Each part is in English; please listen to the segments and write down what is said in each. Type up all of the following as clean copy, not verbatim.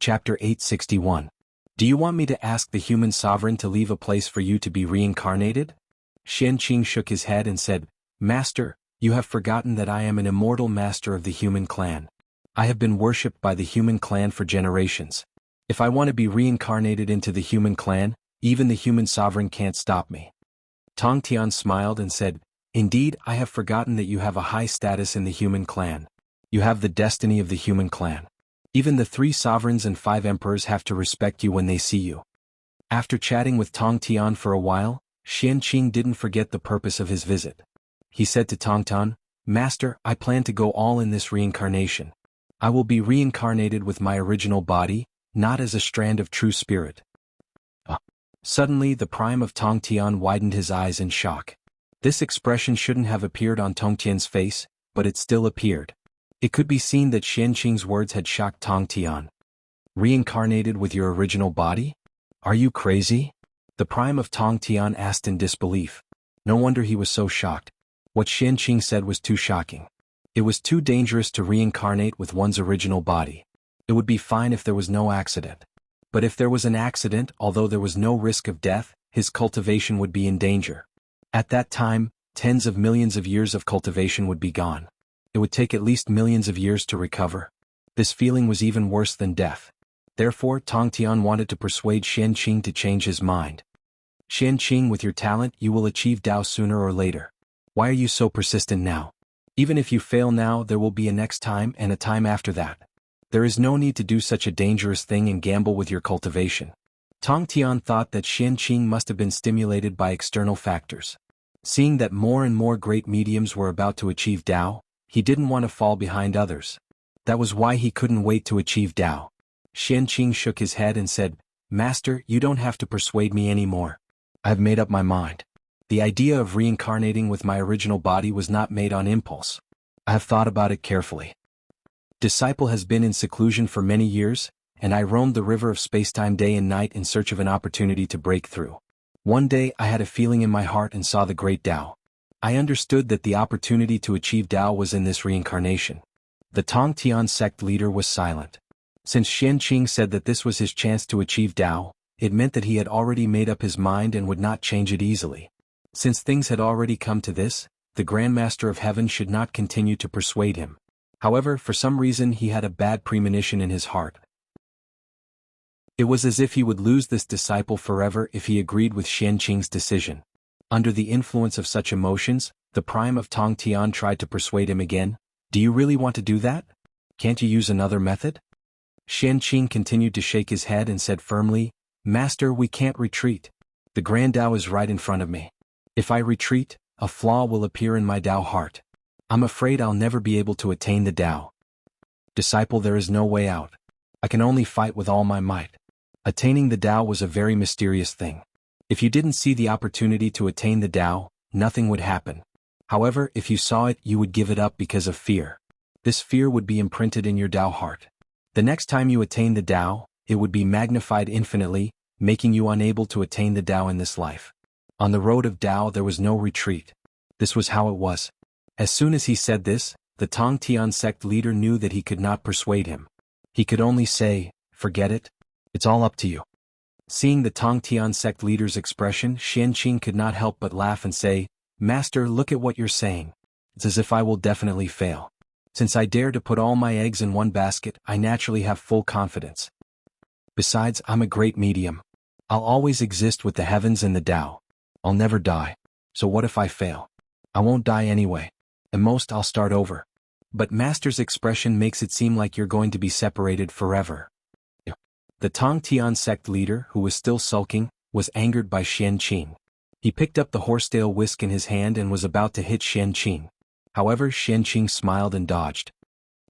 Chapter 861. Do you want me to ask the human sovereign to leave a place for you to be reincarnated? Xianqing shook his head and said, Master, you have forgotten that I am an immortal master of the human clan. I have been worshipped by the human clan for generations. If I want to be reincarnated into the human clan, even the human sovereign can't stop me. Tong Tian smiled and said, Indeed, I have forgotten that you have a high status in the human clan. You have the destiny of the human clan. Even the 3 sovereigns and 5 emperors have to respect you when they see you. After chatting with Tong Tian for a while, Xianqing didn't forget the purpose of his visit. He said to Tong Tian, Master, I plan to go all in this reincarnation. I will be reincarnated with my original body, not as a strand of true spirit. Suddenly the prime of Tong Tian widened his eyes in shock. This expression shouldn't have appeared on Tong Tian's face, but it still appeared. It could be seen that Xianqing's words had shocked Tong Tian. Reincarnated with your original body? Are you crazy? The prime of Tong Tian asked in disbelief. No wonder he was so shocked. What Xianqing said was too shocking. It was too dangerous to reincarnate with one's original body. It would be fine if there was no accident. But if there was an accident, although there was no risk of death, his cultivation would be in danger. At that time, tens of millions of years of cultivation would be gone. It would take at least millions of years to recover. This feeling was even worse than death. Therefore, Tong Tian wanted to persuade Xianqing to change his mind. Xianqing, with your talent, you will achieve Tao sooner or later. Why are you so persistent now? Even if you fail now, there will be a next time and a time after that. There is no need to do such a dangerous thing and gamble with your cultivation. Tong Tian thought that Xianqing must have been stimulated by external factors. Seeing that more and more great mediums were about to achieve Tao, he didn't want to fall behind others. That was why he couldn't wait to achieve Tao. Xianqing shook his head and said, Master, you don't have to persuade me anymore. I have made up my mind. The idea of reincarnating with my original body was not made on impulse. I have thought about it carefully. Disciple has been in seclusion for many years, and I roamed the river of spacetime day and night in search of an opportunity to break through. One day I had a feeling in my heart and saw the great Tao. I understood that the opportunity to achieve Tao was in this reincarnation. The Tong Tian sect leader was silent. Since Xianqing said that this was his chance to achieve Tao, it meant that he had already made up his mind and would not change it easily. Since things had already come to this, the Grand Master of Heaven should not continue to persuade him. However, for some reason he had a bad premonition in his heart. It was as if he would lose this disciple forever if he agreed with Xianqing's decision. Under the influence of such emotions, the prime of Tong Tian tried to persuade him again. Do you really want to do that? Can't you use another method? Xianqing continued to shake his head and said firmly, Master, we can't retreat. The Grand Tao is right in front of me. If I retreat, a flaw will appear in my Tao heart. I'm afraid I'll never be able to attain the Tao. Disciple, there is no way out. I can only fight with all my might. Attaining the Tao was a very mysterious thing. If you didn't see the opportunity to attain the Tao, nothing would happen. However, if you saw it, you would give it up because of fear. This fear would be imprinted in your Tao heart. The next time you attain the Tao, it would be magnified infinitely, making you unable to attain the Tao in this life. On the road of Tao there was no retreat. This was how it was. As soon as he said this, the Tong Tian sect leader knew that he could not persuade him. He could only say, forget it. It's all up to you. Seeing the Tong Tian sect leader's expression, Xianqing could not help but laugh and say, Master, look at what you're saying. It's as if I will definitely fail. Since I dare to put all my eggs in one basket, I naturally have full confidence. Besides, I'm a great medium. I'll always exist with the heavens and the Tao. I'll never die. So what if I fail? I won't die anyway. At most I'll start over. But Master's expression makes it seem like you're going to be separated forever. The Tong Tian sect leader, who was still sulking, was angered by Xianqing. He picked up the horsetail whisk in his hand and was about to hit Xianqing. However, Xianqing smiled and dodged.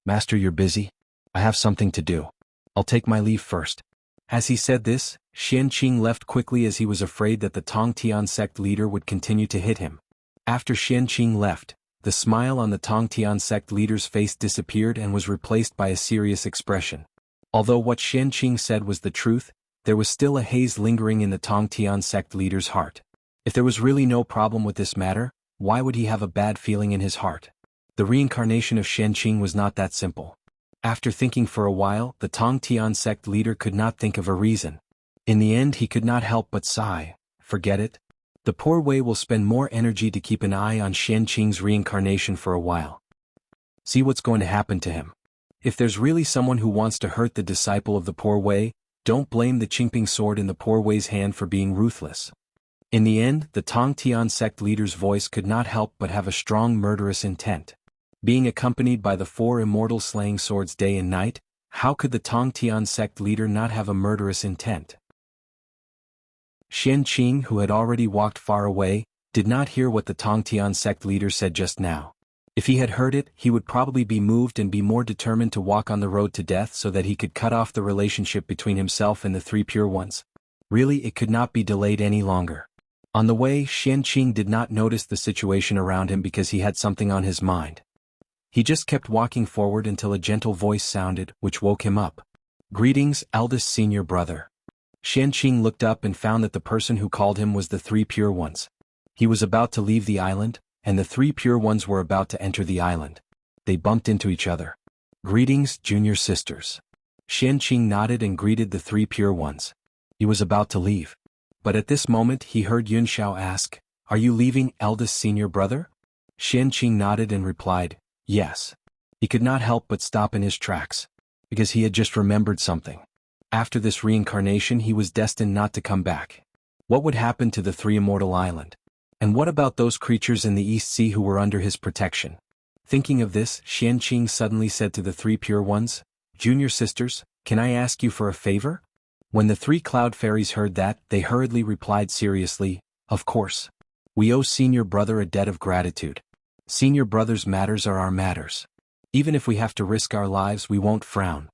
Master, you're busy? I have something to do. I'll take my leave first. As he said this, Xianqing left quickly as he was afraid that the Tong Tian sect leader would continue to hit him. After Xianqing left, the smile on the Tong Tian sect leader's face disappeared and was replaced by a serious expression. Although what Xianqing said was the truth, there was still a haze lingering in the Tong Tian sect leader's heart. If there was really no problem with this matter, why would he have a bad feeling in his heart? The reincarnation of Xianqing was not that simple. After thinking for a while, the Tongtian sect leader could not think of a reason. In the end he could not help but sigh. Forget it. The poor Wei will spend more energy to keep an eye on Xianqing's reincarnation for a while. See what's going to happen to him. If there's really someone who wants to hurt the disciple of the poor Wei, don't blame the Qingping sword in the poor Wei's hand for being ruthless. In the end, the Tongtian sect leader's voice could not help but have a strong murderous intent. Being accompanied by the 4 immortal slaying swords day and night, how could the Tongtian sect leader not have a murderous intent? Xianqing, who had already walked far away, did not hear what the Tongtian sect leader said just now. If he had heard it, he would probably be moved and be more determined to walk on the road to death so that he could cut off the relationship between himself and the 3 pure ones. Really, it could not be delayed any longer. On the way, Xianqing did not notice the situation around him because he had something on his mind. He just kept walking forward until a gentle voice sounded, which woke him up. "Greetings, eldest senior brother." Xianqing looked up and found that the person who called him was the 3 pure ones. He was about to leave the island, and the 3 pure ones were about to enter the island. They bumped into each other. "Greetings, junior sisters." Xianqing nodded and greeted the 3 pure ones. He was about to leave. But at this moment he heard Yunxiao ask, "Are you leaving, eldest senior brother?" Xianqing nodded and replied, "Yes." He could not help but stop in his tracks, because he had just remembered something. After this reincarnation he was destined not to come back. What would happen to the 3 immortal island? And what about those creatures in the East Sea who were under his protection? Thinking of this, Xianqing suddenly said to the 3 pure ones, "Junior sisters, can I ask you for a favor?" When the 3 cloud fairies heard that, they hurriedly replied seriously, "Of course. We owe senior brother a debt of gratitude. Senior brother's matters are our matters. Even if we have to risk our lives, we won't frown."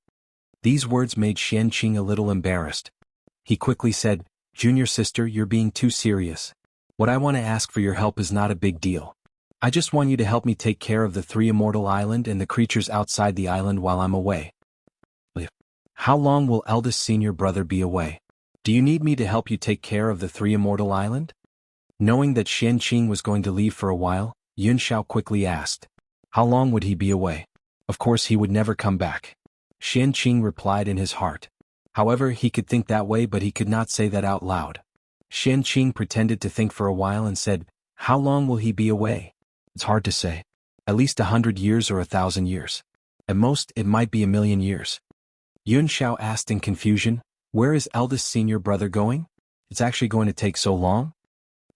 These words made Xianqing a little embarrassed. He quickly said, "Junior sister, you're being too serious. What I want to ask for your help is not a big deal. I just want you to help me take care of the 3 immortal island and the creatures outside the island while I'm away." "How long will eldest senior brother be away? Do you need me to help you take care of the 3 immortal island?" Knowing that Xianqing was going to leave for a while, Yunxiao quickly asked, "How long would he be away? Of course he would never come back." Xianqing replied in his heart. However, he could think that way but he could not say that out loud. Xianqing pretended to think for a while and said, "How long will he be away? It's hard to say. At least 100 years or 1,000 years. At most, it might be 1,000,000 years." Yunxiao asked in confusion, "Where is eldest senior brother going? It's actually going to take so long?"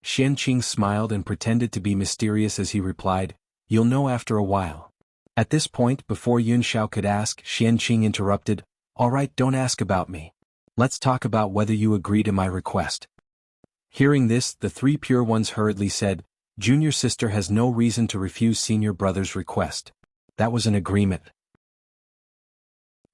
Xianqing smiled and pretended to be mysterious as he replied, "You'll know after a while." At this point, before Yunxiao could ask, Xianqing interrupted, "All right, don't ask about me. Let's talk about whether you agree to my request." Hearing this, the 3 pure ones hurriedly said, "Junior sister has no reason to refuse senior brother's request. That was an agreement."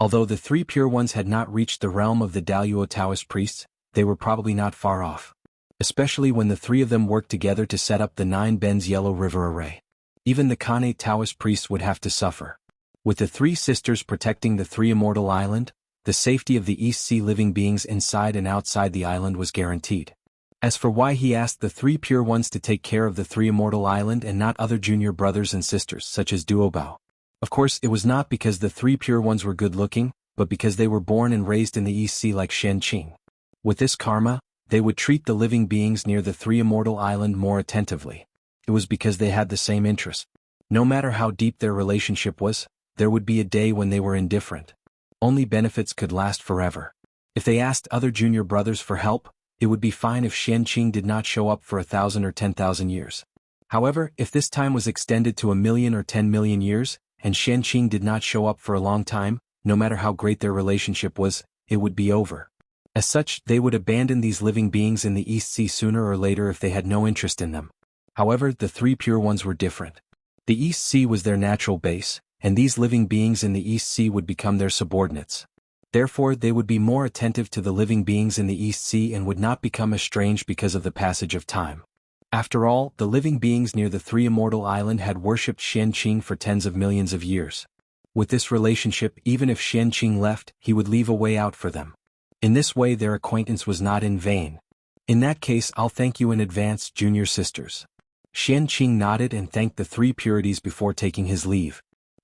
Although the 3 pure ones had not reached the realm of the Daluo Taoist priests, they were probably not far off. Especially when the 3 of them worked together to set up the 9 Bends Yellow River Array. Even the Khanate Taoist priests would have to suffer. With the 3 sisters protecting the 3 immortal island, the safety of the East Sea living beings inside and outside the island was guaranteed. As for why he asked the 3 pure ones to take care of the 3 immortal island and not other junior brothers and sisters such as Duobao. Of course, it was not because the 3 pure ones were good-looking, but because they were born and raised in the East Sea like Xianqing. With this karma, they would treat the living beings near the 3 immortal island more attentively. It was because they had the same interests. No matter how deep their relationship was, there would be a day when they were indifferent. Only benefits could last forever. If they asked other junior brothers for help, it would be fine if Xianqing did not show up for 1,000 or 10,000 years. However, if this time was extended to 1,000,000 or 10,000,000 years, and Xianqing did not show up for a long time, no matter how great their relationship was, it would be over. As such, they would abandon these living beings in the East Sea sooner or later if they had no interest in them. However, the 3 pure ones were different. The East Sea was their natural base, and these living beings in the East Sea would become their subordinates. Therefore, they would be more attentive to the living beings in the East Sea and would not become estranged because of the passage of time. After all, the living beings near the 3 immortal island had worshipped Xianqing for tens of millions of years. With this relationship, even if Xianqing left, he would leave a way out for them. In this way, their acquaintance was not in vain. In that case, I'll thank you in advance, junior sisters. Xianqing nodded and thanked the 3 purities before taking his leave.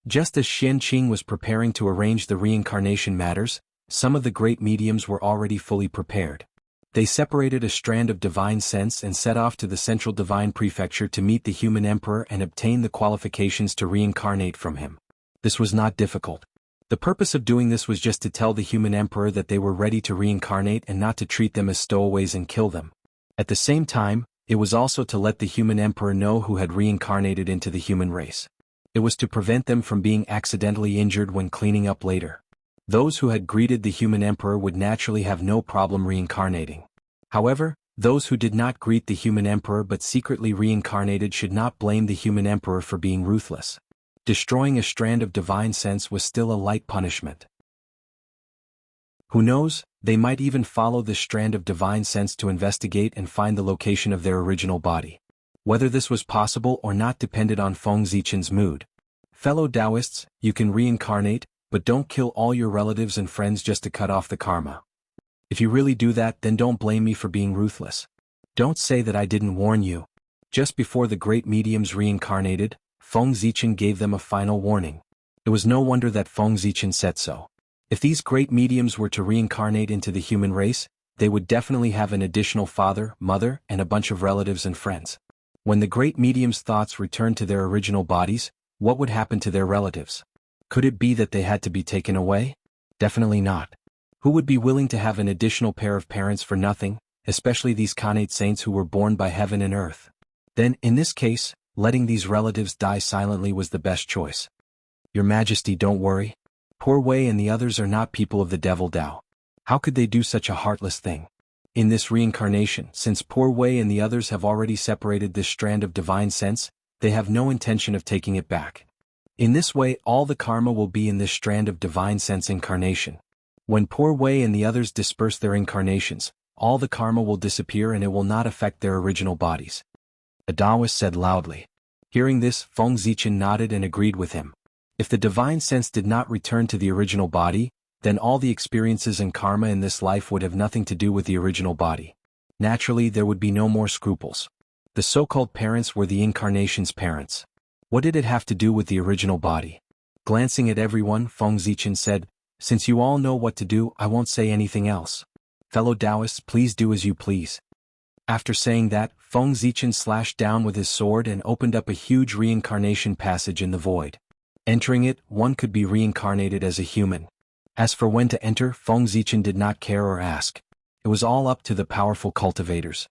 Just as Qianqing was preparing to arrange the reincarnation matters, some of the great mediums were already fully prepared. They separated a strand of divine sense and set off to the central divine prefecture to meet the human emperor and obtain the qualifications to reincarnate from him. This was not difficult. The purpose of doing this was just to tell the human emperor that they were ready to reincarnate and not to treat them as stowaways and kill them. At the same time, it was also to let the human emperor know who had reincarnated into the human race. It was to prevent them from being accidentally injured when cleaning up later. Those who had greeted the human emperor would naturally have no problem reincarnating. However, those who did not greet the human emperor but secretly reincarnated should not blame the human emperor for being ruthless. Destroying a strand of divine sense was still a light punishment. Who knows, they might even follow this strand of divine sense to investigate and find the location of their original body. Whether this was possible or not depended on Feng Zichen's mood. Fellow Taoists, you can reincarnate, but don't kill all your relatives and friends just to cut off the karma. If you really do that, then don't blame me for being ruthless. Don't say that I didn't warn you. Just before the great mediums reincarnated, Feng Zichen gave them a final warning. It was no wonder that Feng Zichen said so. If these great mediums were to reincarnate into the human race, they would definitely have an additional father, mother, and a bunch of relatives and friends. When the great mediums' thoughts returned to their original bodies, what would happen to their relatives? Could it be that they had to be taken away? Definitely not. Who would be willing to have an additional pair of parents for nothing, especially these Khanate saints who were born by heaven and earth? Then, in this case, letting these relatives die silently was the best choice. Your Majesty, don't worry. Poor Wei and the others are not people of the devil Dao. How could they do such a heartless thing? In this reincarnation, since poor Wei and the others have already separated this strand of divine sense, they have no intention of taking it back. In this way, all the karma will be in this strand of divine sense incarnation. When poor Wei and the others disperse their incarnations, all the karma will disappear and it will not affect their original bodies. A Taoist said loudly. Hearing this, Feng Zichen nodded and agreed with him. If the divine sense did not return to the original body, then all the experiences and karma in this life would have nothing to do with the original body. Naturally, there would be no more scruples. The so-called parents were the incarnation's parents. What did it have to do with the original body? Glancing at everyone, Feng Zichen said, Since you all know what to do, I won't say anything else. Fellow Taoists, please do as you please. After saying that, Feng Zichen slashed down with his sword and opened up a huge reincarnation passage in the void. Entering it, one could be reincarnated as a human. As for when to enter, Feng Zichen did not care or ask. It was all up to the powerful cultivators.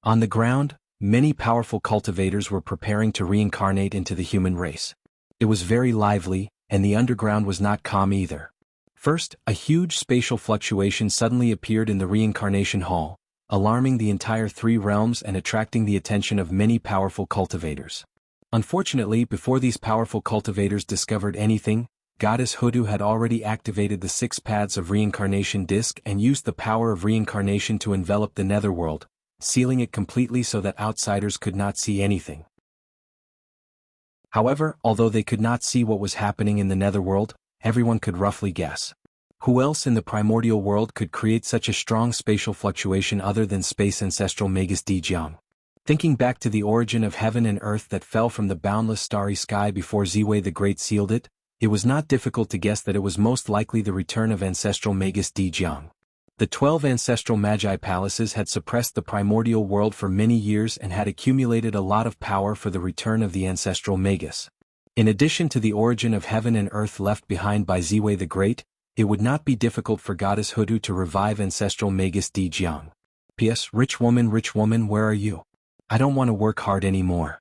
On the ground, many powerful cultivators were preparing to reincarnate into the human race. It was very lively, and the underground was not calm either. First, a huge spatial fluctuation suddenly appeared in the reincarnation hall, alarming the entire three realms and attracting the attention of many powerful cultivators. Unfortunately, before these powerful cultivators discovered anything, Goddess Hoodoo had already activated the 6 paths of reincarnation disc and used the power of reincarnation to envelop the netherworld, sealing it completely so that outsiders could not see anything. However, although they could not see what was happening in the netherworld, everyone could roughly guess. Who else in the primordial world could create such a strong spatial fluctuation other than space ancestral Magus Jianghu? Thinking back to the origin of heaven and earth that fell from the boundless starry sky before Ziwei the Great sealed it, it was not difficult to guess that it was most likely the return of ancestral Magus Jianghu. The 12 ancestral Magi palaces had suppressed the primordial world for many years and had accumulated a lot of power for the return of the ancestral Magus. In addition to the origin of heaven and earth left behind by Ziwei the Great, it would not be difficult for Goddess Hoodoo to revive ancestral Magus Jianghu. P.S. Rich woman, where are you? I don't want to work hard anymore.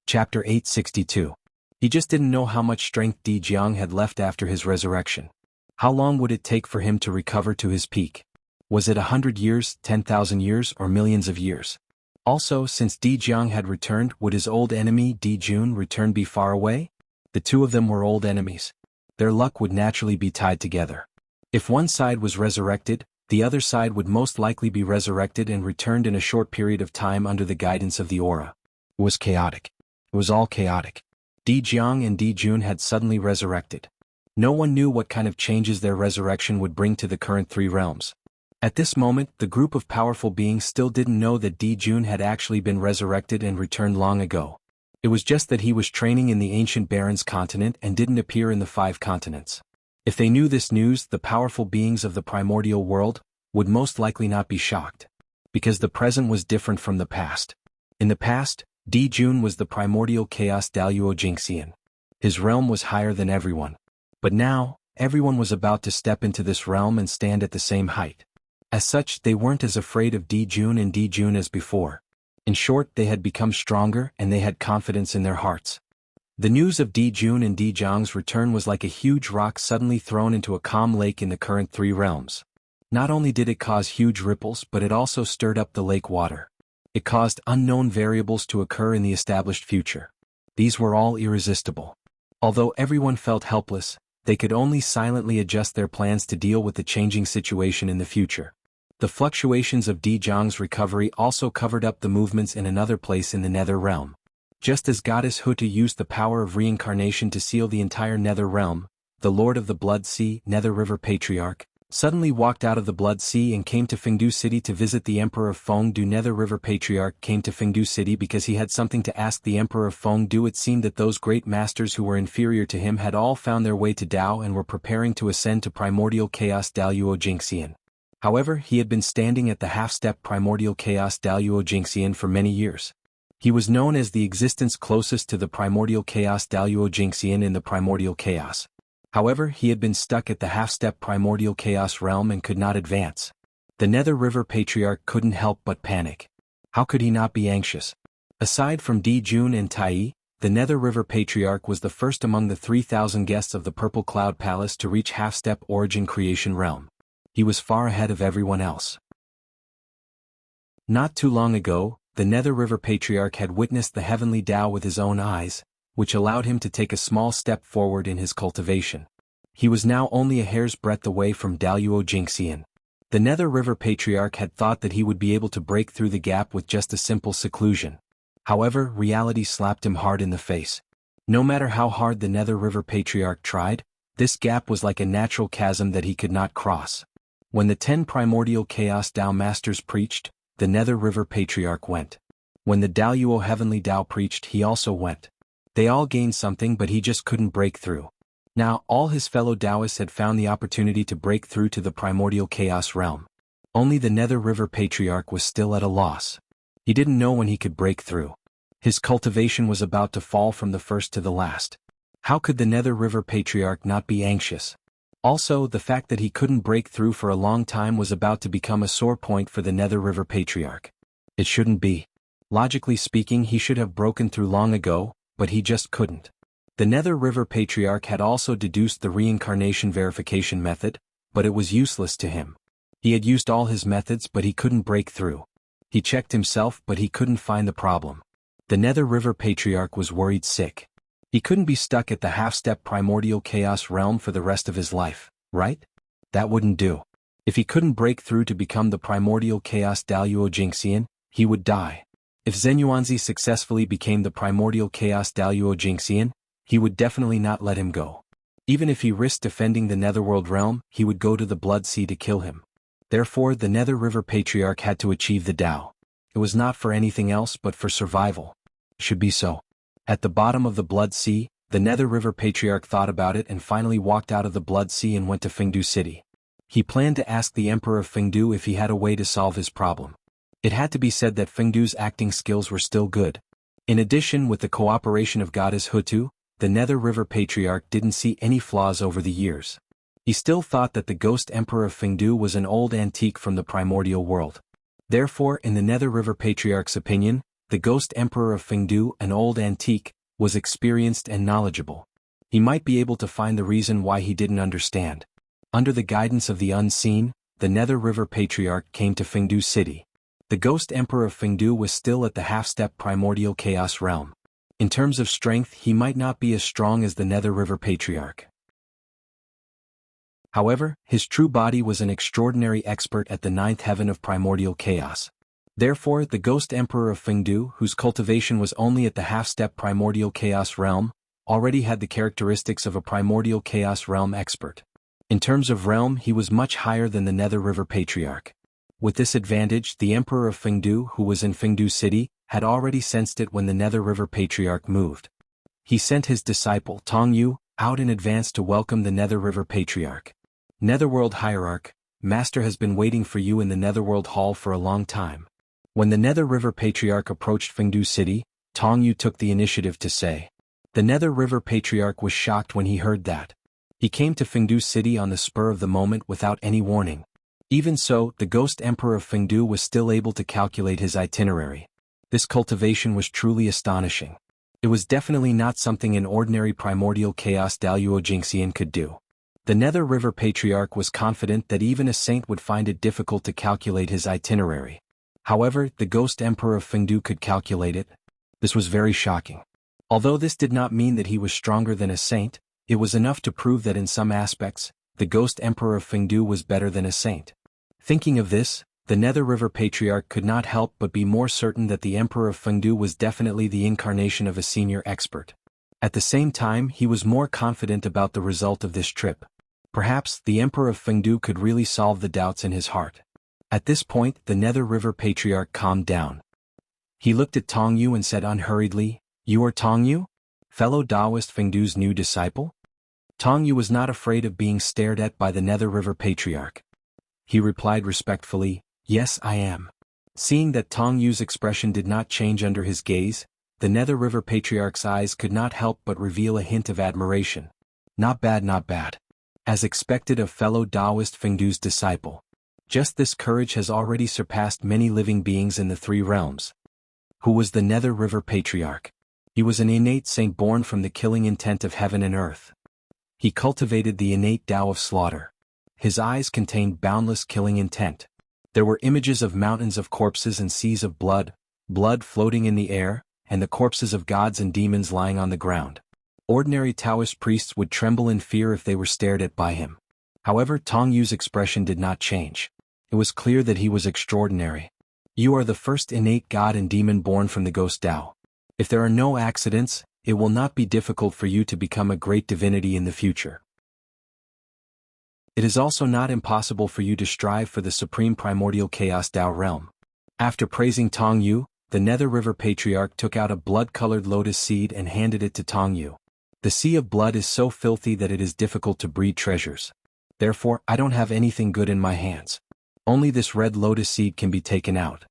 Chapter 862. He just didn't know how much strength Jianghu had left after his resurrection. How long would it take for him to recover to his peak? Was it 100 years, 10,000 years, or millions of years? Also, since Jianghu had returned, would his old enemy Jun return be far away? The two of them were old enemies. Their luck would naturally be tied together. If one side was resurrected, the other side would most likely be resurrected and returned in a short period of time under the guidance of the aura. It was chaotic. It was all chaotic. Jianghu and Jun had suddenly resurrected. No one knew what kind of changes their resurrection would bring to the current 3 realms. At this moment, the group of powerful beings still didn't know that Jun had actually been resurrected and returned long ago. It was just that he was training in the ancient Barons continent and didn't appear in the 5 continents. If they knew this news, the powerful beings of the primordial world would most likely not be shocked. Because the present was different from the past. In the past, Di Jun was the primordial chaos Daluo Jingxian. His realm was higher than everyone. But now, everyone was about to step into this realm and stand at the same height. As such, they weren't as afraid of Di Jun and Di Jun as before. In short, they had become stronger and they had confidence in their hearts. The news of Di Jun and Di Jiang's return was like a huge rock suddenly thrown into a calm lake in the current 3 realms. Not only did it cause huge ripples, but it also stirred up the lake water. It caused unknown variables to occur in the established future. These were all irresistible. Although everyone felt helpless, they could only silently adjust their plans to deal with the changing situation in the future. The fluctuations of Di Jiang's recovery also covered up the movements in another place in the Nether Realm. Just as Goddess Hutu used the power of reincarnation to seal the entire Nether Realm, the Lord of the Blood Sea, Nether River Patriarch, suddenly walked out of the Blood Sea and came to Fengdu City to visit the Emperor of Fengdu. Nether River Patriarch came to Fengdu City because he had something to ask the Emperor of Fengdu. It seemed that those great masters who were inferior to him had all found their way to Dao and were preparing to ascend to primordial chaos Daluo Jingxian. However, he had been standing at the half-step primordial chaos Daluo Jingxian for many years. He was known as the existence closest to the primordial chaos Daluo Jingxian in the primordial chaos. However, he had been stuck at the half-step primordial chaos realm and could not advance. The Nether River Patriarch couldn't help but panic. How could he not be anxious? Aside from Di Jun and Tai, the Nether River Patriarch was the first among the 3,000 guests of the Purple Cloud Palace to reach half-step origin creation realm. He was far ahead of everyone else. Not too long ago, the Nether River Patriarch had witnessed the heavenly Tao with his own eyes, which allowed him to take a small step forward in his cultivation. He was now only a hair's breadth away from Daluo Jingxian. The Nether River Patriarch had thought that he would be able to break through the gap with just a simple seclusion. However, reality slapped him hard in the face. No matter how hard the Nether River Patriarch tried, this gap was like a natural chasm that he could not cross. When the 10 primordial chaos Tao masters preached, the Nether River Patriarch went. When the Daluo Heavenly Tao preached, he also went. They all gained something, but he just couldn't break through. Now, all his fellow Taoists had found the opportunity to break through to the primordial chaos realm. Only the Nether River Patriarch was still at a loss. He didn't know when he could break through. His cultivation was about to fall from the first to the last. How could the Nether River Patriarch not be anxious? Also, the fact that he couldn't break through for a long time was about to become a sore point for the Nether River Patriarch. It shouldn't be. Logically speaking, he should have broken through long ago, but he just couldn't. The Nether River Patriarch had also deduced the reincarnation verification method, but it was useless to him. He had used all his methods, but he couldn't break through. He checked himself, but he couldn't find the problem. The Nether River Patriarch was worried sick. He couldn't be stuck at the half-step primordial chaos realm for the rest of his life, right? That wouldn't do. If he couldn't break through to become the primordial chaos Daluo Jingxian, he would die. If Zenyuanzi successfully became the primordial chaos Daluo Jingxian, he would definitely not let him go. Even if he risked defending the Netherworld realm, he would go to the Blood Sea to kill him. Therefore, the Nether River Patriarch had to achieve the Tao. It was not for anything else but for survival. Should be so. At the bottom of the Blood Sea, the Nether River Patriarch thought about it and finally walked out of the Blood Sea and went to Fengdu City. He planned to ask the Emperor of Fengdu if he had a way to solve his problem. It had to be said that Fengdu's acting skills were still good. In addition, with the cooperation of Goddess Hutu, the Nether River Patriarch didn't see any flaws over the years. He still thought that the Ghost Emperor of Fengdu was an old antique from the primordial world. Therefore, in the Nether River Patriarch's opinion, the Ghost Emperor of Fengdu, an old antique, was experienced and knowledgeable. He might be able to find the reason why he didn't understand. Under the guidance of the unseen, the Nether River Patriarch came to Fengdu City. The Ghost Emperor of Fengdu was still at the half-step primordial chaos realm. In terms of strength, he might not be as strong as the Nether River Patriarch. However, his true body was an extraordinary expert at the 9th heaven of primordial chaos. Therefore, the Ghost Emperor of Fengdu, whose cultivation was only at the half-step primordial chaos realm, already had the characteristics of a primordial chaos realm expert. In terms of realm, he was much higher than the Nether River Patriarch. With this advantage, the Emperor of Fengdu, who was in Fengdu City, had already sensed it when the Nether River Patriarch moved. He sent his disciple, Tong Yu, out in advance to welcome the Nether River Patriarch. Netherworld Hierarch, Master has been waiting for you in the Netherworld Hall for a long time. When the Nether River Patriarch approached Fengdu City, Tong Yu took the initiative to say. The Nether River Patriarch was shocked when he heard that. He came to Fengdu City on the spur of the moment without any warning. Even so, the Ghost Emperor of Fengdu was still able to calculate his itinerary. This cultivation was truly astonishing. It was definitely not something an ordinary primordial chaos Daluo Jingxian could do. The Nether River Patriarch was confident that even a saint would find it difficult to calculate his itinerary. However, the Ghost Emperor of Fengdu could calculate it. This was very shocking. Although this did not mean that he was stronger than a saint, it was enough to prove that in some aspects, the Ghost Emperor of Fengdu was better than a saint. Thinking of this, the Nether River Patriarch could not help but be more certain that the Emperor of Fengdu was definitely the incarnation of a senior expert. At the same time, he was more confident about the result of this trip. Perhaps the Emperor of Fengdu could really solve the doubts in his heart. At this point, the Nether River Patriarch calmed down. He looked at Tong Yu and said unhurriedly, "You are Tong Yu? Fellow Taoist Fengdu's new disciple?" Tong Yu was not afraid of being stared at by the Nether River Patriarch. He replied respectfully, "Yes, I am." Seeing that Tong Yu's expression did not change under his gaze, the Nether River Patriarch's eyes could not help but reveal a hint of admiration. Not bad, not bad. As expected of fellow Taoist Fengdu's disciple. Just this courage has already surpassed many living beings in the three realms. Who was the Nether River Patriarch? He was an innate saint born from the killing intent of heaven and earth. He cultivated the innate Tao of slaughter. His eyes contained boundless killing intent. There were images of mountains of corpses and seas of blood, blood floating in the air, and the corpses of gods and demons lying on the ground. Ordinary Taoist priests would tremble in fear if they were stared at by him. However, Tong Yu's expression did not change. It was clear that he was extraordinary. You are the first innate god and demon born from the Ghost Tao. If there are no accidents, it will not be difficult for you to become a great divinity in the future. It is also not impossible for you to strive for the supreme primordial chaos Tao realm. After praising Tong Yu, the Nether River Patriarch took out a blood-colored lotus seed and handed it to Tong Yu. The sea of blood is so filthy that it is difficult to breed treasures. Therefore, I don't have anything good in my hands. Only this red lotus seed can be taken out.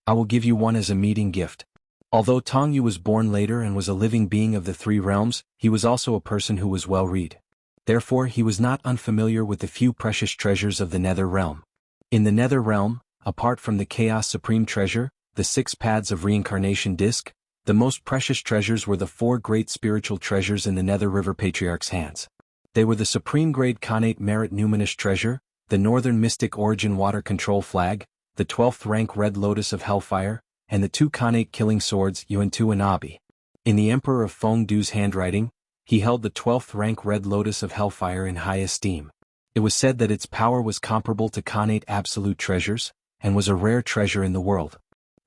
I will give you one as a meeting gift. Although Tong Yu was born later and was a living being of the three realms, he was also a person who was well-read. Therefore, he was not unfamiliar with the few precious treasures of the Nether realm. In the Nether realm, apart from the Chaos Supreme Treasure, the 6 pads of reincarnation disc, the most precious treasures were the 4 great spiritual treasures in the Nether River Patriarch's hands. They were the Supreme Grade Khanate Merit Numinous Treasure, the Northern Mystic Origin Water Control Flag, the 12th rank Red Lotus of Hellfire, and the 2 Khanate Killing Swords Yuan-Tu and Abi. In the Emperor of Fengdu's handwriting, he held the 12th rank Red Lotus of Hellfire in high esteem. It was said that its power was comparable to Khanate Absolute Treasures, and was a rare treasure in the world.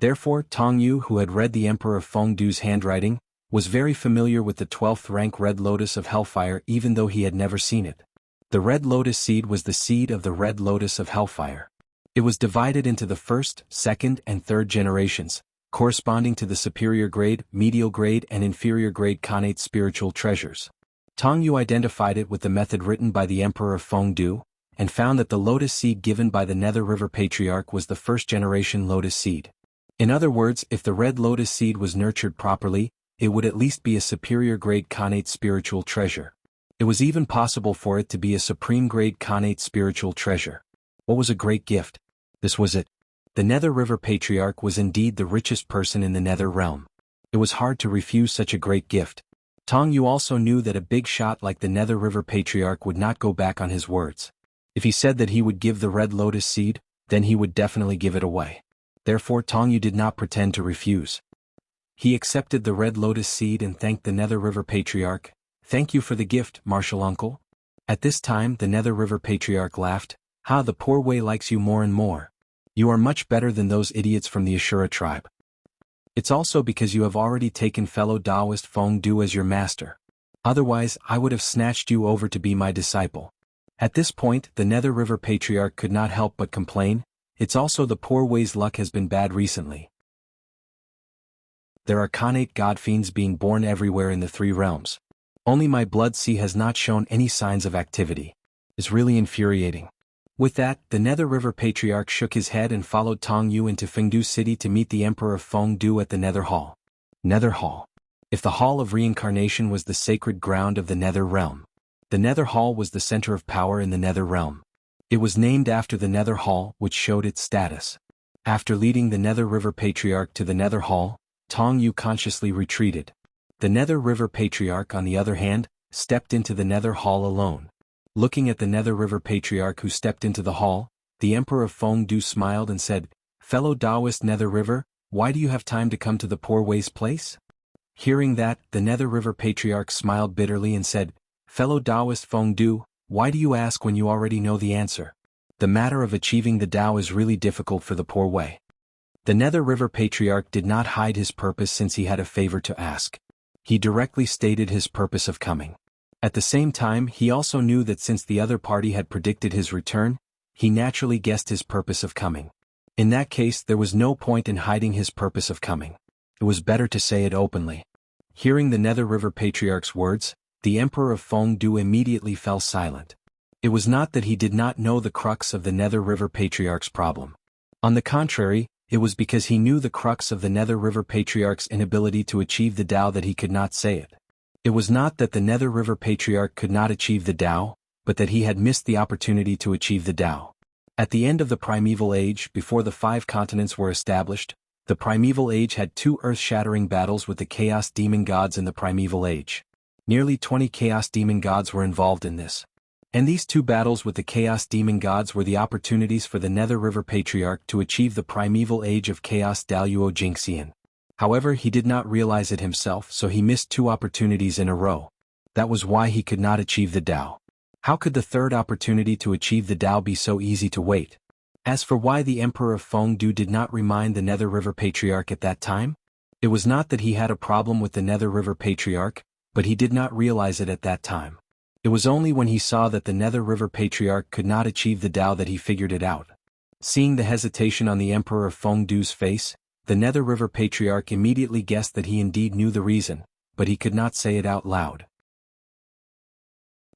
Therefore, Tong Yu, who had read the Emperor of Fengdu's handwriting, was very familiar with the 12th rank Red Lotus of Hellfire even though he had never seen it. The Red Lotus seed was the seed of the Red Lotus of Hellfire. It was divided into the first, second, and third generations, corresponding to the superior grade, medial grade, and inferior grade Khanate spiritual treasures. Tong Yu identified it with the method written by the Emperor of Fengdu, and found that the lotus seed given by the Nether River Patriarch was the first generation lotus seed. In other words, if the red lotus seed was nurtured properly, it would at least be a superior grade Khanate spiritual treasure. It was even possible for it to be a supreme grade Khanate spiritual treasure. What was a great gift? This was it. The Nether River Patriarch was indeed the richest person in the Nether realm. It was hard to refuse such a great gift. Tong Yu also knew that a big shot like the Nether River Patriarch would not go back on his words. If he said that he would give the red lotus seed, then he would definitely give it away. Therefore Tong Yu did not pretend to refuse. He accepted the red lotus seed and thanked the Nether River Patriarch. "Thank you for the gift, martial uncle." At this time the Nether River Patriarch laughed. "Ha, the poor Wei likes you more and more. You are much better than those idiots from the Ashura tribe. It's also because you have already taken fellow Taoist Fengdu as your master. Otherwise I would have snatched you over to be my disciple." At this point the Nether River Patriarch could not help but complain. It's also the poor Wei's luck has been bad recently. There are Khanate god fiends being born everywhere in the three realms. Only my blood sea has not shown any signs of activity. It's really infuriating. With that, the Nether River Patriarch shook his head and followed Tong Yu into Fengdu City to meet the Emperor of Fengdu at the Nether Hall. Nether Hall. If the Hall of Reincarnation was the sacred ground of the Nether Realm, the Nether Hall was the center of power in the Nether Realm. It was named after the Nether Hall, which showed its status. After leading the Nether River Patriarch to the Nether Hall, Tong Yu consciously retreated. The Nether River Patriarch, on the other hand, stepped into the Nether Hall alone. Looking at the Nether River Patriarch who stepped into the hall, the Emperor of Fengdu smiled and said, "Fellow Taoist Nether River, why do you have time to come to the Poor Way's place?" Hearing that, the Nether River Patriarch smiled bitterly and said, "Fellow Taoist Fengdu, why do you ask when you already know the answer? The matter of achieving the Tao is really difficult for the Poor Way." The Nether River Patriarch did not hide his purpose since he had a favor to ask. He directly stated his purpose of coming. At the same time, he also knew that since the other party had predicted his return, he naturally guessed his purpose of coming. In that case, there was no point in hiding his purpose of coming. It was better to say it openly. Hearing the Nether River Patriarch's words, the Emperor of Fengdu immediately fell silent. It was not that he did not know the crux of the Nether River Patriarch's problem. On the contrary, it was because he knew the crux of the Nether River Patriarch's inability to achieve the Tao that he could not say it. It was not that the Nether River Patriarch could not achieve the Tao, but that he had missed the opportunity to achieve the Tao. At the end of the Primeval Age, before the 5 continents were established, the Primeval Age had 2 earth-shattering battles with the Chaos Demon Gods in the Primeval Age. Nearly 20 Chaos Demon Gods were involved in this. And these 2 battles with the Chaos Demon Gods were the opportunities for the Nether River Patriarch to achieve the Primeval Age of Chaos Daluo Jingxian. However, he did not realize it himself, so he missed 2 opportunities in a row. That was why he could not achieve the Tao. How could the 3rd opportunity to achieve the Tao be so easy to wait? As for why the Emperor of Fengdu did not remind the Nether River Patriarch at that time, it was not that he had a problem with the Nether River Patriarch, but he did not realize it at that time. It was only when he saw that the Nether River Patriarch could not achieve the Tao that he figured it out. Seeing the hesitation on the Emperor of Fengdu's face, the Nether River Patriarch immediately guessed that he indeed knew the reason, but he could not say it out loud.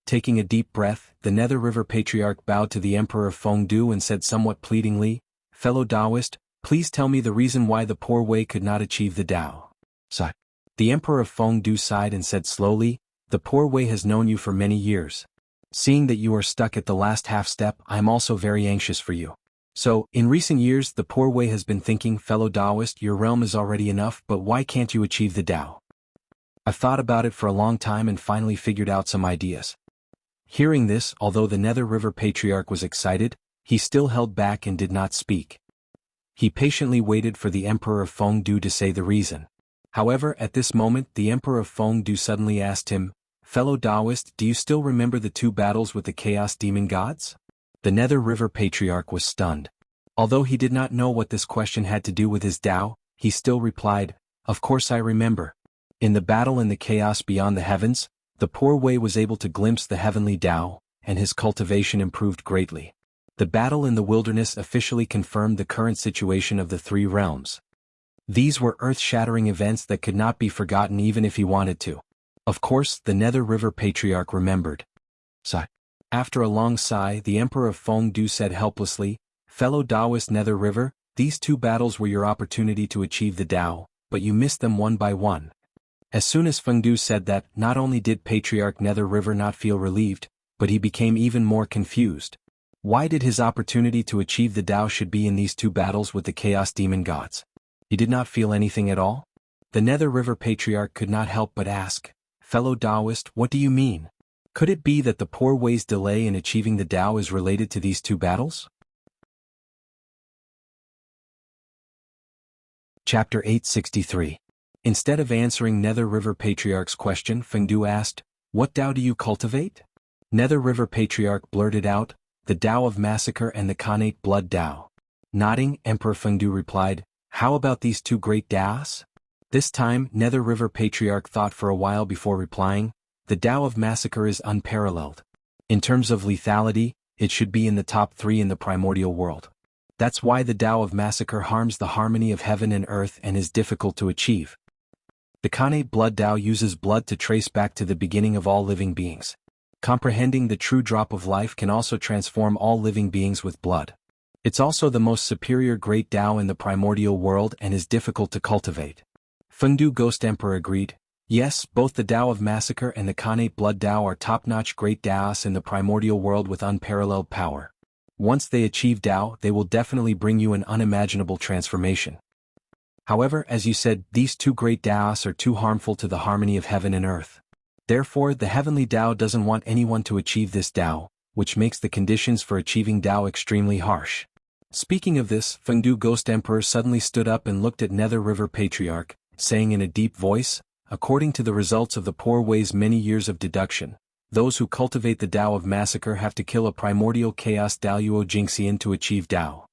Taking a deep breath, the Nether River Patriarch bowed to the Emperor of Fengdu and said somewhat pleadingly, "Fellow Taoist, please tell me the reason why the Poor Way could not achieve the Tao." Sigh. The Emperor of Fengdu sighed and said slowly, "The Poor Way has known you for many years. Seeing that you are stuck at the last half step, I am also very anxious for you. So, in recent years the Poor Way has been thinking, fellow Taoist, your realm is already enough, but why can't you achieve the Tao? I've thought about it for a long time and finally figured out some ideas." Hearing this, although the Nether River Patriarch was excited, he still held back and did not speak. He patiently waited for the Emperor of Fengdu to say the reason. However, at this moment the Emperor of Fengdu suddenly asked him, "Fellow Taoist, do you still remember the 2 battles with the Chaos Demon Gods?" The Nether River Patriarch was stunned. Although he did not know what this question had to do with his Tao, he still replied, "Of course I remember. In the battle in the chaos beyond the heavens, the Poor Way was able to glimpse the heavenly Tao, and his cultivation improved greatly. The battle in the wilderness officially confirmed the current situation of the 3 realms. These were earth-shattering events that could not be forgotten even if he wanted to." Of course, the Nether River Patriarch remembered. Sigh. After a long sigh, the Emperor of Fengdu said helplessly, "Fellow Taoist Nether River, these 2 battles were your opportunity to achieve the Tao, but you missed them one by one." As soon as Fengdu said that, not only did Patriarch Nether River not feel relieved, but he became even more confused. Why did his opportunity to achieve the Tao should be in these 2 battles with the Chaos Demon Gods? He did not feel anything at all? The Nether River Patriarch could not help but ask, "Fellow Taoist, what do you mean? Could it be that the Poor Way's delay in achieving the Tao is related to these 2 battles?" Chapter 863. Instead of answering Nether River Patriarch's question, Fengdu asked, "What Tao do you cultivate?" Nether River Patriarch blurted out, "The Tao of Massacre and the Khanate Blood Tao." Nodding, Emperor Fengdu replied, "How about these 2 great Taos?" This time, Nether River Patriarch thought for a while before replying, "The Tao of Massacre is unparalleled. In terms of lethality, it should be in the top 3 in the primordial world. That's why the Tao of Massacre harms the harmony of heaven and earth and is difficult to achieve. The Khanate blood Tao uses blood to trace back to the beginning of all living beings. Comprehending the true drop of life can also transform all living beings with blood. It's also the most superior great Tao in the primordial world and is difficult to cultivate. Fengdu Ghost Emperor agreed. Yes, both the Tao of Massacre and the Khanate blood Tao are top-notch great Taos in the primordial world with unparalleled power. Once they achieve Tao, they will definitely bring you an unimaginable transformation. However, as you said, these two great Taos are too harmful to the harmony of heaven and earth. Therefore, the heavenly Tao doesn't want anyone to achieve this Tao, which makes the conditions for achieving Tao extremely harsh. Speaking of this, Fengdu Ghost Emperor suddenly stood up and looked at Nether River Patriarch, saying in a deep voice, according to the results of the Poor Way's many years of deduction, those who cultivate the Tao of Massacre have to kill a primordial chaos Daluo Jingxian to achieve Tao.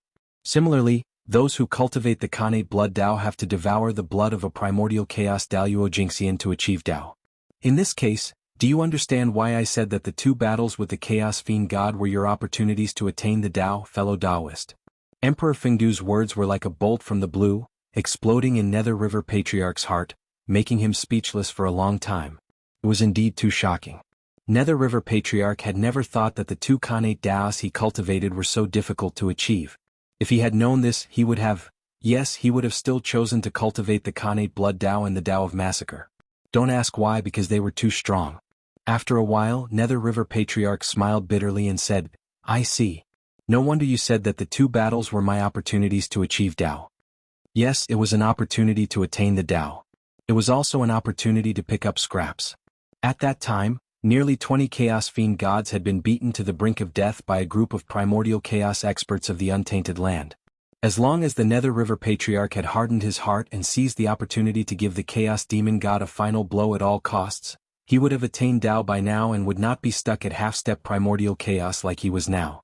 Similarly, those who cultivate the Khanate blood Tao have to devour the blood of a primordial chaos Daluo Jingxian to achieve Tao. In this case, do you understand why I said that the two battles with the Chaos Fiend God were your opportunities to attain the Tao, fellow Taoist? Emperor Fengdu's words were like a bolt from the blue, exploding in Nether River Patriarch's heart, making him speechless for a long time. It was indeed too shocking. Nether River Patriarch had never thought that the two Khanate Taos he cultivated were so difficult to achieve. If he had known this, he would have still chosen to cultivate the Khanate blood Tao and the Tao of Massacre. Don't ask why, because they were too strong. After a while, Nether River Patriarch smiled bitterly and said, I see. No wonder you said that the two battles were my opportunities to achieve Tao. Yes, it was an opportunity to attain the Tao. It was also an opportunity to pick up scraps. At that time, nearly 20 Chaos Fiend gods had been beaten to the brink of death by a group of primordial chaos experts of the Untainted Land. As long as the Nether River Patriarch had hardened his heart and seized the opportunity to give the Chaos Demon God a final blow at all costs, he would have attained Tao by now and would not be stuck at half-step primordial chaos like he was now.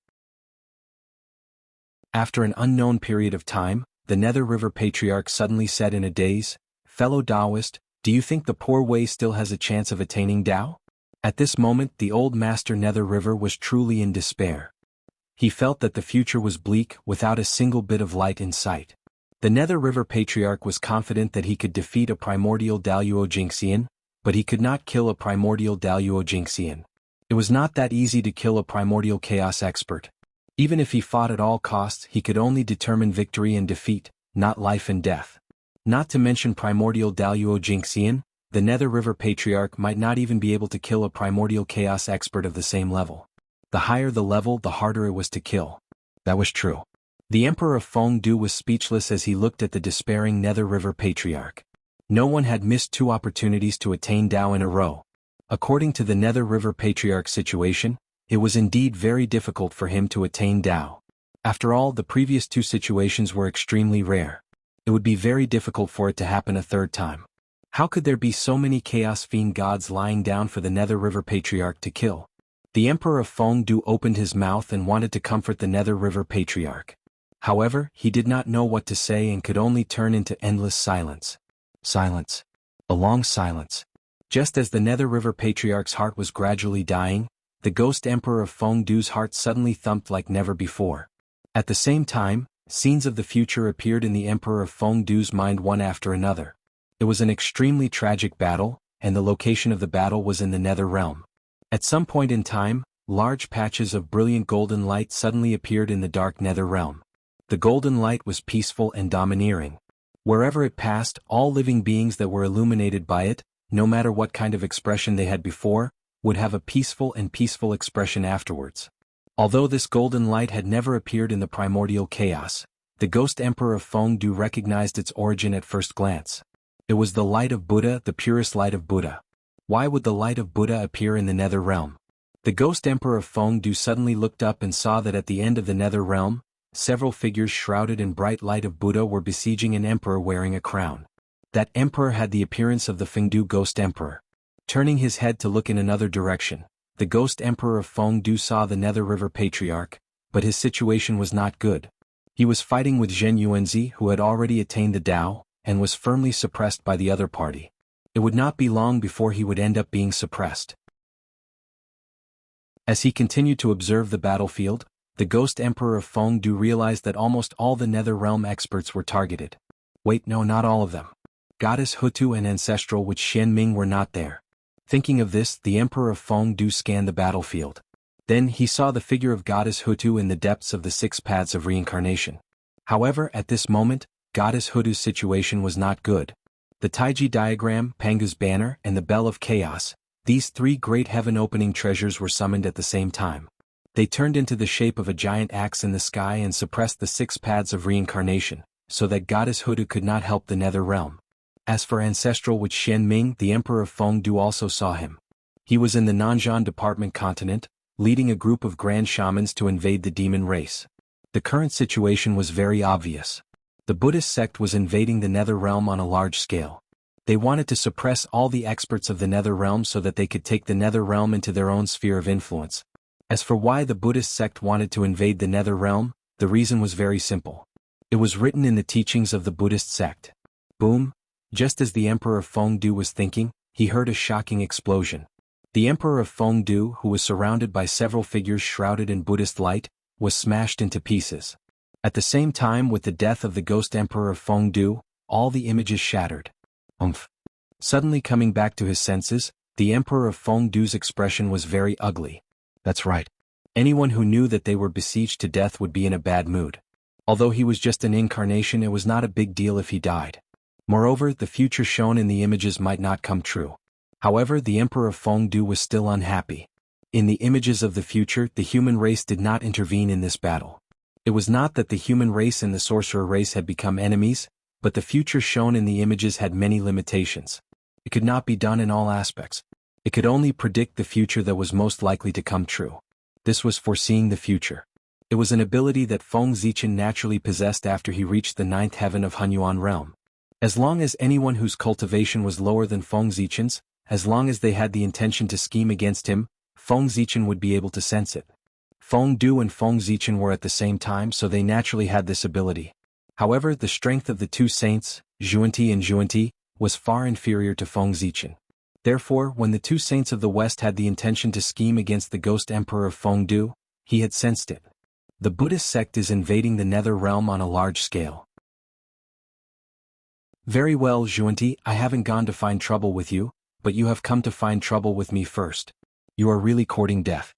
After an unknown period of time, the Nether River Patriarch suddenly said in a daze, Fellow Taoist, do you think the Poor Way still has a chance of attaining Tao? At this moment the old master Nether River was truly in despair. He felt that the future was bleak, without a single bit of light in sight. The Nether River Patriarch was confident that he could defeat a primordial Daluo Jingxian, but he could not kill a primordial Daluo Jingxian. It was not that easy to kill a primordial chaos expert. Even if he fought at all costs, he could only determine victory and defeat, not life and death. Not to mention primordial Daluo Jingxian, the Nether River Patriarch might not even be able to kill a primordial chaos expert of the same level. The higher the level, the harder it was to kill. That was true. The Emperor of Fengdu was speechless as he looked at the despairing Nether River Patriarch. No one had missed two opportunities to attain Tao in a row. According to the Nether River Patriarch's situation, it was indeed very difficult for him to attain Tao. After all, the previous two situations were extremely rare. It would be very difficult for it to happen a third time. How could there be so many Chaos Fiend gods lying down for the Nether River Patriarch to kill? The Emperor of Fengdu opened his mouth and wanted to comfort the Nether River Patriarch. However, he did not know what to say and could only turn into endless silence. Silence. A long silence. Just as the Nether River Patriarch's heart was gradually dying, the Ghost Emperor of Fengdu's heart suddenly thumped like never before. At the same time, scenes of the future appeared in the Emperor of Fengdu's mind one after another. It was an extremely tragic battle, and the location of the battle was in the Nether Realm. At some point in time, large patches of brilliant golden light suddenly appeared in the dark Nether Realm. The golden light was peaceful and domineering. Wherever it passed, all living beings that were illuminated by it, no matter what kind of expression they had before, would have a peaceful expression afterwards. Although this golden light had never appeared in the primordial chaos, the Ghost Emperor of Fengdu recognized its origin at first glance. It was the light of Buddha, the purest light of Buddha. Why would the light of Buddha appear in the Nether Realm? The Ghost Emperor of Fengdu suddenly looked up and saw that at the end of the Nether Realm, several figures shrouded in bright light of Buddha were besieging an emperor wearing a crown. That emperor had the appearance of the Fengdu Ghost Emperor. Turning his head to look in another direction, the Ghost Emperor of Fengdu saw the Nether River Patriarch, but his situation was not good. He was fighting with Zhen Yuanzi, who had already attained the Tao, and was firmly suppressed by the other party. It would not be long before he would end up being suppressed. As he continued to observe the battlefield, the Ghost Emperor of Fengdu realized that almost all the Nether Realm experts were targeted. Wait, no, not all of them. Goddess Hutu and Ancestral Witch Xianming were not there. Thinking of this, the Emperor of Fengdu scanned the battlefield. Then he saw the figure of Goddess Hutu in the depths of the 6 paths of reincarnation. However, at this moment, Goddess Hutu's situation was not good. The Taiji diagram, Pangu's banner, and the Bell of Chaos, these 3 great heaven-opening treasures were summoned at the same time. They turned into the shape of a giant axe in the sky and suppressed the 6 paths of reincarnation, so that Goddess Hutu could not help the nether realm. As for Ancestral Witch Xianming, the Emperor of Fengdu also saw him. He was in the Nanzhan Department continent, leading a group of grand shamans to invade the demon race. The current situation was very obvious. The Buddhist sect was invading the nether realm on a large scale. They wanted to suppress all the experts of the nether realm so that they could take the nether realm into their own sphere of influence. As for why the Buddhist sect wanted to invade the nether realm, the reason was very simple. It was written in the teachings of the Buddhist sect. Boom! Just as the Emperor of Fengdu was thinking, he heard a shocking explosion. The Emperor of Fengdu, who was surrounded by several figures shrouded in Buddhist light, was smashed into pieces. At the same time, with the death of the ghost Emperor of Fengdu, all the images shattered. Suddenly coming back to his senses, the Emperor of Fengdu's expression was very ugly. That's right. Anyone who knew that they were besieged to death would be in a bad mood. Although he was just an incarnation, it was not a big deal if he died. Moreover, the future shown in the images might not come true. However, the Emperor of Fengdu was still unhappy. In the images of the future, the human race did not intervene in this battle. It was not that the human race and the sorcerer race had become enemies, but the future shown in the images had many limitations. It could not be done in all aspects. It could only predict the future that was most likely to come true. This was foreseeing the future. It was an ability that Feng Zichen naturally possessed after he reached the 9th heaven of Hunyuan realm. As long as anyone whose cultivation was lower than Feng Zichen's, as long as they had the intention to scheme against him, Feng Zichen would be able to sense it. Feng Du and Feng Zichen were at the same time, so they naturally had this ability. However, the strength of the 2 saints, Zhuanti and Zhuanti, was far inferior to Feng Zichen. Therefore, when the 2 saints of the West had the intention to scheme against the ghost Emperor of Fengdu, he had sensed it. The Buddhist sect is invading the nether realm on a large scale. Very well, Zhuanti, I haven't gone to find trouble with you, but you have come to find trouble with me first. You are really courting death.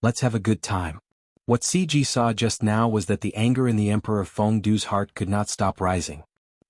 Let's have a good time. What CG saw just now was that the anger in the Emperor of Fengdu's heart could not stop rising.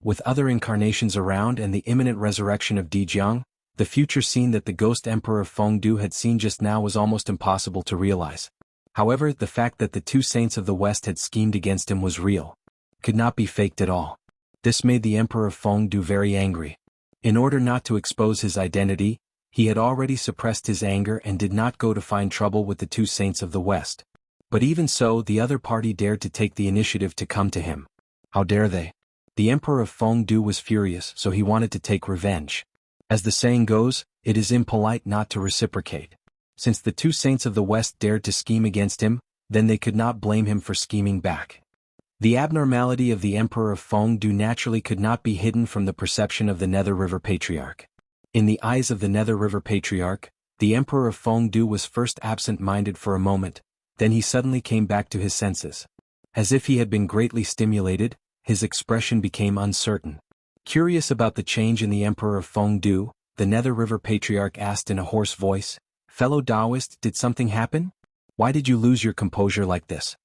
With other incarnations around and the imminent resurrection of Jianghu, the future scene that the ghost Emperor of Fengdu had seen just now was almost impossible to realize. However, the fact that the 2 saints of the West had schemed against him was real. Could not be faked at all. This made the Emperor of Fengdu very angry. In order not to expose his identity, he had already suppressed his anger and did not go to find trouble with the 2 saints of the West. But even so, the other party dared to take the initiative to come to him. How dare they? The Emperor of Fengdu was furious, so he wanted to take revenge. As the saying goes, it is impolite not to reciprocate. Since the 2 saints of the West dared to scheme against him, then they could not blame him for scheming back. The abnormality of the Emperor of Fengdu naturally could not be hidden from the perception of the Nether River Patriarch. In the eyes of the Nether River Patriarch, the Emperor of Fengdu was first absent-minded for a moment, then he suddenly came back to his senses. As if he had been greatly stimulated, his expression became uncertain. Curious about the change in the Emperor of Fengdu, the Nether River Patriarch asked in a hoarse voice, "Fellow Taoist, did something happen? Why did you lose your composure like this?"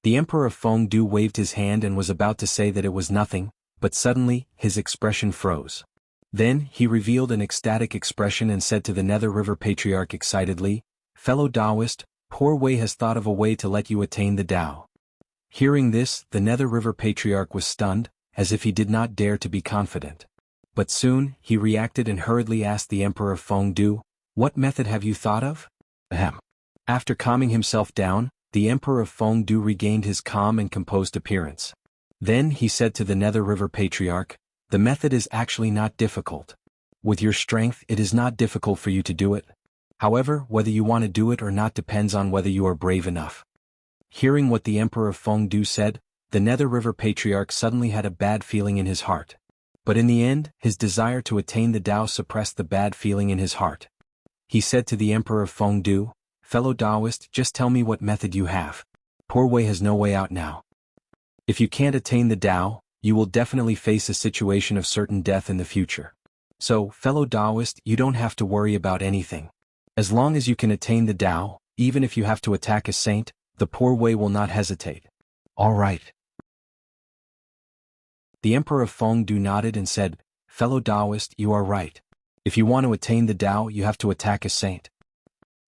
The Emperor of Fengdu waved his hand and was about to say that it was nothing, but suddenly, his expression froze. Then, he revealed an ecstatic expression and said to the Nether River Patriarch excitedly, "Fellow Taoist, Poor Wei has thought of a way to let you attain the Tao." Hearing this, the Nether River Patriarch was stunned, as if he did not dare to be confident. But soon, he reacted and hurriedly asked the Emperor of Fengdu, "What method have you thought of?" Ahem. After calming himself down, the Emperor of Fengdu regained his calm and composed appearance. Then he said to the Nether River Patriarch, "The method is actually not difficult. With your strength, it is not difficult for you to do it. However, whether you want to do it or not depends on whether you are brave enough." Hearing what the Emperor of Fengdu said, the Nether River Patriarch suddenly had a bad feeling in his heart. But in the end, his desire to attain the Tao suppressed the bad feeling in his heart. He said to the Emperor of Fengdu, "Fellow Taoist, just tell me what method you have. Poor Wei has no way out now. If you can't attain the Tao, you will definitely face a situation of certain death in the future. So, fellow Taoist, you don't have to worry about anything. As long as you can attain the Tao, even if you have to attack a saint, the poor way will not hesitate. All right. The Emperor of Fengdu nodded and said, fellow Taoist, you are right. If you want to attain the Tao, you have to attack a saint.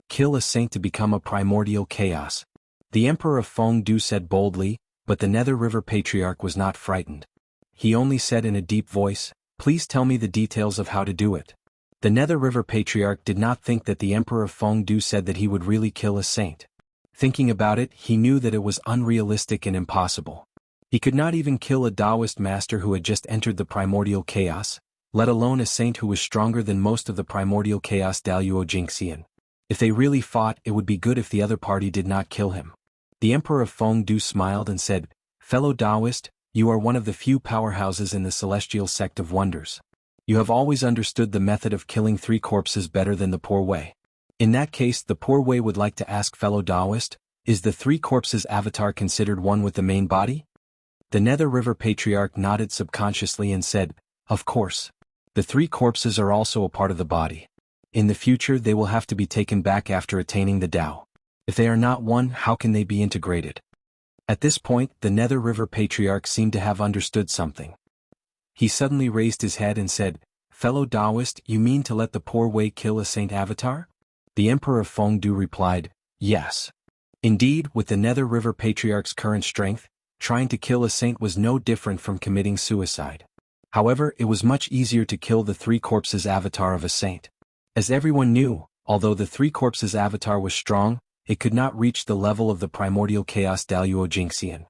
Kill a saint to become a primordial chaos. The Emperor of Fengdu said boldly, but the Nether River Patriarch was not frightened. He only said in a deep voice, please tell me the details of how to do it. The Nether River Patriarch did not think that the Emperor of Fengdu said that he would really kill a saint. Thinking about it, he knew that it was unrealistic and impossible. He could not even kill a Taoist master who had just entered the primordial chaos, let alone a saint who was stronger than most of the primordial chaos Daluo Jingxian. If they really fought, it would be good if the other party did not kill him. The Emperor of Fengdu smiled and said, fellow Taoist, you are one of the few powerhouses in the celestial sect of wonders. You have always understood the method of killing 3 corpses better than the poor way. In that case, the poor way would like to ask fellow Taoist, is the 3 corpses avatar considered one with the main body? The Nether River Patriarch nodded subconsciously and said, of course. The 3 corpses are also a part of the body. In the future they will have to be taken back after attaining the Tao. If they are not one, how can they be integrated? At this point, the Nether River Patriarch seemed to have understood something. He suddenly raised his head and said, fellow Taoist, you mean to let the poor way kill a saint avatar? The Emperor of Fengdu replied, yes. Indeed, with the Nether River Patriarch's current strength, trying to kill a saint was no different from committing suicide. However, it was much easier to kill the 3 corpses avatar of a saint. As everyone knew, although the 3 corpses avatar was strong, it could not reach the level of the primordial chaos Daluo Jingxian.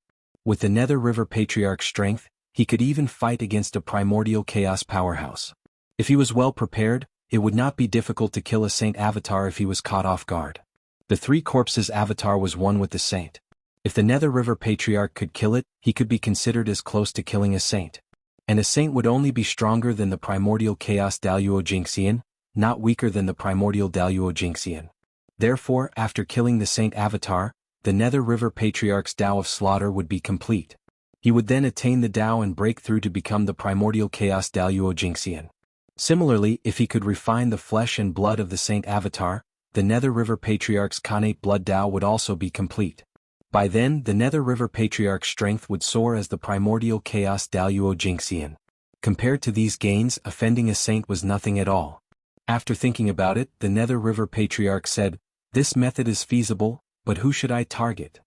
With the Nether River Patriarch's strength, he could even fight against a primordial chaos powerhouse. If he was well prepared, it would not be difficult to kill a saint avatar if he was caught off guard. The 3 corpses avatar was one with the saint. If the Nether River Patriarch could kill it, he could be considered as close to killing a saint. And a saint would only be stronger than the primordial chaos Daluo Jingxian, not weaker than the primordial Daluo Jingxian. Therefore, after killing the saint avatar, the Nether River Patriarch's Tao of Slaughter would be complete. He would then attain the Tao and break through to become the primordial chaos Daluo Jingxian. Similarly, if he could refine the flesh and blood of the saint avatar, the Nether River Patriarch's Khanate blood Tao would also be complete. By then, the Nether River Patriarch's strength would soar as the primordial chaos Daluo Jingxian. Compared to these gains, offending a saint was nothing at all. After thinking about it, the Nether River Patriarch said, this method is feasible, but who should I target?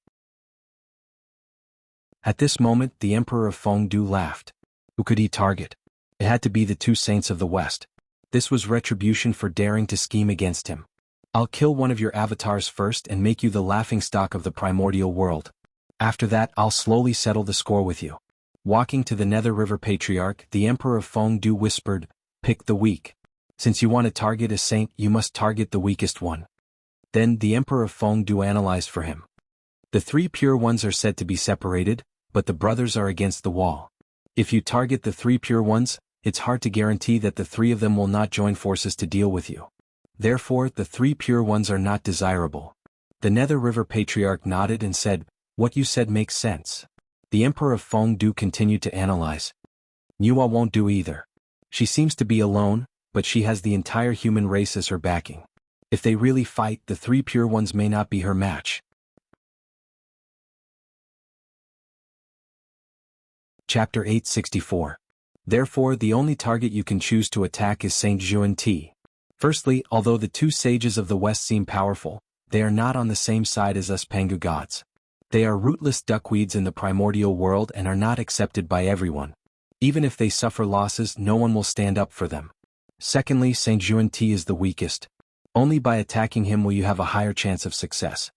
At this moment, the Emperor of Fengdu laughed. Who could he target? It had to be the 2 saints of the West. This was retribution for daring to scheme against him. I'll kill one of your avatars first and make you the laughingstock of the primordial world. After that, I'll slowly settle the score with you. Walking to the Nether River Patriarch, the Emperor of Fengdu whispered, pick the weak. Since you want to target a saint, you must target the weakest one. Then the Emperor of Fengdu analyzed for him. The 3 pure ones are said to be separated, but the brothers are against the wall. If you target the 3 pure ones, it's hard to guarantee that the 3 of them will not join forces to deal with you. Therefore, the 3 pure ones are not desirable. The Nether River Patriarch nodded and said, what you said makes sense. The Emperor of Fengdu continued to analyze. Nua won't do either. She seems to be alone, but she has the entire human race as her backing. If they really fight, the 3 pure ones may not be her match. Chapter 864. Therefore, the only target you can choose to attack is Saint Juan Ti. Firstly, although the 2 sages of the West seem powerful, they are not on the same side as us Pengu gods. They are rootless duckweeds in the primordial world and are not accepted by everyone. Even if they suffer losses, no one will stand up for them. Secondly, Saint Juan Ti is the weakest. Only by attacking him will you have a higher chance of success.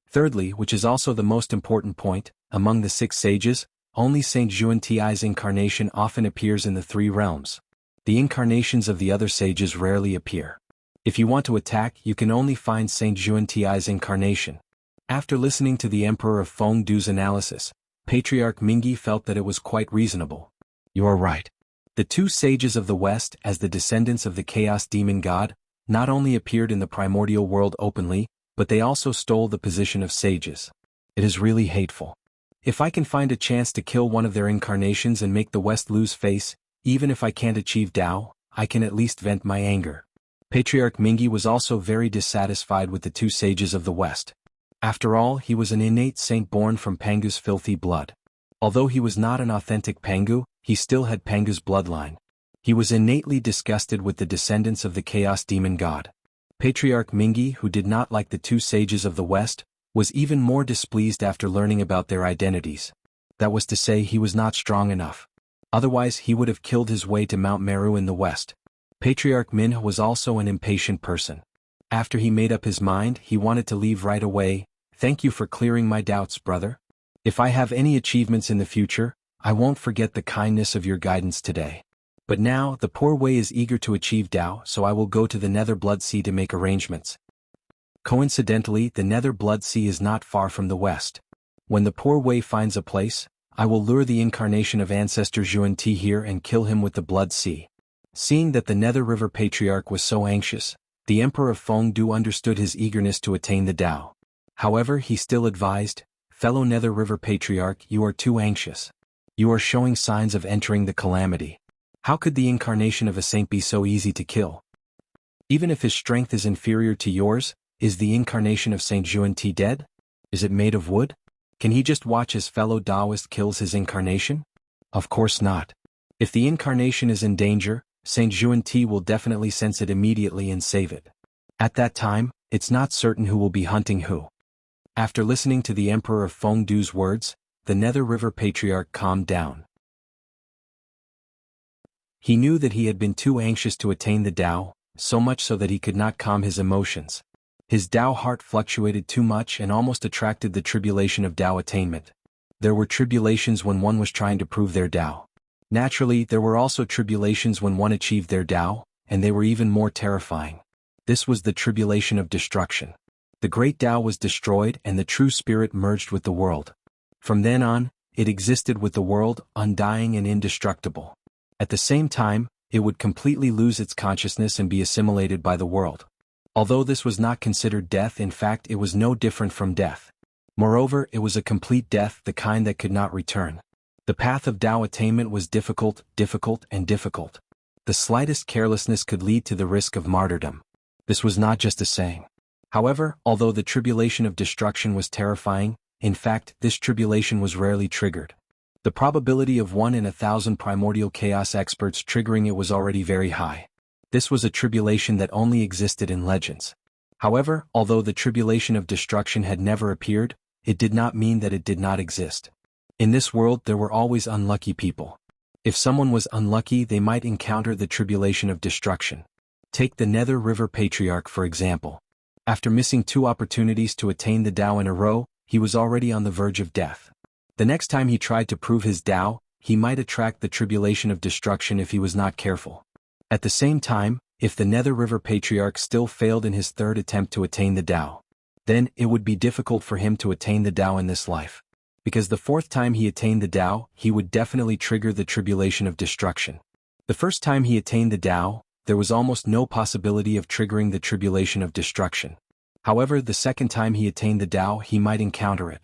Thirdly, which is also the most important point, among the 6 sages, only Saint Juan Ti's incarnation often appears in the 3 realms. The incarnations of the other sages rarely appear. If you want to attack, you can only find Saint Juan Ti's incarnation. After listening to the Emperor of Fengdu's analysis, Patriarch Mingi felt that it was quite reasonable. You are right. The 2 sages of the West, as the descendants of the Chaos Demon God, not only appeared in the primordial world openly, but they also stole the position of sages. It is really hateful. If I can find a chance to kill one of their incarnations and make the West lose face, even if I can't achieve Tao, I can at least vent my anger. Patriarch Mingyi was also very dissatisfied with the two sages of the West. After all, he was an innate saint born from Pangu's filthy blood. Although he was not an authentic Pangu, he still had Pangu's bloodline. He was innately disgusted with the descendants of the Chaos Demon God. Patriarch Mingyi, who did not like the two sages of the West, was even more displeased after learning about their identities. That was to say, he was not strong enough. Otherwise he would have killed his way to Mount Meru in the West. Patriarch Min was also an impatient person. After he made up his mind, he wanted to leave right away. Thank you for clearing my doubts, brother. If I have any achievements in the future, I won't forget the kindness of your guidance today. But now, the poor Wei is eager to achieve Tao, so I will go to the Nether Blood Sea to make arrangements. Coincidentally, the Nether Blood Sea is not far from the West. When the poor Wei finds a place, I will lure the incarnation of Ancestor Zhuan-Ti here and kill him with the Blood Sea. Seeing that the Nether River Patriarch was so anxious, the Emperor of Fengdu understood his eagerness to attain the Tao. However, he still advised, fellow Nether River Patriarch, you are too anxious. You are showing signs of entering the calamity. How could the incarnation of a saint be so easy to kill? Even if his strength is inferior to yours, is the incarnation of Saint Zhuan-Ti dead? Is it made of wood? Can he just watch as fellow Taoist kills his incarnation? Of course not. If the incarnation is in danger, Saint Zhuan-Ti will definitely sense it immediately and save it. At that time, it's not certain who will be hunting who. After listening to the Emperor of Fengdu's words, the Nether River Patriarch calmed down. He knew that he had been too anxious to attain the Tao, so much so that he could not calm his emotions. His Tao heart fluctuated too much and almost attracted the tribulation of Tao attainment. There were tribulations when one was trying to prove their Tao. Naturally, there were also tribulations when one achieved their Tao, and they were even more terrifying. This was the tribulation of destruction. The great Tao was destroyed and the true spirit merged with the world. From then on, it existed with the world, undying and indestructible. At the same time, it would completely lose its consciousness and be assimilated by the world. Although this was not considered death, in fact it was no different from death. Moreover, it was a complete death, the kind that could not return. The path of Tao attainment was difficult, and difficult. The slightest carelessness could lead to the risk of martyrdom. This was not just a saying. However, although the tribulation of destruction was terrifying, in fact, this tribulation was rarely triggered. The probability of 1 in 1,000 primordial chaos experts triggering it was already very high. This was a tribulation that only existed in legends. However, although the tribulation of destruction had never appeared, it did not mean that it did not exist. In this world there were always unlucky people. If someone was unlucky, they might encounter the tribulation of destruction. Take the Nether River Patriarch for example. After missing 2 opportunities to attain the Tao in a row, he was already on the verge of death. The next time he tried to prove his Tao, he might attract the tribulation of destruction if he was not careful. At the same time, if the Nether River Patriarch still failed in his 3rd attempt to attain the Tao, then it would be difficult for him to attain the Tao in this life. Because the 4th time he attained the Tao, he would definitely trigger the tribulation of destruction. The first time he attained the Tao, there was almost no possibility of triggering the tribulation of destruction. However, the 2nd time he attained the Tao, he might encounter it.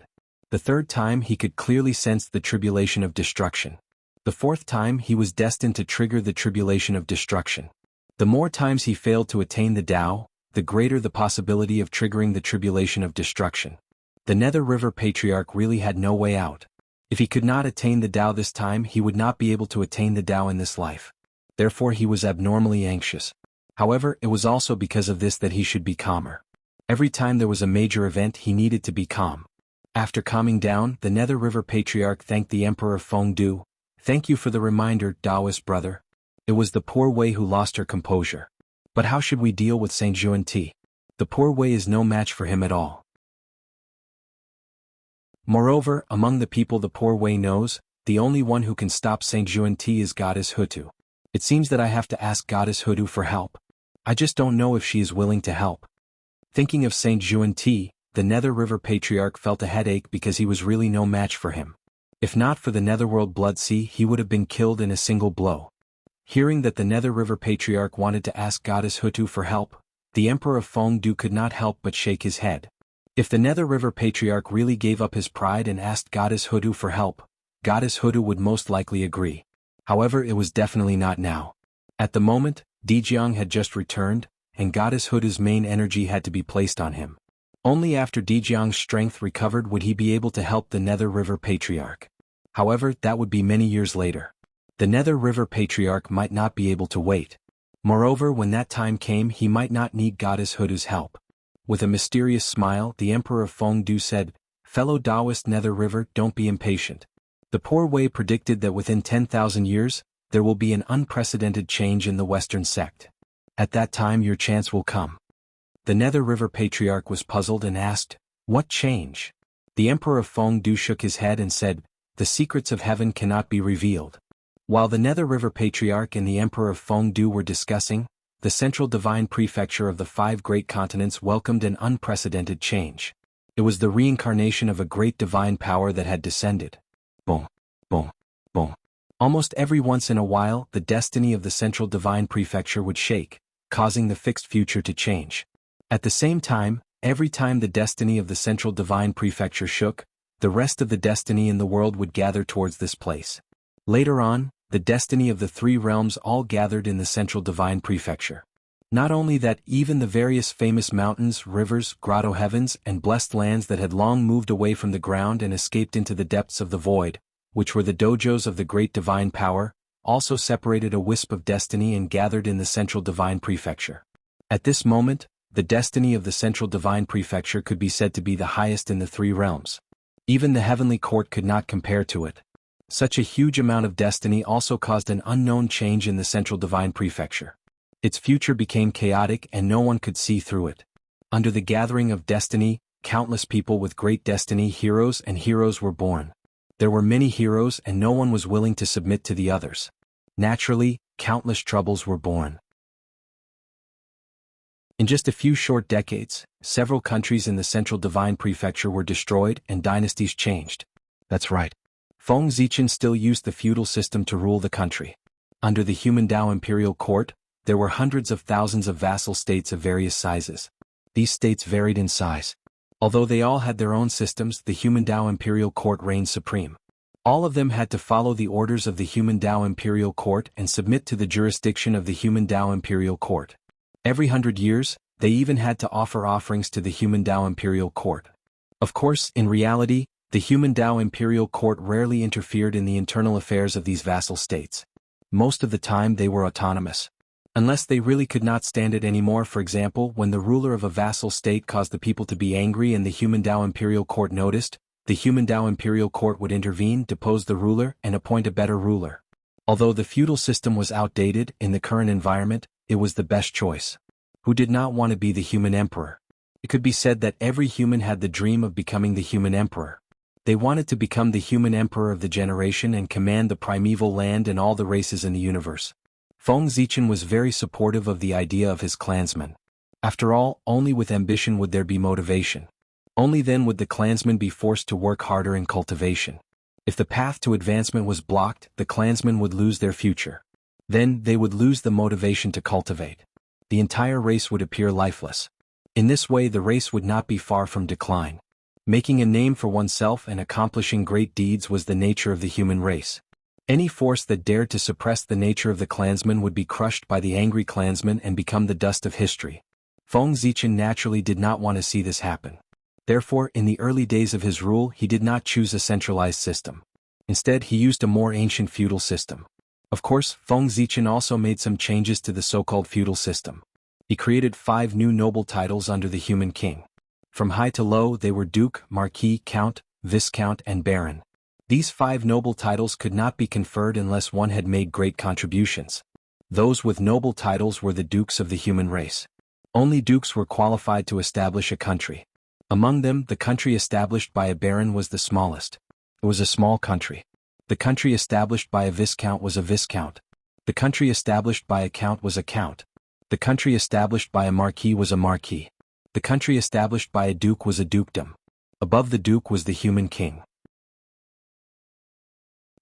The 3rd time he could clearly sense the tribulation of destruction. The 4th time he was destined to trigger the tribulation of destruction. The more times he failed to attain the Tao, the greater the possibility of triggering the tribulation of destruction. The Nether River Patriarch really had no way out. If he could not attain the Tao this time, he would not be able to attain the Tao in this life. Therefore he was abnormally anxious. However, it was also because of this that he should be calmer. Every time there was a major event, he needed to be calm. After calming down, the Nether River Patriarch thanked the Emperor of Fengdu. Thank you for the reminder, Taoist brother. It was the poor Wei who lost her composure. But how should we deal with Saint Zhuan-Ti? The poor Wei is no match for him at all. Moreover, among the people the poor Wei knows, the only one who can stop Saint Zhuan-Ti is Goddess Hutu. It seems that I have to ask Goddess Hutu for help. I just don't know if she is willing to help. Thinking of Saint Zhuan-Ti, the Nether River Patriarch felt a headache because he was really no match for him. If not for the Netherworld Blood Sea, he would have been killed in a single blow. Hearing that the Nether River Patriarch wanted to ask Goddess Hutu for help, the Emperor of Fengdu could not help but shake his head. If the Nether River Patriarch really gave up his pride and asked Goddess Hoodoo for help, Goddess Hoodoo would most likely agree. However, it was definitely not now. At the moment, Jianghu had just returned, and Goddess Hoodoo's main energy had to be placed on him. Only after Jianghu's strength recovered would he be able to help the Nether River Patriarch. However, that would be many years later. The Nether River Patriarch might not be able to wait. Moreover, when that time came, he might not need Goddess Hoodoo's help. With a mysterious smile, the Emperor of Fengdu said, "Fellow Taoist Nether River, don't be impatient. The Poor Way predicted that within 10,000 years, there will be an unprecedented change in the Western sect. At that time your chance will come." The Nether River Patriarch was puzzled and asked, "What change?" The Emperor of Fengdu shook his head and said, "The secrets of heaven cannot be revealed." While the Nether River Patriarch and the Emperor of Fengdu were discussing, the Central Divine Prefecture of the 5 great continents welcomed an unprecedented change. It was the reincarnation of a great divine power that had descended. Boom, boom, boom. Almost every once in a while, the destiny of the Central Divine Prefecture would shake, causing the fixed future to change. At the same time, every time the destiny of the Central Divine Prefecture shook, the rest of the destiny in the world would gather towards this place. Later on, the destiny of the 3 realms all gathered in the Central Divine Prefecture. Not only that, even the various famous mountains, rivers, grotto heavens, and blessed lands that had long moved away from the ground and escaped into the depths of the void, which were the dojos of the great divine power, also separated a wisp of destiny and gathered in the Central Divine Prefecture. At this moment, the destiny of the Central Divine Prefecture could be said to be the highest in the 3 realms. Even the heavenly court could not compare to it. Such a huge amount of destiny also caused an unknown change in the Central Divine Prefecture. Its future became chaotic and no one could see through it. Under the gathering of destiny, countless people with great destiny, heroes and heroes were born. There were many heroes and no one was willing to submit to the others. Naturally, countless troubles were born. In just a few short decades, several countries in the Central Divine Prefecture were destroyed and dynasties changed. That's right. Feng Zichen still used the feudal system to rule the country. Under the Human Dao Imperial Court, there were hundreds of thousands of vassal states of various sizes. These states varied in size. Although they all had their own systems, the Human Dao Imperial Court reigned supreme. All of them had to follow the orders of the Human Dao Imperial Court and submit to the jurisdiction of the Human Dao Imperial Court. Every 100 years, they even had to offer offerings to the Human Dao Imperial Court. Of course, in reality, the Human Dao Imperial Court rarely interfered in the internal affairs of these vassal states. Most of the time they were autonomous. Unless they really could not stand it anymore, for example, when the ruler of a vassal state caused the people to be angry and the Human Dao Imperial Court noticed, the Human Dao Imperial Court would intervene, depose the ruler, and appoint a better ruler. Although the feudal system was outdated, in the current environment, it was the best choice. Who did not want to be the human emperor? It could be said that every human had the dream of becoming the human emperor. They wanted to become the human emperor of the generation and command the primeval land and all the races in the universe. Feng Zichen was very supportive of the idea of his clansmen. After all, only with ambition would there be motivation. Only then would the clansmen be forced to work harder in cultivation. If the path to advancement was blocked, the clansmen would lose their future. Then, they would lose the motivation to cultivate. The entire race would appear lifeless. In this way, the race would not be far from decline. Making a name for oneself and accomplishing great deeds was the nature of the human race. Any force that dared to suppress the nature of the clansmen would be crushed by the angry clansmen and become the dust of history. Feng Zichen naturally did not want to see this happen. Therefore, in the early days of his rule, he did not choose a centralized system. Instead, he used a more ancient feudal system. Of course, Feng Zichen also made some changes to the so-called feudal system. He created 5 new noble titles under the human king. From high to low, they were Duke, Marquis, Count, Viscount, and Baron. These 5 noble titles could not be conferred unless one had made great contributions. Those with noble titles were the dukes of the human race. Only dukes were qualified to establish a country. Among them, the country established by a baron was the smallest. It was a small country. The country established by a viscount was a viscount. The country established by a count was a count. The country established by a marquis was a marquis. The country established by a duke was a dukedom. Above the duke was the human king.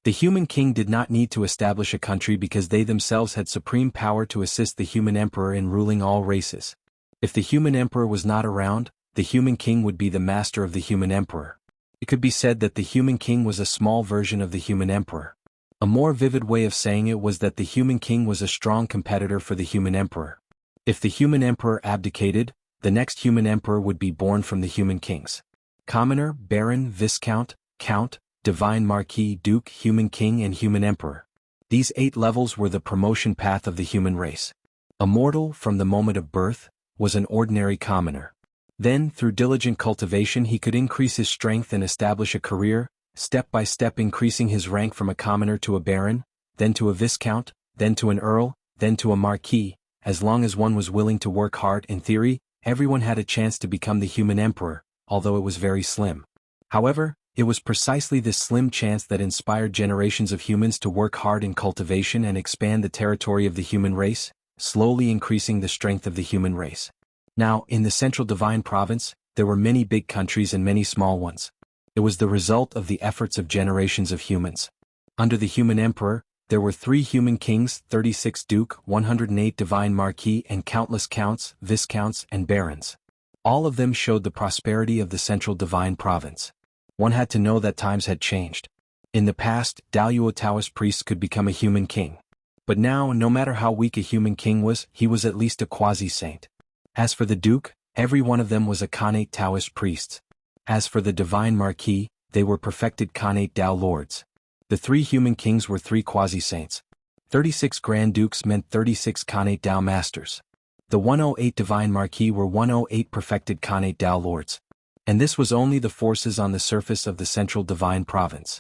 The human king did not need to establish a country because they themselves had supreme power to assist the human emperor in ruling all races. If the human emperor was not around, the human king would be the master of the human emperor. It could be said that the human king was a small version of the human emperor. A more vivid way of saying it was that the human king was a strong competitor for the human emperor. If the human emperor abdicated, the next human emperor would be born from the human kings. Commoner, Baron, Viscount, Count, Divine Marquis, Duke, Human King and Human Emperor. These 8 levels were the promotion path of the human race. A mortal, from the moment of birth, was an ordinary commoner. Then, through diligent cultivation he could increase his strength and establish a career, step by step increasing his rank from a commoner to a baron, then to a viscount, then to an earl, then to a marquis. As long as one was willing to work hard, in theory, everyone had a chance to become the human emperor, although it was very slim. However, it was precisely this slim chance that inspired generations of humans to work hard in cultivation and expand the territory of the human race, slowly increasing the strength of the human race. Now, in the Central Divine Province, there were many big countries and many small ones. It was the result of the efforts of generations of humans. Under the human emperor, there were 3 human kings, 36 duke, 108 divine marquis and countless counts, viscounts and barons. All of them showed the prosperity of the Central Divine Province. One had to know that times had changed. In the past, Daluo Taoist priests could become a human king. But now, no matter how weak a human king was, he was at least a quasi-saint. As for the duke, every one of them was a Khanate Taoist priest. As for the divine marquis, they were perfected Khanate Dao lords. The 3 human kings were 3 quasi-saints. 36 grand dukes meant 36 Khanate Dao masters. The 108 divine marquis were 108 perfected Khanate Dao lords. And this was only the forces on the surface of the Central Divine Province.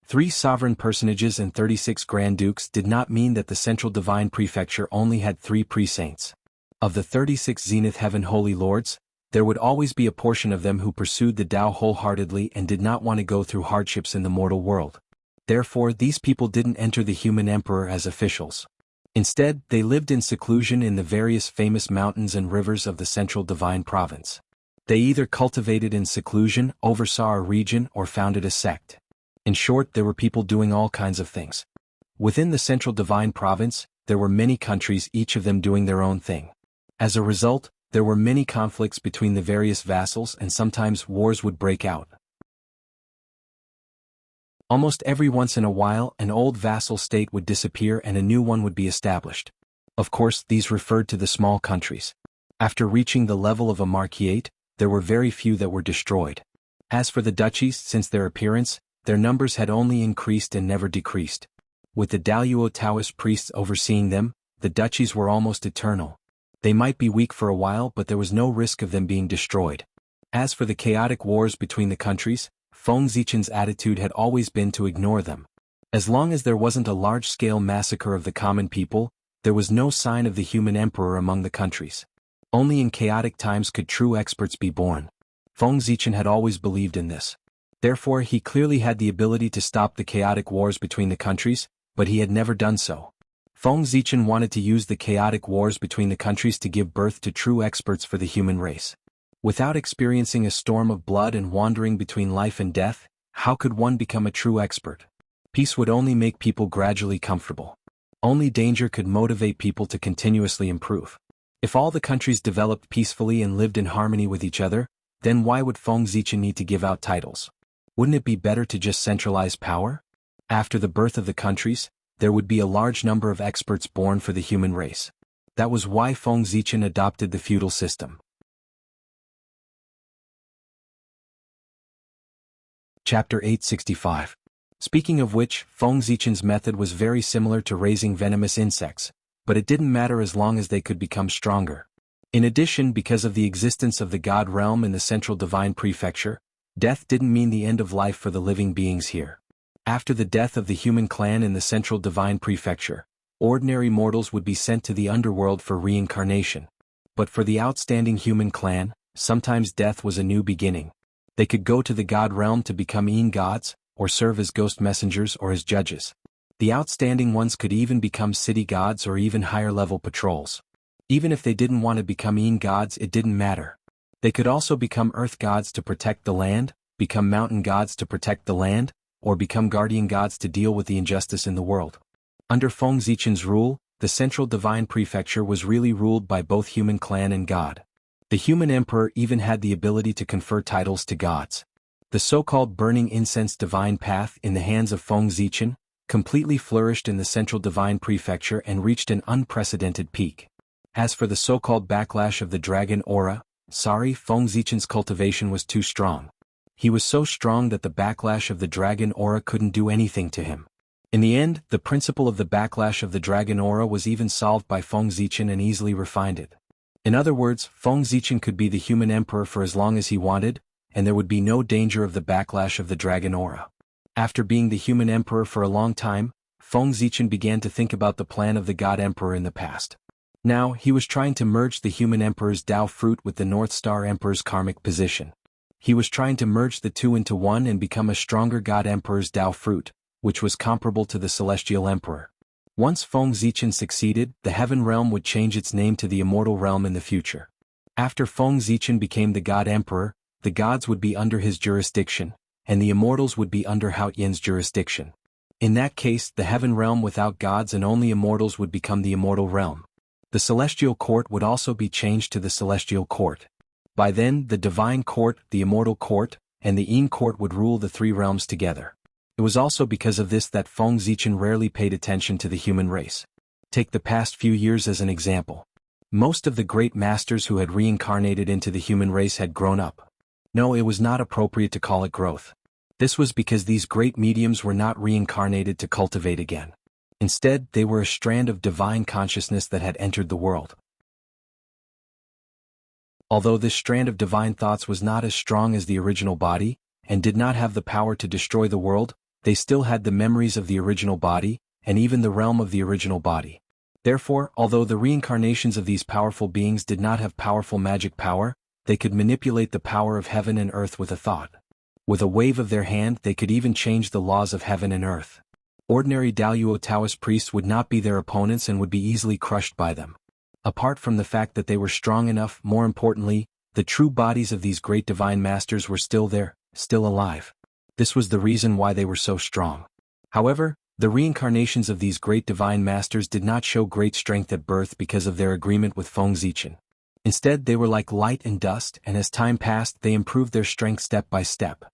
3 sovereign personages and 36 grand dukes did not mean that the Central Divine Prefecture only had 3 pre-saints. Of the 36 Zenith Heaven Holy Lords, there would always be a portion of them who pursued the Tao wholeheartedly and did not want to go through hardships in the mortal world. Therefore, these people didn't enter the human emperor as officials. Instead, they lived in seclusion in the various famous mountains and rivers of the Central Divine Province. They either cultivated in seclusion, oversaw a region, or founded a sect. In short, there were people doing all kinds of things. Within the Central Divine Province, there were many countries, each of them doing their own thing. As a result, there were many conflicts between the various vassals and sometimes wars would break out. Almost every once in a while, an old vassal state would disappear and a new one would be established. Of course, these referred to the small countries. After reaching the level of a marquisate, there were very few that were destroyed. As for the duchies, since their appearance, their numbers had only increased and never decreased. With the Daluo Taoist priests overseeing them, the duchies were almost eternal. They might be weak for a while, but there was no risk of them being destroyed. As for the chaotic wars between the countries, Feng Zichen's attitude had always been to ignore them. As long as there wasn't a large-scale massacre of the common people, there was no sign of the human emperor among the countries. Only in chaotic times could true experts be born. Feng Zichen had always believed in this. Therefore, he clearly had the ability to stop the chaotic wars between the countries, but he had never done so. Feng Zichen wanted to use the chaotic wars between the countries to give birth to true experts for the human race. Without experiencing a storm of blood and wandering between life and death, how could one become a true expert? Peace would only make people gradually comfortable. Only danger could motivate people to continuously improve. If all the countries developed peacefully and lived in harmony with each other, then why would Feng Zichen need to give out titles? Wouldn't it be better to just centralize power? After the birth of the countries, there would be a large number of experts born for the human race. That was why Feng Zichen adopted the feudal system. Chapter 865. Speaking of which, Feng Zichen's method was very similar to raising venomous insects, but it didn't matter as long as they could become stronger. In addition, because of the existence of the God realm in the Central Divine Prefecture, death didn't mean the end of life for the living beings here. After the death of the human clan in the Central Divine Prefecture, ordinary mortals would be sent to the underworld for reincarnation. But for the outstanding human clan, sometimes death was a new beginning. They could go to the God realm to become gods, or serve as ghost messengers or as judges. The outstanding ones could even become city gods or even higher-level patrols. Even if they didn't want to become gods, it didn't matter. They could also become earth gods to protect the land, become mountain gods to protect the land, or become guardian gods to deal with the injustice in the world. Under Feng Zichen's rule, the Central Divine Prefecture was really ruled by both human clan and god. The human emperor even had the ability to confer titles to gods. The so-called burning incense divine path in the hands of Feng Zichen completely flourished in the central divine prefecture and reached an unprecedented peak. As for the so-called backlash of the dragon aura, Feng Zichen's cultivation was too strong. He was so strong that the backlash of the dragon aura couldn't do anything to him. In the end, the principle of the backlash of the dragon aura was even solved by Feng Zichen and easily refined it. In other words, Feng Zichen could be the human emperor for as long as he wanted, and there would be no danger of the backlash of the dragon aura. After being the human emperor for a long time, Feng Zichen began to think about the plan of the god emperor in the past. Now, he was trying to merge the human emperor's Tao fruit with the North Star emperor's karmic position. He was trying to merge the two into one and become a stronger god emperor's Tao fruit, which was comparable to the celestial emperor. Once Feng Zichen succeeded, the heaven realm would change its name to the immortal realm in the future. After Feng Zichen became the god emperor, the gods would be under his jurisdiction, and the immortals would be under Hao Yan's jurisdiction. In that case, the heaven realm without gods and only immortals would become the immortal realm. The celestial court would also be changed to the celestial court. By then, the divine court, the immortal court, and the Yin court would rule the three realms together. It was also because of this that Feng Zichen rarely paid attention to the human race. Take the past few years as an example. Most of the great masters who had reincarnated into the human race had grown up. No, it was not appropriate to call it growth. This was because these great mediums were not reincarnated to cultivate again. Instead, they were a strand of divine consciousness that had entered the world. Although this strand of divine thoughts was not as strong as the original body, and did not have the power to destroy the world, they still had the memories of the original body, and even the realm of the original body. Therefore, although the reincarnations of these powerful beings did not have powerful magic power, they could manipulate the power of heaven and earth with a thought. With a wave of their hand they could even change the laws of heaven and earth. Ordinary Daluo Taoist priests would not be their opponents and would be easily crushed by them. Apart from the fact that they were strong enough, more importantly, the true bodies of these great divine masters were still there, still alive. This was the reason why they were so strong. However, the reincarnations of these great divine masters did not show great strength at birth because of their agreement with Feng Zichen. Instead, they were like light and dust, and as time passed they improved their strength step by step.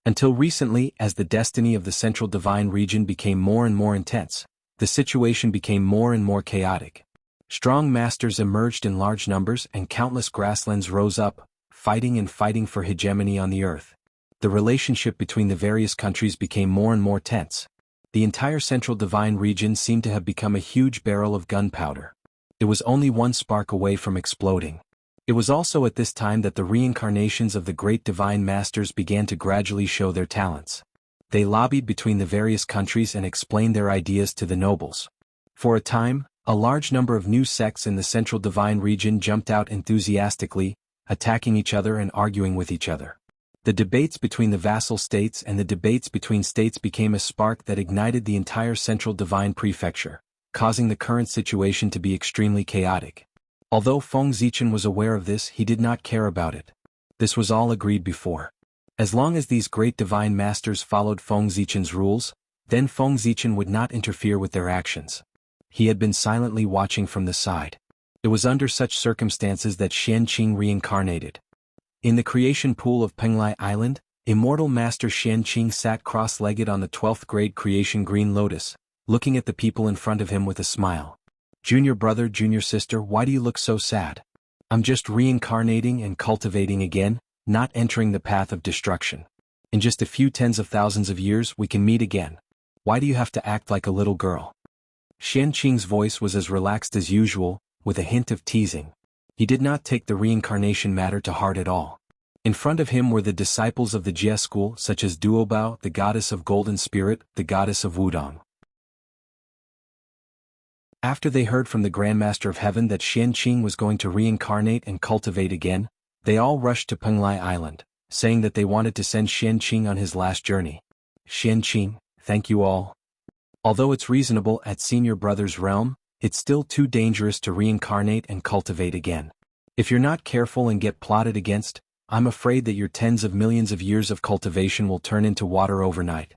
Until recently, as the destiny of the central divine region became more and more intense, the situation became more and more chaotic. Strong masters emerged in large numbers and countless grasslands rose up, fighting and fighting for hegemony on the earth. The relationship between the various countries became more and more tense. The entire central divine region seemed to have become a huge barrel of gunpowder. It was only one spark away from exploding. It was also at this time that the reincarnations of the great divine masters began to gradually show their talents. They lobbied between the various countries and explained their ideas to the nobles. For a time, a large number of new sects in the central divine region jumped out enthusiastically, attacking each other and arguing with each other. The debates between the vassal states and the debates between states became a spark that ignited the entire central divine prefecture, causing the current situation to be extremely chaotic. Although Feng Zichen was aware of this, he did not care about it. This was all agreed before. As long as these great divine masters followed Feng Zichen's rules, then Feng Zichen would not interfere with their actions. He had been silently watching from the side. It was under such circumstances that Xian Qing reincarnated. In the creation pool of Penglai Island, immortal master Xian Qing sat cross-legged on the 12th grade creation green lotus, looking at the people in front of him with a smile. Junior brother, junior sister, why do you look so sad? I'm just reincarnating and cultivating again, not entering the path of destruction. In just a few tens of thousands of years we can meet again. Why do you have to act like a little girl? Xian Qing's voice was as relaxed as usual, with a hint of teasing. He did not take the reincarnation matter to heart at all. In front of him were the disciples of the Jie school such as Duobao, the goddess of golden spirit, the goddess of Wudong. After they heard from the Grandmaster of Heaven that Xian Qing was going to reincarnate and cultivate again, they all rushed to Penglai Island, saying that they wanted to send Xian Qing on his last journey. Xian Qing, thank you all. Although it's reasonable at senior brother's realm, it's still too dangerous to reincarnate and cultivate again. If you're not careful and get plotted against, I'm afraid that your tens of millions of years of cultivation will turn into water overnight.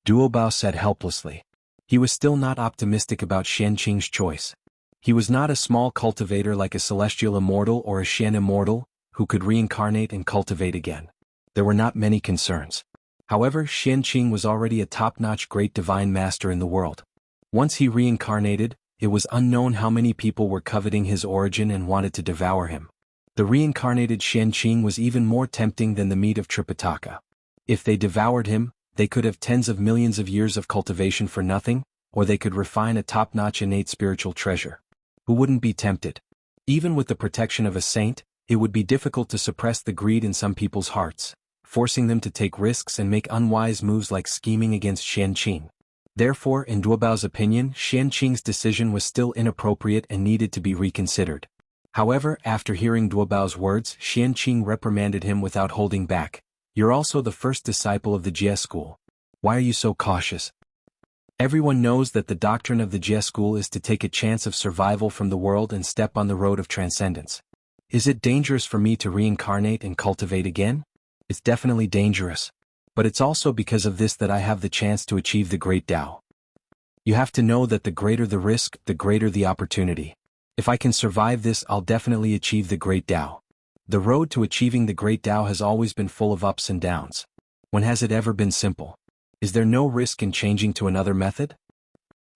Duobao said helplessly. He was still not optimistic about Xian Qing's choice. He was not a small cultivator like a celestial immortal or a Xian immortal, who could reincarnate and cultivate again. There were not many concerns. However, Qianqing was already a top-notch great divine master in the world. Once he reincarnated, it was unknown how many people were coveting his origin and wanted to devour him. The reincarnated Qianqing was even more tempting than the meat of Tripitaka. If they devoured him, they could have tens of millions of years of cultivation for nothing, or they could refine a top-notch innate spiritual treasure. Who wouldn't be tempted? Even with the protection of a saint, it would be difficult to suppress the greed in some people's hearts, forcing them to take risks and make unwise moves like scheming against Qianqing. Therefore, in Duobao's opinion, Qianqing's decision was still inappropriate and needed to be reconsidered. However, after hearing Duobao's words, Qianqing reprimanded him without holding back. "You're also the first disciple of the Jie school. Why are you so cautious? Everyone knows that the doctrine of the Jie school is to take a chance of survival from the world and step on the road of transcendence. Is it dangerous for me to reincarnate and cultivate again? It's definitely dangerous. But it's also because of this that I have the chance to achieve the great Tao. You have to know that the greater the risk, the greater the opportunity. If I can survive this, I'll definitely achieve the great Tao. The road to achieving the great Tao has always been full of ups and downs. When has it ever been simple? Is there no risk in changing to another method?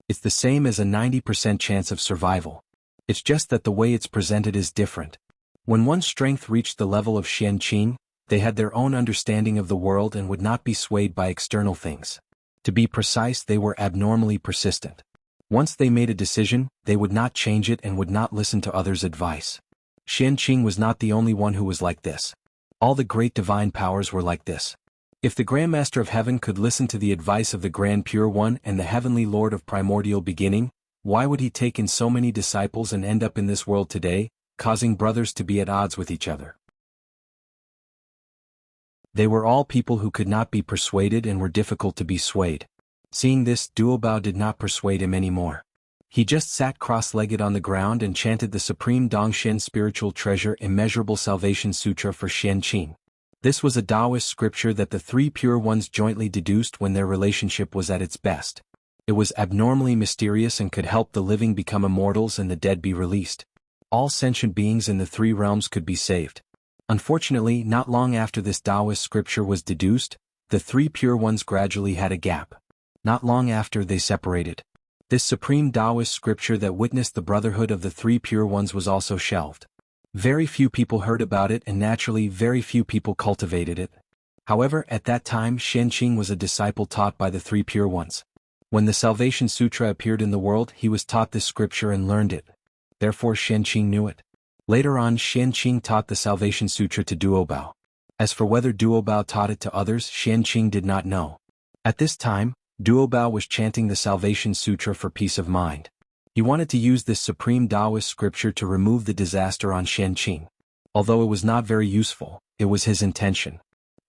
It's the same as a 90% chance of survival. It's just that the way it's presented is different. When one's strength reached the level of Qianqing, they had their own understanding of the world and would not be swayed by external things. To be precise, they were abnormally persistent. Once they made a decision, they would not change it and would not listen to others' advice. Qianqing was not the only one who was like this. All the great divine powers were like this. If the Grandmaster of Heaven could listen to the advice of the Grand Pure One and the Heavenly Lord of Primordial Beginning, why would he take in so many disciples and end up in this world today, causing brothers to be at odds with each other? They were all people who could not be persuaded and were difficult to be swayed. Seeing this, Duobao did not persuade him anymore. He just sat cross-legged on the ground and chanted the supreme Dongshen spiritual treasure Immeasurable Salvation Sutra for Qianqing. This was a Taoist scripture that the three pure ones jointly deduced when their relationship was at its best. It was abnormally mysterious and could help the living become immortals and the dead be released. All sentient beings in the three realms could be saved. Unfortunately, not long after this Taoist scripture was deduced, the three pure ones gradually had a gap. Not long after, they separated. This supreme Taoist scripture that witnessed the brotherhood of the three pure ones was also shelved. Very few people heard about it and naturally very few people cultivated it. However, at that time Qianqing was a disciple taught by the three pure ones. When the Salvation Sutra appeared in the world, he was taught this scripture and learned it. Therefore Qianqing knew it. Later on, Qianqing taught the Salvation Sutra to Duobao. As for whether Duobao taught it to others, Qianqing did not know. At this time, Duobao was chanting the Salvation Sutra for peace of mind. He wanted to use this supreme Taoist scripture to remove the disaster on Qianqing. Although it was not very useful, it was his intention.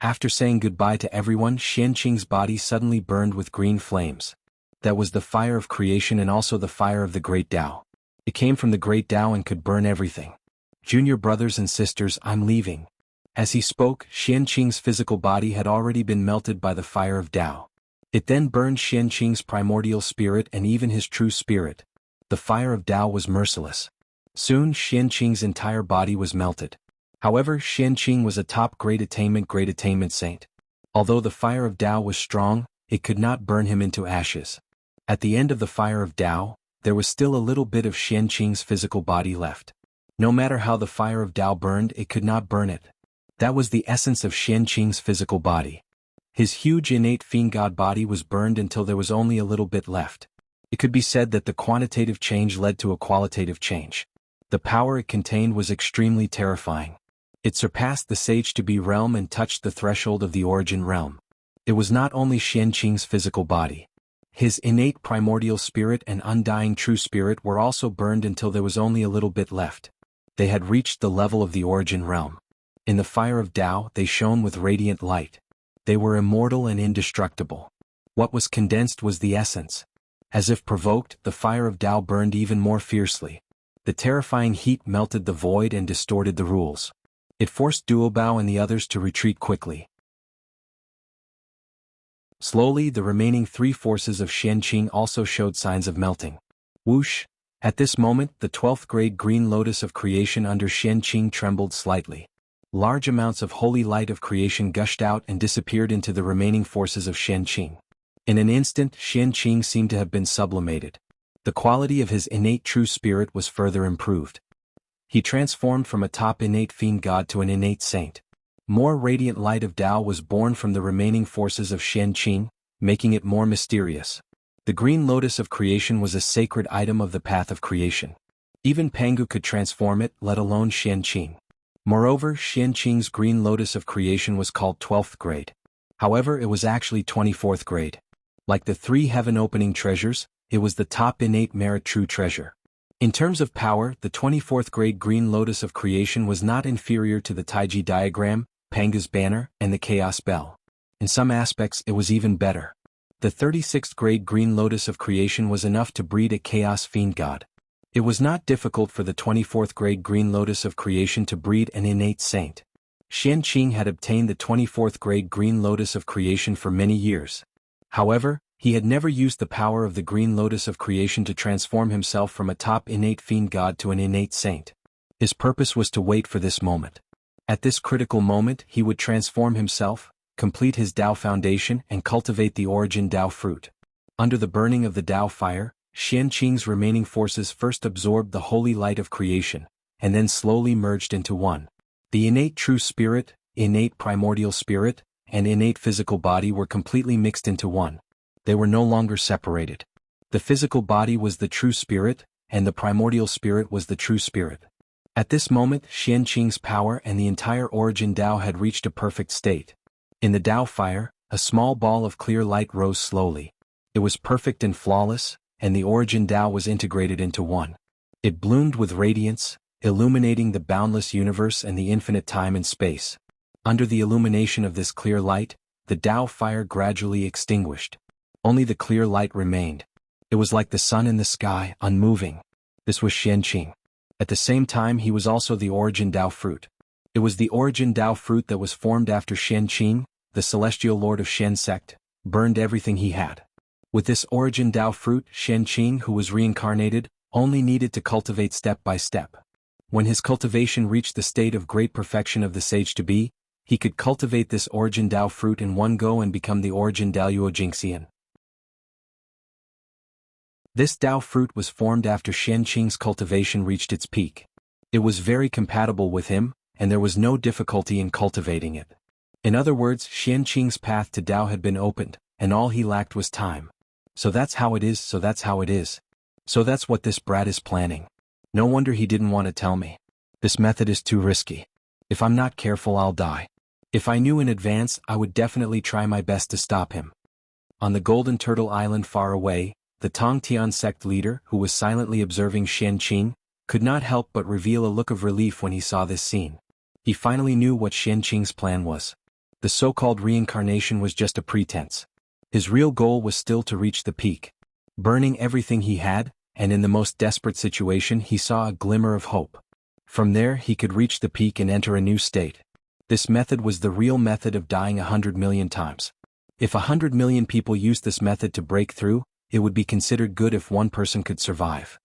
After saying goodbye to everyone, Qianqing's body suddenly burned with green flames. That was the fire of creation and also the fire of the great Tao. It came from the great Tao and could burn everything. Junior brothers and sisters, I'm leaving. As he spoke, Qianqing's physical body had already been melted by the fire of Tao. It then burned Qianqing's primordial spirit and even his true spirit. The fire of Tao was merciless. Soon Qianqing's entire body was melted. However, Qianqing was a top great attainment saint. Although the fire of Tao was strong, it could not burn him into ashes. At the end of the fire of Tao, there was still a little bit of Qianqing's physical body left. No matter how the fire of Tao burned, it could not burn it. That was the essence of Qianqing's physical body. His huge innate fiend god body was burned until there was only a little bit left. It could be said that the quantitative change led to a qualitative change. The power it contained was extremely terrifying. It surpassed the sage-to-be realm and touched the threshold of the origin realm. It was not only Qianqing's physical body. His innate primordial spirit and undying true spirit were also burned until there was only a little bit left. They had reached the level of the origin realm. In the fire of Tao, they shone with radiant light. They were immortal and indestructible. What was condensed was the essence. As if provoked, the fire of Tao burned even more fiercely. The terrifying heat melted the void and distorted the rules. It forced Duobao and the others to retreat quickly. Slowly, the remaining three forces of Qianqing also showed signs of melting. Whoosh! At this moment, the 12th grade green lotus of creation under Qianqing trembled slightly. Large amounts of holy light of creation gushed out and disappeared into the remaining forces of Qianqing. In an instant, Qianqing seemed to have been sublimated. The quality of his innate true spirit was further improved. He transformed from a top innate fiend god to an innate saint. More radiant light of Tao was born from the remaining forces of Qianqing, making it more mysterious. The green lotus of creation was a sacred item of the path of creation. Even Pangu could transform it, let alone Qianqing. Moreover, Qianqing's green lotus of creation was called 12th grade. However, it was actually 24th grade. Like the 3 heaven-opening treasures, it was the top innate merit true treasure. In terms of power, the 24th grade green lotus of creation was not inferior to the Taiji diagram, Pangu's banner, and the chaos bell. In some aspects, it was even better. The 36th grade green lotus of creation was enough to breed a chaos fiend god. It was not difficult for the 24th grade green lotus of creation to breed an innate saint. Qianqing had obtained the 24th grade green lotus of creation for many years. However, he had never used the power of the green lotus of creation to transform himself from a top innate fiend god to an innate saint. His purpose was to wait for this moment. At this critical moment, he would transform himself, complete his Tao foundation, and cultivate the origin Tao fruit. Under the burning of the Tao fire, Qianqing's remaining forces first absorbed the holy light of creation, and then slowly merged into one. The innate true spirit, innate primordial spirit, and innate physical body were completely mixed into one. They were no longer separated. The physical body was the true spirit, and the primordial spirit was the true spirit. At this moment, Qianqing's power and the entire origin Tao had reached a perfect state. In the Tao fire, a small ball of clear light rose slowly. It was perfect and flawless, and the origin Tao was integrated into one. It bloomed with radiance, illuminating the boundless universe and the infinite time and space. Under the illumination of this clear light, the Tao fire gradually extinguished. Only the clear light remained. It was like the sun in the sky, unmoving. This was Qianqing. At the same time, he was also the origin Tao fruit. It was the origin Tao fruit that was formed after Qianqing, the celestial lord of Qian sect, burned everything he had. With this origin Tao fruit, Qianqing, who was reincarnated, only needed to cultivate step by step. When his cultivation reached the state of great perfection of the sage-to-be, he could cultivate this origin Tao fruit in one go and become the origin Daoyuo Jingxian. This Tao fruit was formed after Qianqing's cultivation reached its peak. It was very compatible with him, and there was no difficulty in cultivating it. In other words, Qianqing's path to Tao had been opened, and all he lacked was time. So that's how it is, so that's how it is. So that's what this brat is planning. No wonder he didn't want to tell me. This method is too risky. If I'm not careful, I'll die. If I knew in advance, I would definitely try my best to stop him. On the Golden Turtle Island far away, the Tongtian sect leader, who was silently observing Qianqing, could not help but reveal a look of relief when he saw this scene. He finally knew what Qianqing's plan was. The so-called reincarnation was just a pretense. His real goal was still to reach the peak. Burning everything he had, and in the most desperate situation he saw a glimmer of hope. From there he could reach the peak and enter a new state. This method was the real method of dying 100 million times. If 100 million people used this method to break through, it would be considered good if one person could survive.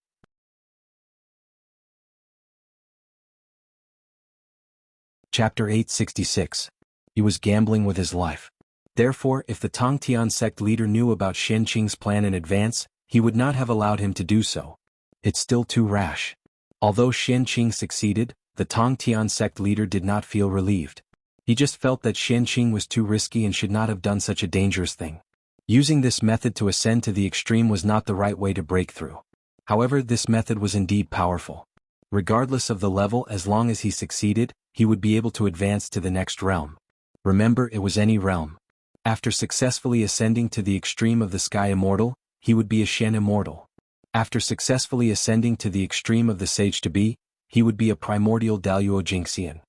Chapter 866. He was gambling with his life. Therefore, if the Tongtian sect leader knew about Qianqing's plan in advance, he would not have allowed him to do so. It's still too rash. Although Qianqing succeeded, the Tongtian sect leader did not feel relieved. He just felt that Qianqing was too risky and should not have done such a dangerous thing. Using this method to ascend to the extreme was not the right way to break through. However, this method was indeed powerful. Regardless of the level, as long as he succeeded, he would be able to advance to the next realm. Remember, it was any realm. After successfully ascending to the extreme of the Sky Immortal, he would be a Qian Immortal. After successfully ascending to the extreme of the Sage-to-be, he would be a primordial Daoyuo Jingxian.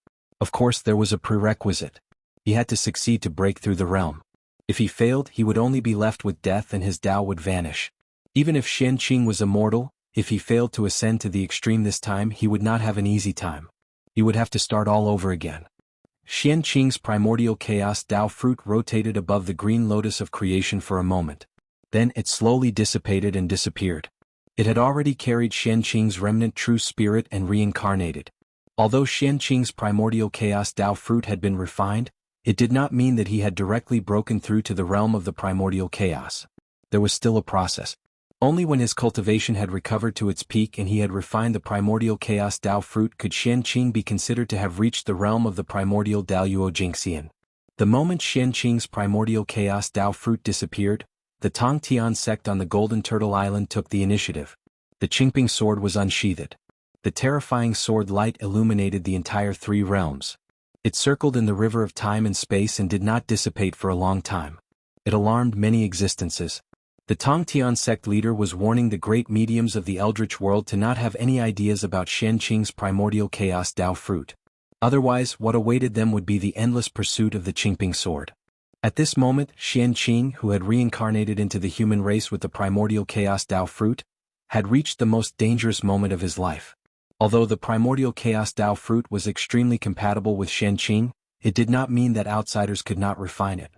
Of course, there was a prerequisite. He had to succeed to break through the realm. If he failed, he would only be left with death and his Tao would vanish. Even if Qianqing was immortal, if he failed to ascend to the extreme this time, he would not have an easy time. He would have to start all over again. Qianqing's primordial chaos Tao fruit rotated above the green lotus of creation for a moment. Then it slowly dissipated and disappeared. It had already carried Qianqing's remnant true spirit and reincarnated. Although Qianqing's primordial chaos Dao fruit had been refined, it did not mean that he had directly broken through to the realm of the primordial chaos. There was still a process. Only when his cultivation had recovered to its peak and he had refined the primordial chaos Dao fruit could Qianqing be considered to have reached the realm of the primordial Daoyuo Jingxian. The moment Qianqing's primordial chaos Dao fruit disappeared, the Tongtian sect on the Golden Turtle Island took the initiative. The Qingping sword was unsheathed. The terrifying sword light illuminated the entire three realms. It circled in the river of time and space and did not dissipate for a long time. It alarmed many existences. The Tongtian sect leader was warning the great mediums of the Eldritch world to not have any ideas about Qianqing's primordial chaos Dao fruit. Otherwise, what awaited them would be the endless pursuit of the Qingping sword. At this moment, Qianqing, who had reincarnated into the human race with the primordial chaos Dao fruit, had reached the most dangerous moment of his life. Although the primordial chaos Dao fruit was extremely compatible with Qianqing, it did not mean that outsiders could not refine it.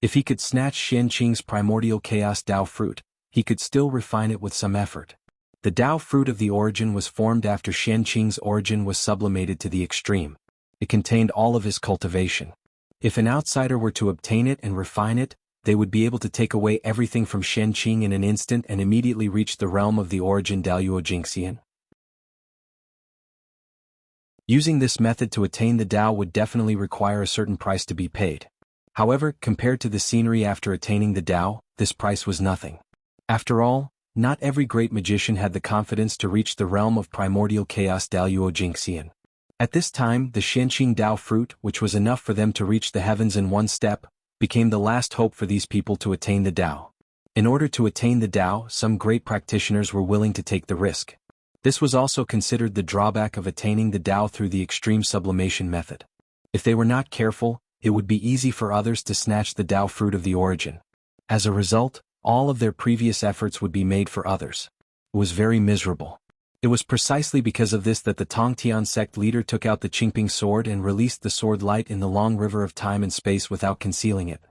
If he could snatch Qianqing's primordial chaos Dao fruit, he could still refine it with some effort. The Dao fruit of the origin was formed after Qianqing's origin was sublimated to the extreme. It contained all of his cultivation. If an outsider were to obtain it and refine it, they would be able to take away everything from Qianqing in an instant and immediately reach the realm of the origin Daoyuo Jingxian. Using this method to attain the Dao would definitely require a certain price to be paid. However, compared to the scenery after attaining the Dao, this price was nothing. After all, not every great magician had the confidence to reach the realm of primordial chaos Daoyuo Jingxian. At this time, the Qianqing Dao fruit, which was enough for them to reach the heavens in one step, became the last hope for these people to attain the Dao. In order to attain the Dao, some great practitioners were willing to take the risk. This was also considered the drawback of attaining the Dao through the extreme sublimation method. If they were not careful, it would be easy for others to snatch the Dao fruit of the origin. As a result, all of their previous efforts would be made for others. It was very miserable. It was precisely because of this that the Tongtian sect leader took out the Qingping sword and released the sword light in the long river of time and space without concealing it.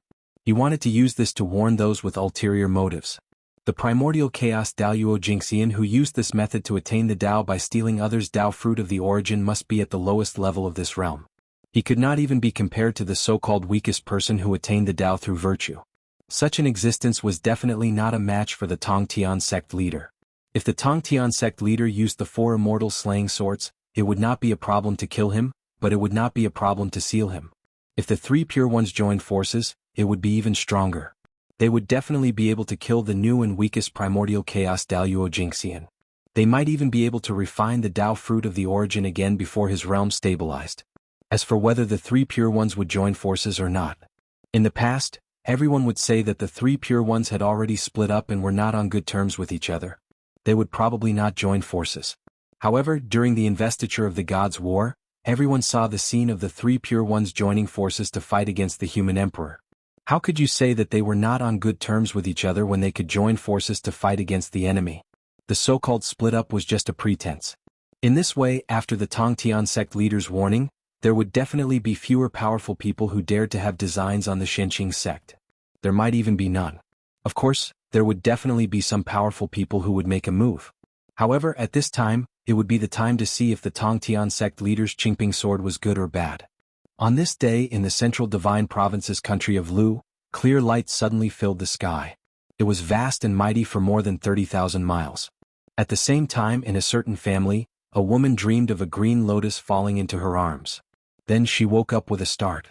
He wanted to use this to warn those with ulterior motives. The primordial chaos Daoyuo Jingxian who used this method to attain the Dao by stealing others' Dao fruit of the origin must be at the lowest level of this realm. He could not even be compared to the so-called weakest person who attained the Dao through virtue. Such an existence was definitely not a match for the Tongtian sect leader. If the Tongtian sect leader used the 4 immortal slaying swords, it would not be a problem to kill him, but it would not be a problem to seal him. If the 3 pure ones joined forces, it would be even stronger. They would definitely be able to kill the new and weakest primordial chaos Daoyuo Jingxian. They might even be able to refine the Dao fruit of the origin again before his realm stabilized. As for whether the 3 pure ones would join forces or not, in the past, everyone would say that the 3 pure ones had already split up and were not on good terms with each other. They would probably not join forces. However, during the investiture of the gods' war, everyone saw the scene of the 3 pure ones joining forces to fight against the human emperor. How could you say that they were not on good terms with each other when they could join forces to fight against the enemy? The so-called split-up was just a pretense. In this way, after the Tongtian sect leader's warning, there would definitely be fewer powerful people who dared to have designs on the Qianqing sect. There might even be none. Of course, there would definitely be some powerful people who would make a move. However, at this time, it would be the time to see if the Tongtian sect leader's Qingping sword was good or bad. On this day in the central divine province's country of Lu, clear light suddenly filled the sky. It was vast and mighty for more than 30,000 miles. At the same time, in a certain family, a woman dreamed of a green lotus falling into her arms. Then she woke up with a start.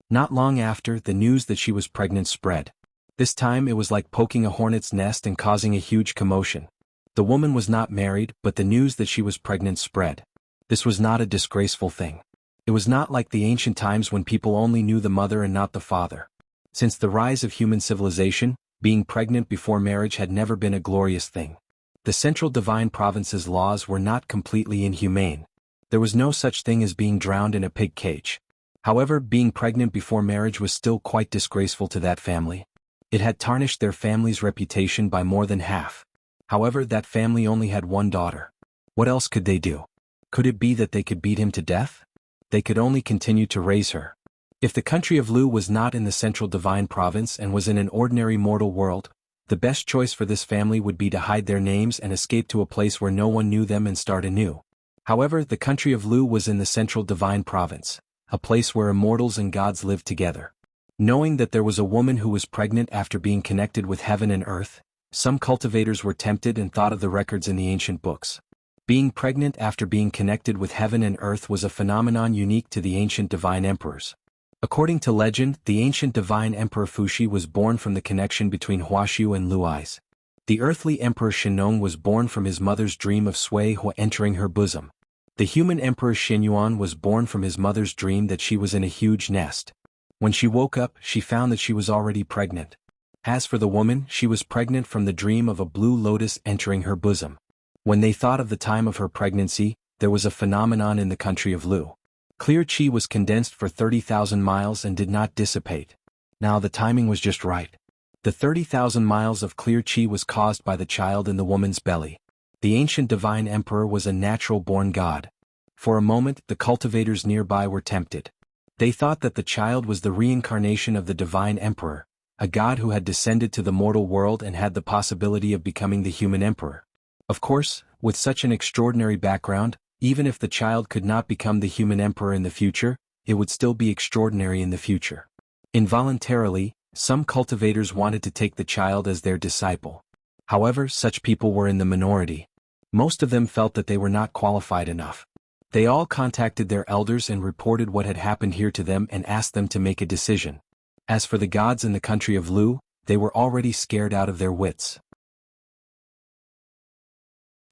Not long after, the news that she was pregnant spread. This time it was like poking a hornet's nest and causing a huge commotion. The woman was not married, but the news that she was pregnant spread. This was not a disgraceful thing. It was not like the ancient times when people only knew the mother and not the father. Since the rise of human civilization, being pregnant before marriage had never been a glorious thing. The central divine province's laws were not completely inhumane. There was no such thing as being drowned in a pig cage. However, being pregnant before marriage was still quite disgraceful to that family. It had tarnished their family's reputation by more than half. However, that family only had one daughter. What else could they do? Could it be that they could beat him to death? They could only continue to raise her. If the country of Lu was not in the central divine province and was in an ordinary mortal world, The best choice for this family would be to hide their names and escape to a place where no one knew them and start anew. However, the country of Lu was in the central divine province, a place where immortals and gods lived together. Knowing that there was a woman who was pregnant after being connected with heaven and earth, some cultivators were tempted and thought of the records in the ancient books. Being pregnant after being connected with heaven and earth was a phenomenon unique to the ancient divine emperors. According to legend, the ancient divine emperor Fuxi was born from the connection between Huaxiu and Lui's. The earthly emperor Shennong was born from his mother's dream of Sui Hua entering her bosom. The human emperor Xinyuan was born from his mother's dream that she was in a huge nest. When she woke up, she found that she was already pregnant. As for the woman, she was pregnant from the dream of a blue lotus entering her bosom. When they thought of the time of her pregnancy, there was a phenomenon in the country of Lu. Clear qi was condensed for 30,000 miles and did not dissipate. Now the timing was just right. The 30,000 miles of clear qi was caused by the child in the woman's belly. The ancient divine emperor was a natural-born god. For a moment, the cultivators nearby were tempted. They thought that the child was the reincarnation of the divine emperor, a god who had descended to the mortal world and had the possibility of becoming the human emperor. Of course, with such an extraordinary background, even if the child could not become the human emperor in the future, it would still be extraordinary in the future. Involuntarily, some cultivators wanted to take the child as their disciple. However, such people were in the minority. Most of them felt that they were not qualified enough. They all contacted their elders and reported what had happened here to them and asked them to make a decision. As for the gods in the country of Lu, they were already scared out of their wits.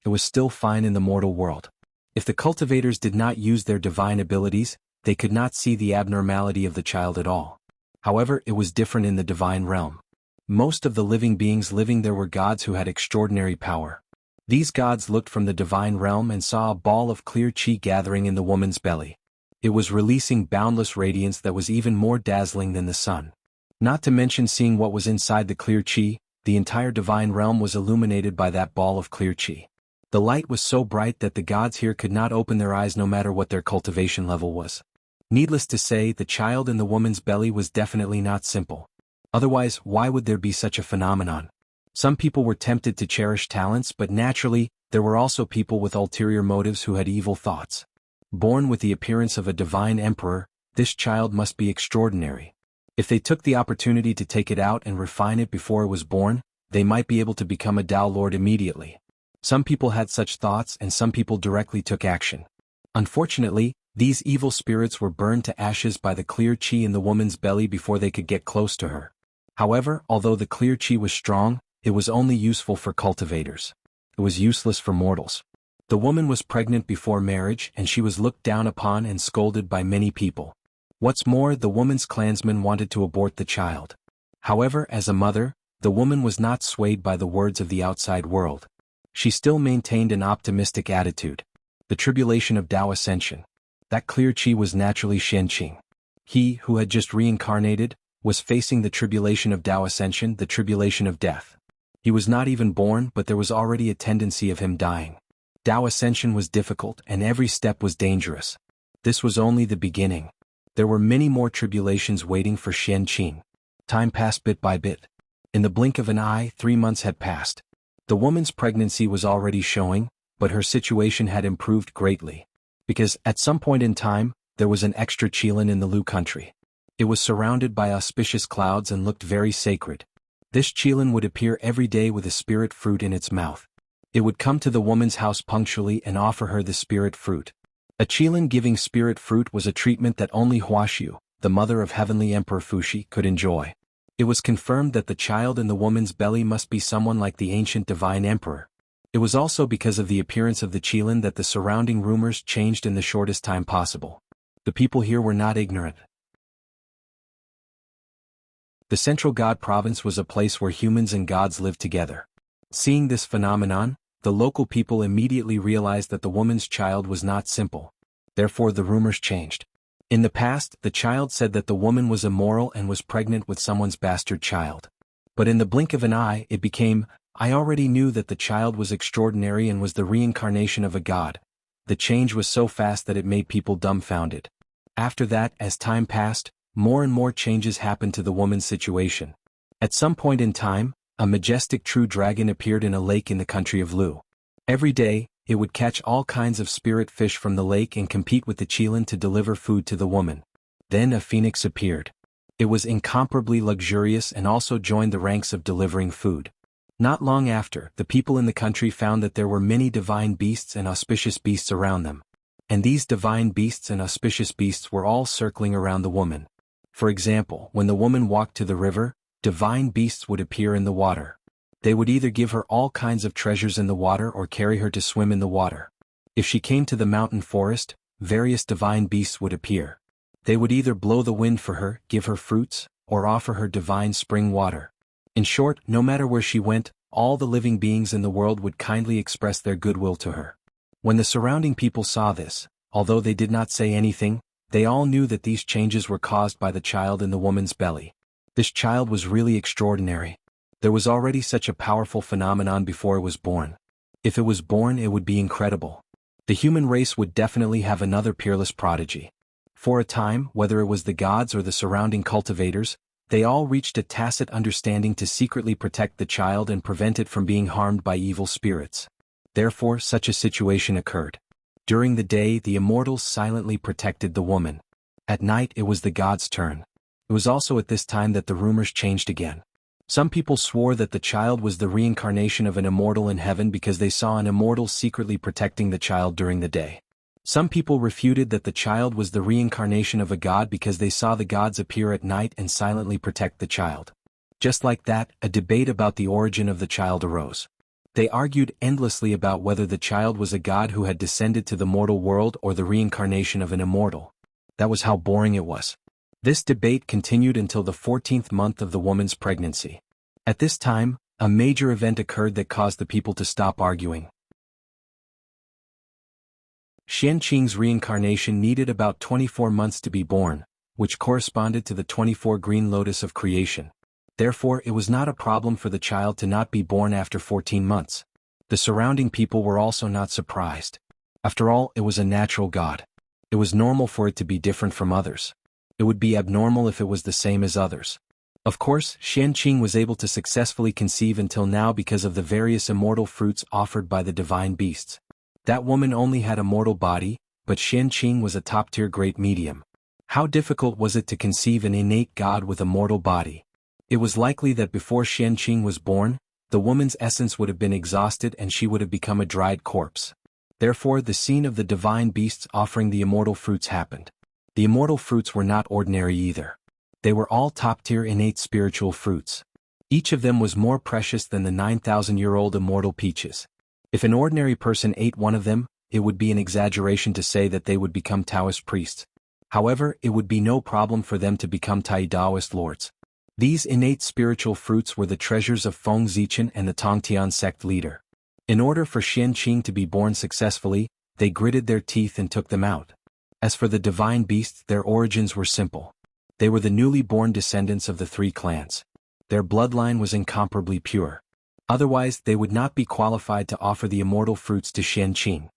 It was still fine in the mortal world. If the cultivators did not use their divine abilities, they could not see the abnormality of the child at all. However, it was different in the divine realm. Most of the living beings living there were gods who had extraordinary power. These gods looked from the divine realm and saw a ball of clear qi gathering in the woman's belly. It was releasing boundless radiance that was even more dazzling than the sun. Not to mention seeing what was inside the clear qi, the entire divine realm was illuminated by that ball of clear qi. The light was so bright that the gods here could not open their eyes no matter what their cultivation level was. Needless to say, the child in the woman's belly was definitely not simple. Otherwise, why would there be such a phenomenon? Some people were tempted to cherish talents, but naturally, there were also people with ulterior motives who had evil thoughts. Born with the appearance of a divine emperor, this child must be extraordinary. If they took the opportunity to take it out and refine it before it was born, they might be able to become a Tao Lord immediately. Some people had such thoughts and some people directly took action. Unfortunately, these evil spirits were burned to ashes by the clear qi in the woman's belly before they could get close to her. However, although the clear qi was strong, it was only useful for cultivators. It was useless for mortals. The woman was pregnant before marriage and she was looked down upon and scolded by many people. What's more, the woman's clansmen wanted to abort the child. However, as a mother, the woman was not swayed by the words of the outside world. She still maintained an optimistic attitude. The tribulation of Tao Ascension. That clear qi was naturally Shenqing. He, who had just reincarnated, was facing the tribulation of Tao Ascension, the tribulation of death. He was not even born, but there was already a tendency of him dying. Tao Ascension was difficult and every step was dangerous. This was only the beginning. There were many more tribulations waiting for Shenqing. Time passed bit by bit. In the blink of an eye, 3 months had passed. The woman's pregnancy was already showing, but her situation had improved greatly. Because, at some point in time, there was an extra qilin in the Lu country. It was surrounded by auspicious clouds and looked very sacred. This qilin would appear every day with a spirit fruit in its mouth. It would come to the woman's house punctually and offer her the spirit fruit. A qilin giving spirit fruit was a treatment that only Huaxiu, the mother of heavenly Emperor Fuxi, could enjoy. It was confirmed that the child in the woman's belly must be someone like the ancient divine emperor. It was also because of the appearance of the qilin that the surrounding rumors changed in the shortest time possible. The people here were not ignorant. The Central God Province was a place where humans and gods lived together. Seeing this phenomenon, the local people immediately realized that the woman's child was not simple. Therefore the rumors changed. In the past, the child said that the woman was immoral and was pregnant with someone's bastard child. But in the blink of an eye, it became, I already knew that the child was extraordinary and was the reincarnation of a god. The change was so fast that it made people dumbfounded. After that, as time passed, more and more changes happened to the woman's situation. At some point in time, a majestic true dragon appeared in a lake in the country of Lu. Every day, it would catch all kinds of spirit fish from the lake and compete with the Qilin to deliver food to the woman. Then a phoenix appeared. It was incomparably luxurious and also joined the ranks of delivering food. Not long after, the people in the country found that there were many divine beasts and auspicious beasts around them. And these divine beasts and auspicious beasts were all circling around the woman. For example, when the woman walked to the river, divine beasts would appear in the water. They would either give her all kinds of treasures in the water or carry her to swim in the water. If she came to the mountain forest, various divine beasts would appear. They would either blow the wind for her, give her fruits, or offer her divine spring water. In short, no matter where she went, all the living beings in the world would kindly express their goodwill to her. When the surrounding people saw this, although they did not say anything, they all knew that these changes were caused by the child in the woman's belly. This child was really extraordinary. There was already such a powerful phenomenon before it was born. If it was born, it would be incredible. The human race would definitely have another peerless prodigy. For a time, whether it was the gods or the surrounding cultivators, they all reached a tacit understanding to secretly protect the child and prevent it from being harmed by evil spirits. Therefore, such a situation occurred. During the day, the immortals silently protected the woman. At night, it was the gods' turn. It was also at this time that the rumors changed again. Some people swore that the child was the reincarnation of an immortal in heaven because they saw an immortal secretly protecting the child during the day. Some people refuted that the child was the reincarnation of a god because they saw the gods appear at night and silently protect the child. Just like that, a debate about the origin of the child arose. They argued endlessly about whether the child was a god who had descended to the mortal world or the reincarnation of an immortal. That was how boring it was. This debate continued until the 14th month of the woman's pregnancy. At this time, a major event occurred that caused the people to stop arguing. Xianqing's reincarnation needed about 24 months to be born, which corresponded to the 24 green lotus of creation. Therefore, it was not a problem for the child to not be born after 14 months. The surrounding people were also not surprised. After all, it was a natural god. It was normal for it to be different from others. It would be abnormal if it was the same as others. Of course, Xianqing was able to successfully conceive until now because of the various immortal fruits offered by the divine beasts. That woman only had a mortal body, but Xianqing was a top-tier great medium. How difficult was it to conceive an innate god with a mortal body? It was likely that before Xianqing was born, the woman's essence would have been exhausted and she would have become a dried corpse. Therefore, the scene of the divine beasts offering the immortal fruits happened. The immortal fruits were not ordinary either. They were all top-tier innate spiritual fruits. Each of them was more precious than the 9,000-year-old immortal peaches. If an ordinary person ate one of them, it would be an exaggeration to say that they would become Taoist priests. However, it would be no problem for them to become Tai Daoist lords. These innate spiritual fruits were the treasures of Feng Zichen and the Tongtian sect leader. In order for Xianqing to be born successfully, they gritted their teeth and took them out. As for the divine beasts, their origins were simple. They were the newly born descendants of the 3 clans. Their bloodline was incomparably pure. Otherwise, they would not be qualified to offer the immortal fruits to Xianqing.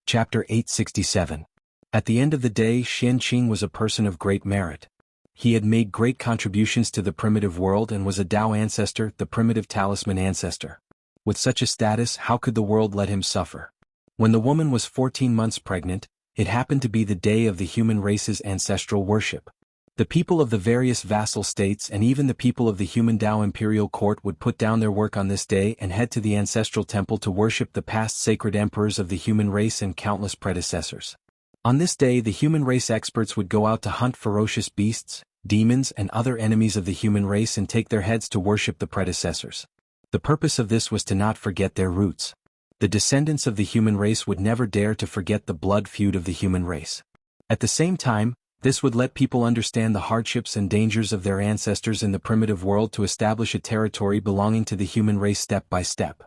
Chapter 867. At the end of the day, Xianqing was a person of great merit. He had made great contributions to the primitive world and was a Dao ancestor, the primitive talisman ancestor. With such a status, how could the world let him suffer? When the woman was 14 months pregnant, it happened to be the day of the human race's ancestral worship. The people of the various vassal states and even the people of the human Dao imperial court would put down their work on this day and head to the ancestral temple to worship the past sacred emperors of the human race and countless predecessors. On this day, the human race experts would go out to hunt ferocious beasts, demons and other enemies of the human race and take their heads to worship the predecessors. The purpose of this was to not forget their roots. The descendants of the human race would never dare to forget the blood feud of the human race. At the same time, this would let people understand the hardships and dangers of their ancestors in the primitive world to establish a territory belonging to the human race step by step.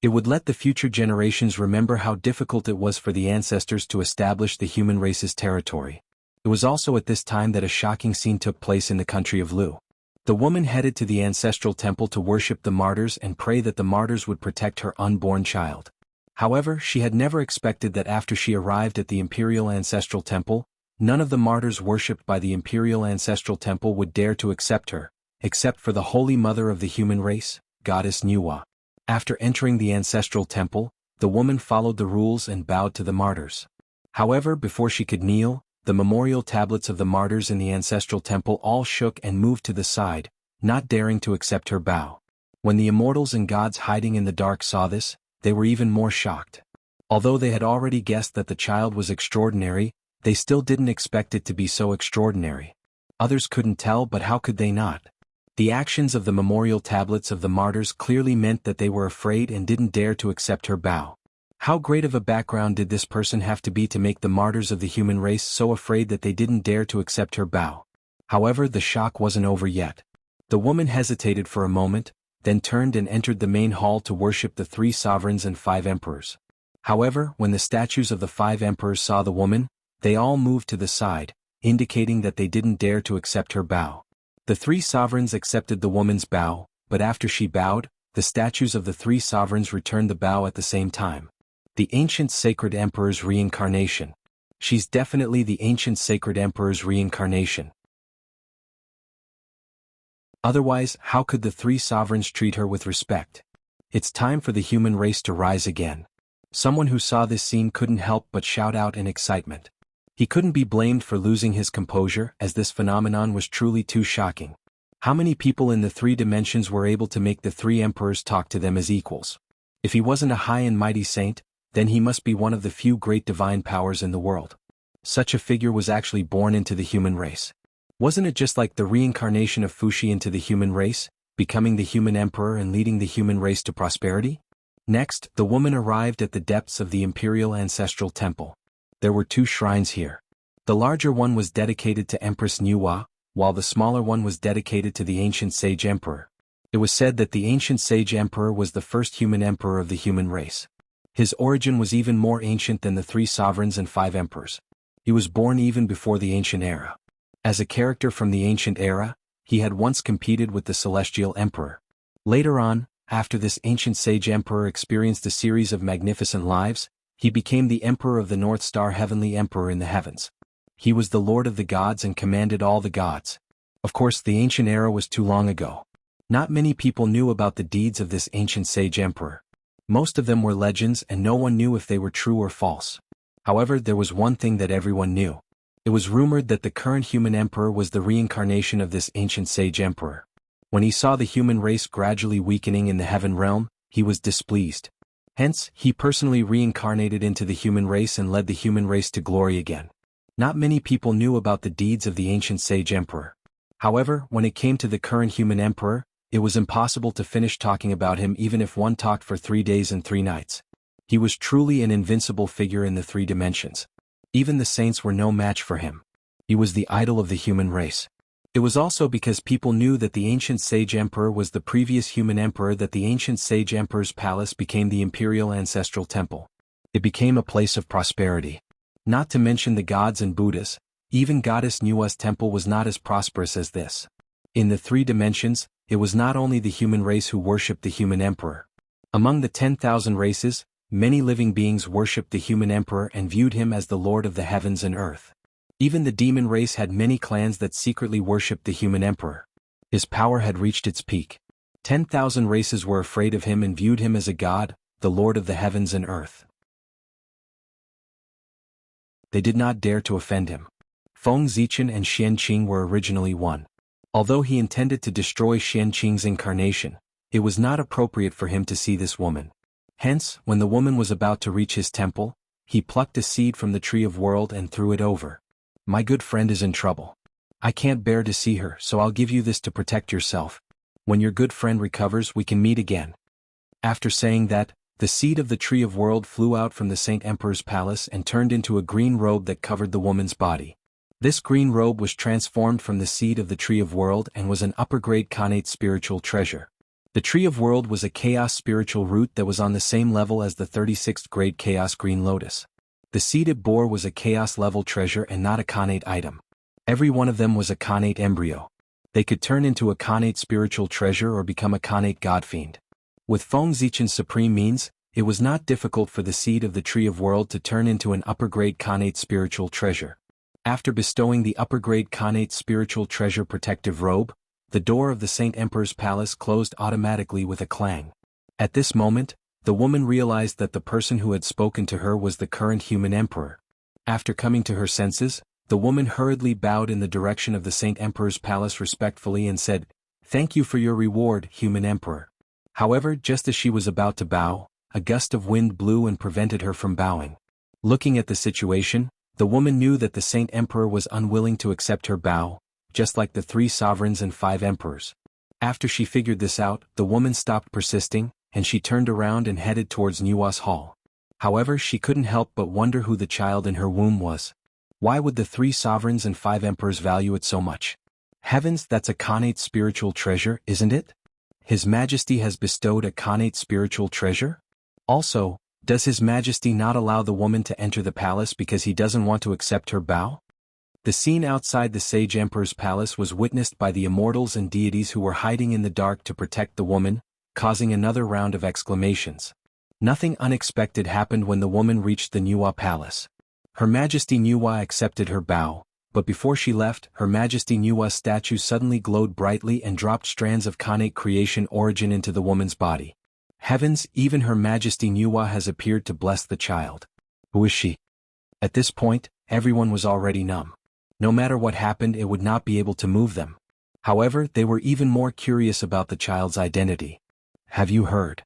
It would let the future generations remember how difficult it was for the ancestors to establish the human race's territory. It was also at this time that a shocking scene took place in the country of Lu. The woman headed to the ancestral temple to worship the martyrs and pray that the martyrs would protect her unborn child. However, she had never expected that after she arrived at the imperial ancestral temple, None of the martyrs worshipped by the imperial ancestral temple would dare to accept her, except for the holy mother of the human race, goddess Nuwa. After entering the ancestral temple, the woman followed the rules and bowed to the martyrs. However, before she could kneel, the memorial tablets of the martyrs in the ancestral temple all shook and moved to the side, not daring to accept her bow. When the immortals and gods hiding in the dark saw this, they were even more shocked. Although they had already guessed that the child was extraordinary, they still didn't expect it to be so extraordinary. Others couldn't tell, but how could they not? The actions of the memorial tablets of the martyrs clearly meant that they were afraid and didn't dare to accept her bow. How great of a background did this person have to be to make the martyrs of the human race so afraid that they didn't dare to accept her bow? However, the shock wasn't over yet. The woman hesitated for a moment, then turned and entered the main hall to worship the 3 sovereigns and 5 emperors. However, when the statues of the 5 emperors saw the woman, they all moved to the side, indicating that they didn't dare to accept her bow. The 3 sovereigns accepted the woman's bow, but after she bowed, the statues of the 3 sovereigns returned the bow at the same time. The ancient sacred emperor's reincarnation. She's definitely the ancient sacred emperor's reincarnation. Otherwise, how could the 3 sovereigns treat her with respect? It's time for the human race to rise again. Someone who saw this scene couldn't help but shout out in excitement. He couldn't be blamed for losing his composure, as this phenomenon was truly too shocking. How many people in the 3 dimensions were able to make the 3 emperors talk to them as equals? If he wasn't a high and mighty saint, then he must be one of the few great divine powers in the world. Such a figure was actually born into the human race. Wasn't it just like the reincarnation of Fuxi into the human race, becoming the human emperor and leading the human race to prosperity? Next, the woman arrived at the depths of the imperial ancestral temple. There were 2 shrines here. The larger one was dedicated to Empress Nuwa, while the smaller one was dedicated to the ancient sage emperor. It was said that the ancient sage emperor was the first human emperor of the human race. His origin was even more ancient than the 3 sovereigns and 5 emperors. He was born even before the ancient era. As a character from the ancient era, he had once competed with the celestial emperor. Later on, after this ancient sage emperor experienced a series of magnificent lives, he became the emperor of the North Star, heavenly emperor in the heavens. He was the lord of the gods and commanded all the gods. Of course, the ancient era was too long ago. Not many people knew about the deeds of this ancient sage emperor. Most of them were legends and no one knew if they were true or false. However, there was one thing that everyone knew. It was rumored that the current human emperor was the reincarnation of this ancient sage emperor. When he saw the human race gradually weakening in the heaven realm, he was displeased. Hence, he personally reincarnated into the human race and led the human race to glory again. Not many people knew about the deeds of the ancient sage emperor. However, when it came to the current human emperor, it was impossible to finish talking about him even if one talked for 3 days and 3 nights. He was truly an invincible figure in the 3 dimensions. Even the saints were no match for him. He was the idol of the human race. It was also because people knew that the ancient sage emperor was the previous human emperor that the ancient sage emperor's palace became the imperial ancestral temple. It became a place of prosperity. Not to mention the gods and Buddhas, even goddess Nuwa's temple was not as prosperous as this. In the 3 dimensions, it was not only the human race who worshipped the human emperor. Among the 10,000 races, many living beings worshipped the human emperor and viewed him as the lord of the heavens and earth. Even the demon race had many clans that secretly worshipped the human emperor. His power had reached its peak. 10,000 races were afraid of him and viewed him as a god, the lord of the heavens and earth. They did not dare to offend him. Feng Zichen and Xian Qing were originally one. Although he intended to destroy Xian Qing's incarnation, it was not appropriate for him to see this woman. Hence, when the woman was about to reach his temple, he plucked a seed from the tree of world and threw it over. My good friend is in trouble. I can't bear to see her, so I'll give you this to protect yourself. When your good friend recovers, we can meet again. After saying that, the seed of the tree of world flew out from the Saint Emperor's palace and turned into a green robe that covered the woman's body. This green robe was transformed from the seed of the tree of world and was an upper-grade Khanate spiritual treasure. The tree of world was a chaos spiritual root that was on the same level as the 36th grade chaos green lotus. The seed it bore was a chaos level treasure and not a Khanate item. Every one of them was a Khanate embryo. They could turn into a Khanate spiritual treasure or become a Khanate godfiend. With Feng Zichen's supreme means, it was not difficult for the seed of the tree of world to turn into an upper-grade Khanate spiritual treasure. After bestowing the upper-grade Khanate spiritual treasure protective robe, the door of the Saint Emperor's palace closed automatically with a clang. At this moment, the woman realized that the person who had spoken to her was the current human emperor. After coming to her senses, the woman hurriedly bowed in the direction of the Saint Emperor's palace respectfully and said, "Thank you for your reward, human emperor." However, just as she was about to bow, a gust of wind blew and prevented her from bowing. Looking at the situation, the woman knew that the Saint Emperor was unwilling to accept her bow, just like the 3 sovereigns and 5 emperors. After she figured this out, the woman stopped persisting, and she turned around and headed towards Nuwa's hall. However, she couldn't help but wonder who the child in her womb was. Why would the 3 sovereigns and 5 emperors value it so much? Heavens, that's a Khanate spiritual treasure, isn't it? His Majesty has bestowed a Khanate spiritual treasure? Also, does His Majesty not allow the woman to enter the palace because he doesn't want to accept her bow? The scene outside the Sage Emperor's palace was witnessed by the immortals and deities who were hiding in the dark to protect the woman, causing another round of exclamations. Nothing unexpected happened when the woman reached the Nuwa palace. Her Majesty Nuwa accepted her bow, but before she left, Her Majesty Nuwa's statue suddenly glowed brightly and dropped strands of Khanate creation origin into the woman's body. Heavens, even Her Majesty Nuwa has appeared to bless the child. Who is she? At this point, everyone was already numb. No matter what happened, it would not be able to move them. However, they were even more curious about the child's identity. Have you heard?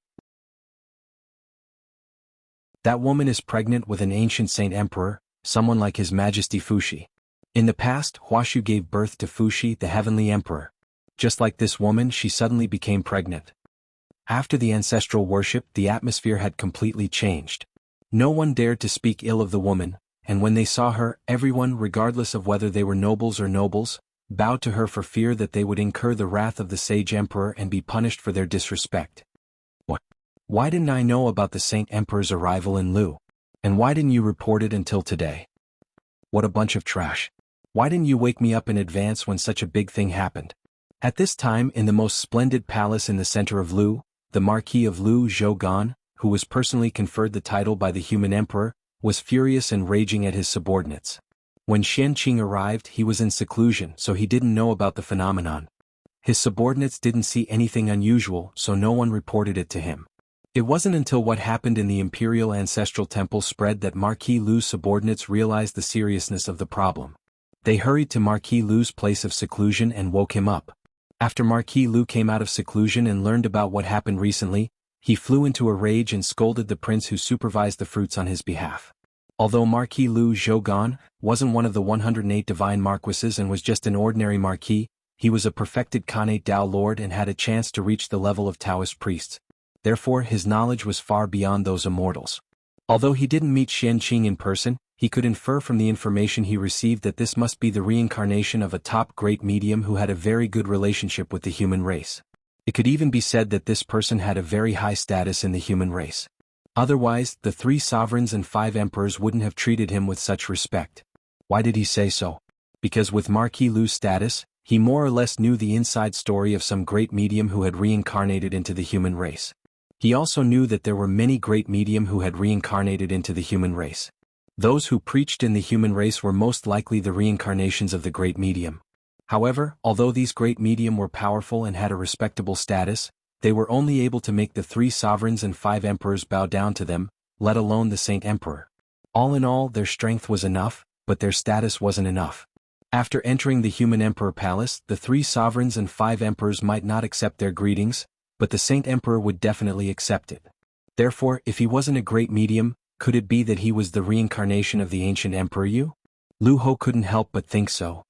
That woman is pregnant with an ancient Saint Emperor, someone like His Majesty Fuxi. In the past, Huashu gave birth to Fuxi, the Heavenly Emperor. Just like this woman, she suddenly became pregnant. After the ancestral worship, the atmosphere had completely changed. No one dared to speak ill of the woman, and when they saw her, everyone, regardless of whether they were nobles or nobles, bowed to her for fear that they would incur the wrath of the Sage Emperor and be punished for their disrespect. What? Why didn't I know about the Saint Emperor's arrival in Lu? And why didn't you report it until today? What a bunch of trash. Why didn't you wake me up in advance when such a big thing happened? At this time, in the most splendid palace in the center of Lu, the Marquis of Lu Zhougan, who was personally conferred the title by the human emperor, was furious and raging at his subordinates. When Xianqing arrived, he was in seclusion, so he didn't know about the phenomenon. His subordinates didn't see anything unusual, so no one reported it to him. It wasn't until what happened in the Imperial Ancestral Temple spread that Marquis Lu's subordinates realized the seriousness of the problem. They hurried to Marquis Lu's place of seclusion and woke him up. After Marquis Lu came out of seclusion and learned about what happened recently, he flew into a rage and scolded the prince who supervised the fruits on his behalf. Although Marquis Lu Zhougan wasn't one of the 108 divine marquises and was just an ordinary marquis, he was a perfected Khanate Dao Lord and had a chance to reach the level of Taoist priests. Therefore, his knowledge was far beyond those immortals. Although he didn't meet Xianqing in person, he could infer from the information he received that this must be the reincarnation of a top great medium who had a very good relationship with the human race. It could even be said that this person had a very high status in the human race. Otherwise, the 3 sovereigns and 5 emperors wouldn't have treated him with such respect. Why did he say so? Because with Marquis Lu's status, he more or less knew the inside story of some great medium who had reincarnated into the human race. He also knew that there were many great medium who had reincarnated into the human race. Those who preached in the human race were most likely the reincarnations of the great medium. However, although these great medium were powerful and had a respectable status, they were only able to make the 3 sovereigns and 5 emperors bow down to them, let alone the Saint Emperor. All in all, their strength was enough, but their status wasn't enough. After entering the human emperor palace, the 3 sovereigns and 5 emperors might not accept their greetings, but the Saint Emperor would definitely accept it. Therefore, if he wasn't a great medium, could it be that he was the reincarnation of the ancient Emperor Yu? Lu Ho couldn't help but think so.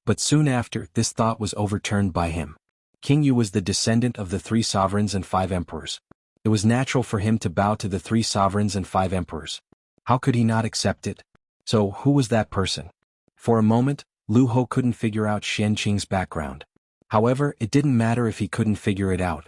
But soon after, this thought was overturned by him. King Yu was the descendant of the 3 sovereigns and 5 emperors. It was natural for him to bow to the 3 sovereigns and 5 emperors. How could he not accept it? So, who was that person? For a moment, Lu Ho couldn't figure out Xianqing's background. However, it didn't matter if he couldn't figure it out.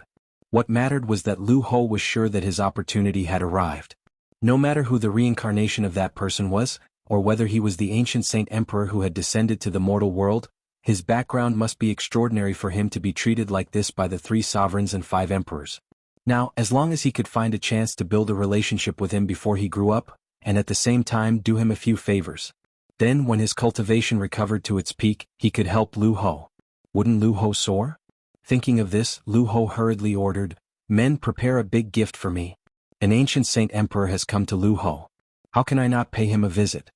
What mattered was that Lu Ho was sure that his opportunity had arrived. No matter who the reincarnation of that person was, or whether he was the ancient Saint Emperor who had descended to the mortal world, his background must be extraordinary for him to be treated like this by the 3 sovereigns and 5 emperors. Now, as long as he could find a chance to build a relationship with him before he grew up, and at the same time do him a few favors. Then when his cultivation recovered to its peak, he could help Lu Ho. Wouldn't Lu Ho soar? Thinking of this, Lu Ho hurriedly ordered, "Men, prepare a big gift for me. An ancient saint emperor has come to Lu Ho. How can I not pay him a visit?"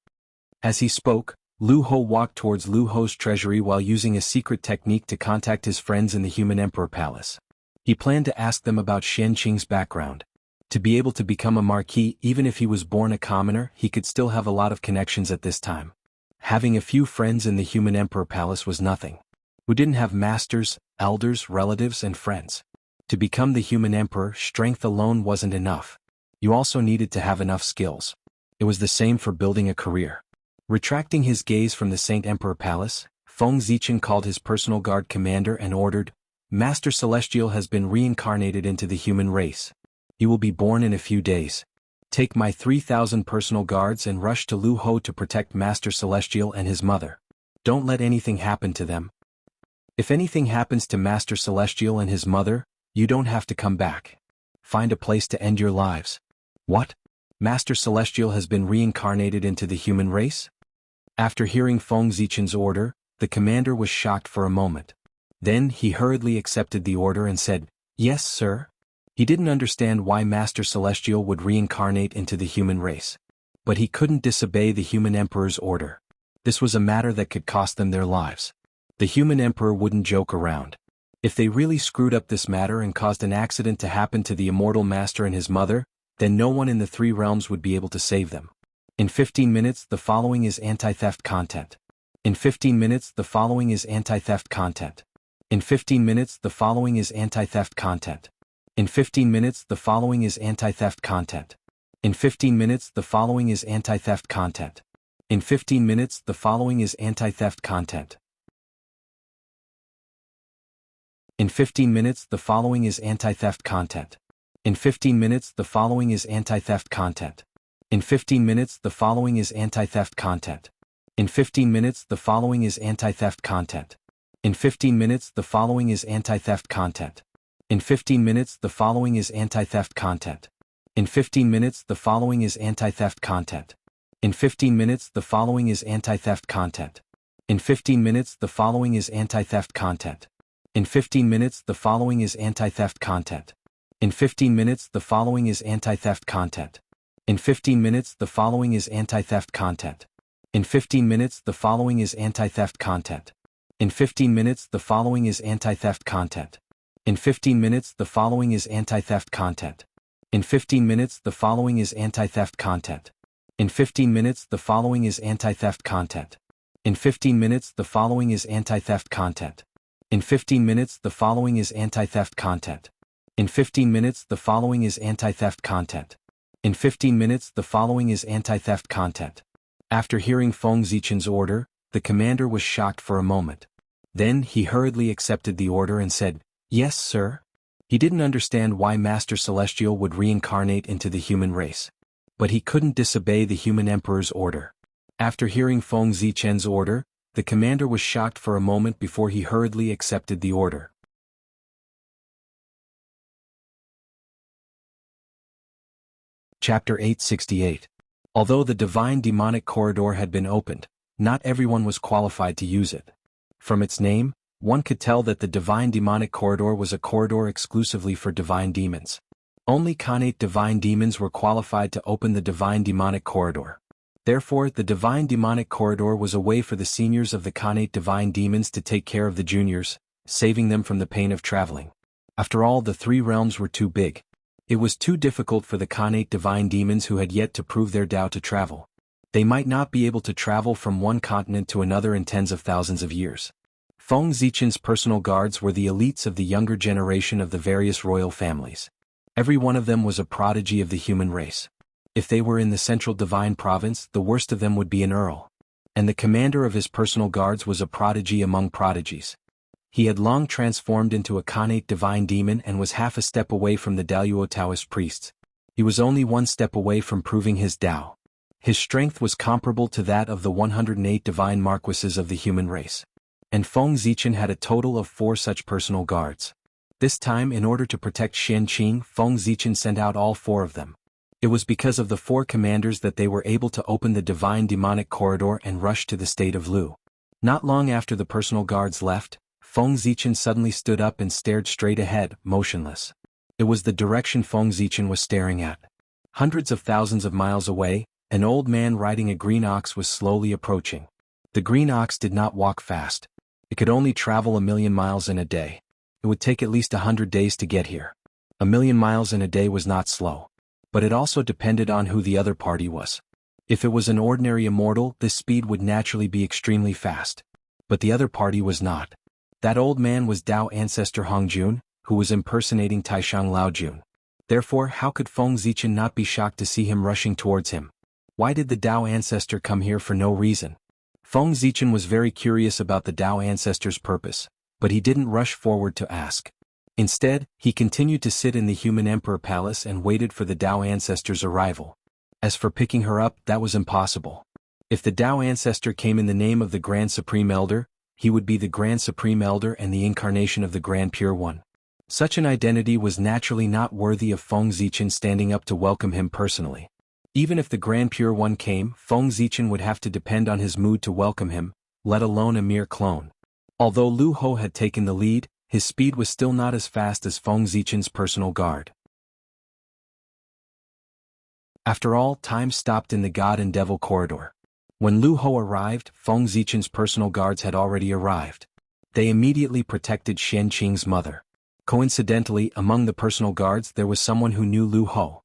As he spoke, Lu Ho walked towards Lu Ho's treasury while using a secret technique to contact his friends in the Human Emperor Palace. He planned to ask them about Xianqing's background. To be able to become a marquis even if he was born a commoner, he could still have a lot of connections at this time. Having a few friends in the Human Emperor Palace was nothing. Who didn't have masters, elders, relatives and friends? To become the Human Emperor, strength alone wasn't enough. You also needed to have enough skills. It was the same for building a career. Retracting his gaze from the Saint Emperor Palace, Feng Zichen called his personal guard commander and ordered, "Master Celestial has been reincarnated into the human race. He will be born in a few days. Take my 3,000 personal guards and rush to Lu Ho to protect Master Celestial and his mother. Don't let anything happen to them. If anything happens to Master Celestial and his mother, you don't have to come back. Find a place to end your lives." What? Master Celestial has been reincarnated into the human race? After hearing Feng Zichen's order, the commander was shocked for a moment. Then he hurriedly accepted the order and said, "Yes, sir." He didn't understand why Master Celestial would reincarnate into the human race. But he couldn't disobey the Human Emperor's order. This was a matter that could cost them their lives. The Human Emperor wouldn't joke around. If they really screwed up this matter and caused an accident to happen to the Immortal Master and his mother, then no one in the three realms would be able to save them. In 15 minutes the following is anti-theft content. In 15 minutes the following is anti-theft content. In 15 minutes the following is anti-theft content. In 15 minutes the following is anti-theft content. In 15 minutes the following is anti-theft content. In 15 minutes the following is anti-theft content. In 15 minutes the following is anti-theft content. In 15 minutes the following is anti-theft content. In 15 minutes the following is anti-theft content. In 15 minutes the following is anti-theft content. In 15 minutes the following is anti-theft content. In 15 minutes the following is anti-theft content. In 15 minutes the following is anti-theft content. In 15 minutes the following is anti-theft content. In 15 minutes the following is anti-theft content. In 15 minutes the following is anti-theft content. In 15 minutes the following is anti-theft content. In 15 minutes the following is anti-theft content. In 15 minutes the following is anti-theft content. In 15 minutes the following is anti-theft content. In 15 minutes the following is anti-theft content. In 15 minutes the following is anti-theft content. In 15 minutes the following is anti-theft content. In 15 minutes the following is anti-theft content. In 15 minutes the following is anti-theft content. In 15 minutes the following is anti-theft content. In 15 minutes the following is anti-theft content. After hearing Feng Zichen's order, the commander was shocked for a moment. Then he hurriedly accepted the order and said, "Yes, sir." He didn't understand why Master Celestial would reincarnate into the human race. But he couldn't disobey the Human Emperor's order. After hearing Feng Zichen's order, the commander was shocked for a moment before he hurriedly accepted the order. Chapter 868. Although the divine demonic corridor had been opened, not everyone was qualified to use it. From its name, one could tell that the divine demonic corridor was a corridor exclusively for divine demons. Only Khanate divine demons were qualified to open the divine demonic corridor. Therefore, the divine demonic corridor was a way for the seniors of the Khanate divine demons to take care of the juniors, saving them from the pain of traveling. After all, the three realms were too big. It was too difficult for the Khanate divine demons who had yet to prove their Tao to travel. They might not be able to travel from one continent to another in tens of thousands of years. Feng Zichen's personal guards were the elites of the younger generation of the various royal families. Every one of them was a prodigy of the human race. If they were in the central divine province, the worst of them would be an earl. And the commander of his personal guards was a prodigy among prodigies. He had long transformed into a Khanate divine demon and was half a step away from the Daluo Taoist priests. He was only one step away from proving his Tao. His strength was comparable to that of the 108 divine marquises of the human race. And Feng Zichen had a total of 4 such personal guards. This time, in order to protect Xianqing, Feng Zichen sent out all 4 of them. It was because of the four commanders that they were able to open the divine demonic corridor and rush to the state of Lu. Not long after the personal guards left, Feng Zichen suddenly stood up and stared straight ahead, motionless. It was the direction Feng Zichen was staring at. Hundreds of thousands of miles away, an old man riding a green ox was slowly approaching. The green ox did not walk fast. It could only travel 1,000,000 miles in a day. It would take at least 100 days to get here. 1,000,000 miles in a day was not slow. But it also depended on who the other party was. If it was an ordinary immortal, this speed would naturally be extremely fast. But the other party was not. That old man was Dao ancestor Hongjun, who was impersonating Taishang Laojun. Therefore, how could Feng Zichen not be shocked to see him rushing towards him? Why did the Dao ancestor come here for no reason? Feng Zichen was very curious about the Dao ancestor's purpose, but he didn't rush forward to ask. Instead, he continued to sit in the human emperor palace and waited for the Dao ancestor's arrival. As for picking her up, that was impossible. If the Dao ancestor came in the name of the Grand Supreme Elder, he would be the Grand Supreme Elder and the incarnation of the Grand Pure One. Such an identity was naturally not worthy of Feng Zichen standing up to welcome him personally. Even if the Grand Pure One came, Feng Zichen would have to depend on his mood to welcome him, let alone a mere clone. Although Lu Ho had taken the lead, his speed was still not as fast as Feng Zichen's personal guard. After all, time stopped in the God and Devil corridor. When Lu Ho arrived, Feng Zichen's personal guards had already arrived. They immediately protected Xian Qing's mother. Coincidentally, among the personal guards there was someone who knew Lu Ho.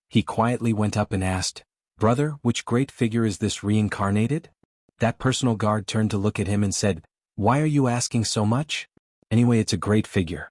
He quietly went up and asked, "Brother, which great figure is this reincarnated?" That personal guard turned to look at him and said, "Why are you asking so much? Anyway, it's a great figure."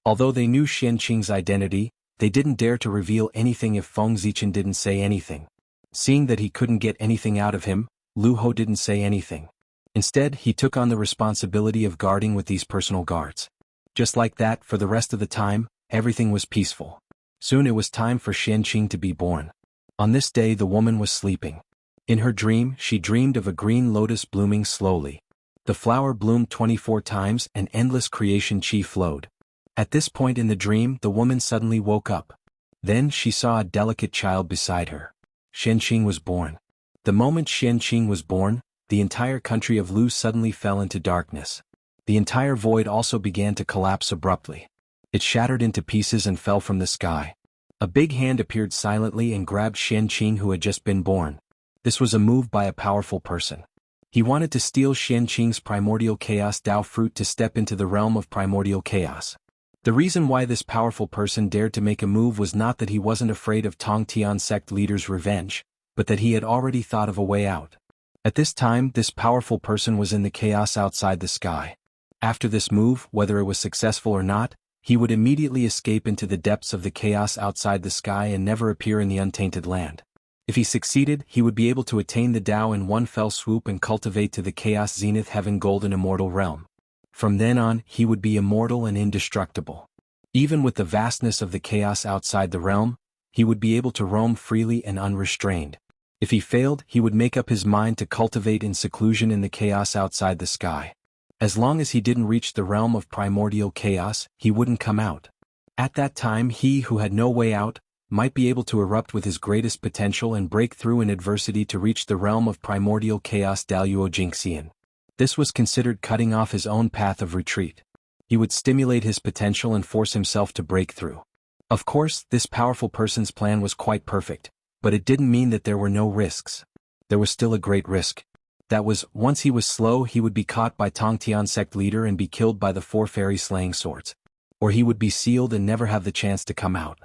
Although they knew Xian Qing's identity, they didn't dare to reveal anything if Feng Zichen didn't say anything. Seeing that he couldn't get anything out of him, Lu Ho didn't say anything. Instead, he took on the responsibility of guarding with these personal guards. Just like that, for the rest of the time, everything was peaceful. Soon it was time for Xian Qing to be born. On this day the woman was sleeping. In her dream, she dreamed of a green lotus blooming slowly. The flower bloomed 24 times and endless creation chi flowed. At this point in the dream, the woman suddenly woke up. Then she saw a delicate child beside her. Xian Qing was born. The moment Xian Qing was born, the entire country of Lu suddenly fell into darkness. The entire void also began to collapse abruptly. It shattered into pieces and fell from the sky. A big hand appeared silently and grabbed Xian Qing, who had just been born. This was a move by a powerful person. He wanted to steal Xian Qing's primordial chaos Dao fruit to step into the realm of primordial chaos. The reason why this powerful person dared to make a move was not that he wasn't afraid of Tongtian sect leader's revenge, but that he had already thought of a way out. At this time, this powerful person was in the chaos outside the sky. After this move, whether it was successful or not, he would immediately escape into the depths of the chaos outside the sky and never appear in the untainted land. If he succeeded, he would be able to attain the Tao in one fell swoop and cultivate to the chaos zenith heaven golden immortal realm. From then on, he would be immortal and indestructible. Even with the vastness of the chaos outside the realm, he would be able to roam freely and unrestrained. If he failed, he would make up his mind to cultivate in seclusion in the chaos outside the sky. As long as he didn't reach the realm of primordial chaos, he wouldn't come out. At that time, he who had no way out might be able to erupt with his greatest potential and break through in adversity to reach the realm of primordial chaos Daluo Jingxian. This was considered cutting off his own path of retreat. He would stimulate his potential and force himself to break through. Of course, this powerful person's plan was quite perfect, but it didn't mean that there were no risks. There was still a great risk. That was, once he was slow, he would be caught by Tongtian sect leader and be killed by the 4 fairy slaying swords. Or he would be sealed and never have the chance to come out.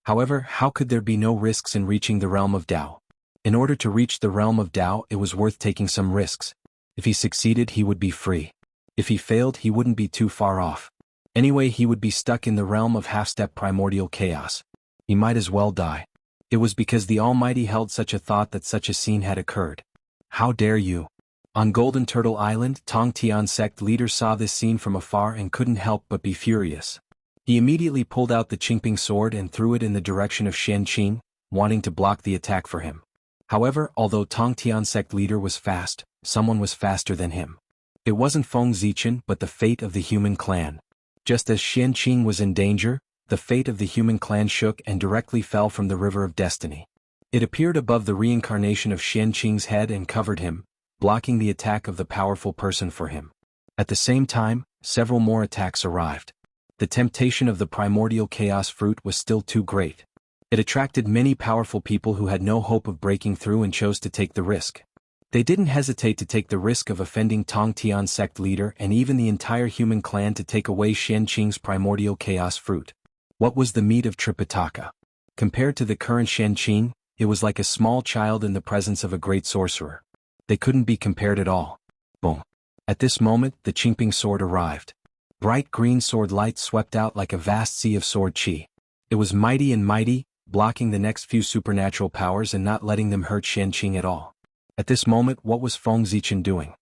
However, how could there be no risks in reaching the realm of Tao? In order to reach the realm of Tao, it was worth taking some risks. If he succeeded, he would be free. If he failed, he wouldn't be too far off. Anyway, he would be stuck in the realm of half-step primordial chaos. He might as well die. It was because the Almighty held such a thought that such a scene had occurred. How dare you? On Golden Turtle Island, Tongtian sect leader saw this scene from afar and couldn't help but be furious. He immediately pulled out the Qingping sword and threw it in the direction of Xian Qing, wanting to block the attack for him. However, although Tongtian sect leader was fast, someone was faster than him. It wasn't Feng Zichen but the fate of the human clan. Just as Xian Qing was in danger, the fate of the human clan shook and directly fell from the river of destiny. It appeared above the reincarnation of Xianqing's head and covered him, blocking the attack of the powerful person for him. At the same time, several more attacks arrived. The temptation of the primordial chaos fruit was still too great. It attracted many powerful people who had no hope of breaking through and chose to take the risk. They didn't hesitate to take the risk of offending Tongtian sect leader and even the entire human clan to take away Xianqing's primordial chaos fruit. What was the meat of Tripitaka? Compared to the current Xianqing, it was like a small child in the presence of a great sorcerer. They couldn't be compared at all. Boom. At this moment, the Qingping sword arrived. Bright green sword light swept out like a vast sea of sword qi. It was mighty and mighty, blocking the next few supernatural powers and not letting them hurt Xianqing at all. At this moment, what was Feng Zichen doing?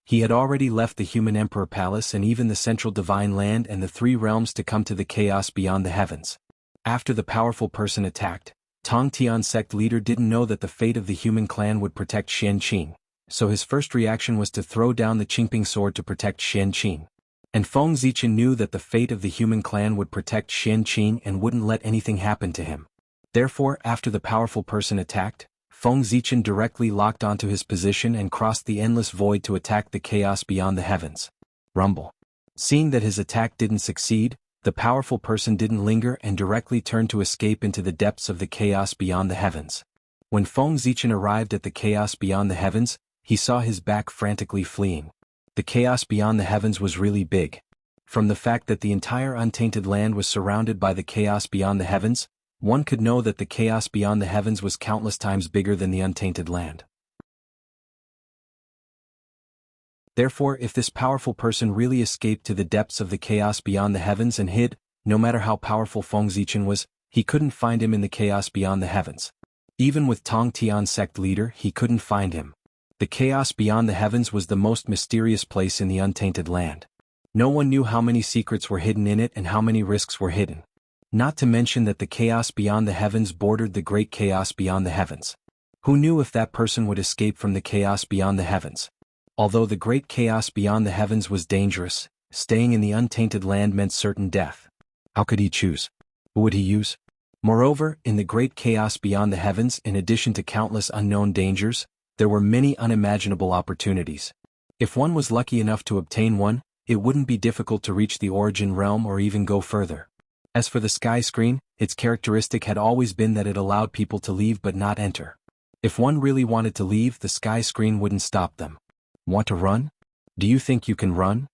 He had already left the human emperor palace and even the central divine land and the three realms to come to the chaos beyond the heavens. After the powerful person attacked, Tongtian sect leader didn't know that the fate of the human clan would protect Xianqing, so his first reaction was to throw down the Qingping sword to protect Xianqing. And Feng Zichen knew that the fate of the human clan would protect Xianqing and wouldn't let anything happen to him. Therefore, after the powerful person attacked, Feng Zichen directly locked onto his position and crossed the endless void to attack the chaos beyond the heavens. Rumble. Seeing that his attack didn't succeed, the powerful person didn't linger and directly turned to escape into the depths of the chaos beyond the heavens. When Feng Zichen arrived at the chaos beyond the heavens, he saw his back frantically fleeing. The chaos beyond the heavens was really big. From the fact that the entire untainted land was surrounded by the chaos beyond the heavens, one could know that the chaos beyond the heavens was countless times bigger than the untainted land. Therefore, if this powerful person really escaped to the depths of the chaos beyond the heavens and hid, no matter how powerful Feng Zichen was, he couldn't find him in the chaos beyond the heavens. Even with Tongtian sect leader, he couldn't find him. The chaos beyond the heavens was the most mysterious place in the untainted land. No one knew how many secrets were hidden in it and how many risks were hidden. Not to mention that the chaos beyond the heavens bordered the great chaos beyond the heavens. Who knew if that person would escape from the chaos beyond the heavens? Although the great chaos beyond the heavens was dangerous, staying in the untainted land meant certain death. How could he choose? Who would he use? Moreover, in the great chaos beyond the heavens, in addition to countless unknown dangers, there were many unimaginable opportunities. If one was lucky enough to obtain one, it wouldn't be difficult to reach the origin realm or even go further. As for the sky screen, its characteristic had always been that it allowed people to leave but not enter. If one really wanted to leave, the sky screen wouldn't stop them. Want to run? Do you think you can run?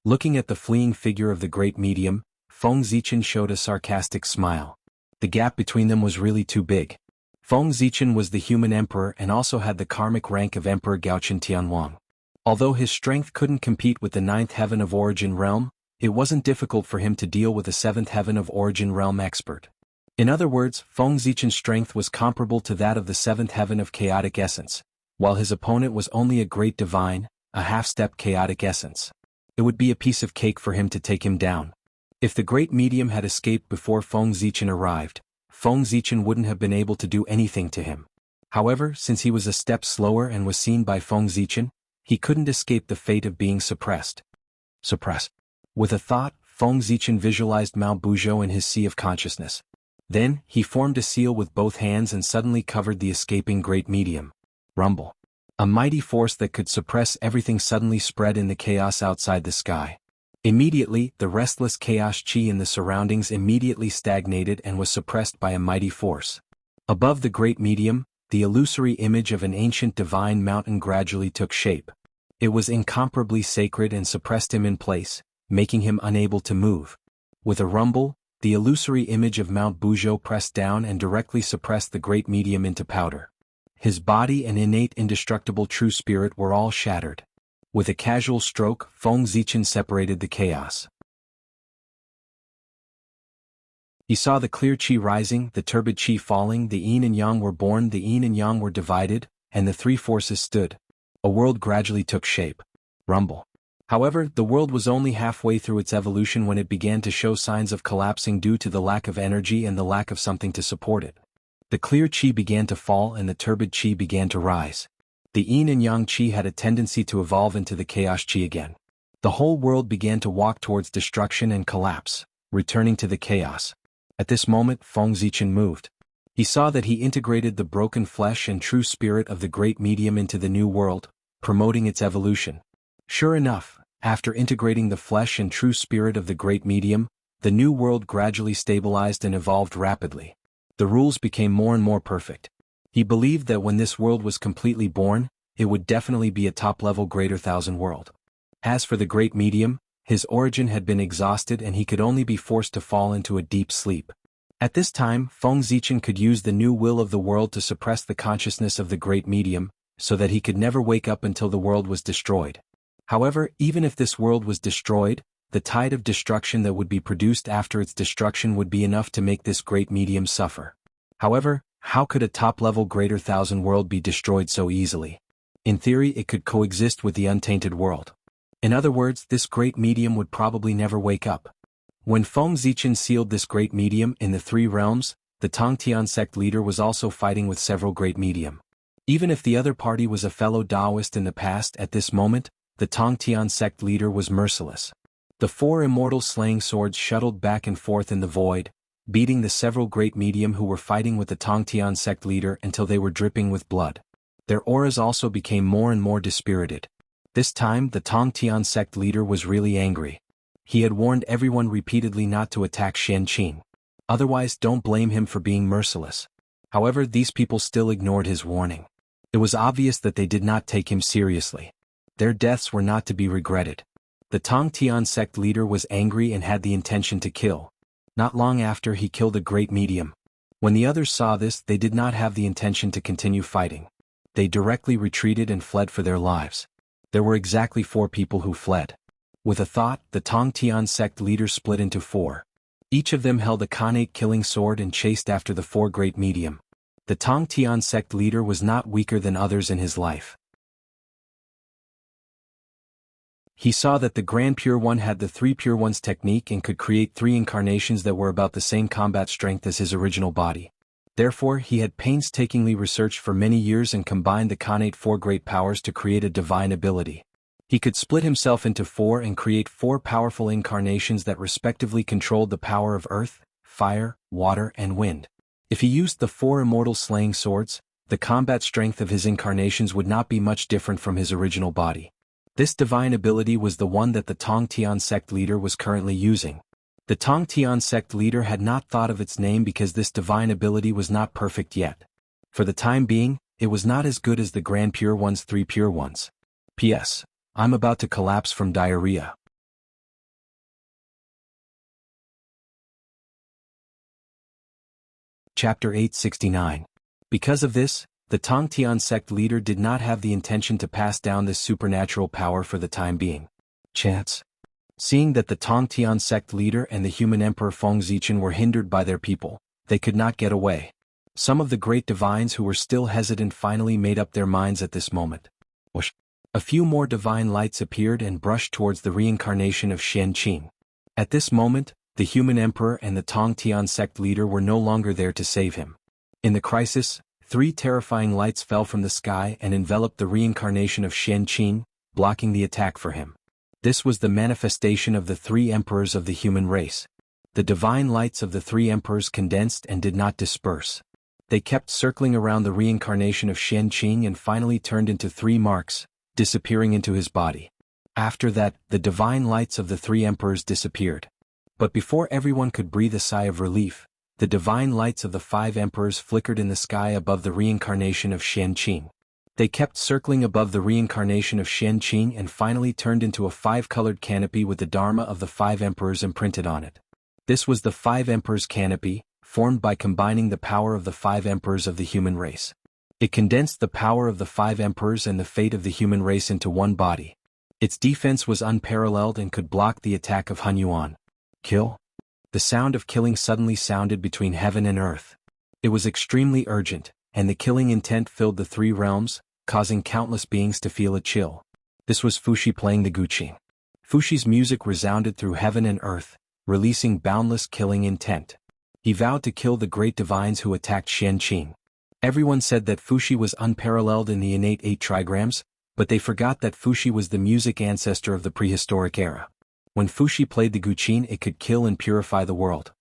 Looking at the fleeing figure of the great medium, Feng Zichen showed a sarcastic smile. The gap between them was really too big. Feng Zichen was the human emperor and also had the karmic rank of Emperor Gaochen Tianwang. Although his strength couldn't compete with the 9th heaven of origin realm, it wasn't difficult for him to deal with a 7th heaven of origin realm expert. In other words, Feng Zichen's strength was comparable to that of the 7th heaven of chaotic essence, while his opponent was only a great divine, a half-step chaotic essence. It would be a piece of cake for him to take him down. If the great medium had escaped before Feng Zichen arrived, Feng Zichen wouldn't have been able to do anything to him. However, since he was a step slower and was seen by Feng Zichen, he couldn't escape the fate of being suppressed. With a thought, Feng Zichen visualized Mount Buzhou in his sea of consciousness. Then, he formed a seal with both hands and suddenly covered the escaping great medium. Rumble. A mighty force that could suppress everything suddenly spread in the chaos outside the sky. Immediately, the restless chaos qi in the surroundings immediately stagnated and was suppressed by a mighty force. Above the great medium, the illusory image of an ancient divine mountain gradually took shape. It was incomparably sacred and suppressed him in place, making him unable to move. With a rumble, the illusory image of Mount Buzhou pressed down and directly suppressed the great medium into powder. His body and innate indestructible true spirit were all shattered. With a casual stroke, Feng Zichen separated the chaos. He saw the clear qi rising, the turbid qi falling, the yin and yang were born, the yin and yang were divided, and the three forces stood. A world gradually took shape. Rumble. However, the world was only halfway through its evolution when it began to show signs of collapsing due to the lack of energy and the lack of something to support it. The clear qi began to fall and the turbid qi began to rise. The yin and yang qi had a tendency to evolve into the chaos qi again. The whole world began to walk towards destruction and collapse, returning to the chaos. At this moment Feng Zichen moved. He saw that he integrated the broken flesh and true spirit of the great medium into the new world, promoting its evolution. Sure enough, after integrating the flesh and true spirit of the great medium, the new world gradually stabilized and evolved rapidly. The rules became more and more perfect. He believed that when this world was completely born, it would definitely be a top-level greater thousand world. As for the great medium, his origin had been exhausted and he could only be forced to fall into a deep sleep. At this time, Feng Zichen could use the new will of the world to suppress the consciousness of the great medium, so that he could never wake up until the world was destroyed. However, even if this world was destroyed, the tide of destruction that would be produced after its destruction would be enough to make this great medium suffer. However, how could a top-level greater thousand world be destroyed so easily? In theory, it could coexist with the untainted world. In other words, this great medium would probably never wake up. When Feng Zichen sealed this great medium in the three realms, the Tongtian sect leader was also fighting with several great medium. Even if the other party was a fellow Taoist in the past, at this moment, the Tongtian sect leader was merciless. The four immortal slaying swords shuttled back and forth in the void, beating the several great medium who were fighting with the Tongtian sect leader until they were dripping with blood. Their auras also became more and more dispirited. This time the Tongtian sect leader was really angry. He had warned everyone repeatedly not to attack Qianqing. Otherwise, don't blame him for being merciless. However, these people still ignored his warning. It was obvious that they did not take him seriously. Their deaths were not to be regretted. The Tongtian sect leader was angry and had the intention to kill. Not long after, he killed a great medium. When the others saw this, they did not have the intention to continue fighting. They directly retreated and fled for their lives. There were exactly 4 people who fled. With a thought, the Tongtian sect leader split into 4. Each of them held a Khanate killing sword and chased after the 4 great medium. The Tongtian sect leader was not weaker than others in his life. He saw that the Grand Pure One had the 3 Pure Ones technique and could create 3 incarnations that were about the same combat strength as his original body. Therefore, he had painstakingly researched for many years and combined the Khanate 4 great powers to create a divine ability. He could split himself into 4 and create 4 powerful incarnations that respectively controlled the power of earth, fire, water, and wind. If he used the 4 immortal slaying swords, the combat strength of his incarnations would not be much different from his original body. This divine ability was the one that the Tongtian sect leader was currently using. The Tongtian sect leader had not thought of its name because this divine ability was not perfect yet. For the time being, it was not as good as the Grand Pure One's 3 Pure Ones. P.S. I'm about to collapse from diarrhea. Chapter 869. Because of this, the Tongtian sect leader did not have the intention to pass down this supernatural power for the time being. Chance. Seeing that the Tongtian sect leader and the human emperor Feng Zichen were hindered by their people, they could not get away. Some of the great divines who were still hesitant finally made up their minds at this moment. Whoosh. A few more divine lights appeared and brushed towards the reincarnation of Qianqing. At this moment, the human emperor and the Tongtian sect leader were no longer there to save him. In the crisis, 3 terrifying lights fell from the sky and enveloped the reincarnation of Qianqing, blocking the attack for him. This was the manifestation of the 3 emperors of the human race. The divine lights of the 3 emperors condensed and did not disperse. They kept circling around the reincarnation of Qianqing and finally turned into 3 marks, disappearing into his body. After that, the divine lights of the 3 emperors disappeared. But before everyone could breathe a sigh of relief, the divine lights of the 5 emperors flickered in the sky above the reincarnation of Qianqing. They kept circling above the reincarnation of Qianqing and finally turned into a 5-colored canopy with the Dharma of the 5 emperors imprinted on it. This was the 5 emperors canopy, formed by combining the power of the 5 emperors of the human race. It condensed the power of the 5 emperors and the fate of the human race into one body. Its defense was unparalleled and could block the attack of Hunyuan. Kill? The sound of killing suddenly sounded between heaven and earth. It was extremely urgent, and the killing intent filled the 3 realms, causing countless beings to feel a chill. This was Fuxi playing the guqin. Fuxi's music resounded through heaven and earth, releasing boundless killing intent. He vowed to kill the great divines who attacked Qianqing. Everyone said that Fuxi was unparalleled in the innate 8 trigrams, but they forgot that Fuxi was the music ancestor of the prehistoric era. When Fuxi played the guqin, it could kill and purify the world.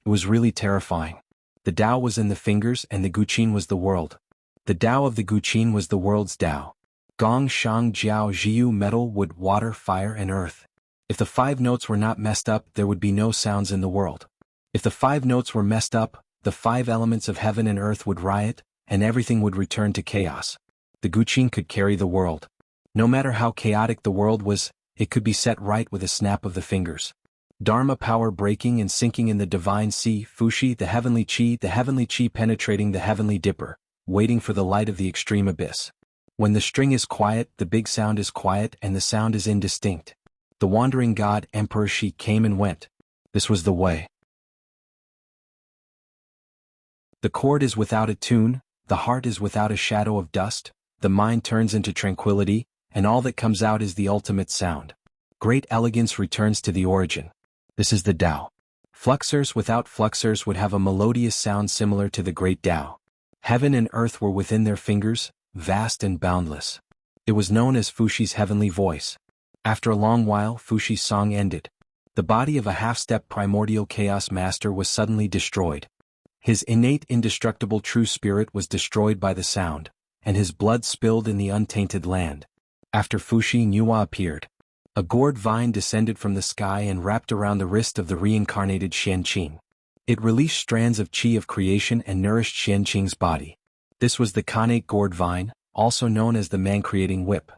It was really terrifying. The Tao was in the fingers and the Guqin was the world. The Tao of the Guqin was the world's Tao. Gong, Shang, Jiao, Jiu, metal, wood, water, fire, and earth. If the 5 notes were not messed up, there would be no sounds in the world. If the 5 notes were messed up, the 5 elements of heaven and earth would riot, and everything would return to chaos. The Guqin could carry the world. No matter how chaotic the world was, it could be set right with a snap of the fingers. Dharma power breaking and sinking in the divine sea, Fushi, the heavenly chi penetrating the heavenly dipper, waiting for the light of the extreme abyss. When the string is quiet, the big sound is quiet and the sound is indistinct. The wandering god, Emperor Shi, came and went. This was the way. The chord is without a tune, the heart is without a shadow of dust, the mind turns into tranquility, and all that comes out is the ultimate sound. Great elegance returns to the origin. This is the Tao. Fluxors without fluxors would have a melodious sound similar to the great Tao. Heaven and earth were within their fingers, vast and boundless. It was known as Fushi's heavenly voice. After a long while, Fushi's song ended. The body of a half-step primordial chaos master was suddenly destroyed. His innate indestructible true spirit was destroyed by the sound, and his blood spilled in the untainted land. After Fushi, Nuwa appeared. A gourd vine descended from the sky and wrapped around the wrist of the reincarnated Xianqing. It released strands of qi of creation and nourished Xianqing's body. This was the Khanate gourd vine, also known as the man-creating whip.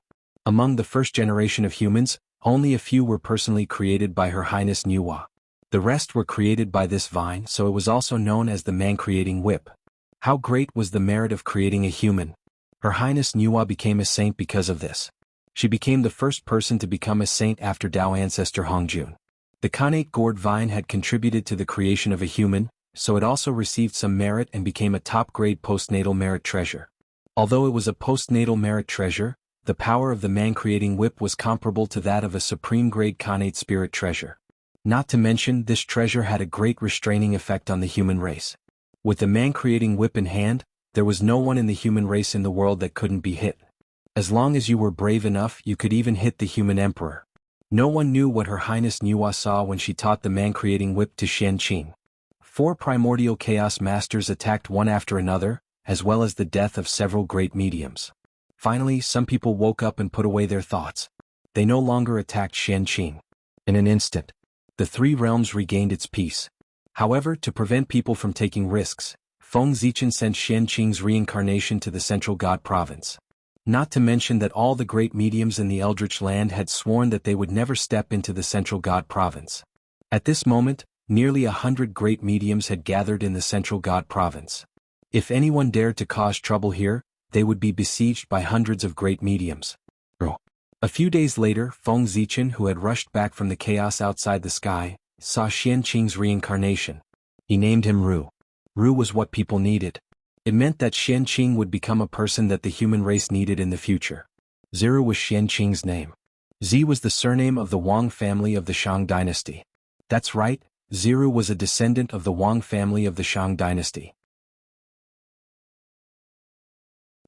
Among the first generation of humans, only a few were personally created by Her Highness Nuwa. The rest were created by this vine, so it was also known as the man-creating whip. How great was the merit of creating a human! Her Highness Nuwa became a saint because of this. She became the first person to become a saint after Tao ancestor Hongjun. The Khanate gourd vine had contributed to the creation of a human, so it also received some merit and became a top-grade postnatal merit treasure. Although it was a postnatal merit treasure, the power of the man-creating whip was comparable to that of a supreme-grade Khanate spirit treasure. Not to mention, this treasure had a great restraining effect on the human race. With the man-creating whip in hand, there was no one in the human race in the world that couldn't be hit. As long as you were brave enough, you could even hit the human emperor. No one knew what Her Highness Nuwa saw when she taught the man-creating whip to Xianqing. 4 primordial chaos masters attacked one after another, as well as the death of several great mediums. Finally, some people woke up and put away their thoughts. They no longer attacked Xianqing. In an instant, the 3 realms regained its peace. However, to prevent people from taking risks, Feng Zichen sent Xianqing's reincarnation to the Central God Province. Not to mention that all the great mediums in the Eldritch land had sworn that they would never step into the Central God Province. At this moment, nearly 100 great mediums had gathered in the Central God Province. If anyone dared to cause trouble here, they would be besieged by hundreds of great mediums. A few days later, Feng Zichen, who had rushed back from the chaos outside the sky, saw Xianqing's reincarnation. He named him Ru. Ru was what people needed. It meant that Xianqing would become a person that the human race needed in the future. Ziru was Xianqing's name. Zi was the surname of the Wang family of the Shang dynasty. That's right, Ziru was a descendant of the Wang family of the Shang dynasty.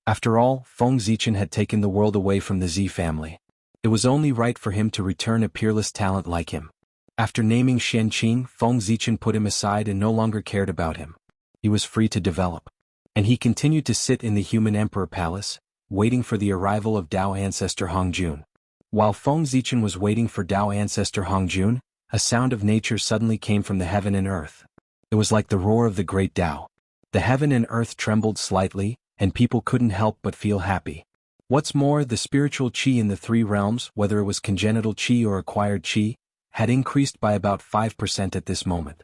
After all, Feng Zichen had taken the world away from the Zi family. It was only right for him to return a peerless talent like him. After naming Xianqing, Feng Zichen put him aside and no longer cared about him. He was free to develop. And he continued to sit in the human emperor palace, waiting for the arrival of Tao ancestor Hongjun. While Feng Zichen was waiting for Tao ancestor Hongjun, a sound of nature suddenly came from the heaven and earth. It was like the roar of the great Tao. The heaven and earth trembled slightly, and people couldn't help but feel happy. What's more, the spiritual qi in the 3 realms, whether it was congenital qi or acquired qi, had increased by about 5% at this moment.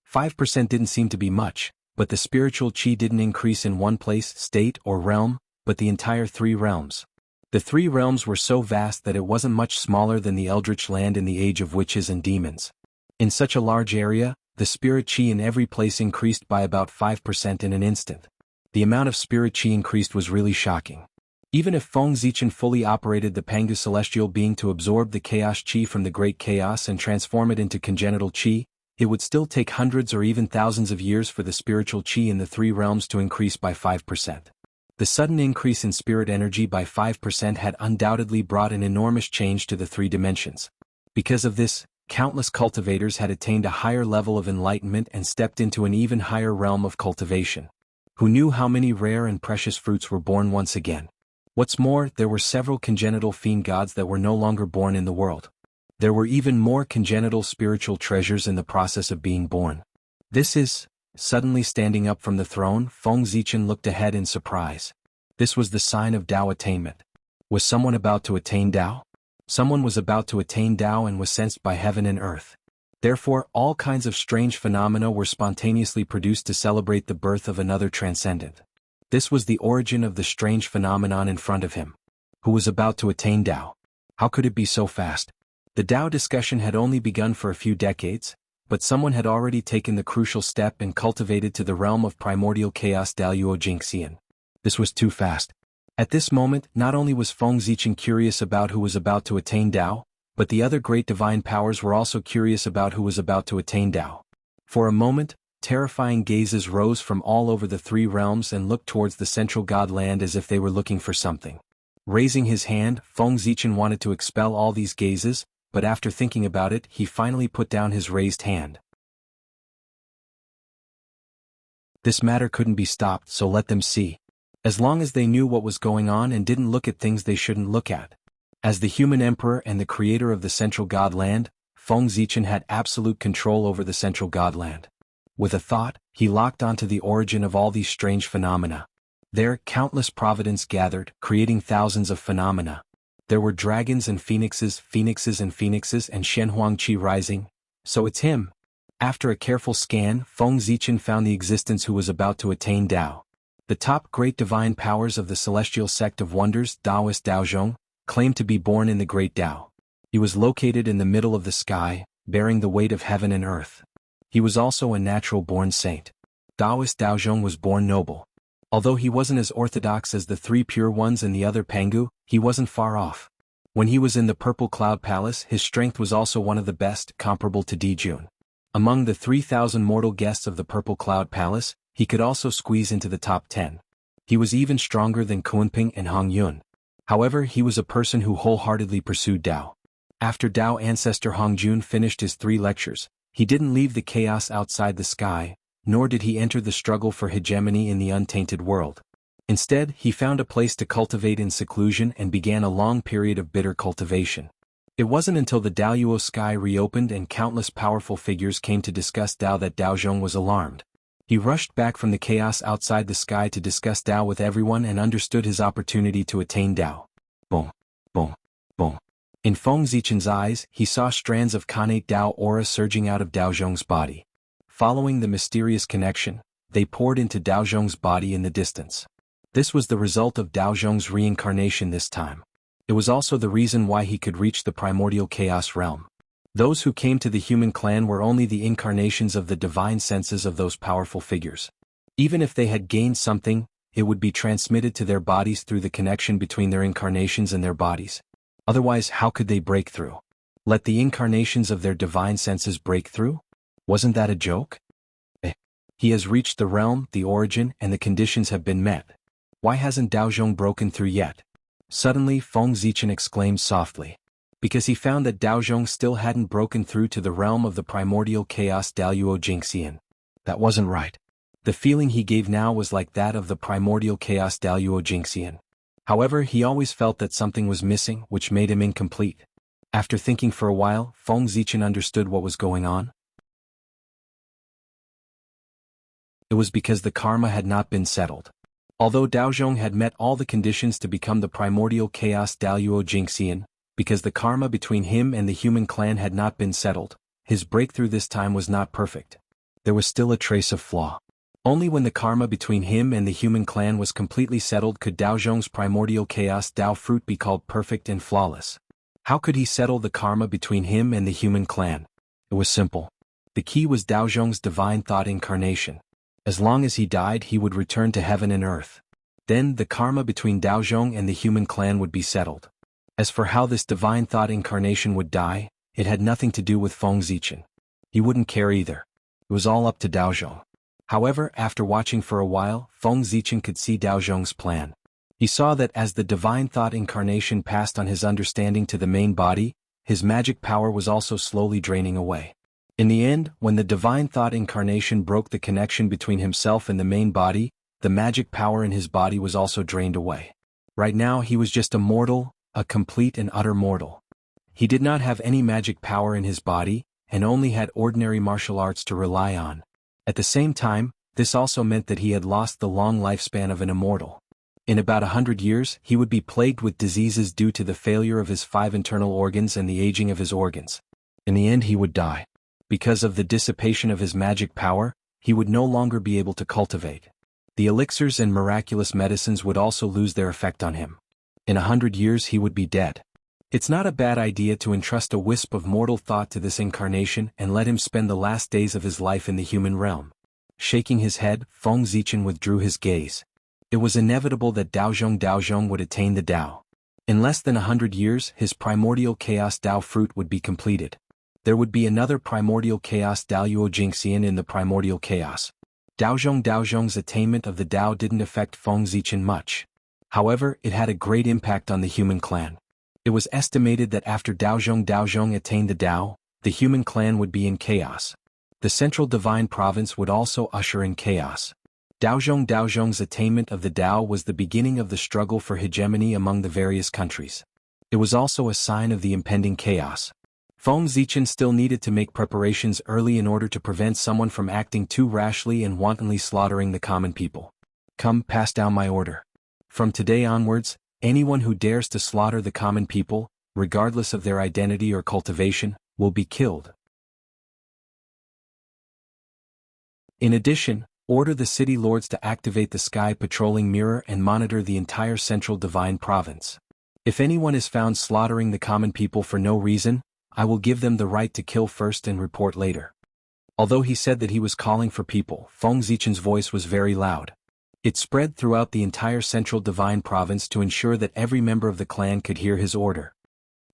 5% didn't seem to be much, but the spiritual qi didn't increase in one place, state, or realm, but the entire 3 realms. The 3 realms were so vast that it wasn't much smaller than the Eldritch land in the age of witches and demons. In such a large area, the spirit qi in every place increased by about 5% in an instant. The amount of spirit qi increased was really shocking. Even if Feng Zichen fully operated the Pangu celestial being to absorb the chaos qi from the great chaos and transform it into congenital qi, it would still take hundreds or even thousands of years for the spiritual qi in the 3 realms to increase by 5%. The sudden increase in spirit energy by 5% had undoubtedly brought an enormous change to the 3 dimensions. Because of this, countless cultivators had attained a higher level of enlightenment and stepped into an even higher realm of cultivation. Who knew how many rare and precious fruits were born once again? What's more, there were several congenital fiend gods that were no longer born in the world. There were even more congenital spiritual treasures in the process of being born. This is... Suddenly standing up from the throne, Feng Zichen looked ahead in surprise. This was the sign of Tao attainment. Was someone about to attain Tao? Someone was about to attain Tao and was sensed by heaven and earth. Therefore, all kinds of strange phenomena were spontaneously produced to celebrate the birth of another transcendent. This was the origin of the strange phenomenon in front of him. Who was about to attain Tao? How could it be so fast? The Tao discussion had only begun for a few decades, but someone had already taken the crucial step and cultivated to the realm of primordial chaos Daoyuo Jingxian. This was too fast. At this moment, not only was Feng Zichen curious about who was about to attain Tao, but the other great divine powers were also curious about who was about to attain Tao. For a moment, terrifying gazes rose from all over the three realms and looked towards the central god land as if they were looking for something. Raising his hand, Feng Zichen wanted to expel all these gazes, but after thinking about it, he finally put down his raised hand. This matter couldn't be stopped, so let them see. As long as they knew what was going on and didn't look at things they shouldn't look at. As the human emperor and the creator of the central god land, Feng Zichen had absolute control over the central god land. With a thought, he locked onto the origin of all these strange phenomena. There, countless providence gathered, creating thousands of phenomena. There were dragons and phoenixes and Shenhuangqi rising. So it's him. After a careful scan, Feng Zichen found the existence who was about to attain Tao. The top great divine powers of the celestial sect of wonders, Taoist Daozhong, claimed to be born in the great Tao. He was located in the middle of the sky, bearing the weight of heaven and earth. He was also a natural-born saint. Taoist Daozhong was born noble. Although he wasn't as orthodox as the three pure ones and the other Pengu, he wasn't far off. When he was in the Purple Cloud Palace, his strength was also one of the best, comparable to Dijun. Among the 3,000 mortal guests of the Purple Cloud Palace, he could also squeeze into the top 10. He was even stronger than Kunping and Hong Yun. However, he was a person who wholeheartedly pursued Tao. After Tao ancestor Hong Jun finished his 3 lectures, he didn't leave the chaos outside the sky, nor did he enter the struggle for hegemony in the untainted world. Instead, he found a place to cultivate in seclusion and began a long period of bitter cultivation. It wasn't until the Daoyuo sky reopened and countless powerful figures came to discuss Tao that Daozhong was alarmed. He rushed back from the chaos outside the sky to discuss Tao with everyone and understood his opportunity to attain Tao. Boom, boom, boom. In Feng Zichen's eyes, he saw strands of Kanate Tao aura surging out of Daozhong's body. Following the mysterious connection, they poured into Daozhong's body in the distance. This was the result of Daozhong's reincarnation this time. It was also the reason why he could reach the primordial chaos realm. Those who came to the human clan were only the incarnations of the divine senses of those powerful figures. Even if they had gained something, it would be transmitted to their bodies through the connection between their incarnations and their bodies. Otherwise, how could they break through? Let the incarnations of their divine senses break through? Wasn't that a joke? He has reached the realm, the origin, and the conditions have been met. Why hasn't Daozhong broken through yet? Suddenly, Feng Zichen exclaimed softly. Because he found that Daozhong still hadn't broken through to the realm of the primordial chaos Daoyuo Jingxian. That wasn't right. The feeling he gave now was like that of the primordial chaos Daoyuo Jingxian. However, he always felt that something was missing, which made him incomplete. After thinking for a while, Feng Zichen understood what was going on. It was because the karma had not been settled. Although Daozhong had met all the conditions to become the primordial chaos Daoyuo Jingxian, because the karma between him and the human clan had not been settled, his breakthrough this time was not perfect. There was still a trace of flaw. Only when the karma between him and the human clan was completely settled could Daozhong's primordial chaos Dao fruit be called perfect and flawless. How could he settle the karma between him and the human clan? It was simple. The key was Daozhong's divine thought incarnation. As long as he died, he would return to heaven and earth. Then, the karma between Daozhong and the human clan would be settled. As for how this divine thought incarnation would die, it had nothing to do with Feng Zichen. He wouldn't care either. It was all up to Daozhong. However, after watching for a while, Feng Zichen could see Daozhong's plan. He saw that as the divine thought incarnation passed on his understanding to the main body, his magic power was also slowly draining away. In the end, when the divine thought incarnation broke the connection between himself and the main body, the magic power in his body was also drained away. Right now he was just a mortal, a complete and utter mortal. He did not have any magic power in his body, and only had ordinary martial arts to rely on. At the same time, this also meant that he had lost the long lifespan of an immortal. In about 100 years, he would be plagued with diseases due to the failure of his 5 internal organs and the aging of his organs. In the end he would die. Because of the dissipation of his magic power, he would no longer be able to cultivate. The elixirs and miraculous medicines would also lose their effect on him. In 100 years he would be dead. It's not a bad idea to entrust a wisp of mortal thought to this incarnation and let him spend the last days of his life in the human realm. Shaking his head, Feng Zichen withdrew his gaze. It was inevitable that Daozhong would attain the Tao. In less than 100 years, his primordial chaos Tao fruit would be completed. There would be another primordial chaos Daoyuo Jingxian in the primordial chaos. Daozhong's attainment of the Tao didn't affect Feng Zichen much. However, it had a great impact on the human clan. It was estimated that after Daozhong attained the Tao, the human clan would be in chaos. The central divine province would also usher in chaos. Daozhong's attainment of the Tao was the beginning of the struggle for hegemony among the various countries. It was also a sign of the impending chaos. Feng Zichen still needed to make preparations early in order to prevent someone from acting too rashly and wantonly slaughtering the common people. Come, pass down my order. From today onwards, anyone who dares to slaughter the common people, regardless of their identity or cultivation, will be killed. In addition, order the city lords to activate the sky patrolling mirror and monitor the entire central divine province. If anyone is found slaughtering the common people for no reason, I will give them the right to kill first and report later. Although he said that he was calling for people, Feng Zichen's voice was very loud. It spread throughout the entire central divine province to ensure that every member of the clan could hear his order.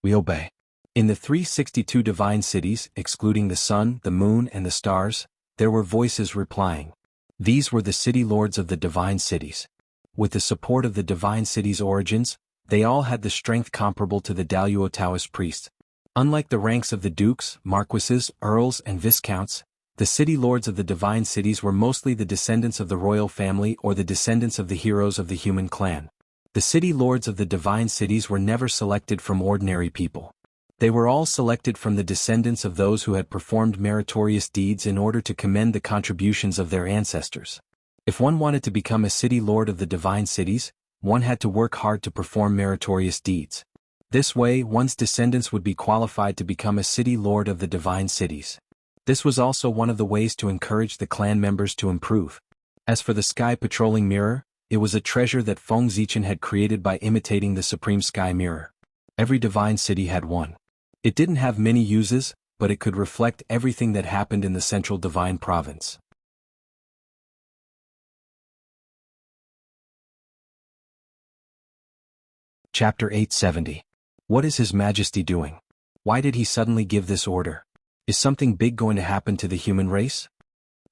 We obey. In the 362 divine cities, excluding the sun, the moon and the stars, there were voices replying. These were the city lords of the divine cities. With the support of the divine cities' origins, they all had the strength comparable to the Daoyuo Taoist priests. Unlike the ranks of the dukes, marquises, earls and viscounts, the city lords of the divine cities were mostly the descendants of the royal family or the descendants of the heroes of the human clan. The city lords of the divine cities were never selected from ordinary people. They were all selected from the descendants of those who had performed meritorious deeds in order to commend the contributions of their ancestors. If one wanted to become a city lord of the divine cities, one had to work hard to perform meritorious deeds. This way, one's descendants would be qualified to become a city lord of the divine cities. This was also one of the ways to encourage the clan members to improve. As for the sky patrolling mirror, it was a treasure that Feng Zichen had created by imitating the supreme sky mirror. Every divine city had one. It didn't have many uses, but it could reflect everything that happened in the central divine province. Chapter 870. What is His Majesty doing? Why did he suddenly give this order? Is something big going to happen to the human race?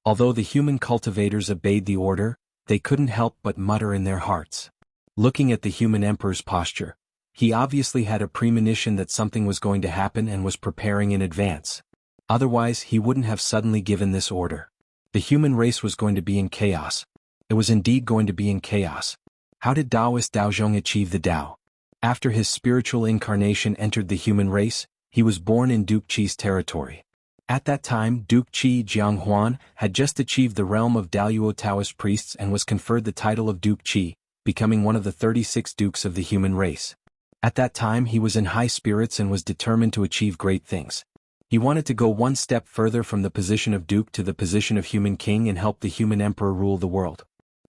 Although the human cultivators obeyed the order, they couldn't help but mutter in their hearts. Looking at the human emperor's posture, he obviously had a premonition that something was going to happen and was preparing in advance. Otherwise, he wouldn't have suddenly given this order. The human race was going to be in chaos. It was indeed going to be in chaos. How did Taoist Daozhong achieve the Tao? After his spiritual incarnation entered the human race, he was born in Duke Qi's territory. At that time, Duke Qi Jianghu had just achieved the realm of Daoyuo Taoist priests and was conferred the title of Duke Qi, becoming one of the 36 dukes of the human race. At that time he was in high spirits and was determined to achieve great things. He wanted to go one step further from the position of duke to the position of human king and help the human emperor rule the world.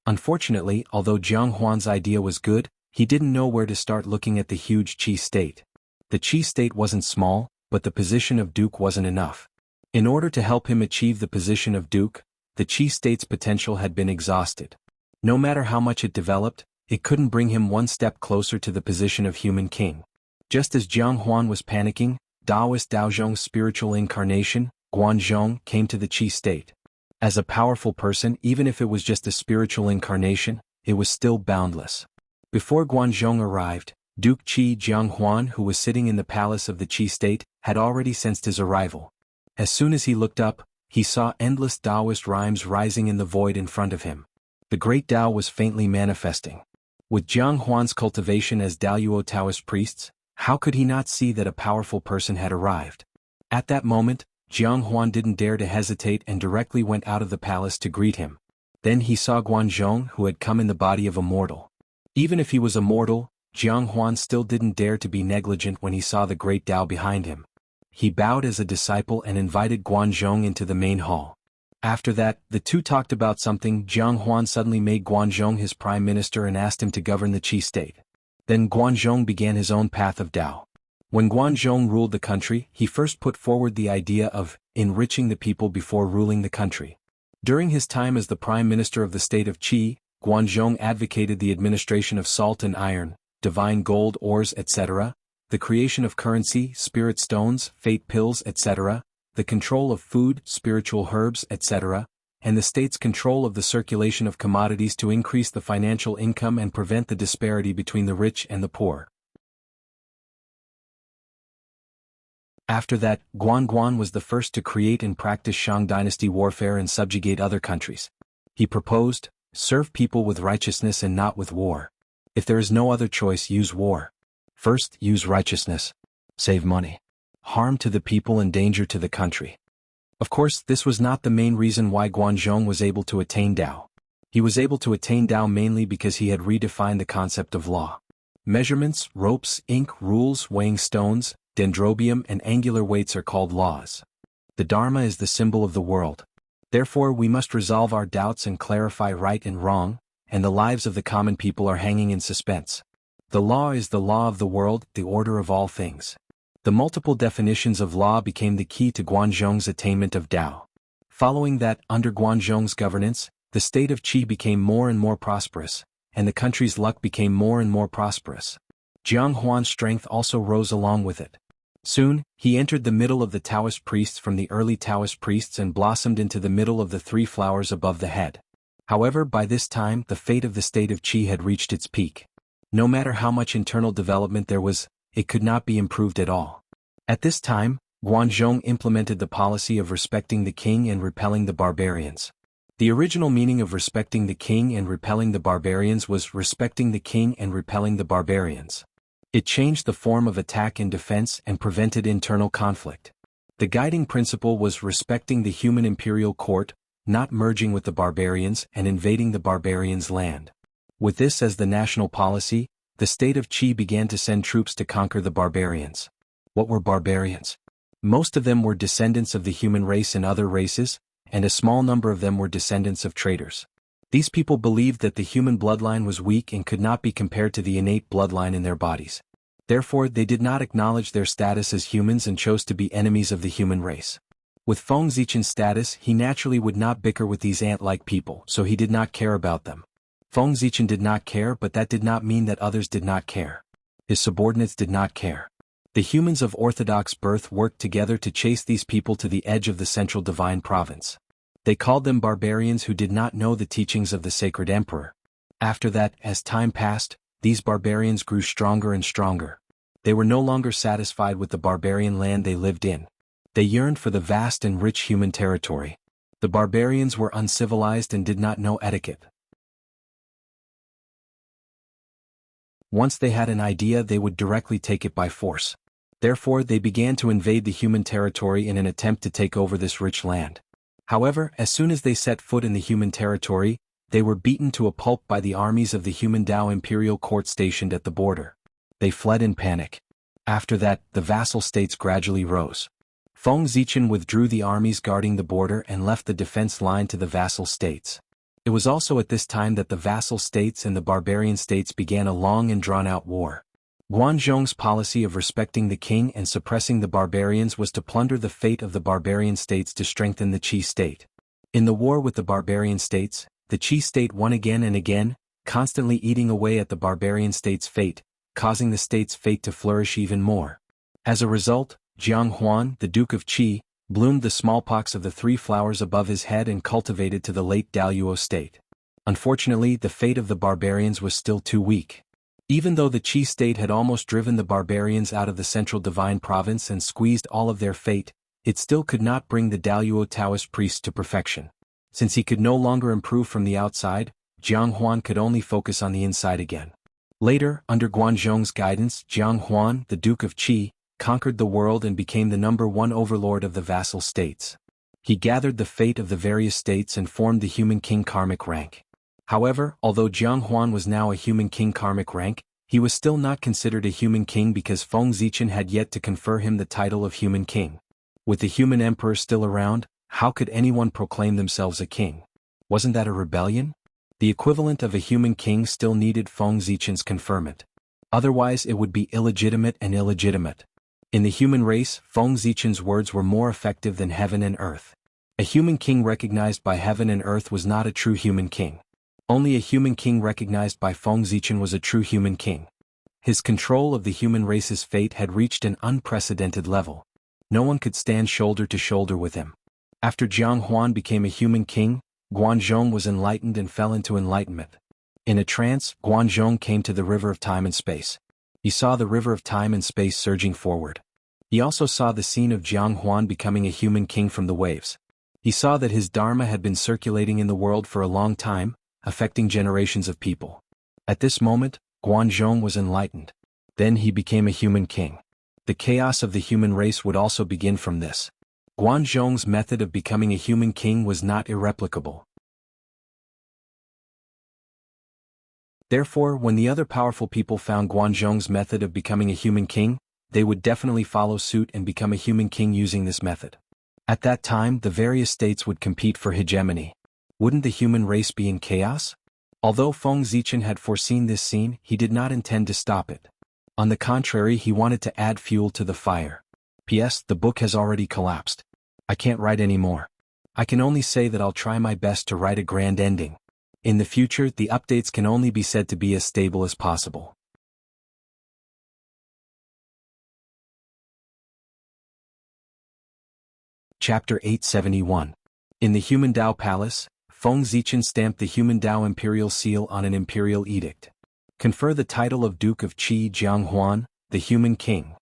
Unfortunately, although Jianghu's idea was good, he didn't know where to start looking at the huge Qi state. The Qi state wasn't small, but the position of duke wasn't enough. In order to help him achieve the position of duke, the Qi state's potential had been exhausted. No matter how much it developed, it couldn't bring him one step closer to the position of human king. Just as Jianghu was panicking, Taoist Daozhong's spiritual incarnation, Guanzhong, came to the Qi state. As a powerful person, even if it was just a spiritual incarnation, it was still boundless. Before Guanzhong arrived, Duke Qi Jianghuan, who was sitting in the palace of the Qi state, had already sensed his arrival. As soon as he looked up, he saw endless Taoist rhymes rising in the void in front of him. The great Tao was faintly manifesting. With Jianghuan's cultivation as Daoyuo Taoist priests, how could he not see that a powerful person had arrived? At that moment, Jianghuan didn't dare to hesitate and directly went out of the palace to greet him. Then he saw Guanzhong, who had come in the body of a mortal. Even if he was a mortal, Jianghuan still didn't dare to be negligent when he saw the great Tao behind him. He bowed as a disciple and invited Guanzhong into the main hall. After that, the two talked about something. Jianghuan suddenly made Guanzhong his prime minister and asked him to govern the Qi state. Then Guanzhong began his own path of Tao. When Guanzhong ruled the country, he first put forward the idea of enriching the people before ruling the country. During his time as the prime minister of the state of Qi, Guanzhong advocated the administration of salt and iron, divine gold ores, etc., the creation of currency, spirit stones, fate pills, etc., the control of food, spiritual herbs, etc., and the state's control of the circulation of commodities to increase the financial income and prevent the disparity between the rich and the poor. After that, Guan was the first to create and practice Shang dynasty warfare and subjugate other countries. He proposed, serve people with righteousness and not with war. If there is no other choice, use war. First, use righteousness. Save money. Harm to the people and danger to the country. Of course, this was not the main reason why Guanzhong was able to attain Tao. He was able to attain Tao mainly because he had redefined the concept of law. Measurements, ropes, ink, rules, weighing stones, dendrobium and angular weights are called laws. The Dharma is the symbol of the world. Therefore we must resolve our doubts and clarify right and wrong, and the lives of the common people are hanging in suspense. The law is the law of the world, the order of all things. The multiple definitions of law became the key to Guanzhong's attainment of Tao. Following that, under Guanzhong's governance, the state of Qi became more and more prosperous, and the country's luck became more and more prosperous. Jianghuan's strength also rose along with it. Soon, he entered the middle of the Taoist priests from the early Taoist priests and blossomed into the middle of the three flowers above the head. However, by this time, the fate of the state of Qi had reached its peak. No matter how much internal development there was, it could not be improved at all. At this time, Guanzhong implemented the policy of respecting the king and repelling the barbarians. The original meaning of respecting the king and repelling the barbarians was respecting the king and repelling the barbarians. It changed the form of attack and defense and prevented internal conflict. The guiding principle was respecting the human imperial court, not merging with the barbarians and invading the barbarians' land. With this as the national policy, the state of Qi began to send troops to conquer the barbarians. What were barbarians? Most of them were descendants of the human race and other races, and a small number of them were descendants of traders. These people believed that the human bloodline was weak and could not be compared to the innate bloodline in their bodies. Therefore, they did not acknowledge their status as humans and chose to be enemies of the human race. With Feng Zichen's status, he naturally would not bicker with these ant-like people, so he did not care about them. Feng Zichen did not care, but that did not mean that others did not care. His subordinates did not care. The humans of orthodox birth worked together to chase these people to the edge of the central divine province. They called them barbarians who did not know the teachings of the sacred emperor. After that, as time passed, these barbarians grew stronger and stronger. They were no longer satisfied with the barbarian land they lived in. They yearned for the vast and rich human territory. The barbarians were uncivilized and did not know etiquette. Once they had an idea, they would directly take it by force. Therefore, they began to invade the human territory in an attempt to take over this rich land. However, as soon as they set foot in the human territory, they were beaten to a pulp by the armies of the human Tao imperial court stationed at the border. They fled in panic. After that, the vassal states gradually rose. Feng Zichen withdrew the armies guarding the border and left the defense line to the vassal states. It was also at this time that the vassal states and the barbarian states began a long and drawn-out war. Guanzhong's policy of respecting the king and suppressing the barbarians was to plunder the fate of the barbarian states to strengthen the Qi state. In the war with the barbarian states, the Qi state won again and again, constantly eating away at the barbarian state's fate, causing the state's fate to flourish even more. As a result, Jianghuan, the Duke of Qi, bloomed the smallpox of the three flowers above his head and cultivated to the late Daoyuo state. Unfortunately, the fate of the barbarians was still too weak. Even though the Qi state had almost driven the barbarians out of the central divine province and squeezed all of their fate, it still could not bring the Daluo Taoist priest to perfection. Since he could no longer improve from the outside, Jiang Huan could only focus on the inside again. Later, under Guanzhong's guidance, Jiang Huan, the Duke of Qi, conquered the world and became the #1 overlord of the vassal states. He gathered the fate of the various states and formed the human king karmic rank. However, although Jiang Huan was now a human king karmic rank, he was still not considered a human king because Feng Zichen had yet to confer him the title of human king. With the human emperor still around, how could anyone proclaim themselves a king? Wasn't that a rebellion? The equivalent of a human king still needed Feng Zichen's conferment. Otherwise it would be illegitimate and illegitimate. In the human race, Feng Zichen's words were more effective than heaven and earth. A human king recognized by heaven and earth was not a true human king. Only a human king recognized by Feng Zichen was a true human king. His control of the human race's fate had reached an unprecedented level. No one could stand shoulder to shoulder with him. After Jiang Huan became a human king, Guanzhong was enlightened and fell into enlightenment. In a trance, Guanzhong came to the river of time and space. He saw the river of time and space surging forward. He also saw the scene of Jiang Huan becoming a human king from the waves. He saw that his dharma had been circulating in the world for a long time, affecting generations of people. At this moment, Guanzhong was enlightened. Then he became a human king. The chaos of the human race would also begin from this. Guanzhong's method of becoming a human king was not irreplicable. Therefore, when the other powerful people found Guanzhong's method of becoming a human king, they would definitely follow suit and become a human king using this method. At that time, the various states would compete for hegemony. Wouldn't the human race be in chaos? Although Feng Zichen had foreseen this scene, he did not intend to stop it. On the contrary, he wanted to add fuel to the fire. P.S. The book has already collapsed. I can't write anymore. I can only say that I'll try my best to write a grand ending. In the future, the updates can only be said to be as stable as possible. Chapter 871. In the Human Dao Palace, Feng Zichen stamped the Human Dao Imperial Seal on an imperial edict. Confer the title of Duke of Qi Jiang Huan, the Human King.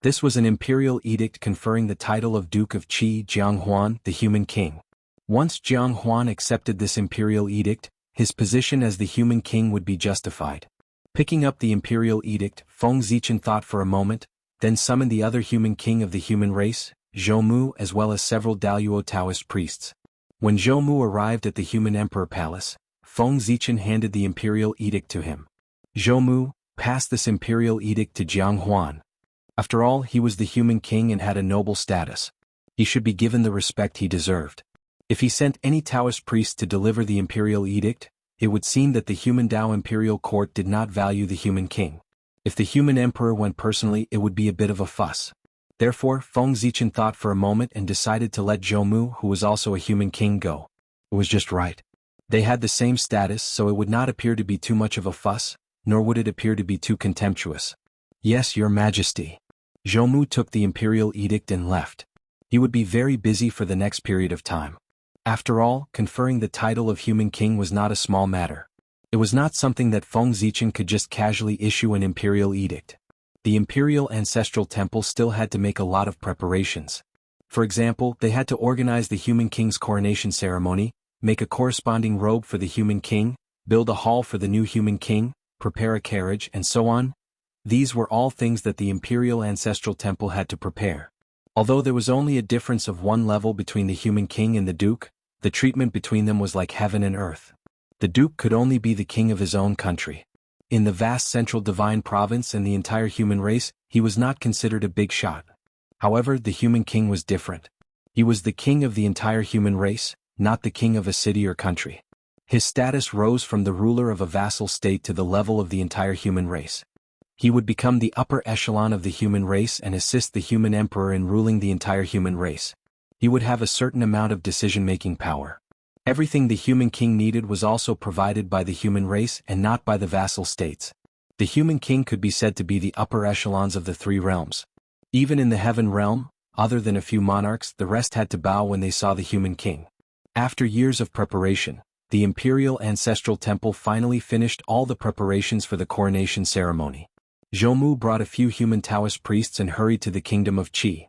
This was an imperial edict conferring the title of Duke of Qi Jiang Huan, the Human King. Once Jiang Huan accepted this imperial edict, his position as the Human King would be justified. Picking up the imperial edict, Feng Zichen thought for a moment, then summoned the other human king of the human race, Zhou, as well as several Daluo Taoist priests. When Zhou arrived at the human emperor palace, Feng Zichen handed the imperial edict to him. Zhou, pass this imperial edict to Jiang Huan. After all, he was the human king and had a noble status. He should be given the respect he deserved. If he sent any Taoist priest to deliver the imperial edict, it would seem that the human Dao imperial court did not value the human king. If the human emperor went personally, it would be a bit of a fuss. Therefore, Feng Zichen thought for a moment and decided to let Zhou, who was also a human king, go. It was just right. They had the same status, so it would not appear to be too much of a fuss, nor would it appear to be too contemptuous. Yes, Your Majesty. Zhou took the imperial edict and left. He would be very busy for the next period of time. After all, conferring the title of human king was not a small matter. It was not something that Feng Zichen could just casually issue an imperial edict. The imperial ancestral temple still had to make a lot of preparations. For example, they had to organize the human king's coronation ceremony, make a corresponding robe for the human king, build a hall for the new human king, prepare a carriage, and so on. These were all things that the imperial ancestral temple had to prepare. Although there was only a difference of one level between the human king and the duke, the treatment between them was like heaven and earth. The duke could only be the king of his own country. In the vast central divine province and the entire human race, he was not considered a big shot. However, the human king was different. He was the king of the entire human race, not the king of a city or country. His status rose from the ruler of a vassal state to the level of the entire human race. He would become the upper echelon of the human race and assist the human emperor in ruling the entire human race. He would have a certain amount of decision-making power. Everything the human king needed was also provided by the human race and not by the vassal states. The human king could be said to be the upper echelons of the three realms. Even in the heaven realm, other than a few monarchs, the rest had to bow when they saw the human king. After years of preparation, the imperial ancestral temple finally finished all the preparations for the coronation ceremony. Zhou brought a few human Taoist priests and hurried to the kingdom of Qi.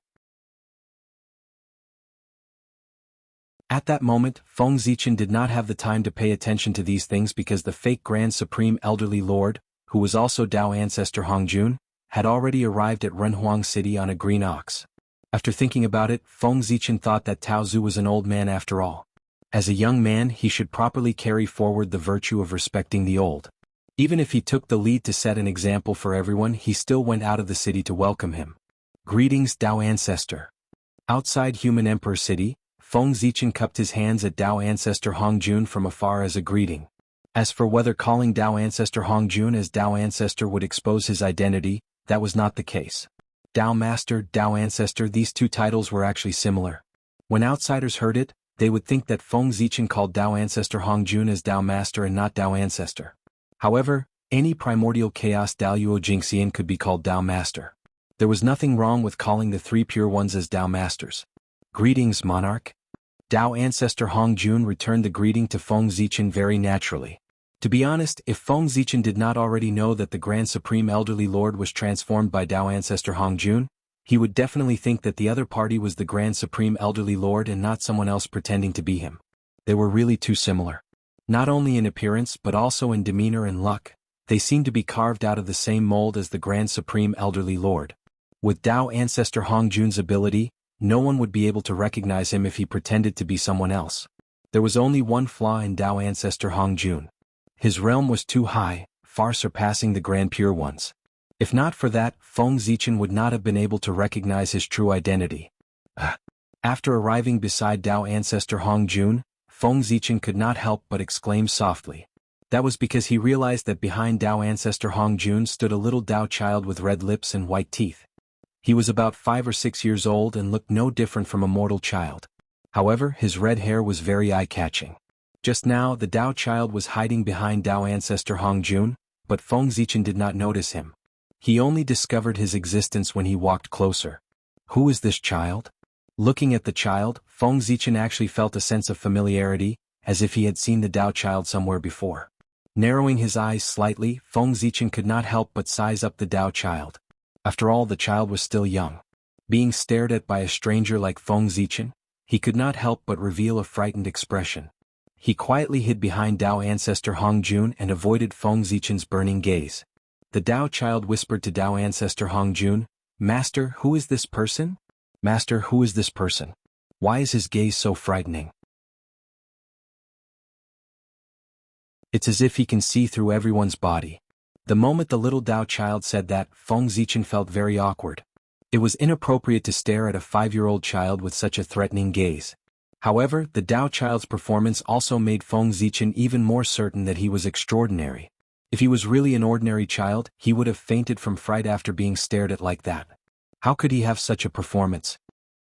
At that moment, Feng Zichen did not have the time to pay attention to these things because the fake Grand Supreme Elderly Lord, who was also Dao ancestor Hongjun, had already arrived at Renhuang City on a green ox. After thinking about it, Feng Zichen thought that Tao Zu was an old man after all. As a young man, he should properly carry forward the virtue of respecting the old. Even if he took the lead to set an example for everyone, he still went out of the city to welcome him. Greetings, Dao ancestor. Outside Human Emperor City, Feng Zichen cupped his hands at Dao ancestor Hongjun from afar as a greeting. As for whether calling Dao ancestor Hongjun as Dao ancestor would expose his identity, that was not the case. Dao master, Dao ancestor, these two titles were actually similar. When outsiders heard it, they would think that Feng Zichen called Dao ancestor Hongjun as Dao master and not Dao ancestor. However, any primordial chaos Daoyuo Jingxian could be called Dao master. There was nothing wrong with calling the three pure ones as Dao masters. Greetings, monarch. Dao ancestor Hongjun returned the greeting to Feng Zichen very naturally. To be honest, if Feng Zichen did not already know that the Grand Supreme Elderly Lord was transformed by Dao ancestor Hongjun, he would definitely think that the other party was the Grand Supreme Elderly Lord and not someone else pretending to be him. They were really too similar. Not only in appearance but also in demeanor and luck, they seemed to be carved out of the same mold as the Grand Supreme Elderly Lord. With Dao ancestor Hongjun's ability, no one would be able to recognize him if he pretended to be someone else. There was only one flaw in Dao ancestor Hongjun. His realm was too high, far surpassing the Grand Pure Ones. If not for that, Feng Zichen would not have been able to recognize his true identity. After arriving beside Dao ancestor Hongjun, Feng Zichen could not help but exclaim softly. That was because he realized that behind Dao ancestor Hongjun stood a little Dao child with red lips and white teeth. He was about 5 or 6 years old and looked no different from a mortal child. However, his red hair was very eye-catching. Just now, the Dao child was hiding behind Dao ancestor Hongjun, but Feng Zichen did not notice him. He only discovered his existence when he walked closer. Who is this child? Looking at the child, Feng Zichen actually felt a sense of familiarity, as if he had seen the Dao child somewhere before. Narrowing his eyes slightly, Feng Zichen could not help but size up the Dao child. After all, the child was still young. Being stared at by a stranger like Feng Zichen, he could not help but reveal a frightened expression. He quietly hid behind Dao ancestor Hongjun and avoided Feng Zichen's burning gaze. The Dao child whispered to Dao ancestor Hongjun, "Master, who is this person? Master, who is this person? Why is his gaze so frightening?" It's as if he can see through everyone's body. The moment the little Dao child said that, Feng Zichen felt very awkward. It was inappropriate to stare at a 5-year-old child with such a threatening gaze. However, the Dao child's performance also made Feng Zichen even more certain that he was extraordinary. If he was really an ordinary child, he would have fainted from fright after being stared at like that. How could he have such a performance?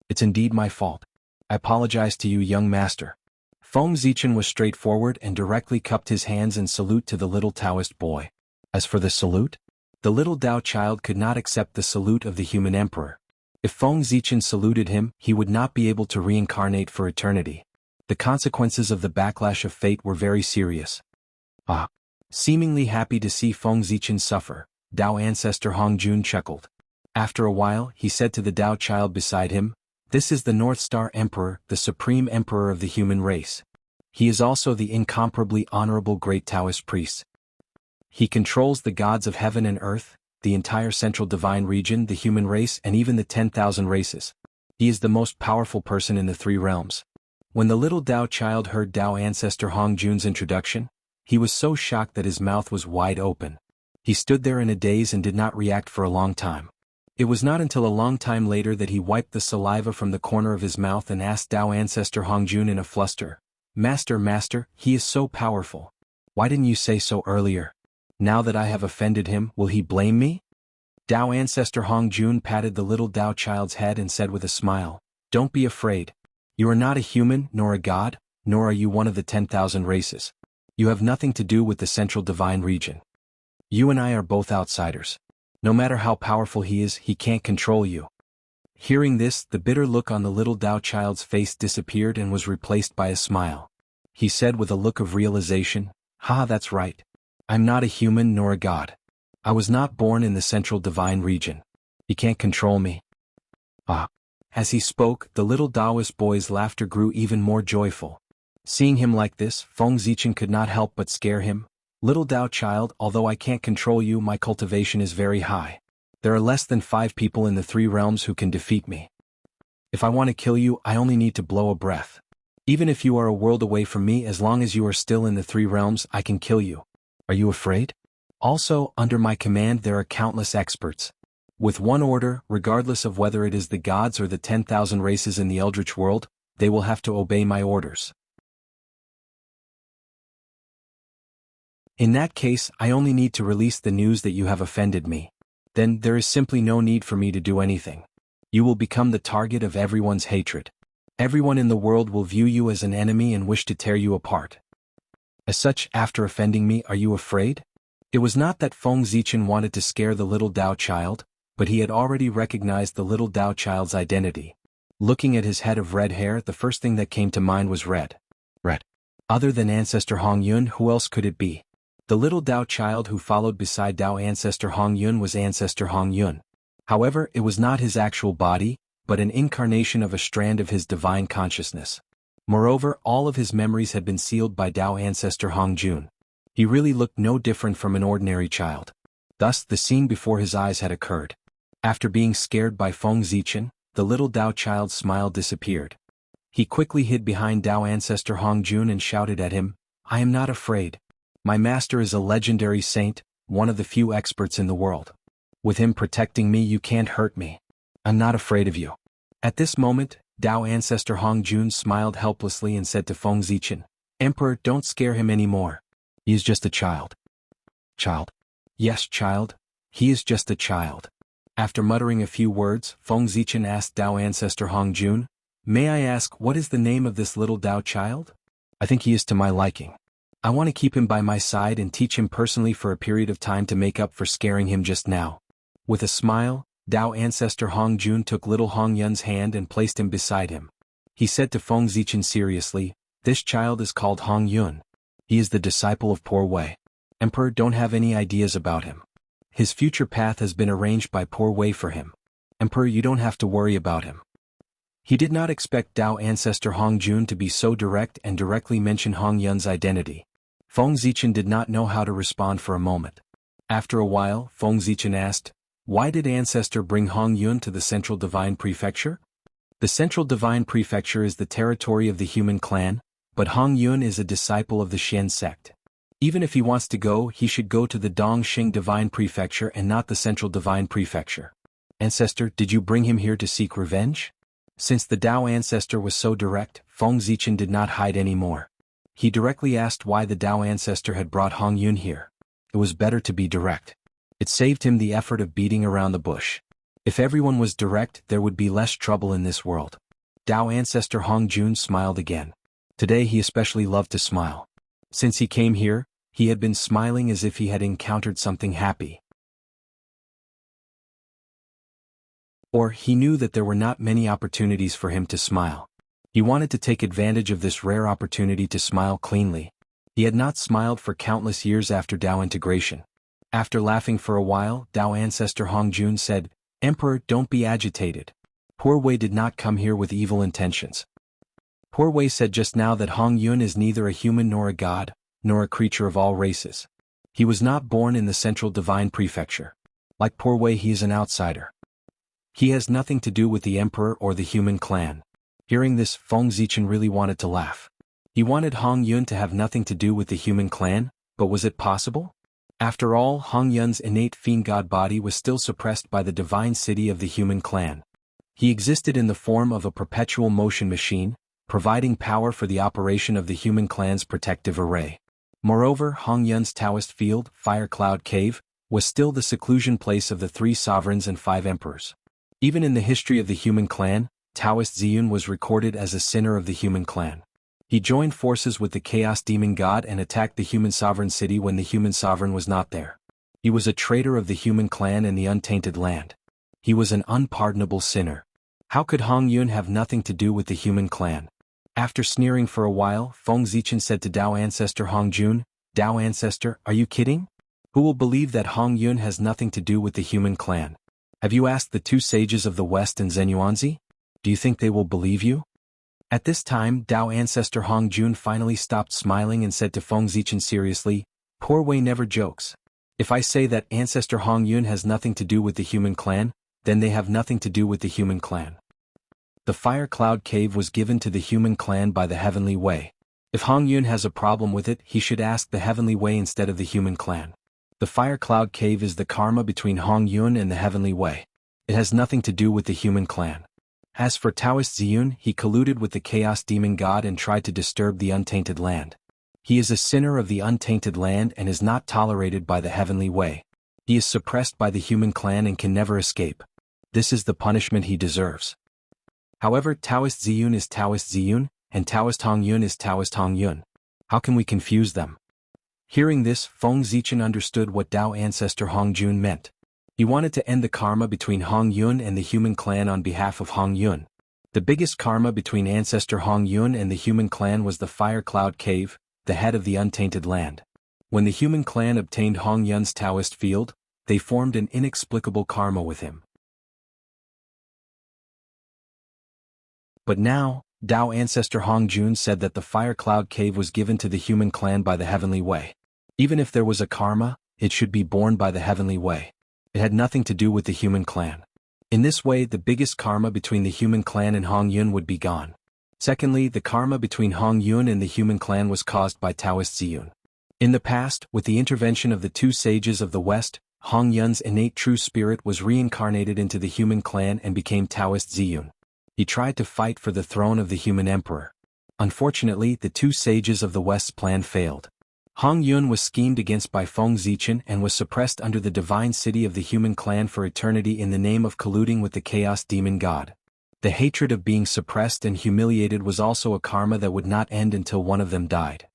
It's indeed my fault. I apologize to you, young master. Feng Zichen was straightforward and directly cupped his hands in salute to the little Taoist boy. As for the salute, the little Dao child could not accept the salute of the human emperor. If Feng Zichen saluted him, he would not be able to reincarnate for eternity. The consequences of the backlash of fate were very serious. Seemingly happy to see Feng Zichen suffer, Dao ancestor Hongjun chuckled. After a while, he said to the Dao child beside him, "This is the North Star Emperor, the supreme emperor of the human race. He is also the incomparably honorable great Taoist priest. He controls the gods of heaven and earth, the entire central divine region, the human race, and even the 10,000 races. He is the most powerful person in the 3 realms." When the little Dao child heard Dao ancestor Hongjun's introduction, he was so shocked that his mouth was wide open. He stood there in a daze and did not react for a long time. It was not until a long time later that he wiped the saliva from the corner of his mouth and asked Dao ancestor Hongjun in a fluster, Master, Master, he is so powerful. Why didn't you say so earlier? Now that I have offended him, will he blame me?" Dao ancestor Hongjun patted the little Dao child's head and said with a smile, "Don't be afraid. You are not a human, nor a god, nor are you one of the 10,000 races. You have nothing to do with the central divine region. You and I are both outsiders. No matter how powerful he is, he can't control you." Hearing this, the bitter look on the little Dao child's face disappeared and was replaced by a smile. he said with a look of realization. "Ha, that's right. I'm not a human nor a god. I was not born in the central divine region. You can't control me." Ah. As he spoke, the little Taoist boy's laughter grew even more joyful. Seeing him like this, Feng Zichen could not help but scare him. "Little Tao child, although I can't control you, my cultivation is very high. There are less than 5 people in the 3 realms who can defeat me. If I want to kill you, I only need to blow a breath. Even if you are a world away from me, as long as you are still in the 3 realms, I can kill you. Are you afraid? Also, under my command there are countless experts. With one order, regardless of whether it is the gods or the 10,000 races in the Eldritch world, they will have to obey my orders. In that case, I only need to release the news that you have offended me. Then there is simply no need for me to do anything. You will become the target of everyone's hatred. Everyone in the world will view you as an enemy and wish to tear you apart. As such, after offending me, are you afraid?" It was not that Feng Zichen wanted to scare the little Tao child, but he had already recognized the little Tao child's identity. Looking at his head of red hair, the first thing that came to mind was red. Red. Other than Ancestor Hong Yun, who else could it be? The little Tao child who followed beside Tao Ancestor Hong Yun was Ancestor Hong Yun. However, it was not his actual body, but an incarnation of a strand of his divine consciousness. Moreover, all of his memories had been sealed by Tao Ancestor Hong Jun. He really looked no different from an ordinary child. Thus, the scene before his eyes had occurred. After being scared by Feng Zichen, the little Tao child's smile disappeared. He quickly hid behind Tao Ancestor Hong Jun and shouted at him, "I am not afraid. My master is a legendary saint, one of the few experts in the world. With him protecting me, you can't hurt me. I'm not afraid of you." At this moment, Tao Ancestor Hong Jun smiled helplessly and said to Feng Zichen, "Emperor, don't scare him anymore. He is just a child." "Child?" "Yes, child. He is just a child." After muttering a few words, Feng Zichen asked Tao Ancestor Hong Jun, "May I ask, what is the name of this little Tao child? I think he is to my liking. I want to keep him by my side and teach him personally for a period of time to make up for scaring him just now." With a smile, Tao Ancestor Hong Jun took little Hong Yun's hand and placed him beside him. He said to Feng Zichen seriously, "This child is called Hong Yun. He is the disciple of Poor Wei. Emperor, don't have any ideas about him. His future path has been arranged by Poor Wei for him. Emperor, you don't have to worry about him." He did not expect Tao Ancestor Hong Jun to be so direct and directly mention Hong Yun's identity. Feng Zichen did not know how to respond for a moment. After a while, Feng Zichen asked, "Why did Ancestor bring Hong Yun to the Central Divine Prefecture?" The Central Divine Prefecture is the territory of the human clan, but Hong Yun is a disciple of the Xian sect. Even if he wants to go, he should go to the Dongxing Divine Prefecture and not the Central Divine Prefecture. "Ancestor, did you bring him here to seek revenge?" Since the Tao Ancestor was so direct, Feng Zichen did not hide anymore. He directly asked why the Tao Ancestor had brought Hong Yun here. It was better to be direct. It saved him the effort of beating around the bush. If everyone was direct, there would be less trouble in this world. Tao Ancestor Hong Jun smiled again. Today he especially loved to smile. Since he came here, he had been smiling as if he had encountered something happy. Or he knew that there were not many opportunities for him to smile. He wanted to take advantage of this rare opportunity to smile cleanly. He had not smiled for countless years after Tao integration. After laughing for a while, Tao Ancestor Hong Jun said, "Emperor, don't be agitated. Poor Wei did not come here with evil intentions. Poor Wei said just now that Hong Yun is neither a human nor a god, nor a creature of all races. He was not born in the Central Divine Prefecture. Like Poor Wei, he is an outsider. He has nothing to do with the Emperor or the human clan." Hearing this, Feng Zichen really wanted to laugh. He wanted Hong Yun to have nothing to do with the human clan, but was it possible? After all, Hong Yun's innate fiend god body was still suppressed by the divine city of the human clan. He existed in the form of a perpetual motion machine, providing power for the operation of the human clan's protective array. Moreover, Hong Yun's Taoist field, Fire Cloud Cave, was still the seclusion place of the 3 sovereigns and 5 emperors. Even in the history of the human clan, Taoist Ziyun was recorded as a sinner of the human clan. He joined forces with the Chaos Demon God and attacked the human sovereign city when the human sovereign was not there. He was a traitor of the human clan and the untainted land. He was an unpardonable sinner. How could Hong Yun have nothing to do with the human clan? After sneering for a while, Feng Zichen said to Dao Ancestor Hong Jun, "Dao Ancestor, are you kidding? Who will believe that Hong Yun has nothing to do with the human clan? Have you asked the two sages of the West and Zenyuanzi? Do you think they will believe you?" At this time, Dao Ancestor Hong Jun finally stopped smiling and said to Feng Zichen seriously, "Poor Wei never jokes. If I say that Ancestor Hong Yun has nothing to do with the human clan, then they have nothing to do with the human clan. The fire cloud cave was given to the human clan by the heavenly way. If Hong Yun has a problem with it, he should ask the heavenly way instead of the human clan. The fire cloud cave is the karma between Hong Yun and the heavenly way. It has nothing to do with the human clan. As for Taoist Ziyun, he colluded with the chaos demon god and tried to disturb the untainted land. He is a sinner of the untainted land and is not tolerated by the heavenly way. He is suppressed by the human clan and can never escape. This is the punishment he deserves. However, Taoist Ziyun is Taoist Ziyun, and Taoist Hong Yun is Taoist Hong Yun. How can we confuse them?" Hearing this, Feng Zichen understood what Dao Ancestor Hong Jun meant. He wanted to end the karma between Hong Yun and the human clan on behalf of Hong Yun. The biggest karma between Ancestor Hong Yun and the human clan was the Fire Cloud Cave, the head of the untainted land. When the human clan obtained Hong Yun's Taoist field, they formed an inexplicable karma with him. But now, Dao Ancestor Hong Jun said that the Fire Cloud Cave was given to the human clan by the heavenly way. Even if there was a karma, it should be borne by the heavenly way. It had nothing to do with the human clan. In this way, the biggest karma between the human clan and Hong Yun would be gone. Secondly, the karma between Hong Yun and the human clan was caused by Taoist Ziyun. In the past, with the intervention of the two sages of the West, Hong Yun's innate true spirit was reincarnated into the human clan and became Taoist Ziyun. He tried to fight for the throne of the human emperor. Unfortunately, the two sages of the West's plan failed. Hong Yun was schemed against by Feng Zichen and was suppressed under the divine city of the human clan for eternity in the name of colluding with the chaos demon god. The hatred of being suppressed and humiliated was also a karma that would not end until one of them died.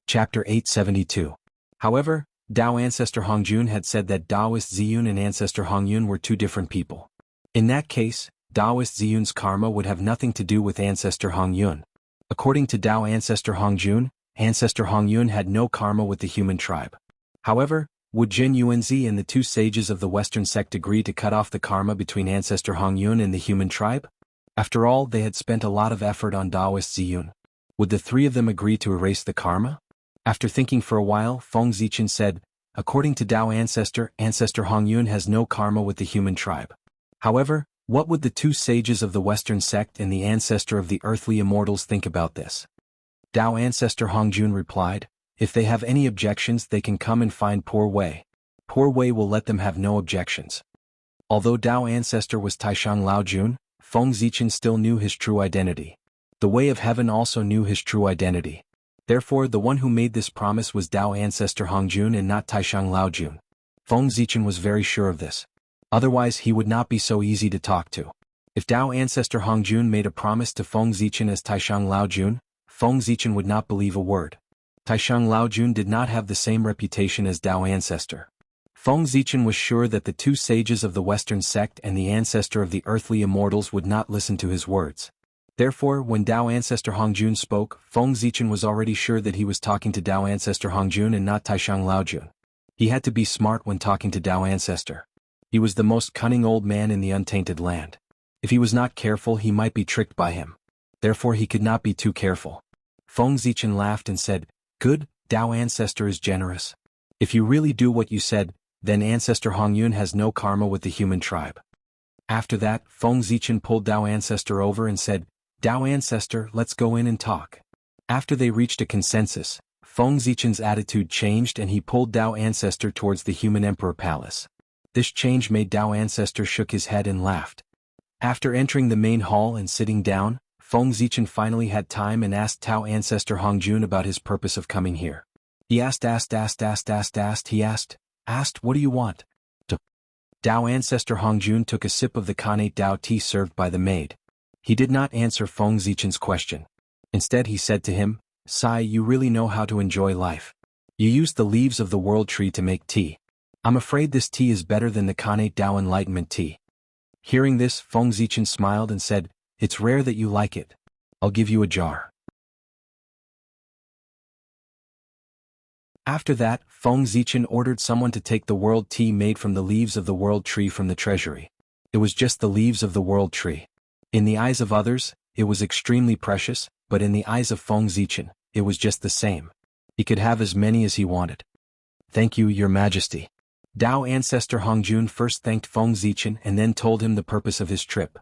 Chapter 872. However, Dao Ancestor Hong Jun had said that Taoist Ziyun and Ancestor Hong Yun were two different people. In that case, Taoist Ziyun's karma would have nothing to do with Ancestor Hong Yun. According to Dao Ancestor Hong Jun, Ancestor Hong Yun had no karma with the human tribe. However, would Jin Yuanzi and the two sages of the Western sect agree to cut off the karma between Ancestor Hong Yun and the human tribe? After all, they had spent a lot of effort on Taoist Ziyun. Would the three of them agree to erase the karma? After thinking for a while, Feng Zichen said, "According to Dao Ancestor, Ancestor Hong Yun has no karma with the human tribe. However, what would the two sages of the Western sect and the ancestor of the earthly immortals think about this?" Dao Ancestor Hong Jun replied, "If they have any objections, they can come and find Poor Wei. Poor Wei will let them have no objections." Although Dao Ancestor was Taishang Lao Jun, Feng Zichen still knew his true identity. The Way of Heaven also knew his true identity. Therefore, the one who made this promise was Dao Ancestor Hong Jun and not Taishang Lao Jun. Feng Zichen was very sure of this. Otherwise, he would not be so easy to talk to. If Dao Ancestor Hong Jun made a promise to Feng Zichen as Taishang Lao Jun, Feng Zichen would not believe a word. Taishang Lao Jun did not have the same reputation as Dao Ancestor. Feng Zichen was sure that the two sages of the Western sect and the ancestor of the earthly immortals would not listen to his words. Therefore, when Dao Ancestor Hong Jun spoke, Feng Zichen was already sure that he was talking to Dao Ancestor Hong Jun and not Taishang Lao Jun. He had to be smart when talking to Dao Ancestor. He was the most cunning old man in the untainted land. If he was not careful, he might be tricked by him. Therefore, he could not be too careful. Feng Zichen laughed and said, "Good, Dao Ancestor is generous. If you really do what you said, then Ancestor Hong Yun has no karma with the human tribe." After that, Feng Zichen pulled Dao Ancestor over and said, "Dao Ancestor, let's go in and talk." After they reached a consensus, Feng Zichen's attitude changed and he pulled Dao Ancestor towards the human emperor palace. This change made Dao Ancestor shook his head and laughed. After entering the main hall and sitting down, Feng Zichen finally had time and asked Dao Ancestor Hong Jun about his purpose of coming here. He asked, "What do you want?" Dao Ancestor Hong Jun took a sip of the Khanate Dao tea served by the maid. He did not answer Feng Zichen's question. Instead he said to him, "Sai, you really know how to enjoy life. You used the leaves of the world tree to make tea. I'm afraid this tea is better than the Kanate Dao Enlightenment tea. Hearing this, Feng Zichen smiled and said, "It's rare that you like it. I'll give you a jar." After that, Feng Zichen ordered someone to take the world tea made from the leaves of the world tree from the treasury. It was just the leaves of the world tree. In the eyes of others, it was extremely precious, but in the eyes of Feng Zichen, it was just the same. He could have as many as he wanted. "Thank you, Your Majesty." Dao ancestor Hongjun first thanked Feng Zichen and then told him the purpose of his trip.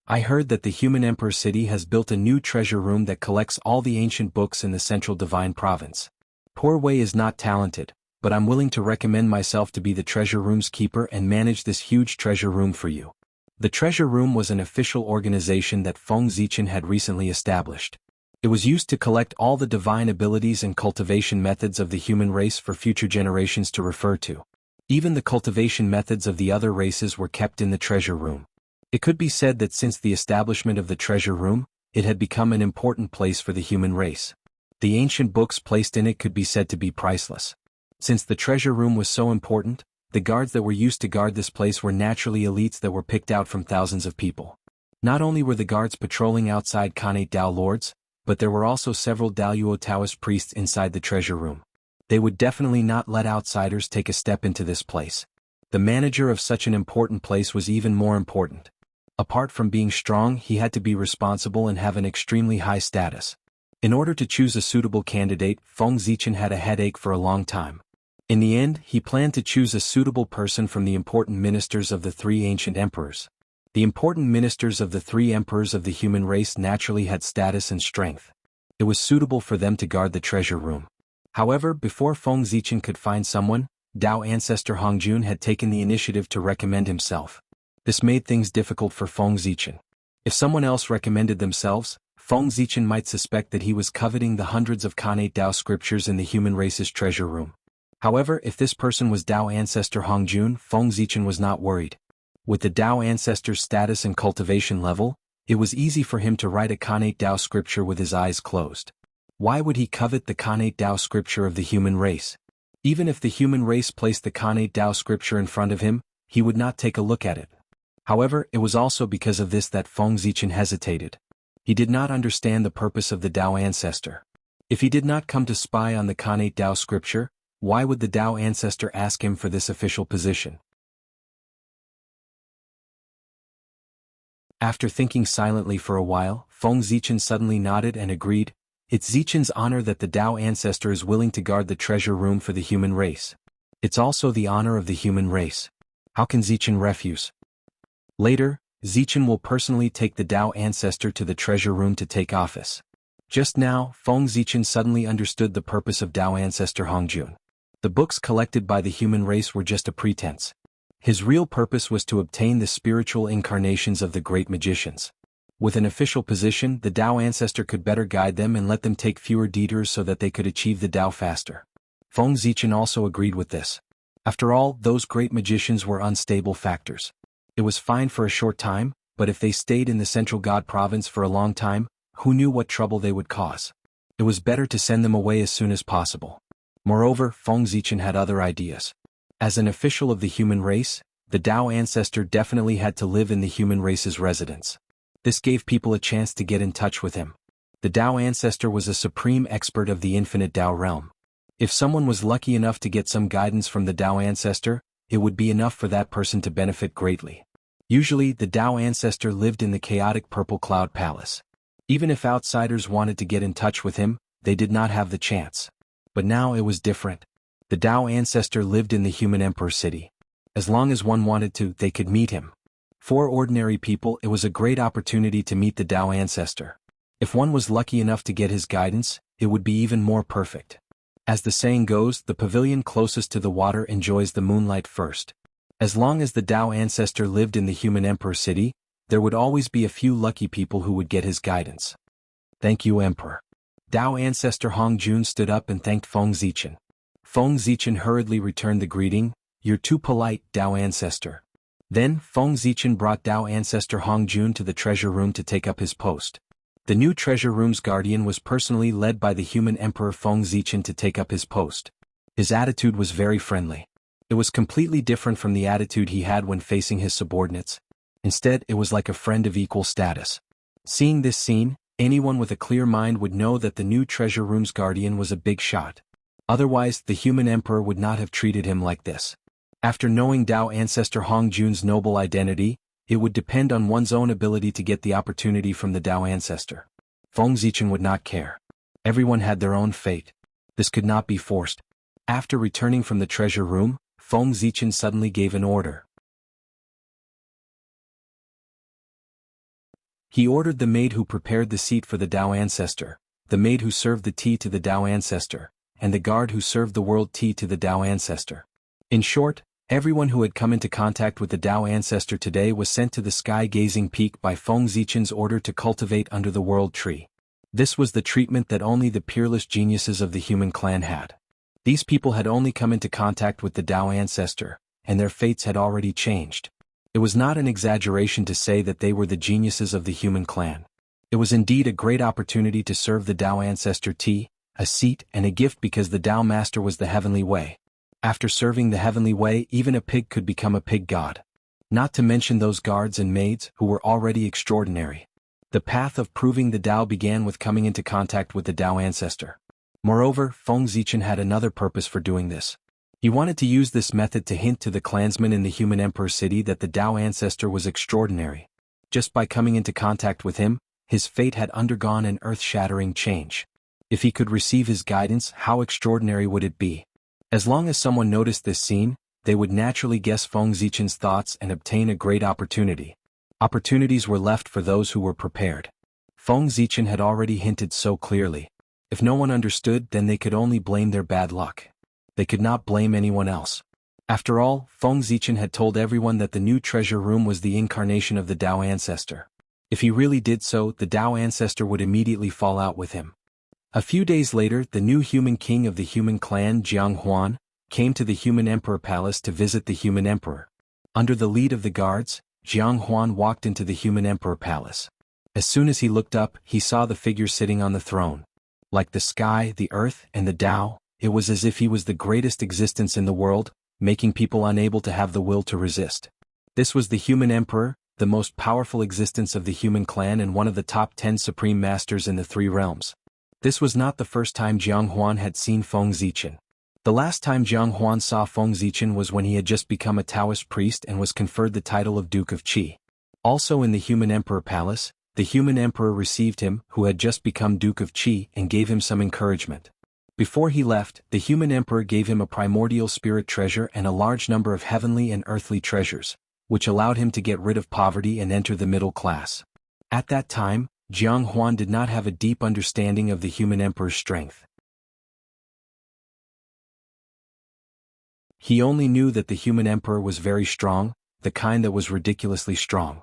"I heard that the human emperor city has built a new treasure room that collects all the ancient books in the central divine province. Poor Wei is not talented, but I'm willing to recommend myself to be the treasure room's keeper and manage this huge treasure room for you." The treasure room was an official organization that Feng Zichen had recently established. It was used to collect all the divine abilities and cultivation methods of the human race for future generations to refer to. Even the cultivation methods of the other races were kept in the treasure room. It could be said that since the establishment of the treasure room, it had become an important place for the human race. The ancient books placed in it could be said to be priceless. Since the treasure room was so important, the guards that were used to guard this place were naturally elites that were picked out from thousands of people. Not only were the guards patrolling outside Kanate Dao lords, but there were also several Daoyuo Taoist priests inside the treasure room. They would definitely not let outsiders take a step into this place. The manager of such an important place was even more important. Apart from being strong, he had to be responsible and have an extremely high status. In order to choose a suitable candidate, Feng Zichen had a headache for a long time. In the end, he planned to choose a suitable person from the important ministers of the three ancient emperors. The important ministers of the three emperors of the human race naturally had status and strength. It was suitable for them to guard the treasure room. However, before Feng Zichen could find someone, Dao ancestor Hongjun had taken the initiative to recommend himself. This made things difficult for Feng Zichen. If someone else recommended themselves, Feng Zichen might suspect that he was coveting the hundreds of Kanate Dao scriptures in the human race's treasure room. However, if this person was Dao ancestor Hongjun, Feng Zichen was not worried. With the Dao ancestor's status and cultivation level, it was easy for him to write a Kanate Dao scripture with his eyes closed. Why would he covet the Kanate Dao scripture of the human race? Even if the human race placed the Kanate Dao scripture in front of him, he would not take a look at it. However, it was also because of this that Feng Zichen hesitated. He did not understand the purpose of the Dao ancestor. If he did not come to spy on the Kanate Dao scripture, why would the Dao ancestor ask him for this official position? After thinking silently for a while, Feng Zichen suddenly nodded and agreed. It's Zichen's honor that the Dao ancestor is willing to guard the treasure room for the human race. It's also the honor of the human race. How can Zichen refuse? Later, Zichen will personally take the Dao ancestor to the treasure room to take office. Just now, Feng Zichen suddenly understood the purpose of Dao ancestor Hongjun. The books collected by the human race were just a pretense. His real purpose was to obtain the spiritual incarnations of the great magicians. With an official position, the Dao ancestor could better guide them and let them take fewer detours so that they could achieve the Dao faster. Feng Zichen also agreed with this. After all, those great magicians were unstable factors. It was fine for a short time, but if they stayed in the central God province for a long time, who knew what trouble they would cause? It was better to send them away as soon as possible. Moreover, Feng Zichen had other ideas. As an official of the human race, the Dao ancestor definitely had to live in the human race's residence. This gave people a chance to get in touch with him. The Dao ancestor was a supreme expert of the infinite Dao realm. If someone was lucky enough to get some guidance from the Dao ancestor, it would be enough for that person to benefit greatly. Usually, the Dao ancestor lived in the chaotic Purple Cloud Palace. Even if outsiders wanted to get in touch with him, they did not have the chance. But now it was different. The Dao ancestor lived in the human emperor city. As long as one wanted to, they could meet him. For ordinary people, it was a great opportunity to meet the Dao ancestor. If one was lucky enough to get his guidance, it would be even more perfect. As the saying goes, the pavilion closest to the water enjoys the moonlight first. As long as the Dao ancestor lived in the human emperor city, there would always be a few lucky people who would get his guidance. Thank you, Emperor. Dao ancestor Hongjun stood up and thanked Feng Zichen. Feng Zichen hurriedly returned the greeting. You're too polite, Dao ancestor. Then, Feng Zichen brought Dao ancestor Hongjun to the treasure room to take up his post. The new treasure room's guardian was personally led by the human emperor Feng Zichen to take up his post. His attitude was very friendly. It was completely different from the attitude he had when facing his subordinates. Instead, it was like a friend of equal status. Seeing this scene, anyone with a clear mind would know that the new treasure room's guardian was a big shot. Otherwise, the human emperor would not have treated him like this. After knowing Dao ancestor Hong Jun's noble identity, it would depend on one's own ability to get the opportunity from the Dao ancestor. Feng Zichen would not care. Everyone had their own fate. This could not be forced. After returning from the treasure room, Feng Zichen suddenly gave an order. He ordered the maid who prepared the seat for the Dao ancestor, the maid who served the tea to the Dao ancestor, and the guard who served the world tea to the Dao ancestor. In short, everyone who had come into contact with the Dao ancestor today was sent to the sky-gazing peak by Feng Zichen's order to cultivate under the world tree. This was the treatment that only the peerless geniuses of the human clan had. These people had only come into contact with the Dao ancestor, and their fates had already changed. It was not an exaggeration to say that they were the geniuses of the human clan. It was indeed a great opportunity to serve the Dao ancestor tea, a seat and a gift because the Dao master was the heavenly way. After serving the heavenly way, even a pig could become a pig god. Not to mention those guards and maids who were already extraordinary. The path of proving the Dao began with coming into contact with the Dao ancestor. Moreover, Feng Zichen had another purpose for doing this. He wanted to use this method to hint to the clansmen in the human emperor city that the Dao ancestor was extraordinary. Just by coming into contact with him, his fate had undergone an earth-shattering change. If he could receive his guidance, how extraordinary would it be? As long as someone noticed this scene, they would naturally guess Feng Zichen's thoughts and obtain a great opportunity. Opportunities were left for those who were prepared. Feng Zichen had already hinted so clearly. If no one understood, then they could only blame their bad luck. They could not blame anyone else. After all, Feng Zichen had told everyone that the new treasure room was the incarnation of the Dao ancestor. If he really did so, the Dao ancestor would immediately fall out with him. A few days later, the new human king of the human clan, Jianghu, came to the human emperor palace to visit the human emperor. Under the lead of the guards, Jianghu walked into the human emperor palace. As soon as he looked up, he saw the figure sitting on the throne. Like the sky, the earth, and the Dao, it was as if he was the greatest existence in the world, making people unable to have the will to resist. This was the human emperor, the most powerful existence of the human clan and one of the top 10 supreme masters in the three realms. This was not the first time Jianghu had seen Feng Zichen. The last time Jianghu saw Feng Zichen was when he had just become a Taoist priest and was conferred the title of Duke of Qi. Also in the human emperor palace, the human emperor received him, who had just become Duke of Qi, and gave him some encouragement. Before he left, the human emperor gave him a primordial spirit treasure and a large number of heavenly and earthly treasures, which allowed him to get rid of poverty and enter the middle class. At that time, Jianghu did not have a deep understanding of the human emperor's strength. He only knew that the human emperor was very strong, the kind that was ridiculously strong.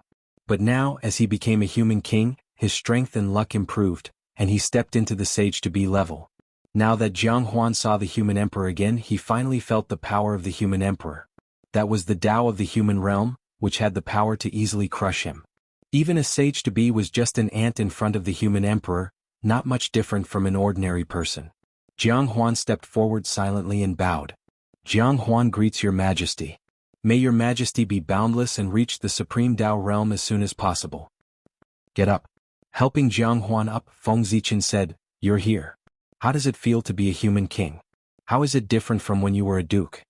But now, as he became a human king, his strength and luck improved, and he stepped into the sage-to-be level. Now that Jianghu saw the human emperor again, he finally felt the power of the human emperor. That was the Tao of the human realm, which had the power to easily crush him. Even a sage-to-be was just an ant in front of the human emperor, not much different from an ordinary person. Jianghu stepped forward silently and bowed. Jianghu greets your majesty. May your majesty be boundless and reach the supreme Tao realm as soon as possible. Get up. Helping Jianghu up, Feng Zichen said, you're here. How does it feel to be a human king? How is it different from when you were a duke?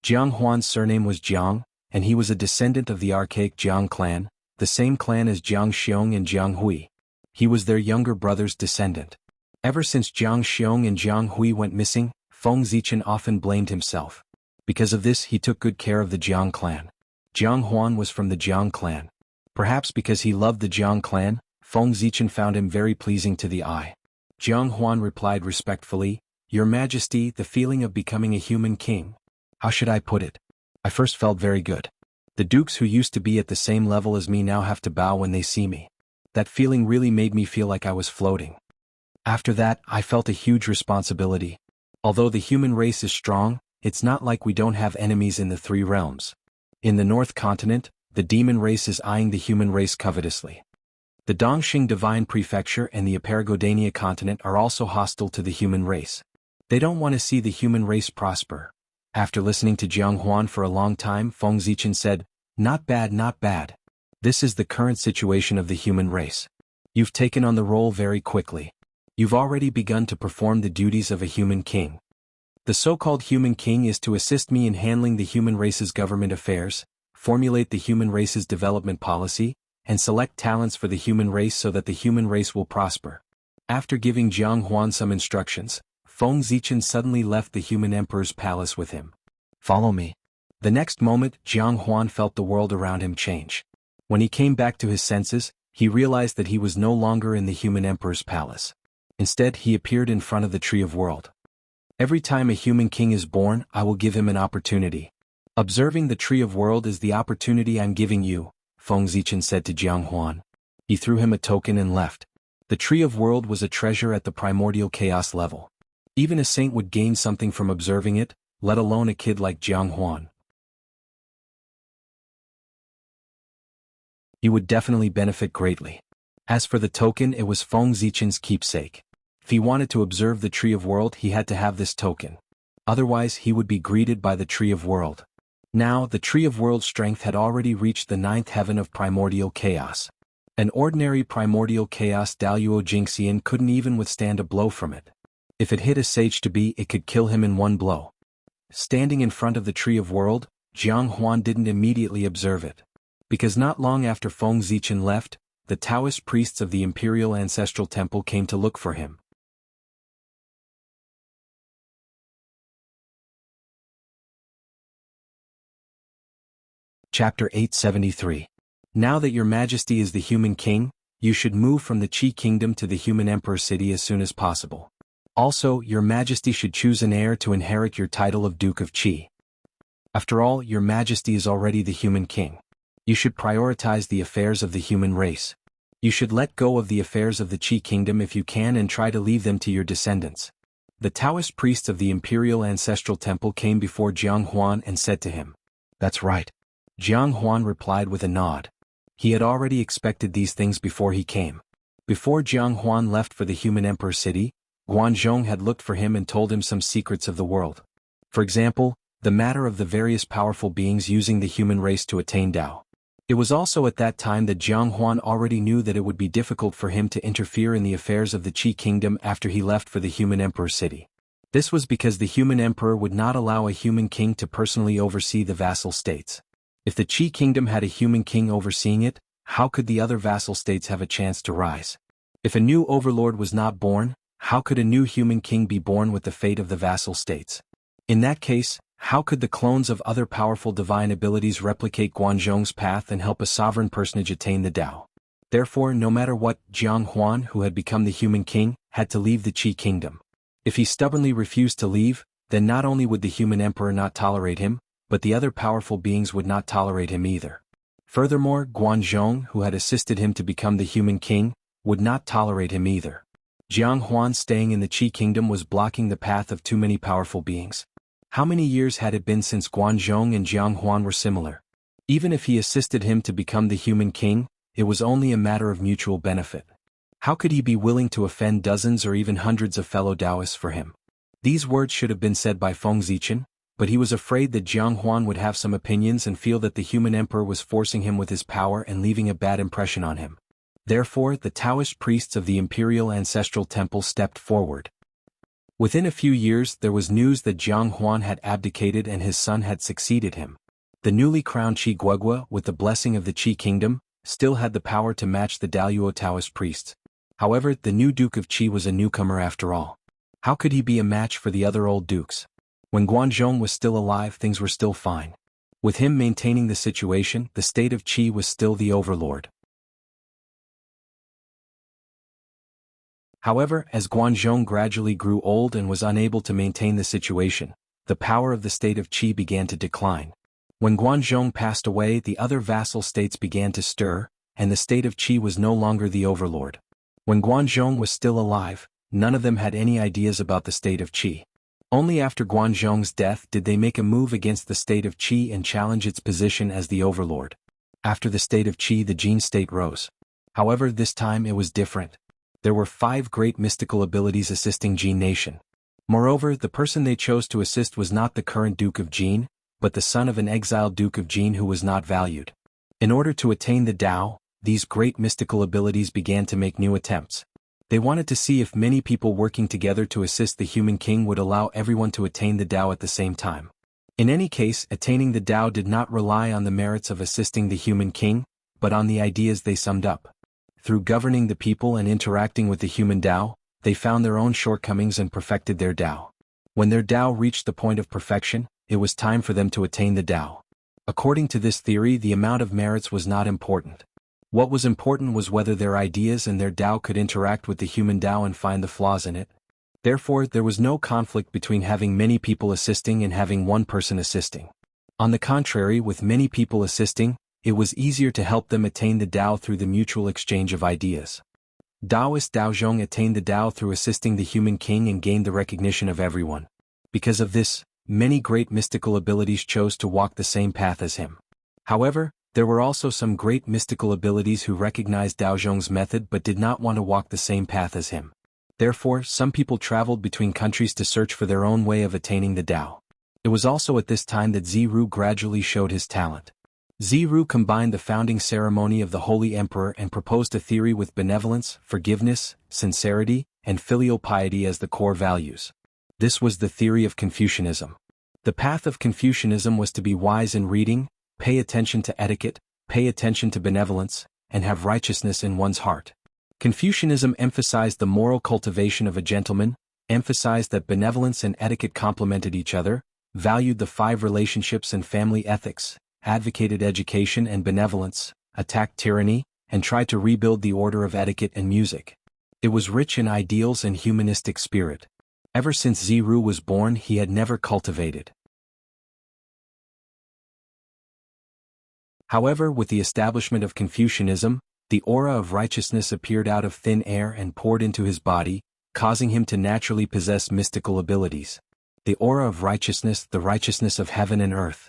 Jianghu's surname was Jiang, and he was a descendant of the archaic Jiang clan, the same clan as Jiang Xiong and Jiang Hui. He was their younger brother's descendant. Ever since Jiang Xiong and Jiang Hui went missing, Feng Zichen often blamed himself. Because of this, he took good care of the Jiang clan. Jianghu was from the Jiang clan. Perhaps because he loved the Jiang clan, Feng Zichen found him very pleasing to the eye. Jianghu replied respectfully, Your Majesty, the feeling of becoming a human king. How should I put it? I first felt very good. The dukes who used to be at the same level as me now have to bow when they see me. That feeling really made me feel like I was floating. After that, I felt a huge responsibility. Although the human race is strong, it's not like we don't have enemies in the three realms. In the North Continent, the demon race is eyeing the human race covetously. The Dongxing Divine Prefecture and the Aparagodania continent are also hostile to the human race. They don't want to see the human race prosper. After listening to Jiang for a long time, Feng Zichen said, "Not bad, not bad. This is the current situation of the human race. You've taken on the role very quickly. You've already begun to perform the duties of a human king. The so-called human king is to assist me in handling the human race's government affairs, formulate the human race's development policy, and select talents for the human race so that the human race will prosper." After giving Jiang some instructions, Feng Zichen suddenly left the human emperor's palace with him. "Follow me." The next moment, Jiang felt the world around him change. When he came back to his senses, he realized that he was no longer in the human emperor's palace. Instead, he appeared in front of the Tree of World. "Every time a human king is born, I will give him an opportunity. Observing the Tree of World is the opportunity I'm giving you," Feng Zichen said to Jiang. He threw him a token and left. The Tree of World was a treasure at the primordial chaos level. Even a saint would gain something from observing it, let alone a kid like Jiang. He would definitely benefit greatly. As for the token, it was Feng Zichen's keepsake. If he wanted to observe the Tree of World, he had to have this token. Otherwise, he would be greeted by the Tree of World. Now, the Tree of World strength had already reached the 9th heaven of primordial chaos. An ordinary primordial chaos Daluo Jingxian couldn't even withstand a blow from it. If it hit a sage to be, it could kill him in one blow. Standing in front of the Tree of World, Jiang didn't immediately observe it. Because not long after Feng Zichen left, the Taoist priests of the Imperial Ancestral Temple came to look for him. Chapter 873. Now that your majesty is the human king, you should move from the Qi kingdom to the human emperor city as soon as possible. Also, your majesty should choose an heir to inherit your title of Duke of Qi. After all, your majesty is already the human king. You should prioritize the affairs of the human race. You should let go of the affairs of the Qi kingdom if you can and try to leave them to your descendants. The Taoist priests of the Imperial Ancestral Temple came before Jiang and said to him, "That's right." Jiang replied with a nod. He had already expected these things before he came. Before Jiang left for the human emperor city, Guanzhong had looked for him and told him some secrets of the world. For example, the matter of the various powerful beings using the human race to attain Tao. It was also at that time that Jiang already knew that it would be difficult for him to interfere in the affairs of the Qi kingdom after he left for the human emperor city. This was because the human emperor would not allow a human king to personally oversee the vassal states. If the Qi kingdom had a human king overseeing it, how could the other vassal states have a chance to rise? If a new overlord was not born, how could a new human king be born with the fate of the vassal states? In that case, how could the clones of other powerful divine abilities replicate Guanzhong's path and help a sovereign personage attain the Tao? Therefore, no matter what, Jiang who had become the human king, had to leave the Qi kingdom. If he stubbornly refused to leave, then not only would the human emperor not tolerate him, but the other powerful beings would not tolerate him either. Furthermore, Guanzhong, who had assisted him to become the human king, would not tolerate him either. Jiang staying in the Qi kingdom was blocking the path of too many powerful beings. How many years had it been since Guanzhong and Jiang were similar? Even if he assisted him to become the human king, it was only a matter of mutual benefit. How could he be willing to offend dozens or even hundreds of fellow Taoists for him? These words should have been said by Feng Zichen, but he was afraid that Jiang would have some opinions and feel that the human emperor was forcing him with his power and leaving a bad impression on him. Therefore, the Taoist priests of the Imperial Ancestral Temple stepped forward. Within a few years, there was news that Jiang had abdicated and his son had succeeded him. The newly crowned Qi Guogua, with the blessing of the Qi kingdom, still had the power to match the Daluo Taoist priests. However, the new Duke of Qi was a newcomer after all. How could he be a match for the other old dukes? When Guanzhong was still alive, things were still fine. With him maintaining the situation, the state of Qi was still the overlord. However, as Guanzhong gradually grew old and was unable to maintain the situation, the power of the state of Qi began to decline. When Guanzhong passed away, the other vassal states began to stir, and the state of Qi was no longer the overlord. When Guanzhong was still alive, none of them had any ideas about the state of Qi. Only after Guanzhong's death did they make a move against the state of Qi and challenge its position as the overlord. After the state of Qi, the Jin state rose. However, this time it was different. There were 5 great mystical abilities assisting Jin Nation. Moreover, the person they chose to assist was not the current Duke of Jin, but the son of an exiled Duke of Jin who was not valued. In order to attain the Tao, these great mystical abilities began to make new attempts. They wanted to see if many people working together to assist the human king would allow everyone to attain the Tao at the same time. In any case, attaining the Tao did not rely on the merits of assisting the human king, but on the ideas they summed up. Through governing the people and interacting with the human Tao, they found their own shortcomings and perfected their Tao. When their Tao reached the point of perfection, it was time for them to attain the Tao. According to this theory, the amount of merits was not important. What was important was whether their ideas and their Tao could interact with the human Tao and find the flaws in it. Therefore, there was no conflict between having many people assisting and having one person assisting. On the contrary, with many people assisting, it was easier to help them attain the Tao through the mutual exchange of ideas. Taoist Daozhong attained the Tao through assisting the human king and gained the recognition of everyone. Because of this, many great mystical abilities chose to walk the same path as him. However, there were also some great mystical abilities who recognized Daozhong's method but did not want to walk the same path as him. Therefore, some people traveled between countries to search for their own way of attaining the Tao. It was also at this time that Ziru gradually showed his talent. Ziru combined the founding ceremony of the Holy Emperor and proposed a theory with benevolence, forgiveness, sincerity, and filial piety as the core values. This was the theory of Confucianism. The path of Confucianism was to be wise in reading, pay attention to etiquette, pay attention to benevolence, and have righteousness in one's heart. Confucianism emphasized the moral cultivation of a gentleman, emphasized that benevolence and etiquette complemented each other, valued the 5 relationships and family ethics, advocated education and benevolence, attacked tyranny, and tried to rebuild the order of etiquette and music. It was rich in ideals and humanistic spirit. Ever since Ziru was born, he had never cultivated. However, with the establishment of Confucianism, the aura of righteousness appeared out of thin air and poured into his body, causing him to naturally possess mystical abilities. The aura of righteousness, the righteousness of heaven and earth.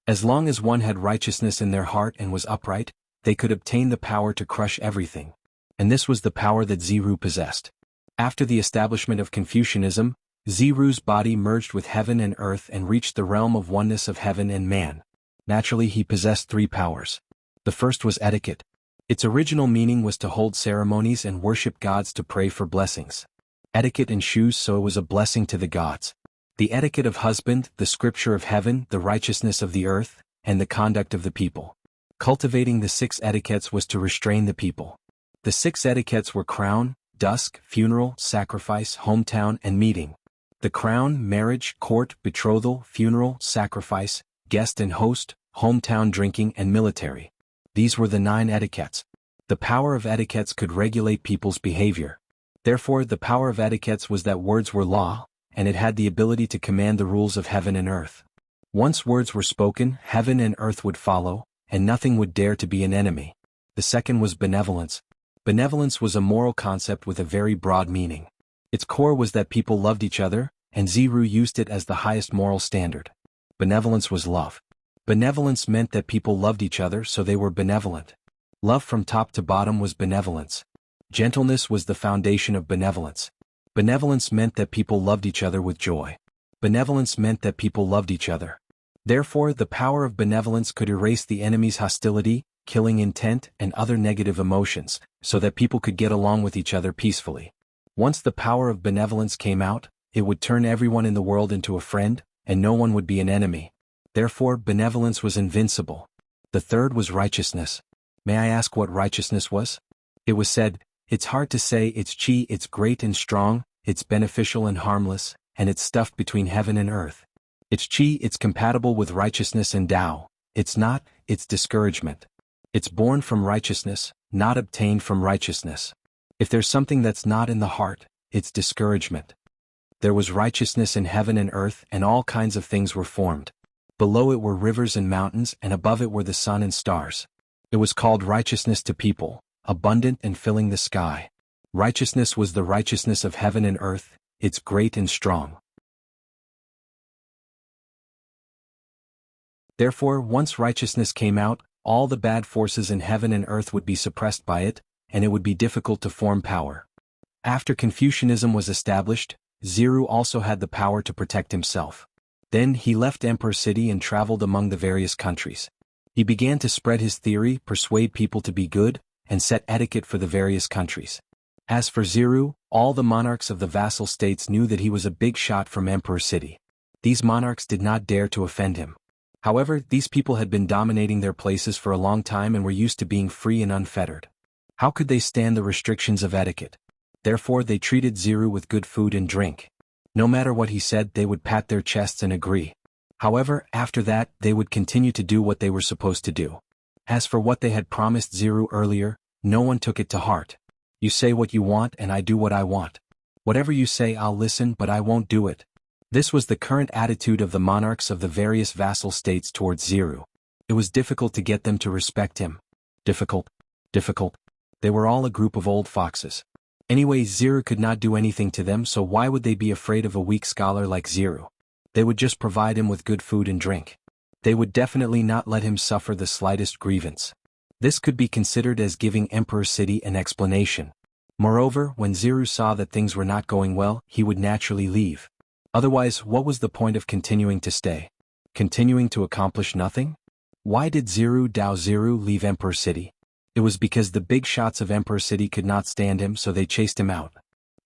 As long as one had righteousness in their heart and was upright, they could obtain the power to crush everything. And this was the power that Ziru possessed. After the establishment of Confucianism, Ziru's body merged with heaven and earth and reached the realm of oneness of heaven and man. Naturally, he possessed 3 powers. The first was etiquette. Its original meaning was to hold ceremonies and worship gods to pray for blessings. Etiquette and shoes, so it was a blessing to the gods. The etiquette of husband, the scripture of heaven, the righteousness of the earth, and the conduct of the people. Cultivating the 6 etiquettes was to restrain the people. The 6 etiquettes were crown, dusk, funeral, sacrifice, hometown, and meeting. The crown, marriage, court, betrothal, funeral, sacrifice, guest and host, hometown drinking, and military. These were the 9 etiquettes. The power of etiquettes could regulate people's behavior. Therefore, the power of etiquettes was that words were law, and it had the ability to command the rules of heaven and earth. Once words were spoken, heaven and earth would follow, and nothing would dare to be an enemy. The second was benevolence. Benevolence was a moral concept with a very broad meaning. Its core was that people loved each other, and Ziru used it as the highest moral standard. Benevolence was love. Benevolence meant that people loved each other, so they were benevolent. Love from top to bottom was benevolence. Gentleness was the foundation of benevolence. Benevolence meant that people loved each other with joy. Benevolence meant that people loved each other. Therefore, the power of benevolence could erase the enemy's hostility, killing intent, and other negative emotions, so that people could get along with each other peacefully. Once the power of benevolence came out, it would turn everyone in the world into a friend, and no one would be an enemy. Therefore, benevolence was invincible. The third was righteousness. May I ask what righteousness was? It was said, it's hard to say, it's chi, it's great and strong, it's beneficial and harmless, and it's stuffed between heaven and earth. It's chi, it's compatible with righteousness and Tao. It's not, it's discouragement. It's born from righteousness, not obtained from righteousness. If there's something that's not in the heart, it's discouragement. There was righteousness in heaven and earth, and all kinds of things were formed. Below it were rivers and mountains, and above it were the sun and stars. It was called righteousness to people, abundant and filling the sky. Righteousness was the righteousness of heaven and earth, it's great and strong. Therefore, once righteousness came out, all the bad forces in heaven and earth would be suppressed by it, and it would be difficult to form power. After Confucianism was established, Ziru also had the power to protect himself. Then he left Emperor City and traveled among the various countries. He began to spread his theory, persuade people to be good, and set etiquette for the various countries. As for Ziru, all the monarchs of the vassal states knew that he was a big shot from Emperor City. These monarchs did not dare to offend him. However, these people had been dominating their places for a long time and were used to being free and unfettered. How could they stand the restrictions of etiquette? Therefore they treated Ziru with good food and drink. No matter what he said, they would pat their chests and agree. However, after that, they would continue to do what they were supposed to do. As for what they had promised Ziru earlier, no one took it to heart. You say what you want and I do what I want. Whatever you say I'll listen, but I won't do it. This was the current attitude of the monarchs of the various vassal states towards Ziru. It was difficult to get them to respect him. Difficult. They were all a group of old foxes. Anyway, Ziru could not do anything to them, so why would they be afraid of a weak scholar like Ziru? They would just provide him with good food and drink. They would definitely not let him suffer the slightest grievance. This could be considered as giving Emperor City an explanation. Moreover, when Ziru saw that things were not going well, he would naturally leave. Otherwise, what was the point of continuing to stay? Continuing to accomplish nothing? Why did Ziru leave Emperor City? It was because the big shots of Emperor City could not stand him, so they chased him out.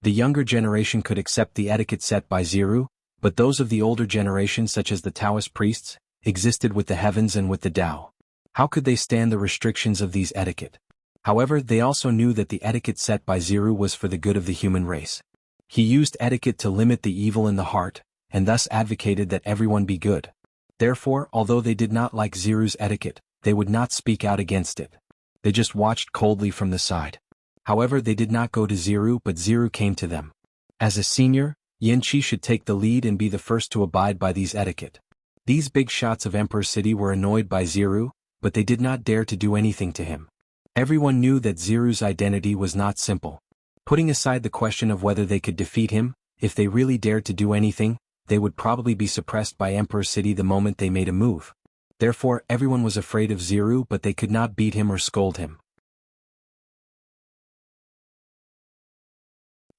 The younger generation could accept the etiquette set by Ziru, but those of the older generation, such as the Taoist priests, existed with the heavens and with the Tao. How could they stand the restrictions of these etiquette? However, they also knew that the etiquette set by Ziru was for the good of the human race. He used etiquette to limit the evil in the heart, and thus advocated that everyone be good. Therefore, although they did not like Ziru's etiquette, they would not speak out against it. They just watched coldly from the side. However, they did not go to Ziru, but Ziru came to them. As a senior, Yanqi should take the lead and be the first to abide by these etiquette. These big shots of Emperor City were annoyed by Ziru, but they did not dare to do anything to him. Everyone knew that Ziru's identity was not simple. Putting aside the question of whether they could defeat him, if they really dared to do anything, they would probably be suppressed by Emperor City the moment they made a move. Therefore, everyone was afraid of Ziru, but they could not beat him or scold him.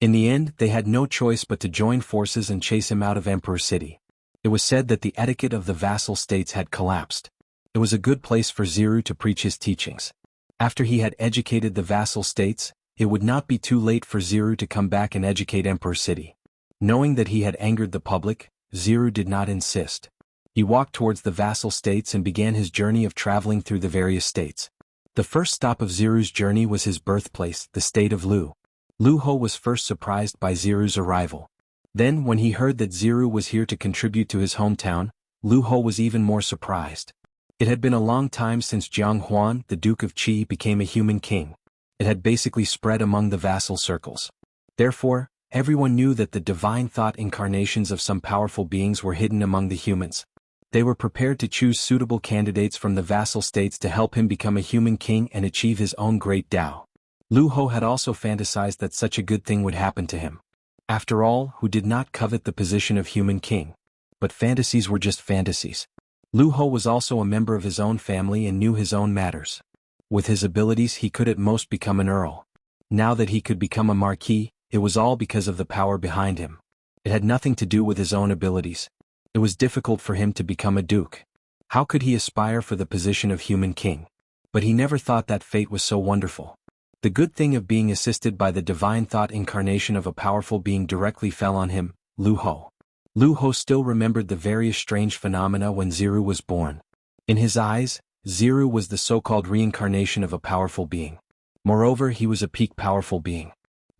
In the end, they had no choice but to join forces and chase him out of Emperor City. It was said that the etiquette of the vassal states had collapsed. It was a good place for Ziru to preach his teachings. After he had educated the vassal states, it would not be too late for Ziru to come back and educate Emperor City. Knowing that he had angered the public, Ziru did not insist. He walked towards the vassal states and began his journey of traveling through the various states. The first stop of Ziru's journey was his birthplace, the state of Lu. Lu Ho was first surprised by Ziru's arrival. Then, when he heard that Ziru was here to contribute to his hometown, Lu Ho was even more surprised. It had been a long time since Jianghu, the Duke of Qi, became a human king. It had basically spread among the vassal circles. Therefore, everyone knew that the divine thought incarnations of some powerful beings were hidden among the humans. They were prepared to choose suitable candidates from the vassal states to help him become a human king and achieve his own great Tao. Lu Ho had also fantasized that such a good thing would happen to him. After all, who did not covet the position of human king? But fantasies were just fantasies. Lu Ho was also a member of his own family and knew his own matters. With his abilities he could at most become an earl. Now that he could become a marquis, it was all because of the power behind him. It had nothing to do with his own abilities. It was difficult for him to become a duke. How could he aspire for the position of human king? But he never thought that fate was so wonderful. The good thing of being assisted by the divine thought incarnation of a powerful being directly fell on him, Lu Ho. Lu Ho still remembered the various strange phenomena when Ziru was born. In his eyes, Ziru was the so-called reincarnation of a powerful being. Moreover, he was a peak powerful being.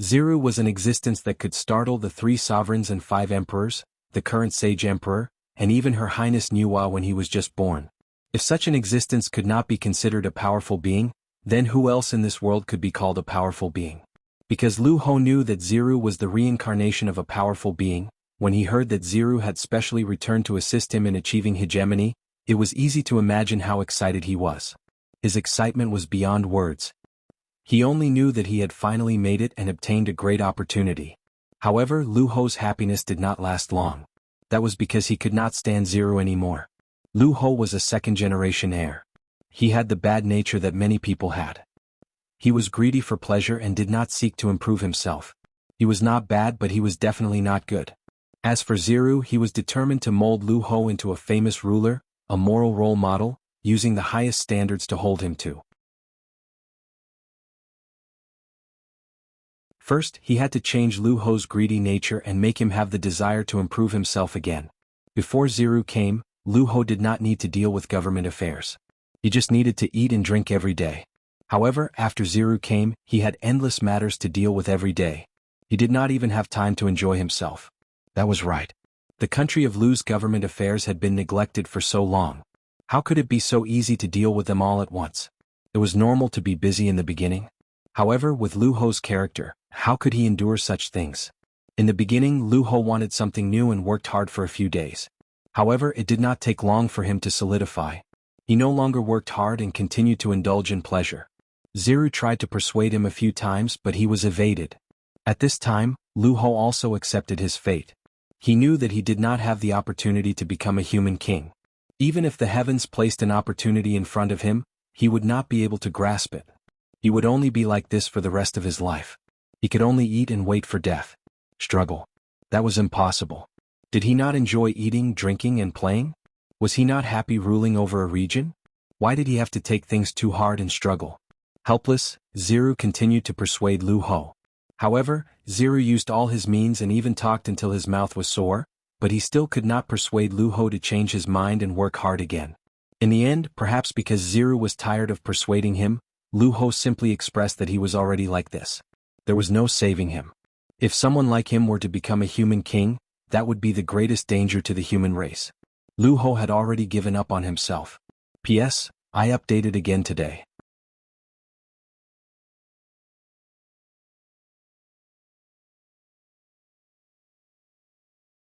Ziru was an existence that could startle the 3 sovereigns and 5 emperors, the current sage emperor, and even Her Highness Nuwa when he was just born. If such an existence could not be considered a powerful being, then who else in this world could be called a powerful being? Because Lu Ho knew that Ziru was the reincarnation of a powerful being, when he heard that Ziru had specially returned to assist him in achieving hegemony, it was easy to imagine how excited he was. His excitement was beyond words. He only knew that he had finally made it and obtained a great opportunity. However, Lu Ho's happiness did not last long. That was because he could not stand Ziru anymore. Lu Ho was a second-generation heir. He had the bad nature that many people had. He was greedy for pleasure and did not seek to improve himself. He was not bad, but he was definitely not good. As for Ziru, he was determined to mold Lu Ho into a famous ruler, a moral role model, using the highest standards to hold him to. First, he had to change Lu Ho's greedy nature and make him have the desire to improve himself again. Before Ziru came, Lu Ho did not need to deal with government affairs. He just needed to eat and drink every day. However, after Ziru came, he had endless matters to deal with every day. He did not even have time to enjoy himself. That was right. The country of Lu's government affairs had been neglected for so long. How could it be so easy to deal with them all at once? It was normal to be busy in the beginning. However, with Lu Ho's character, how could he endure such things? In the beginning, Lu Ho wanted something new and worked hard for a few days. However, it did not take long for him to solidify. He no longer worked hard and continued to indulge in pleasure. Ziru tried to persuade him a few times, but he was evaded. At this time, Lu Ho also accepted his fate. He knew that he did not have the opportunity to become a human king. Even if the heavens placed an opportunity in front of him, he would not be able to grasp it. He would only be like this for the rest of his life. He could only eat and wait for death. Struggle. That was impossible. Did he not enjoy eating, drinking, and playing? Was he not happy ruling over a region? Why did he have to take things too hard and struggle? Helpless, Ziru continued to persuade Lu Ho. However, Ziru used all his means and even talked until his mouth was sore, but he still could not persuade Lu Ho to change his mind and work hard again. In the end, perhaps because Ziru was tired of persuading him, Lu Ho simply expressed that he was already like this. There was no saving him. If someone like him were to become a human king, that would be the greatest danger to the human race. Lu Ho had already given up on himself. P.S. I updated again today.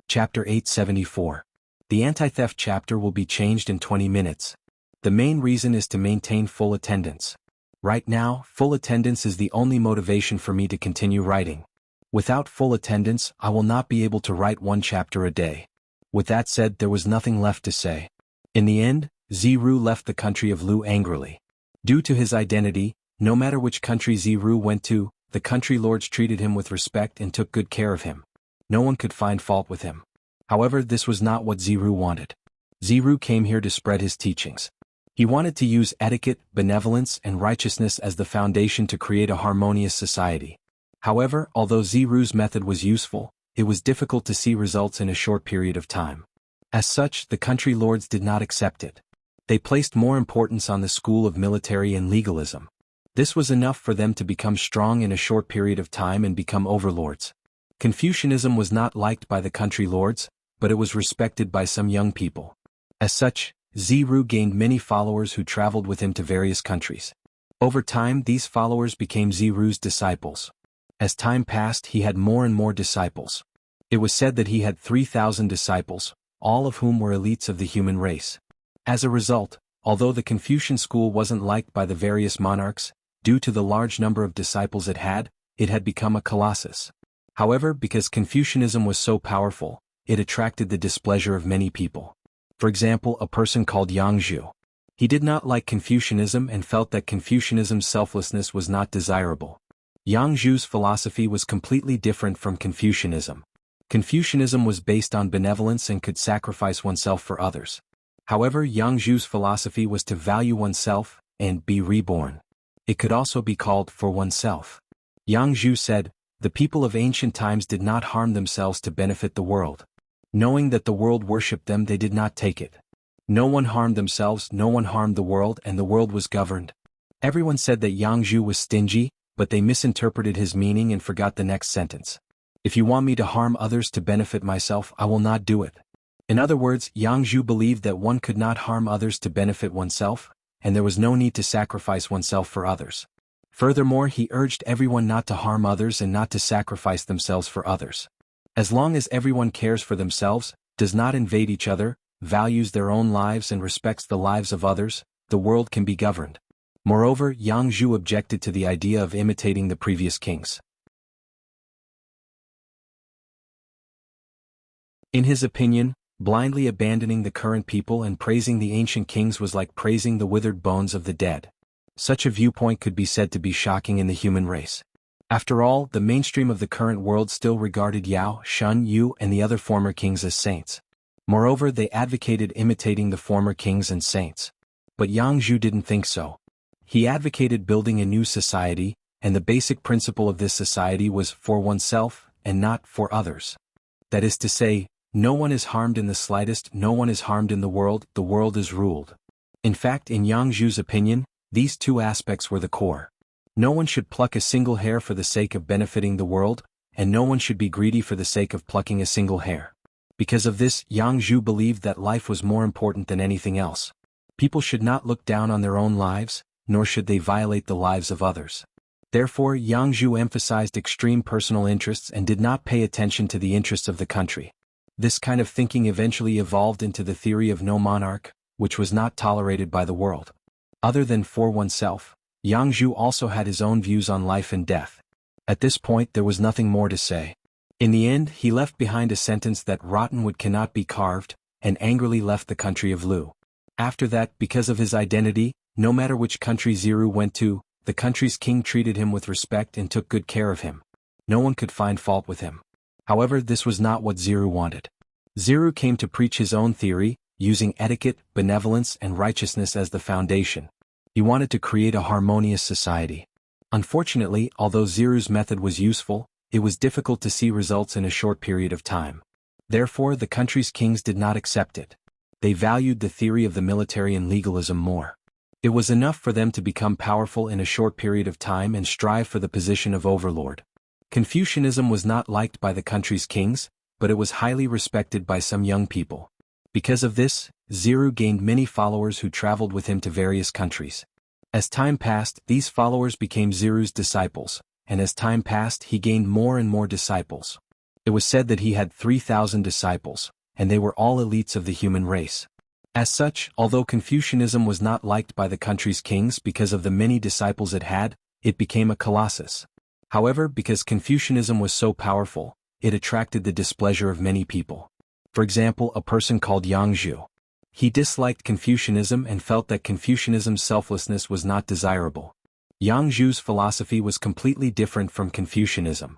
Chapter 874. The anti-theft chapter will be changed in 20 minutes. The main reason is to maintain full attendance. Right now, full attendance is the only motivation for me to continue writing. Without full attendance, I will not be able to write one chapter a day. With that said, there was nothing left to say. In the end, Ziru left the country of Lu angrily. Due to his identity, no matter which country Ziru went to, the country lords treated him with respect and took good care of him. No one could find fault with him. However, this was not what Ziru wanted. Ziru came here to spread his teachings. He wanted to use etiquette, benevolence, and righteousness as the foundation to create a harmonious society. However, although Ziru's method was useful, it was difficult to see results in a short period of time. As such, the country lords did not accept it. They placed more importance on the school of military and legalism. This was enough for them to become strong in a short period of time and become overlords. Confucianism was not liked by the country lords, but it was respected by some young people. As such, Ziru gained many followers who traveled with him to various countries. Over time, these followers became Ziru's disciples. As time passed, he had more and more disciples. It was said that he had 3,000 disciples, all of whom were elites of the human race. As a result, although the Confucian school wasn't liked by the various monarchs, due to the large number of disciples it had become a colossus. However, because Confucianism was so powerful, it attracted the displeasure of many people. For example, a person called Jianghu. He did not like Confucianism and felt that Confucianism's selflessness was not desirable. Jianghu's philosophy was completely different from Confucianism. Confucianism was based on benevolence and could sacrifice oneself for others. However, Jianghu's philosophy was to value oneself and be reborn. It could also be called for oneself. Jianghu said, "The people of ancient times did not harm themselves to benefit the world. Knowing that the world worshipped them, they did not take it. No one harmed themselves, no one harmed the world, and the world was governed." Everyone said that Jianghu was stingy, but they misinterpreted his meaning and forgot the next sentence. "If you want me to harm others to benefit myself, I will not do it." In other words, Jianghu believed that one could not harm others to benefit oneself, and there was no need to sacrifice oneself for others. Furthermore, he urged everyone not to harm others and not to sacrifice themselves for others. As long as everyone cares for themselves, does not invade each other, values their own lives and respects the lives of others, the world can be governed. Moreover, Jianghu objected to the idea of imitating the previous kings. In his opinion, blindly abandoning the current people and praising the ancient kings was like praising the withered bones of the dead. Such a viewpoint could be said to be shocking in the human race. After all, the mainstream of the current world still regarded Yao, Shun Yu and the other former kings as saints. Moreover, they advocated imitating the former kings and saints. But Yang Zhu didn't think so. He advocated building a new society, and the basic principle of this society was for oneself, and not for others. That is to say, no one is harmed in the slightest, no one is harmed in the world is ruled. In fact, in Yang Zhu's opinion, these two aspects were the core. No one should pluck a single hair for the sake of benefiting the world, and no one should be greedy for the sake of plucking a single hair. Because of this, Yang Zhu believed that life was more important than anything else. People should not look down on their own lives, nor should they violate the lives of others. Therefore, Yang Zhu emphasized extreme personal interests and did not pay attention to the interests of the country. This kind of thinking eventually evolved into the theory of no monarch, which was not tolerated by the world. Other than for oneself, Yang Zhu also had his own views on life and death. At this point there was nothing more to say. In the end, he left behind a sentence that rotten wood cannot be carved, and angrily left the country of Lu. After that, because of his identity, no matter which country Ziru went to, the country's king treated him with respect and took good care of him. No one could find fault with him. However, this was not what Ziru wanted. Ziru came to preach his own theory, using etiquette, benevolence and righteousness as the foundation. He wanted to create a harmonious society. Unfortunately, although Ziru's method was useful, it was difficult to see results in a short period of time. Therefore, the country's kings did not accept it. They valued the theory of the military and legalism more. It was enough for them to become powerful in a short period of time and strive for the position of overlord. Confucianism was not liked by the country's kings, but it was highly respected by some young people. Because of this, Ziru gained many followers who traveled with him to various countries. As time passed, these followers became Ziru's disciples, and as time passed he gained more and more disciples. It was said that he had 3,000 disciples, and they were all elites of the human race. As such, although Confucianism was not liked by the country's kings because of the many disciples it had, it became a colossus. However, because Confucianism was so powerful, it attracted the displeasure of many people. For example, a person called Yang Zhu. He disliked Confucianism and felt that Confucianism's selflessness was not desirable. Yang Zhu's philosophy was completely different from Confucianism.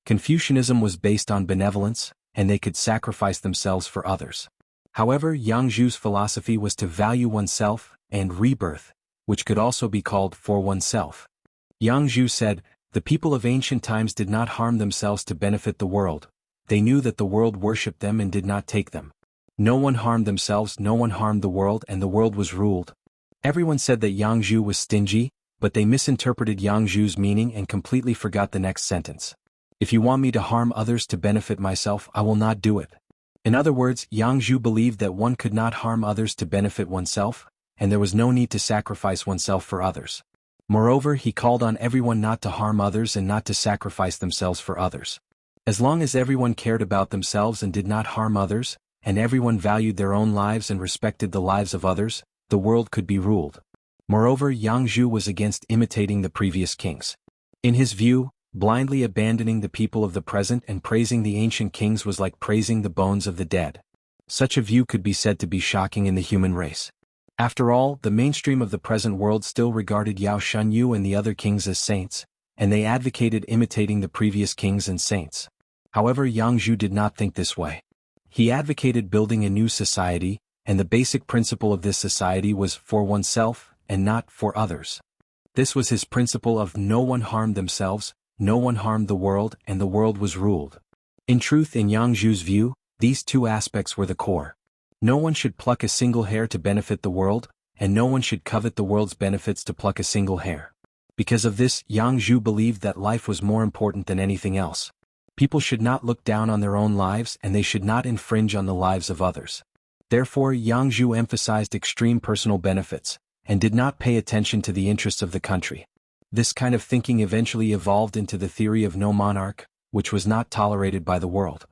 Confucianism was based on benevolence, and they could sacrifice themselves for others. However, Yang Zhu's philosophy was to value oneself, and rebirth, which could also be called for oneself. Yang Zhu said, "The people of ancient times did not harm themselves to benefit the world. They knew that the world worshipped them and did not take them. No one harmed themselves, no one harmed the world, and the world was ruled." Everyone said that Yang Zhu was stingy, but they misinterpreted Yang Zhu's meaning and completely forgot the next sentence. "If you want me to harm others to benefit myself, I will not do it." In other words, Yang Zhu believed that one could not harm others to benefit oneself, and there was no need to sacrifice oneself for others. Moreover, he called on everyone not to harm others and not to sacrifice themselves for others. As long as everyone cared about themselves and did not harm others, and everyone valued their own lives and respected the lives of others, the world could be ruled. Moreover, Yang Zhu was against imitating the previous kings. In his view, blindly abandoning the people of the present and praising the ancient kings was like praising the bones of the dead. Such a view could be said to be shocking in the human race. After all, the mainstream of the present world still regarded Yao Shunyu and the other kings as saints, and they advocated imitating the previous kings and saints. However, Yang Zhu did not think this way. He advocated building a new society, and the basic principle of this society was for oneself, and not for others. This was his principle of no one harmed themselves, no one harmed the world, and the world was ruled. In truth, in Yang Zhu's view, these two aspects were the core. No one should pluck a single hair to benefit the world, and no one should covet the world's benefits to pluck a single hair. Because of this, Yang Zhu believed that life was more important than anything else. People should not look down on their own lives and they should not infringe on the lives of others. Therefore, Yang Zhu emphasized extreme personal benefits, and did not pay attention to the interests of the country. This kind of thinking eventually evolved into the theory of no monarch, which was not tolerated by the world.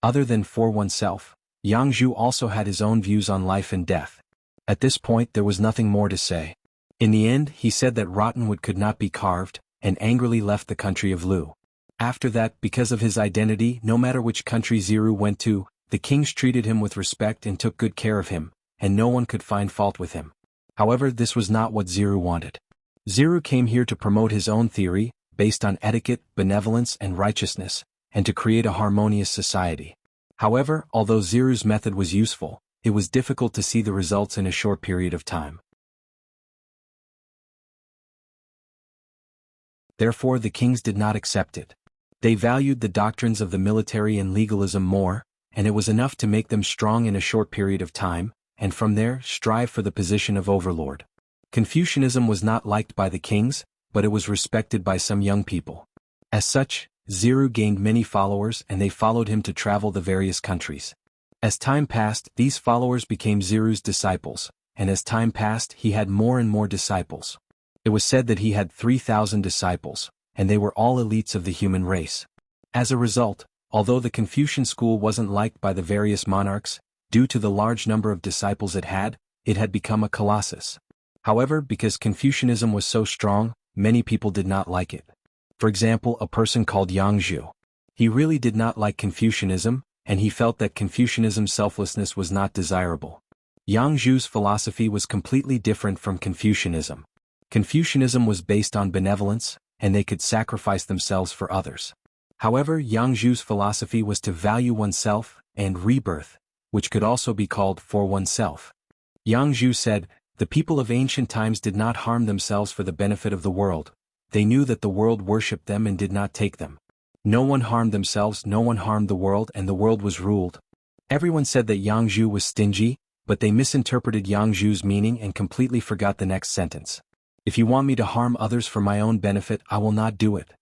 Other than for oneself, Yang Zhu also had his own views on life and death. At this point there was nothing more to say. In the end, he said that rotten wood could not be carved, and angrily left the country of Lu. After that, because of his identity, no matter which country Ziru went to, the kings treated him with respect and took good care of him, and no one could find fault with him. However, this was not what Ziru wanted. Ziru came here to promote his own theory, based on etiquette, benevolence, and righteousness, and to create a harmonious society. However, although Ziru's method was useful, it was difficult to see the results in a short period of time. Therefore, the kings did not accept it. They valued the doctrines of the military and legalism more, and it was enough to make them strong in a short period of time, and from there strive for the position of overlord. Confucianism was not liked by the kings, but it was respected by some young people. As such, Ziru gained many followers and they followed him to travel the various countries. As time passed, these followers became Ziru's disciples, and as time passed he had more and more disciples. It was said that he had 3,000 disciples, and they were all elites of the human race. As a result, although the Confucian school wasn't liked by the various monarchs, due to the large number of disciples it had become a colossus. However, because Confucianism was so strong, many people did not like it. For example, a person called Jianghu. He really did not like Confucianism, and he felt that Confucianism's selflessness was not desirable. Jianghu's philosophy was completely different from Confucianism. Confucianism was based on benevolence, and they could sacrifice themselves for others. However, Jianghu's philosophy was to value oneself, and rebirth, which could also be called for oneself. Jianghu said, "The people of ancient times did not harm themselves for the benefit of the world. They knew that the world worshipped them and did not take them. No one harmed themselves, no one harmed the world, and the world was ruled." Everyone said that Jianghu was stingy, but they misinterpreted Jianghu's meaning and completely forgot the next sentence. "If you want me to harm others for my own benefit, I will not do it."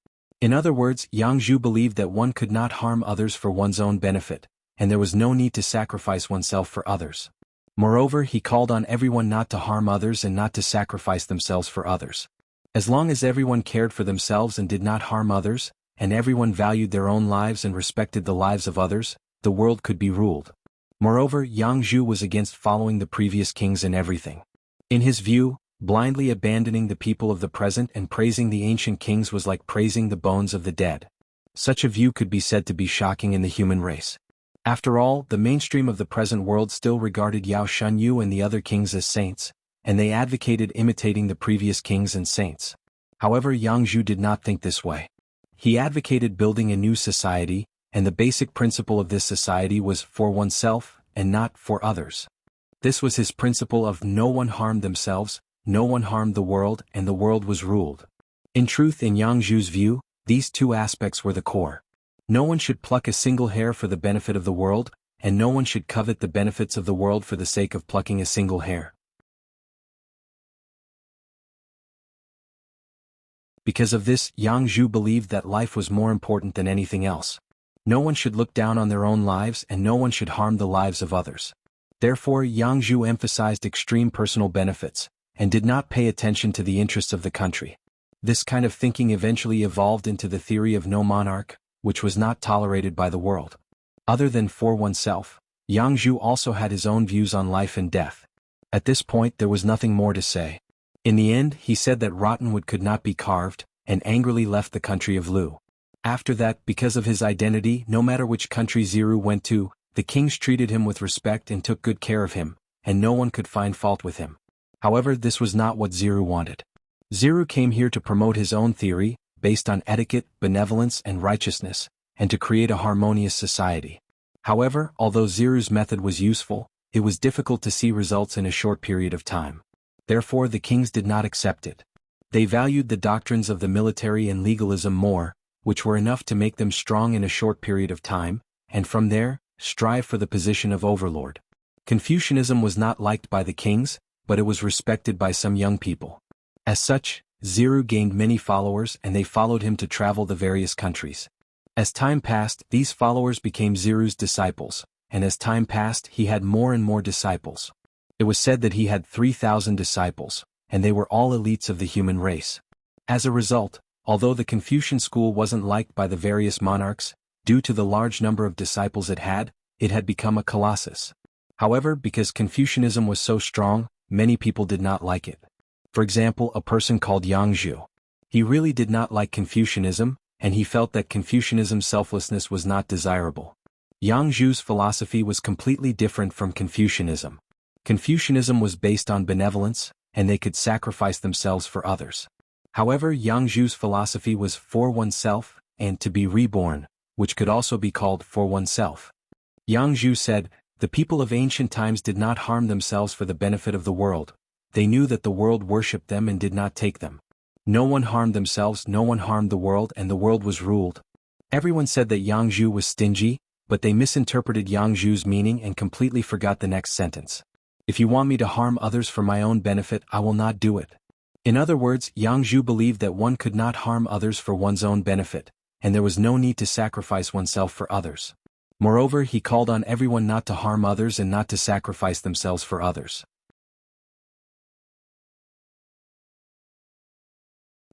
In other words, Jianghu believed that one could not harm others for one's own benefit, and there was no need to sacrifice oneself for others. Moreover, he called on everyone not to harm others and not to sacrifice themselves for others. As long as everyone cared for themselves and did not harm others, and everyone valued their own lives and respected the lives of others, the world could be ruled. Moreover, Jianghu was against following the previous kings in everything. In his view, blindly abandoning the people of the present and praising the ancient kings was like praising the bones of the dead. Such a view could be said to be shocking in the human race. After all, the mainstream of the present world still regarded Yao Shunyu and the other kings as saints, and they advocated imitating the previous kings and saints. However, Jianghu did not think this way. He advocated building a new society, and the basic principle of this society was for oneself, and not for others. This was his principle of no one harmed themselves, no one harmed the world, and the world was ruled. In truth, in Jianghu's view, these two aspects were the core. No one should pluck a single hair for the benefit of the world, and no one should covet the benefits of the world for the sake of plucking a single hair. Because of this, Jianghu believed that life was more important than anything else. No one should look down on their own lives and no one should harm the lives of others. Therefore, Jianghu emphasized extreme personal benefits, and did not pay attention to the interests of the country. This kind of thinking eventually evolved into the theory of no monarch, which was not tolerated by the world. Other than for oneself, Jianghu also had his own views on life and death. At this point there was nothing more to say. In the end, he said that rotten wood could not be carved, and angrily left the country of Lu. After that, because of his identity, no matter which country Ziru went to, the kings treated him with respect and took good care of him, and no one could find fault with him. However, this was not what Ziru wanted. Ziru came here to promote his own theory, based on etiquette, benevolence, and righteousness, and to create a harmonious society. However, although Ziru's method was useful, it was difficult to see results in a short period of time. Therefore, the kings did not accept it. They valued the doctrines of the military and legalism more, which were enough to make them strong in a short period of time, and from there, strive for the position of overlord. Confucianism was not liked by the kings, but it was respected by some young people. As such, Ziru gained many followers and they followed him to travel the various countries. As time passed, these followers became Ziru's disciples, and as time passed he had more and more disciples. It was said that he had 3,000 disciples, and they were all elites of the human race. As a result, although the Confucian school wasn't liked by the various monarchs, due to the large number of disciples it had become a colossus. However, because Confucianism was so strong, many people did not like it. For example, a person called Jianghu. He really did not like Confucianism, and he felt that Confucianism's selflessness was not desirable. Jianghu's philosophy was completely different from Confucianism. Confucianism was based on benevolence, and they could sacrifice themselves for others. However, Jianghu's philosophy was for oneself, and to be reborn, which could also be called for oneself. Jianghu said, "The people of ancient times did not harm themselves for the benefit of the world. They knew that the world worshipped them and did not take them. No one harmed themselves, no one harmed the world, and the world was ruled." Everyone said that Jianghu was stingy, but they misinterpreted Jianghu's meaning and completely forgot the next sentence. "If you want me to harm others for my own benefit, I will not do it." In other words, Jianghu believed that one could not harm others for one's own benefit, and there was no need to sacrifice oneself for others. Moreover, he called on everyone not to harm others and not to sacrifice themselves for others.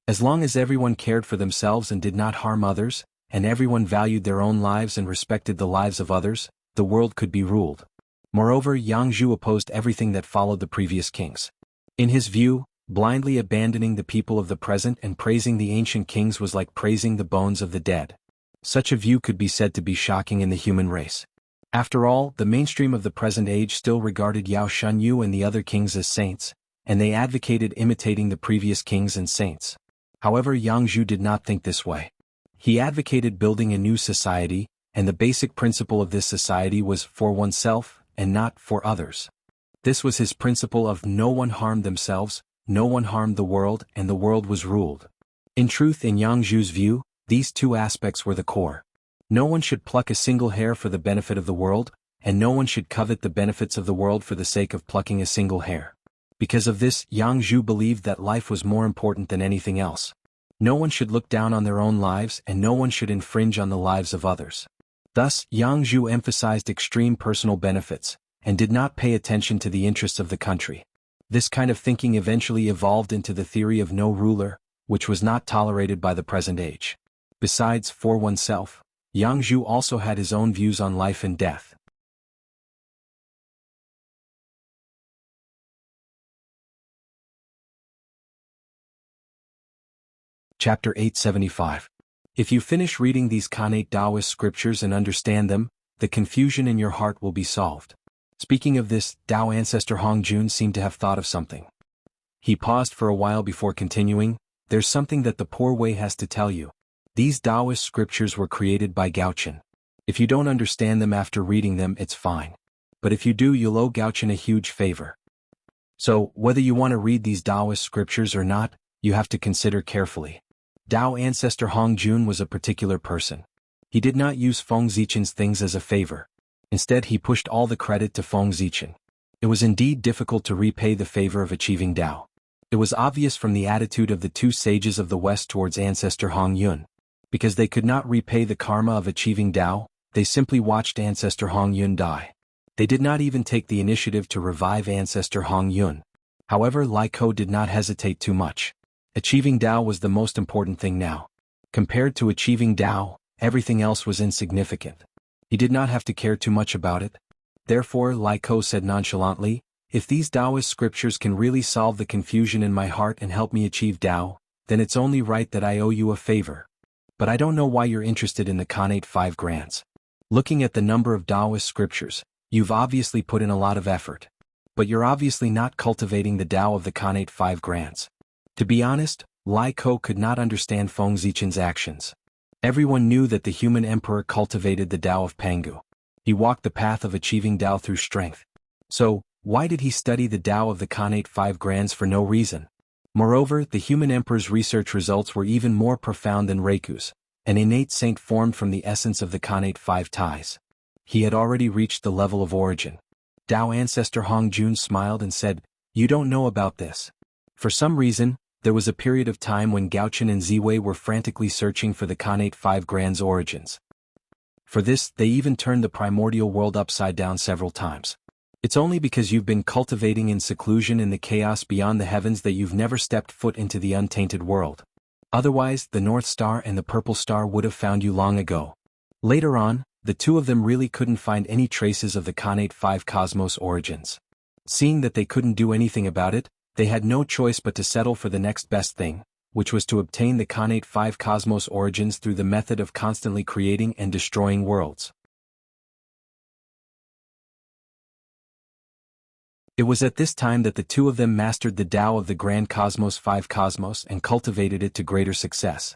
As long as everyone cared for themselves and did not harm others, and everyone valued their own lives and respected the lives of others, the world could be ruled. Moreover, Jianghu opposed everything that followed the previous kings. In his view, blindly abandoning the people of the present and praising the ancient kings was like praising the bones of the dead. Such a view could be said to be shocking in the human race. After all, the mainstream of the present age still regarded Yao Shanyu and the other kings as saints, and they advocated imitating the previous kings and saints. However, Jianghu did not think this way. He advocated building a new society, and the basic principle of this society was for oneself, and not for others. This was his principle of no one harmed themselves, no one harmed the world, and the world was ruled. In truth, in Jianghu's view, these two aspects were the core. No one should pluck a single hair for the benefit of the world, and no one should covet the benefits of the world for the sake of plucking a single hair. Because of this, Jianghu believed that life was more important than anything else. No one should look down on their own lives and no one should infringe on the lives of others. Thus, Jianghu emphasized extreme personal benefits, and did not pay attention to the interests of the country. This kind of thinking eventually evolved into the theory of no ruler, which was not tolerated by the present age. Besides, for oneself, Jianghu also had his own views on life and death. Chapter 875. If you finish reading these Khanate Taoist scriptures and understand them, the confusion in your heart will be solved. Speaking of this, Tao ancestor Hongjun seemed to have thought of something. He paused for a while before continuing, "There's something that the poor way has to tell you. These Taoist scriptures were created by Gaochen. If you don't understand them after reading them, it's fine. But if you do, you'll owe Gaochen a huge favor. So, whether you want to read these Taoist scriptures or not, you have to consider carefully." Tao ancestor Hongjun was a particular person. He did not use Feng Zichen's things as a favor. Instead, he pushed all the credit to Feng Zichen. It was indeed difficult to repay the favor of achieving Tao. It was obvious from the attitude of the two sages of the West towards ancestor Hongyun. Because they could not repay the karma of achieving Tao, they simply watched ancestor Hongyun die. They did not even take the initiative to revive ancestor Hongyun. However, Lai Ko did not hesitate too much. Achieving Tao was the most important thing now. Compared to achieving Tao, everything else was insignificant. He did not have to care too much about it. Therefore, Lai Ko said nonchalantly, "If these Taoist scriptures can really solve the confusion in my heart and help me achieve Tao, then it's only right that I owe you a favor. But I don't know why you're interested in the Khanate 5 grants. Looking at the number of Taoist scriptures, you've obviously put in a lot of effort. But you're obviously not cultivating the Tao of the Khanate 5 grants." To be honest, Lai Ko could not understand Feng Zichen's actions. Everyone knew that the human emperor cultivated the Tao of Pangu. He walked the path of achieving Tao through strength. So, why did he study the Tao of the Khanate 5 grants for no reason? Moreover, the human emperor's research results were even more profound than Reiku's, an innate saint formed from the essence of the Khanate 5 ties. He had already reached the level of origin. Tao ancestor Hongjun smiled and said, "You don't know about this. For some reason, there was a period of time when Gaochen and Ziwei were frantically searching for the Khanate 5 grants' origins. For this, they even turned the primordial world upside down several times. It's only because you've been cultivating in seclusion in the chaos beyond the heavens that you've never stepped foot into the untainted world. Otherwise, the North Star and the Purple Star would have found you long ago." Later on, the two of them really couldn't find any traces of the Khanate 5 cosmos origins. Seeing that they couldn't do anything about it, they had no choice but to settle for the next best thing, which was to obtain the Khanate 5 cosmos origins through the method of constantly creating and destroying worlds. It was at this time that the two of them mastered the Tao of the Grand Cosmos 5 Cosmos and cultivated it to greater success.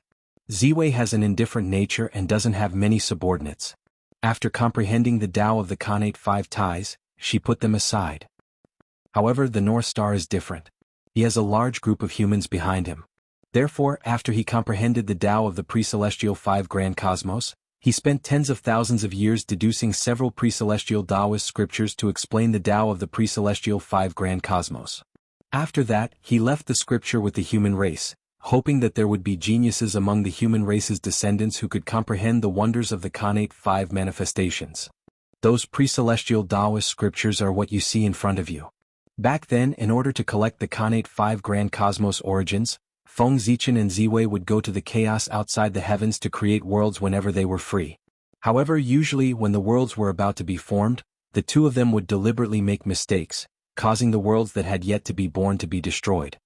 Ziwei has an indifferent nature and doesn't have many subordinates. After comprehending the Tao of the Khanate 5 ties, she put them aside. However, the North Star is different. He has a large group of humans behind him. Therefore, after he comprehended the Tao of the Pre-Celestial 5 Grand Cosmos, he spent tens of thousands of years deducing several pre-celestial Taoist scriptures to explain the Tao of the Pre-Celestial 5 Grand Cosmos. After that, he left the scripture with the human race, hoping that there would be geniuses among the human race's descendants who could comprehend the wonders of the Khanate 5 manifestations. Those pre-celestial Taoist scriptures are what you see in front of you. Back then, in order to collect the Khanate 5 Grand Cosmos origins, Feng Zichen and Ziwei would go to the chaos outside the heavens to create worlds whenever they were free. However, usually when the worlds were about to be formed, the two of them would deliberately make mistakes, causing the worlds that had yet to be born to be destroyed.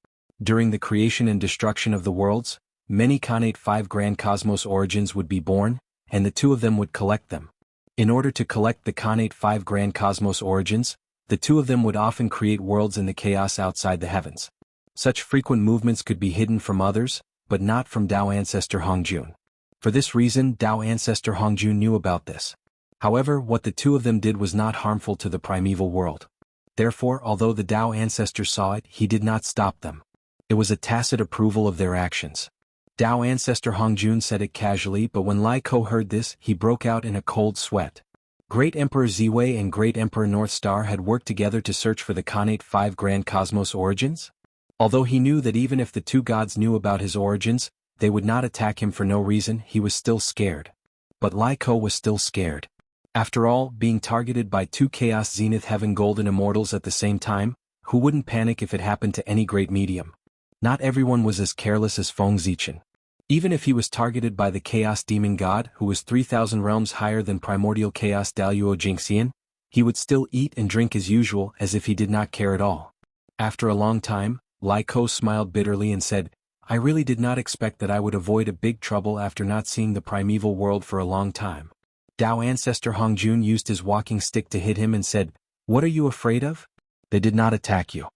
During the creation and destruction of the worlds, many Khanate 5 Grand Cosmos origins would be born, and the two of them would collect them. In order to collect the Khanate 5 Grand Cosmos origins, the two of them would often create worlds in the chaos outside the heavens. Such frequent movements could be hidden from others, but not from Tao ancestor Hongjun. For this reason, Tao ancestor Hongjun knew about this. However, what the two of them did was not harmful to the primeval world. Therefore, although the Tao ancestor saw it, he did not stop them. It was a tacit approval of their actions. Tao ancestor Hongjun said it casually, but when Lai Ko heard this, he broke out in a cold sweat. Great Emperor Ziwei and Great Emperor North Star had worked together to search for the Khanate 5 Grand Cosmos origins? Although he knew that even if the two gods knew about his origins, they would not attack him for no reason, he was still scared. But Lai Ko was still scared. After all, being targeted by two Chaos Zenith Heaven Golden Immortals at the same time, who wouldn't panic if it happened to any great medium? Not everyone was as careless as Feng Zichen. Even if he was targeted by the Chaos Demon God who was 3,000 realms higher than Primordial Chaos Daluo Jingxian, he would still eat and drink as usual as if he did not care at all. After a long time, Lai Ko smiled bitterly and said, "I really did not expect that I would avoid a big trouble after not seeing the primeval world for a long time." Tao ancestor Hongjun used his walking stick to hit him and said, "What are you afraid of? They did not attack you."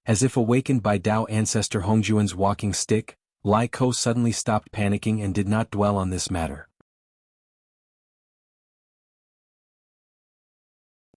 As if awakened by Tao ancestor Hongjun's walking stick, Lai Ko suddenly stopped panicking and did not dwell on this matter.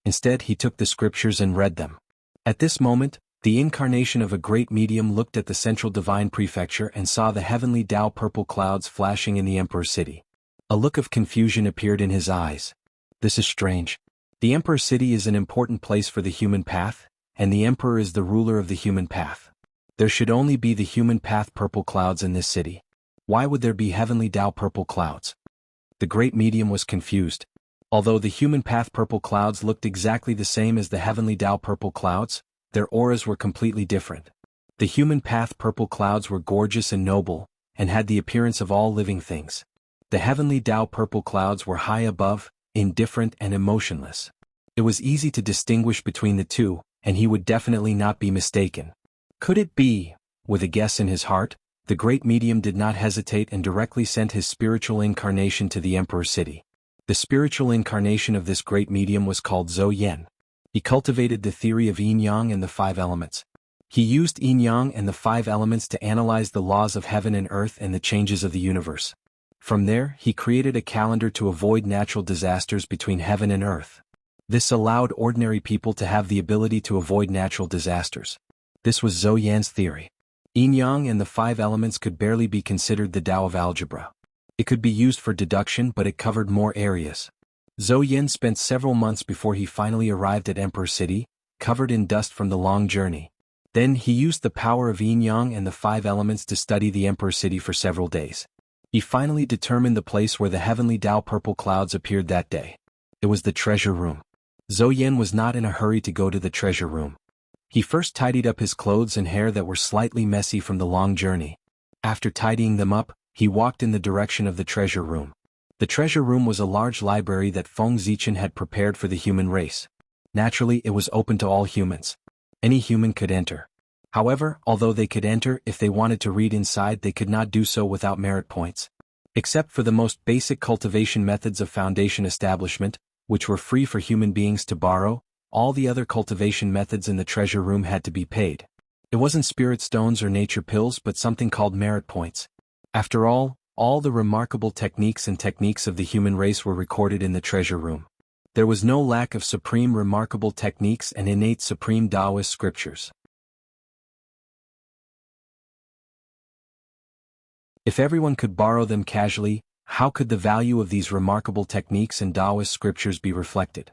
Instead, he took the scriptures and read them. At this moment, the incarnation of a great medium looked at the central divine prefecture and saw the heavenly Tao purple clouds flashing in the Emperor's city. A look of confusion appeared in his eyes. This is strange. The Emperor's city is an important place for the human path, and the Emperor is the ruler of the human path. There should only be the human path purple clouds in this city. Why would there be heavenly Tao purple clouds? The great medium was confused. Although the human path purple clouds looked exactly the same as the heavenly Tao purple clouds, their auras were completely different. The human path purple clouds were gorgeous and noble, and had the appearance of all living things. The heavenly Tao purple clouds were high above, indifferent and emotionless. It was easy to distinguish between the two, and he would definitely not be mistaken. Could it be? With a guess in his heart, the great medium did not hesitate and directly sent his spiritual incarnation to the Emperor's city. The spiritual incarnation of this great medium was called Zhou Yan. He cultivated the theory of yin-yang and the 5 elements. He used yin-yang and the 5 elements to analyze the laws of heaven and earth and the changes of the universe. From there, he created a calendar to avoid natural disasters between heaven and earth. This allowed ordinary people to have the ability to avoid natural disasters. This was Zhou Yan's theory. Yin-yang and the 5 elements could barely be considered the Tao of algebra. It could be used for deduction, but it covered more areas. Zhou Yan spent several months before he finally arrived at Emperor City, covered in dust from the long journey. Then he used the power of yin-yang and the 5 elements to study the Emperor City for several days. He finally determined the place where the heavenly Tao purple clouds appeared that day. It was the treasure room. Zhou Yan was not in a hurry to go to the treasure room. He first tidied up his clothes and hair that were slightly messy from the long journey. After tidying them up, he walked in the direction of the treasure room. The treasure room was a large library that Feng Zichen had prepared for the human race. Naturally, it was open to all humans. Any human could enter. However, although they could enter if they wanted to read inside, they could not do so without merit points. Except for the most basic cultivation methods of foundation establishment, which were free for human beings to borrow, all the other cultivation methods in the treasure room had to be paid. It wasn't spirit stones or nature pills but something called merit points. After all the remarkable techniques of the human race were recorded in the treasure room. There was no lack of supreme remarkable techniques and innate supreme Taoist scriptures. If everyone could borrow them casually, how could the value of these remarkable techniques and Taoist scriptures be reflected?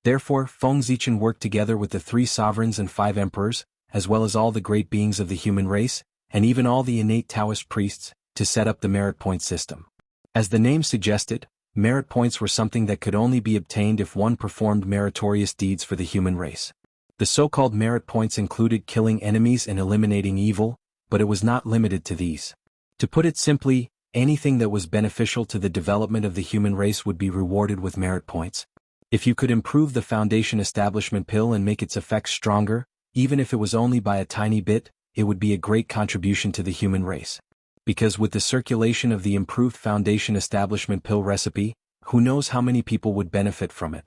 Therefore, Feng Zichen worked together with the 3 sovereigns and 5 emperors, as well as all the great beings of the human race, and even all the innate Taoist priests, to set up the merit point system. As the name suggested, merit points were something that could only be obtained if one performed meritorious deeds for the human race. The so-called merit points included killing enemies and eliminating evil, but it was not limited to these. To put it simply, anything that was beneficial to the development of the human race would be rewarded with merit points. If you could improve the Foundation Establishment pill and make its effects stronger, even if it was only by a tiny bit, it would be a great contribution to the human race. Because with the circulation of the improved Foundation Establishment pill recipe, who knows how many people would benefit from it.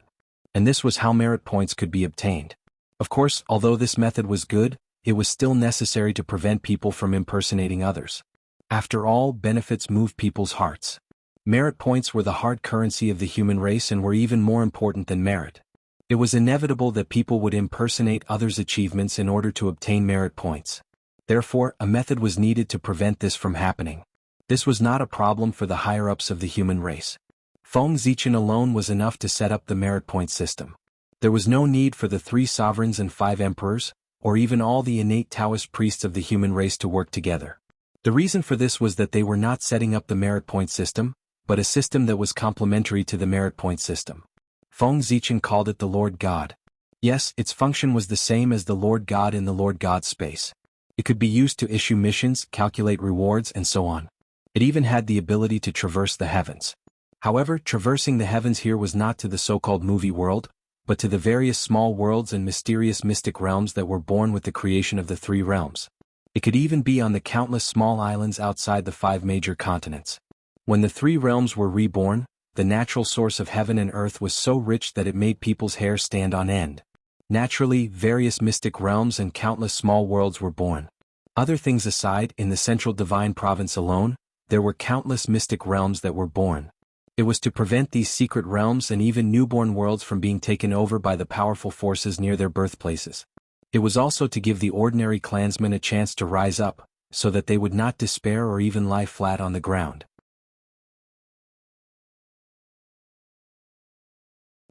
And this was how merit points could be obtained. Of course, although this method was good, it was still necessary to prevent people from impersonating others. After all, benefits move people's hearts. Merit points were the hard currency of the human race and were even more important than merit. It was inevitable that people would impersonate others' achievements in order to obtain merit points. Therefore, a method was needed to prevent this from happening. This was not a problem for the higher-ups of the human race. Feng Zichen alone was enough to set up the merit point system. There was no need for the 3 sovereigns and 5 emperors, or even all the innate Taoist priests of the human race to work together. The reason for this was that they were not setting up the merit point system, but a system that was complementary to the merit point system. Feng Zichen called it the Lord God. Yes, its function was the same as the Lord God in the Lord God space. It could be used to issue missions, calculate rewards, and so on. It even had the ability to traverse the heavens. However, traversing the heavens here was not to the so-called movie world, but to the various small worlds and mysterious mystic realms that were born with the creation of the 3 realms. It could even be on the countless small islands outside the 5 major continents. When the 3 realms were reborn, the natural source of heaven and earth was so rich that it made people's hair stand on end. Naturally, various mystic realms and countless small worlds were born. Other things aside, in the central divine province alone, there were countless mystic realms that were born. It was to prevent these secret realms and even newborn worlds from being taken over by the powerful forces near their birthplaces. It was also to give the ordinary clansmen a chance to rise up, so that they would not despair or even lie flat on the ground.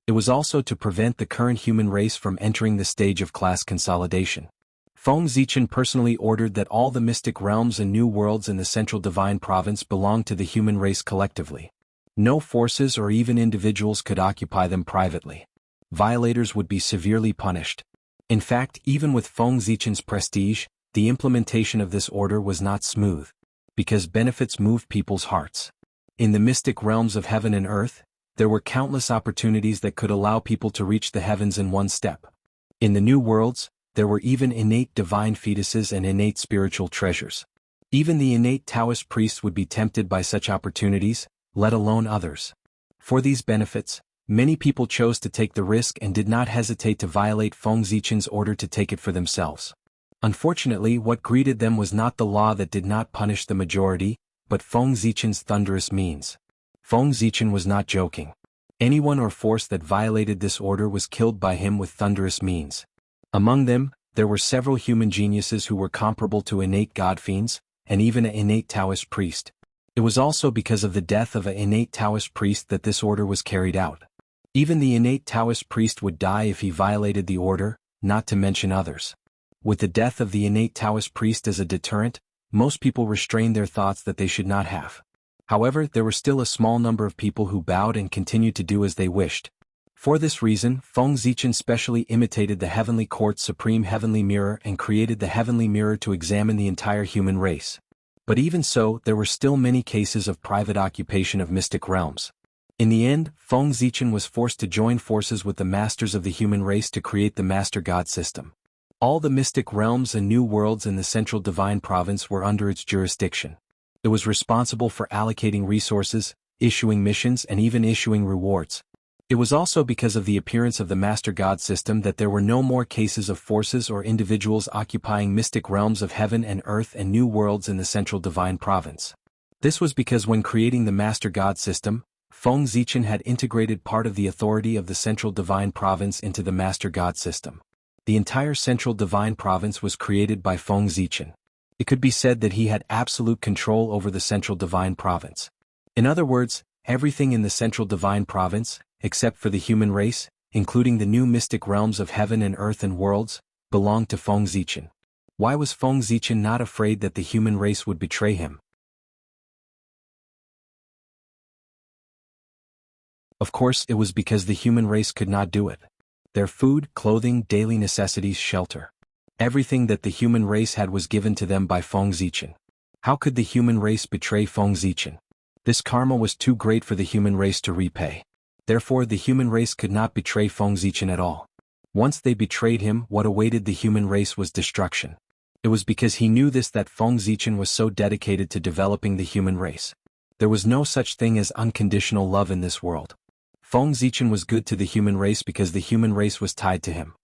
It was also to prevent the current human race from entering the stage of class consolidation. Feng Zichen personally ordered that all the mystic realms and new worlds in the central divine province belonged to the human race collectively. No forces or even individuals could occupy them privately. Violators would be severely punished. In fact, even with Feng Zichen's prestige, the implementation of this order was not smooth, because benefits moved people's hearts. In the mystic realms of heaven and earth, there were countless opportunities that could allow people to reach the heavens in one step. In the new worlds, there were even innate divine fetuses and innate spiritual treasures. Even the innate Taoist priests would be tempted by such opportunities, let alone others. For these benefits, many people chose to take the risk and did not hesitate to violate Feng Zichen's order to take it for themselves. Unfortunately, what greeted them was not the law that did not punish the majority, but Feng Zichen's thunderous means. Feng Zichen was not joking. Anyone or force that violated this order was killed by him with thunderous means. Among them, there were several human geniuses who were comparable to innate god fiends, and even an innate Taoist priest. It was also because of the death of an innate Taoist priest that this order was carried out. Even the innate Taoist priest would die if he violated the order, not to mention others. With the death of the innate Taoist priest as a deterrent, most people restrained their thoughts that they should not have. However, there were still a small number of people who bowed and continued to do as they wished. For this reason, Feng Zichen specially imitated the Heavenly Court's Supreme Heavenly Mirror and created the Heavenly Mirror to examine the entire human race. But even so, there were still many cases of private occupation of mystic realms. In the end, Feng Zichen was forced to join forces with the masters of the human race to create the Master God system. All the mystic realms and new worlds in the central divine province were under its jurisdiction. It was responsible for allocating resources, issuing missions, and even issuing rewards. It was also because of the appearance of the Master God system that there were no more cases of forces or individuals occupying mystic realms of heaven and earth and new worlds in the central divine province. This was because when creating the Master God system, Feng Zichen had integrated part of the authority of the central divine province into the Master God system. The entire central divine province was created by Feng Zichen. It could be said that he had absolute control over the central divine province. In other words, everything in the central divine province, except for the human race, including the new mystic realms of heaven and earth and worlds, belonged to Feng Zichen. Why was Feng Zichen not afraid that the human race would betray him? Of course, it was because the human race could not do it. Their food, clothing, daily necessities, shelter. Everything that the human race had was given to them by Feng Zichen. How could the human race betray Feng Zichen? This karma was too great for the human race to repay. Therefore, the human race could not betray Feng Zichen at all. Once they betrayed him, what awaited the human race was destruction. It was because he knew this that Feng Zichen was so dedicated to developing the human race. There was no such thing as unconditional love in this world. Feng Zichen was good to the human race because the human race was tied to him.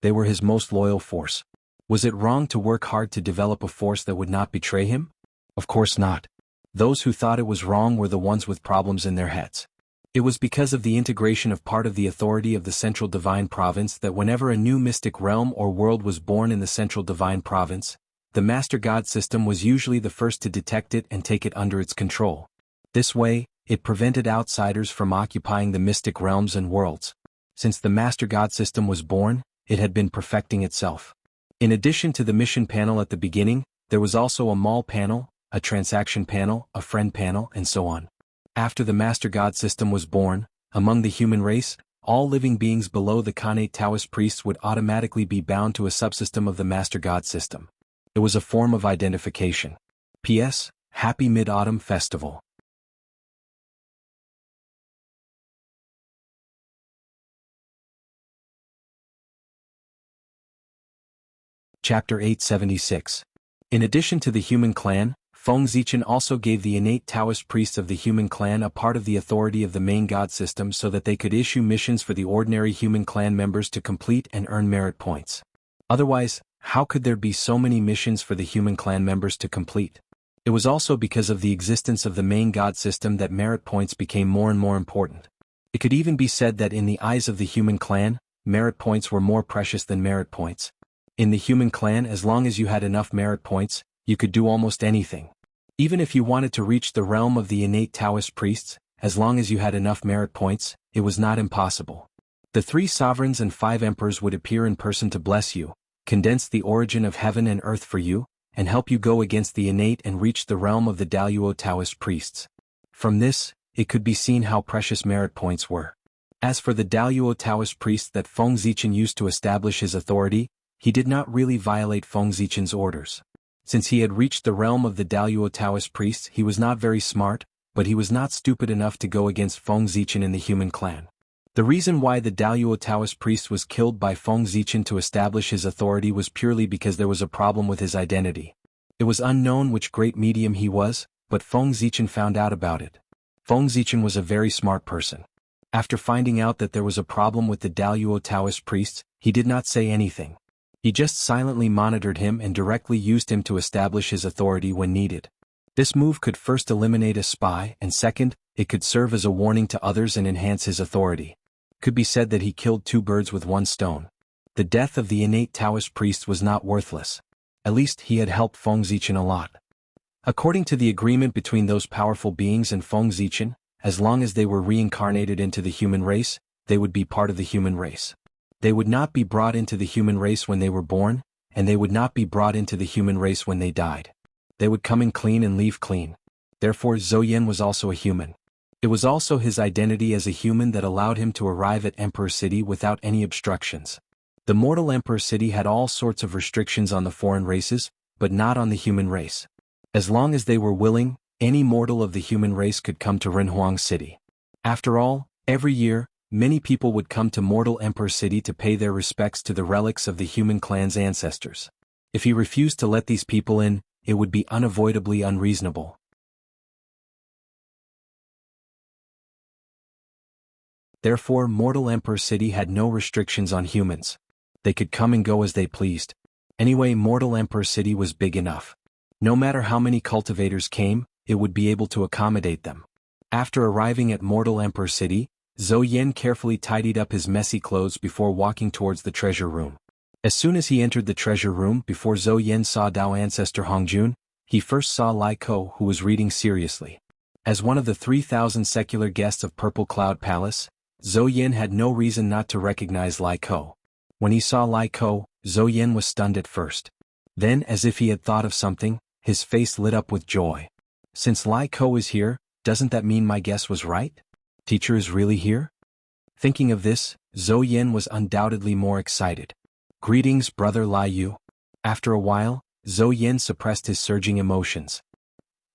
They were his most loyal force. Was it wrong to work hard to develop a force that would not betray him? Of course not. Those who thought it was wrong were the ones with problems in their heads. It was because of the integration of part of the authority of the central divine province that whenever a new mystic realm or world was born in the central divine province, the Master God system was usually the first to detect it and take it under its control. This way, it prevented outsiders from occupying the mystic realms and worlds. Since the Master God system was born, it had been perfecting itself. In addition to the mission panel at the beginning, there was also a mall panel, a transaction panel, a friend panel, and so on. After the Master God system was born, among the human race, all living beings below the Khanate Taoist priests would automatically be bound to a subsystem of the Master God system. It was a form of identification. P.S. Happy Mid-Autumn Festival. Chapter 876. In addition to the human clan, Feng Zichen also gave the innate Taoist priests of the human clan a part of the authority of the main god system so that they could issue missions for the ordinary human clan members to complete and earn merit points. Otherwise, how could there be so many missions for the human clan members to complete? It was also because of the existence of the main god system that merit points became more and more important. It could even be said that in the eyes of the human clan, merit points were more precious than merit points. In the human clan, as long as you had enough merit points, you could do almost anything. Even if you wanted to reach the realm of the innate Taoist priests, as long as you had enough merit points, it was not impossible. The 3 sovereigns and 5 emperors would appear in person to bless you, condense the origin of heaven and earth for you, and help you go against the innate and reach the realm of the Daluo Taoist priests. From this, it could be seen how precious merit points were. As for the Daluo Taoist priest that Feng Zichen used to establish his authority, he did not really violate Feng Zichen's orders. Since he had reached the realm of the Daluo Taoist priests, he was not very smart, but he was not stupid enough to go against Feng Zichen in the human clan. The reason why the Daluo Taoist priest was killed by Feng Zichen to establish his authority was purely because there was a problem with his identity. It was unknown which great medium he was, but Feng Zichen found out about it. Feng Zichen was a very smart person. After finding out that there was a problem with the Daluo Taoist priests, he did not say anything. He just silently monitored him and directly used him to establish his authority when needed. This move could first eliminate a spy, and second, it could serve as a warning to others and enhance his authority. Could be said that he killed 2 birds with 1 stone. The death of the innate Taoist priest was not worthless. At least he had helped Feng Zichen a lot. According to the agreement between those powerful beings and Feng Zichen, as long as they were reincarnated into the human race, they would be part of the human race. They would not be brought into the human race when they were born, and they would not be brought into the human race when they died. They would come in clean and leave clean. Therefore Zhou Yan was also a human. It was also his identity as a human that allowed him to arrive at Emperor City without any obstructions. The mortal Emperor City had all sorts of restrictions on the foreign races, but not on the human race. As long as they were willing, any mortal of the human race could come to Renhuang City. After all, every year, many people would come to mortal Emperor City to pay their respects to the relics of the human clan's ancestors. If he refused to let these people in, it would be unavoidably unreasonable. Therefore, Mortal Emperor City had no restrictions on humans. They could come and go as they pleased. Anyway, Mortal Emperor City was big enough. No matter how many cultivators came, it would be able to accommodate them. After arriving at Mortal Emperor City, Zhou Yen carefully tidied up his messy clothes before walking towards the treasure room. As soon as he entered the treasure room, before Zhou Yen saw Dao ancestor Hongjun, he first saw Lai Ko, who was reading seriously. As one of the 3,000 secular guests of Purple Cloud Palace, Zhou Yen had no reason not to recognize Lai Ko. When he saw Lai Ko, Zhou Yen was stunned at first. Then, as if he had thought of something, his face lit up with joy. Since Lai Ko is here, doesn't that mean my guess was right? Teacher is really here? Thinking of this, Zhou Yen was undoubtedly more excited. Greetings, brother Lai Yu. After a while, Zhou Yen suppressed his surging emotions.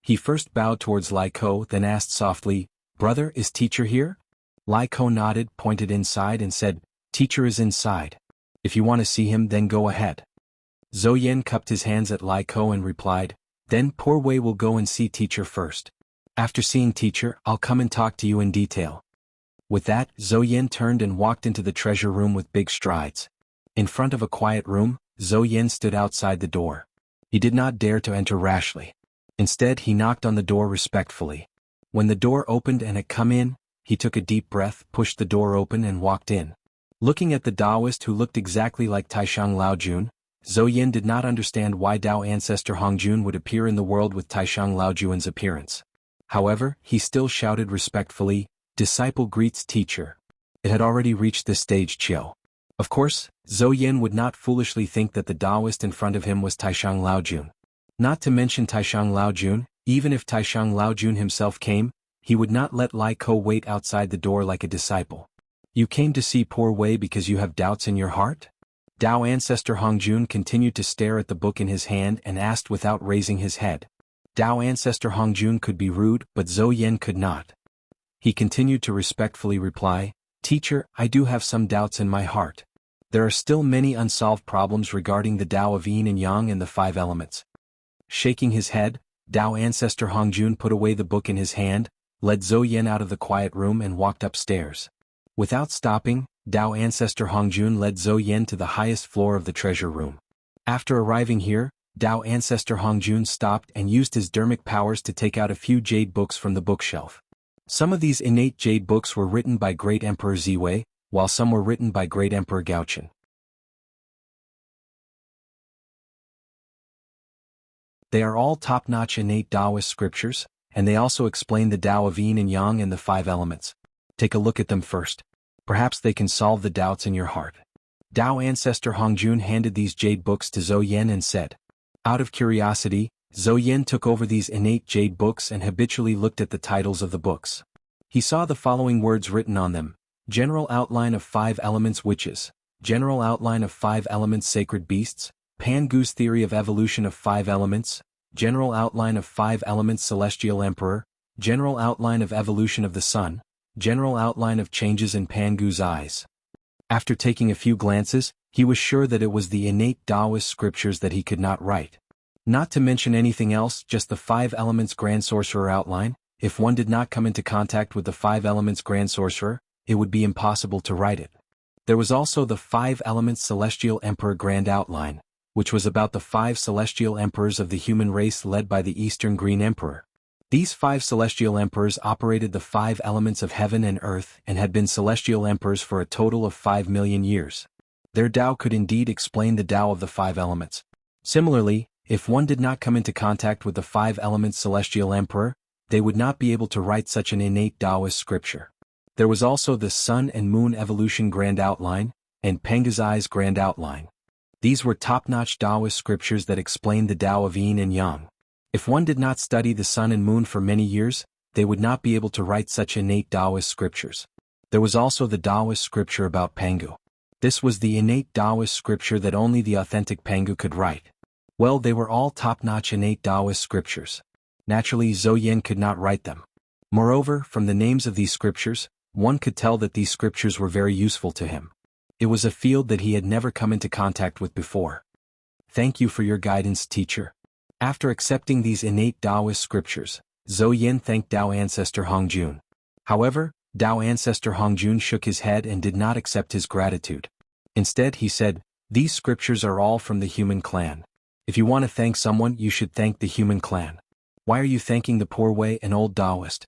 He first bowed towards Lai Ko, then asked softly, "Brother, is teacher here?" Lai Ko nodded, pointed inside and said, "Teacher is inside. If you want to see him, then go ahead." Zhou Yen cupped his hands at Lai Ko and replied, "Then Poor Wei will go and see teacher first. After seeing teacher, I'll come and talk to you in detail." With that, Zhou Yen turned and walked into the treasure room with big strides. In front of a quiet room, Zhou Yen stood outside the door. He did not dare to enter rashly. Instead, he knocked on the door respectfully. When the door opened and had come in, he took a deep breath, pushed the door open and walked in. Looking at the Taoist who looked exactly like Taishang Laojun, Zhou Yen did not understand why Dao ancestor Hongjun would appear in the world with Taishang Laojun's appearance. However, he still shouted respectfully, "Disciple greets teacher." It had already reached this stage, Chiu. Of course, Zhou Yen would not foolishly think that the Taoist in front of him was Taishang Laojun. Not to mention Taishang Laojun, even if Taishang Laojun himself came, he would not let Lai Ko wait outside the door like a disciple. "You came to see Poor Wei because you have doubts in your heart?" Dao ancestor Hongjun continued to stare at the book in his hand and asked without raising his head. Dao ancestor Hongjun could be rude, but Zhou Yen could not. He continued to respectfully reply, "Teacher, I do have some doubts in my heart. There are still many unsolved problems regarding the Tao of Yin and Yang and the 5 elements." Shaking his head, Dao ancestor Hongjun put away the book in his hand, led Zhou Yen out of the quiet room and walked upstairs. Without stopping, Dao ancestor Hongjun led Zhou Yen to the highest floor of the treasure room. After arriving here, Dao ancestor Hongjun stopped and used his dermic powers to take out a few jade books from the bookshelf. Some of these innate jade books were written by Great Emperor Ziwei, while some were written by Great Emperor Gaochen. They are all top-notch innate Taoist scriptures, and they also explain the Tao of Yin and Yang and the 5 elements. Take a look at them first. Perhaps they can solve the doubts in your heart. Dao ancestor Hongjun handed these jade books to Zhou Yen and said. Out of curiosity, Zhou Yen took over these innate jade books and habitually looked at the titles of the books. He saw the following words written on them: General Outline of 5 Elements Witches, General Outline of 5 Elements Sacred Beasts, Pangu's Theory of Evolution of 5 Elements, General Outline of 5 Elements Celestial Emperor, General Outline of Evolution of the Sun, General Outline of Changes in Pangu's Eyes. After taking a few glances, he was sure that it was the innate Taoist scriptures that he could not write. Not to mention anything else, just the 5 Elements Grand Sorcerer outline. If one did not come into contact with the 5 Elements Grand Sorcerer, it would be impossible to write it. There was also the 5 Elements Celestial Emperor Grand Outline, which was about the 5 celestial emperors of the human race led by the Eastern Green Emperor. These 5 celestial emperors operated the 5 elements of heaven and earth and had been celestial emperors for a total of 5 million years. Their Tao could indeed explain the Tao of the 5 elements. Similarly, if one did not come into contact with the 5 elements celestial emperor, they would not be able to write such an innate Taoist scripture. There was also the Sun and Moon Evolution Grand Outline, and Pangu's Eyes Grand Outline. These were top-notch Taoist scriptures that explained the Tao of Yin and Yang. If one did not study the sun and moon for many years, they would not be able to write such innate Taoist scriptures. There was also the Taoist scripture about Pangu. This was the innate Taoist scripture that only the authentic Pangu could write. Well, they were all top-notch innate Taoist scriptures. Naturally, Zhou Yen could not write them. Moreover, from the names of these scriptures, one could tell that these scriptures were very useful to him. It was a field that he had never come into contact with before. Thank you for your guidance, teacher. After accepting these innate Taoist scriptures, Zhou Yen thanked Tao ancestor Hongjun. However, Dao ancestor Hongjun shook his head and did not accept his gratitude. Instead he said, "These scriptures are all from the human clan. If you want to thank someone, you should thank the human clan. Why are you thanking the poor Wei, an old Taoist?"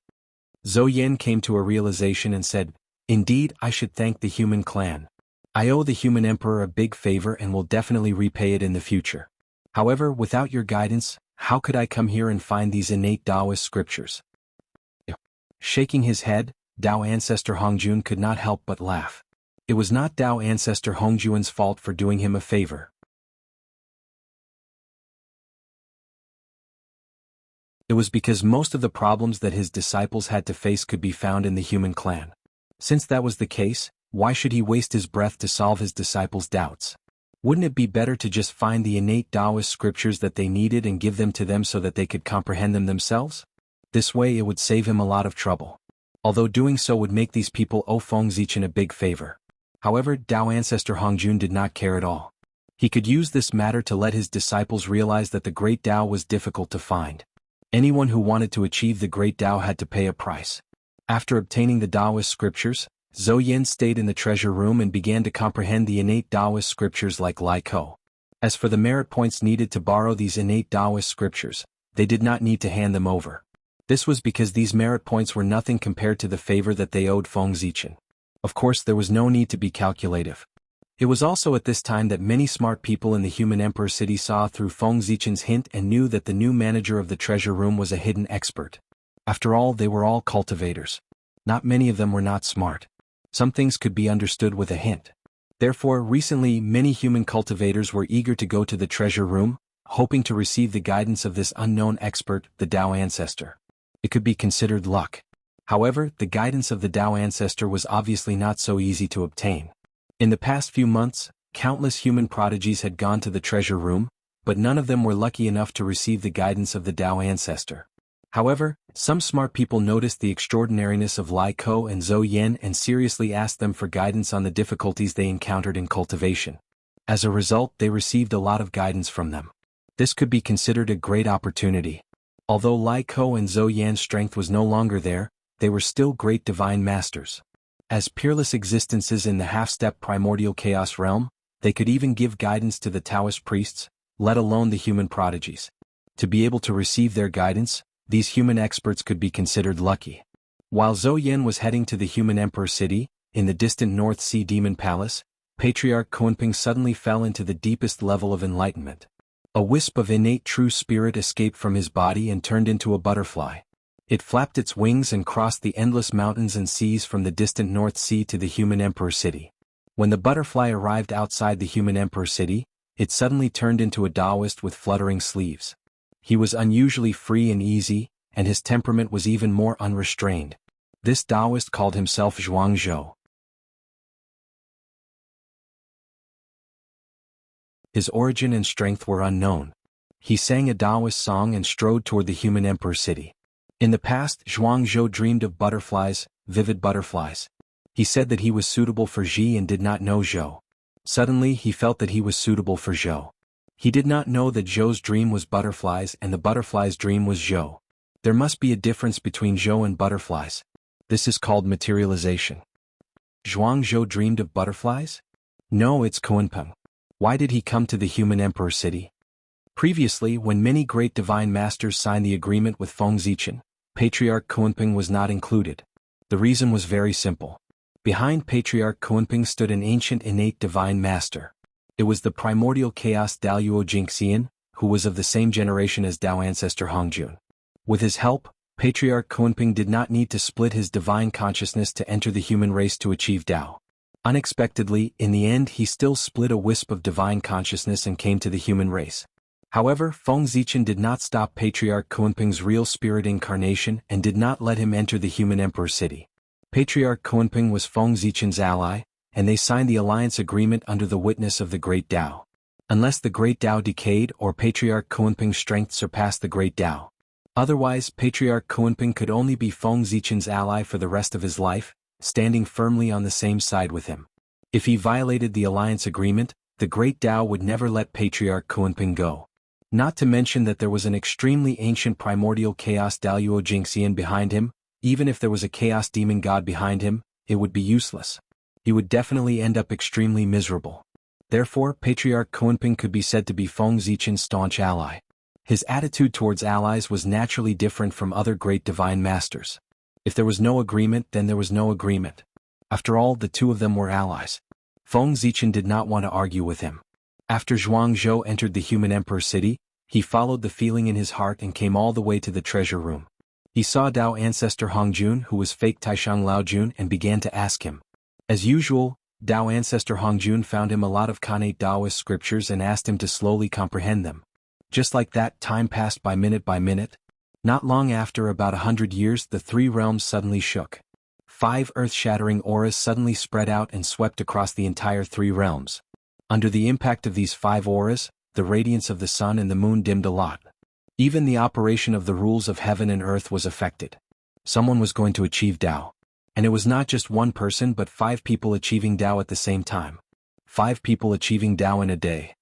Zhou Yan came to a realization and said, "Indeed, I should thank the human clan. I owe the human emperor a big favor and will definitely repay it in the future. However, without your guidance, how could I come here and find these innate Taoist scriptures?" Shaking his head, Dao ancestor Hongjun could not help but laugh. It was not Dao ancestor Hongjuan's fault for doing him a favor. It was because most of the problems that his disciples had to face could be found in the human clan. Since that was the case, why should he waste his breath to solve his disciples' doubts? Wouldn't it be better to just find the innate Taoist scriptures that they needed and give them to them so that they could comprehend them themselves? This way it would save him a lot of trouble. Although doing so would make these people owe Feng Zichin a big favor. However, Dao ancestor Hongjun did not care at all. He could use this matter to let his disciples realize that the great Tao was difficult to find. Anyone who wanted to achieve the great Tao had to pay a price. After obtaining the Taoist scriptures, Zhou Yan stayed in the treasure room and began to comprehend the innate Taoist scriptures like Lai Ko. As for the merit points needed to borrow these innate Taoist scriptures, they did not need to hand them over. This was because these merit points were nothing compared to the favor that they owed Feng Zichin. Of course, there was no need to be calculative. It was also at this time that many smart people in the human emperor city saw through Feng Zichin's hint and knew that the new manager of the treasure room was a hidden expert. After all, they were all cultivators. Not many of them were not smart. Some things could be understood with a hint. Therefore, recently many human cultivators were eager to go to the treasure room, hoping to receive the guidance of this unknown expert, the Tao ancestor. It could be considered luck. However, the guidance of the Tao ancestor was obviously not so easy to obtain. In the past few months, countless human prodigies had gone to the treasure room, but none of them were lucky enough to receive the guidance of the Tao ancestor. However, some smart people noticed the extraordinariness of Lai Ko and Zhou Yan and seriously asked them for guidance on the difficulties they encountered in cultivation. As a result, they received a lot of guidance from them. This could be considered a great opportunity. Although Lai Ko and Zhou Yan's strength was no longer there, they were still great divine masters. As peerless existences in the half-step primordial chaos realm, they could even give guidance to the Taoist priests, let alone the human prodigies. To be able to receive their guidance, these human experts could be considered lucky. While Zhou Yan was heading to the human emperor city, in the distant North Sea Demon Palace, Patriarch Kunping suddenly fell into the deepest level of enlightenment. A wisp of innate true spirit escaped from his body and turned into a butterfly. It flapped its wings and crossed the endless mountains and seas from the distant North Sea to the human emperor city. When the butterfly arrived outside the human emperor city, it suddenly turned into a Taoist with fluttering sleeves. He was unusually free and easy, and his temperament was even more unrestrained. This Taoist called himself Jianghu. His origin and strength were unknown. He sang a Taoist song and strode toward the human emperor city. In the past, Jianghu dreamed of butterflies, vivid butterflies. He said that he was suitable for Ji and did not know Zhou. Suddenly he felt that he was suitable for Zhou. He did not know that Zhou's dream was butterflies and the butterfly's dream was Zhou. There must be a difference between Zhou and butterflies. This is called materialization. Jianghu dreamed of butterflies? No, it's Kunpeng. Why did he come to the human emperor city? Previously, when many great divine masters signed the agreement with Feng Zichin, Patriarch Kunpeng was not included. The reason was very simple. Behind Patriarch Kunpeng stood an ancient innate divine master. It was the primordial chaos Daluo Jingxian, who was of the same generation as Dao ancestor Hongjun. With his help, Patriarch Kunpeng did not need to split his divine consciousness to enter the human race to achieve Tao. Unexpectedly, in the end he still split a wisp of divine consciousness and came to the human race. However, Feng Zichin did not stop Patriarch Kunpeng's real spirit incarnation and did not let him enter the human emperor city. Patriarch Kunpeng was Feng Zichin's ally, and they signed the alliance agreement under the witness of the Great Tao. Unless the Great Tao decayed or Patriarch Kunpeng's strength surpassed the Great Tao. Otherwise, Patriarch Kunpeng could only be Feng Zichin's ally for the rest of his life, standing firmly on the same side with him. If he violated the alliance agreement, the Great Tao would never let Patriarch Kunpeng go. Not to mention that there was an extremely ancient primordial chaos Daluo Jingxian behind him, even if there was a chaos demon god behind him, it would be useless. He would definitely end up extremely miserable. Therefore, Patriarch Kuanping could be said to be Feng Zichen's staunch ally. His attitude towards allies was naturally different from other great divine masters. If there was no agreement, then there was no agreement. After all, the two of them were allies. Feng Zichen did not want to argue with him. After Zhuangzhou entered the human emperor city, he followed the feeling in his heart and came all the way to the treasure room. He saw Dao ancestor Hongjun, who was fake Taishang Laojun, and began to ask him. As usual, Dao ancestor Hongjun found him a lot of Kanate Taoist scriptures and asked him to slowly comprehend them. Just like that, time passed by minute. Not long after, about 100 years, the three realms suddenly shook. 5 earth-shattering auras suddenly spread out and swept across the entire 3 realms. Under the impact of these 5 auras, the radiance of the sun and the moon dimmed a lot. Even the operation of the rules of heaven and earth was affected. Someone was going to achieve Tao. And it was not just one person but 5 people achieving Tao at the same time. 5 people achieving Tao in a day.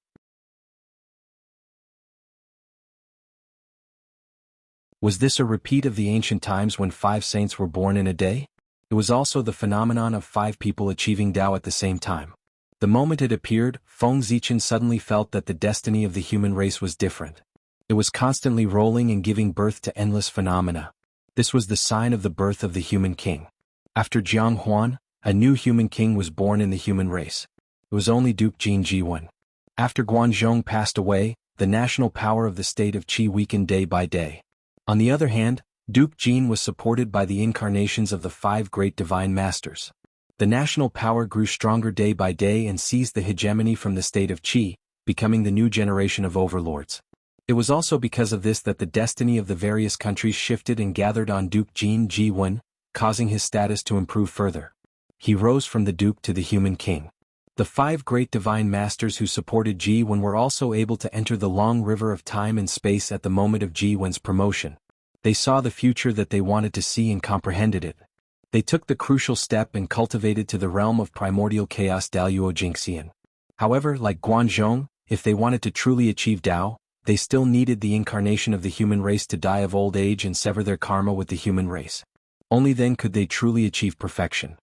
Was this a repeat of the ancient times when 5 saints were born in a day? It was also the phenomenon of 5 people achieving Tao at the same time. The moment it appeared, Feng Zichen suddenly felt that the destiny of the human race was different. It was constantly rolling and giving birth to endless phenomena. This was the sign of the birth of the human king. After Jianghu, a new human king was born in the human race. It was only Duke Jin Jiwen. After Guanzhong passed away, the national power of the state of Qi weakened day by day. On the other hand, Duke Jin was supported by the incarnations of the 5 great divine masters. The national power grew stronger day by day and seized the hegemony from the state of Qi, becoming the new generation of overlords. It was also because of this that the destiny of the various countries shifted and gathered on Duke Jin Jiwen, causing his status to improve further. He rose from the duke to the human king. The 5 great divine masters who supported Jiwen were also able to enter the long river of time and space at the moment of Jiwen's promotion. They saw the future that they wanted to see and comprehended it. They took the crucial step and cultivated to the realm of primordial chaos Daluo Jingxian. However, like Guanzhong, if they wanted to truly achieve Tao, they still needed the incarnation of the human race to die of old age and sever their karma with the human race. Only then could they truly achieve perfection.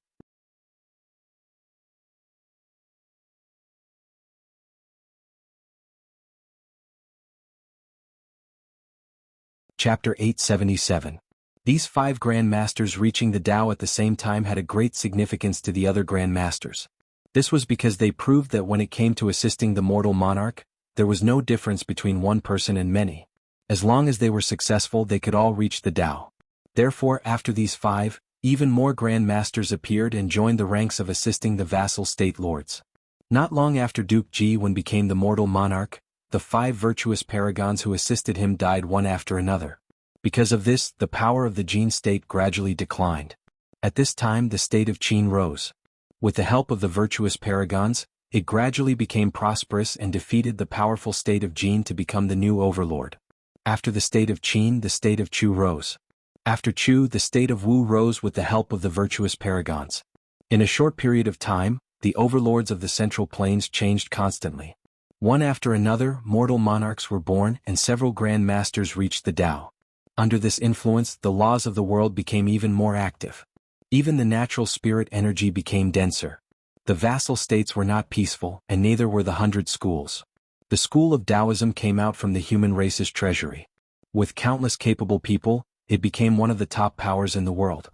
Chapter 877. These 5 Grand Masters reaching the Tao at the same time had a great significance to the other Grand Masters. This was because they proved that when it came to assisting the mortal monarch, there was no difference between one person and many. As long as they were successful, they could all reach the Tao. Therefore, after these 5, even more Grand Masters appeared and joined the ranks of assisting the vassal state lords. Not long after Duke Jiwen became the mortal monarch, the 5 virtuous paragons who assisted him died one after another. Because of this, the power of the Jin state gradually declined. At this time, the state of Qin rose. With the help of the virtuous paragons, it gradually became prosperous and defeated the powerful state of Jin to become the new overlord. After the state of Qin, the state of Chu rose. After Chu, the state of Wu rose with the help of the virtuous paragons. In a short period of time, the overlords of the Central Plains changed constantly. One after another, mortal monarchs were born and several grand masters reached the Tao. Under this influence, the laws of the world became even more active. Even the natural spirit energy became denser. The vassal states were not peaceful, and neither were the 100 schools. The school of Taoism came out from the human race's treasury. With countless capable people, it became one of the top powers in the world.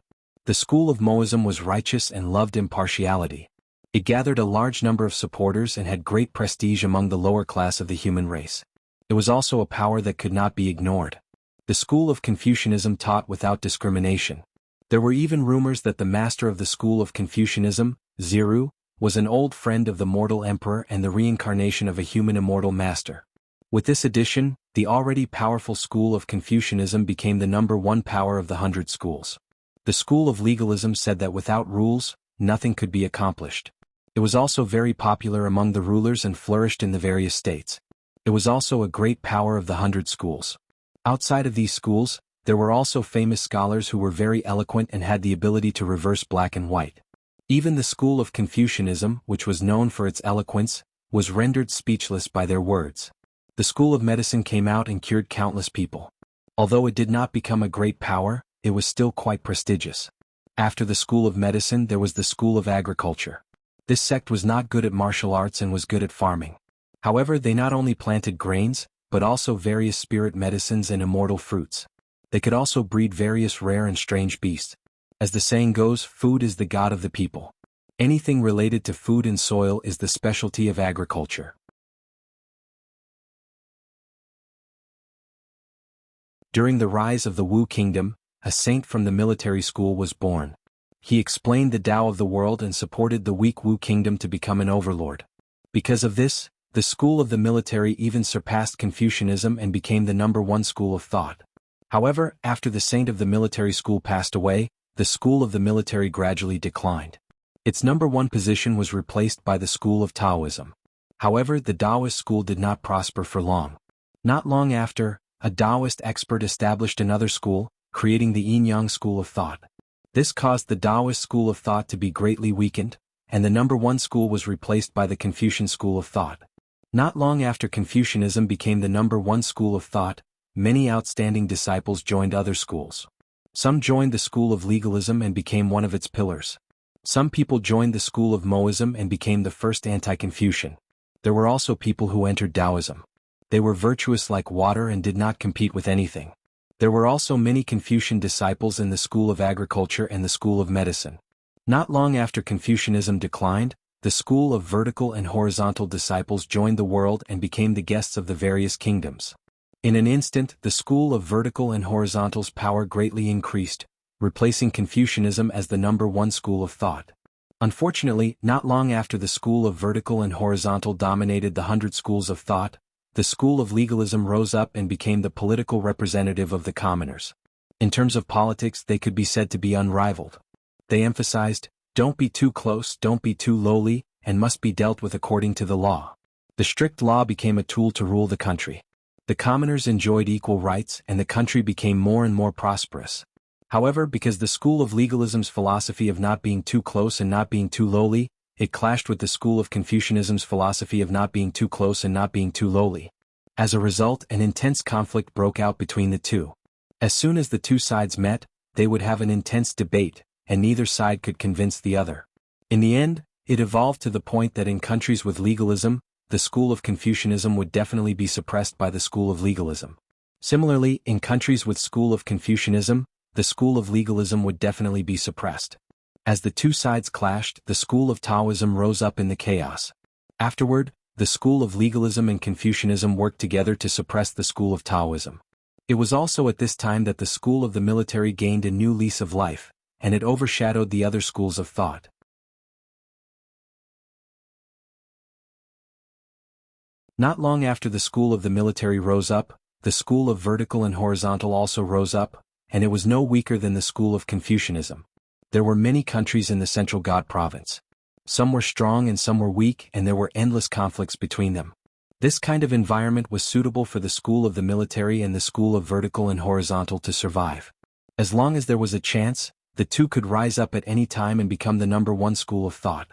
The school of Moism was righteous and loved impartiality. It gathered a large number of supporters and had great prestige among the lower class of the human race. It was also a power that could not be ignored. The school of Confucianism taught without discrimination. There were even rumors that the master of the school of Confucianism, Ziru, was an old friend of the mortal emperor and the reincarnation of a human immortal master. With this addition, the already powerful school of Confucianism became the #1 power of the 100 schools. The school of legalism said that without rules, nothing could be accomplished. It was also very popular among the rulers and flourished in the various states. It was also a great power of the 100 schools. Outside of these schools, there were also famous scholars who were very eloquent and had the ability to reverse black and white. Even the school of Confucianism, which was known for its eloquence, was rendered speechless by their words. The school of medicine came out and cured countless people. Although it did not become a great power, it was still quite prestigious. After the school of medicine there was the school of agriculture. This sect was not good at martial arts and was good at farming. However, they not only planted grains, but also various spirit medicines and immortal fruits. They could also breed various rare and strange beasts. As the saying goes, food is the god of the people. Anything related to food and soil is the specialty of agriculture. During the rise of the Wu kingdom, a saint from the military school was born. He explained the Tao of the world and supported the weak Wu kingdom to become an overlord. Because of this, the school of the military even surpassed Confucianism and became the #1 school of thought. However, after the saint of the military school passed away, the school of the military gradually declined. Its #1 position was replaced by the school of Taoism. However, the Taoist school did not prosper for long. Not long after, a Taoist expert established another school, creating the Yin-Yang school of thought. This caused the Taoist school of thought to be greatly weakened, and the #1 school was replaced by the Confucian school of thought. Not long after Confucianism became the #1 school of thought, many outstanding disciples joined other schools. Some joined the school of legalism and became one of its pillars. Some people joined the school of Moism and became the first anti-Confucian. There were also people who entered Taoism. They were virtuous like water and did not compete with anything. There were also many Confucian disciples in the school of agriculture and the school of medicine. Not long after Confucianism declined, the school of vertical and horizontal disciples joined the world and became the guests of the various kingdoms. In an instant, the school of vertical and horizontal's power greatly increased, replacing Confucianism as the #1 school of thought. Unfortunately, not long after the school of vertical and horizontal dominated the 100 schools of thought, the school of legalism rose up and became the political representative of the commoners. In terms of politics, they could be said to be unrivaled. They emphasized, don't be too close, don't be too lowly, and must be dealt with according to the law. The strict law became a tool to rule the country. The commoners enjoyed equal rights and the country became more and more prosperous. However, because the school of legalism's philosophy of not being too close and not being too lowly, it clashed with the school of Confucianism's philosophy of not being too close and not being too lowly. As a result, an intense conflict broke out between the two. As soon as the two sides met, they would have an intense debate, and neither side could convince the other. In the end, it evolved to the point that in countries with legalism, the school of Confucianism would definitely be suppressed by the school of legalism. Similarly, in countries with school of Confucianism, the school of legalism would definitely be suppressed. As the two sides clashed, the school of Taoism rose up in the chaos. Afterward, the school of legalism and Confucianism worked together to suppress the school of Taoism. It was also at this time that the school of the military gained a new lease of life, and it overshadowed the other schools of thought. Not long after the school of the military rose up, the school of vertical and horizontal also rose up, and it was no weaker than the school of Confucianism. There were many countries in the Central God province. Some were strong and some were weak, and there were endless conflicts between them. This kind of environment was suitable for the school of the military and the school of vertical and horizontal to survive. As long as there was a chance, the two could rise up at any time and become the #1 school of thought.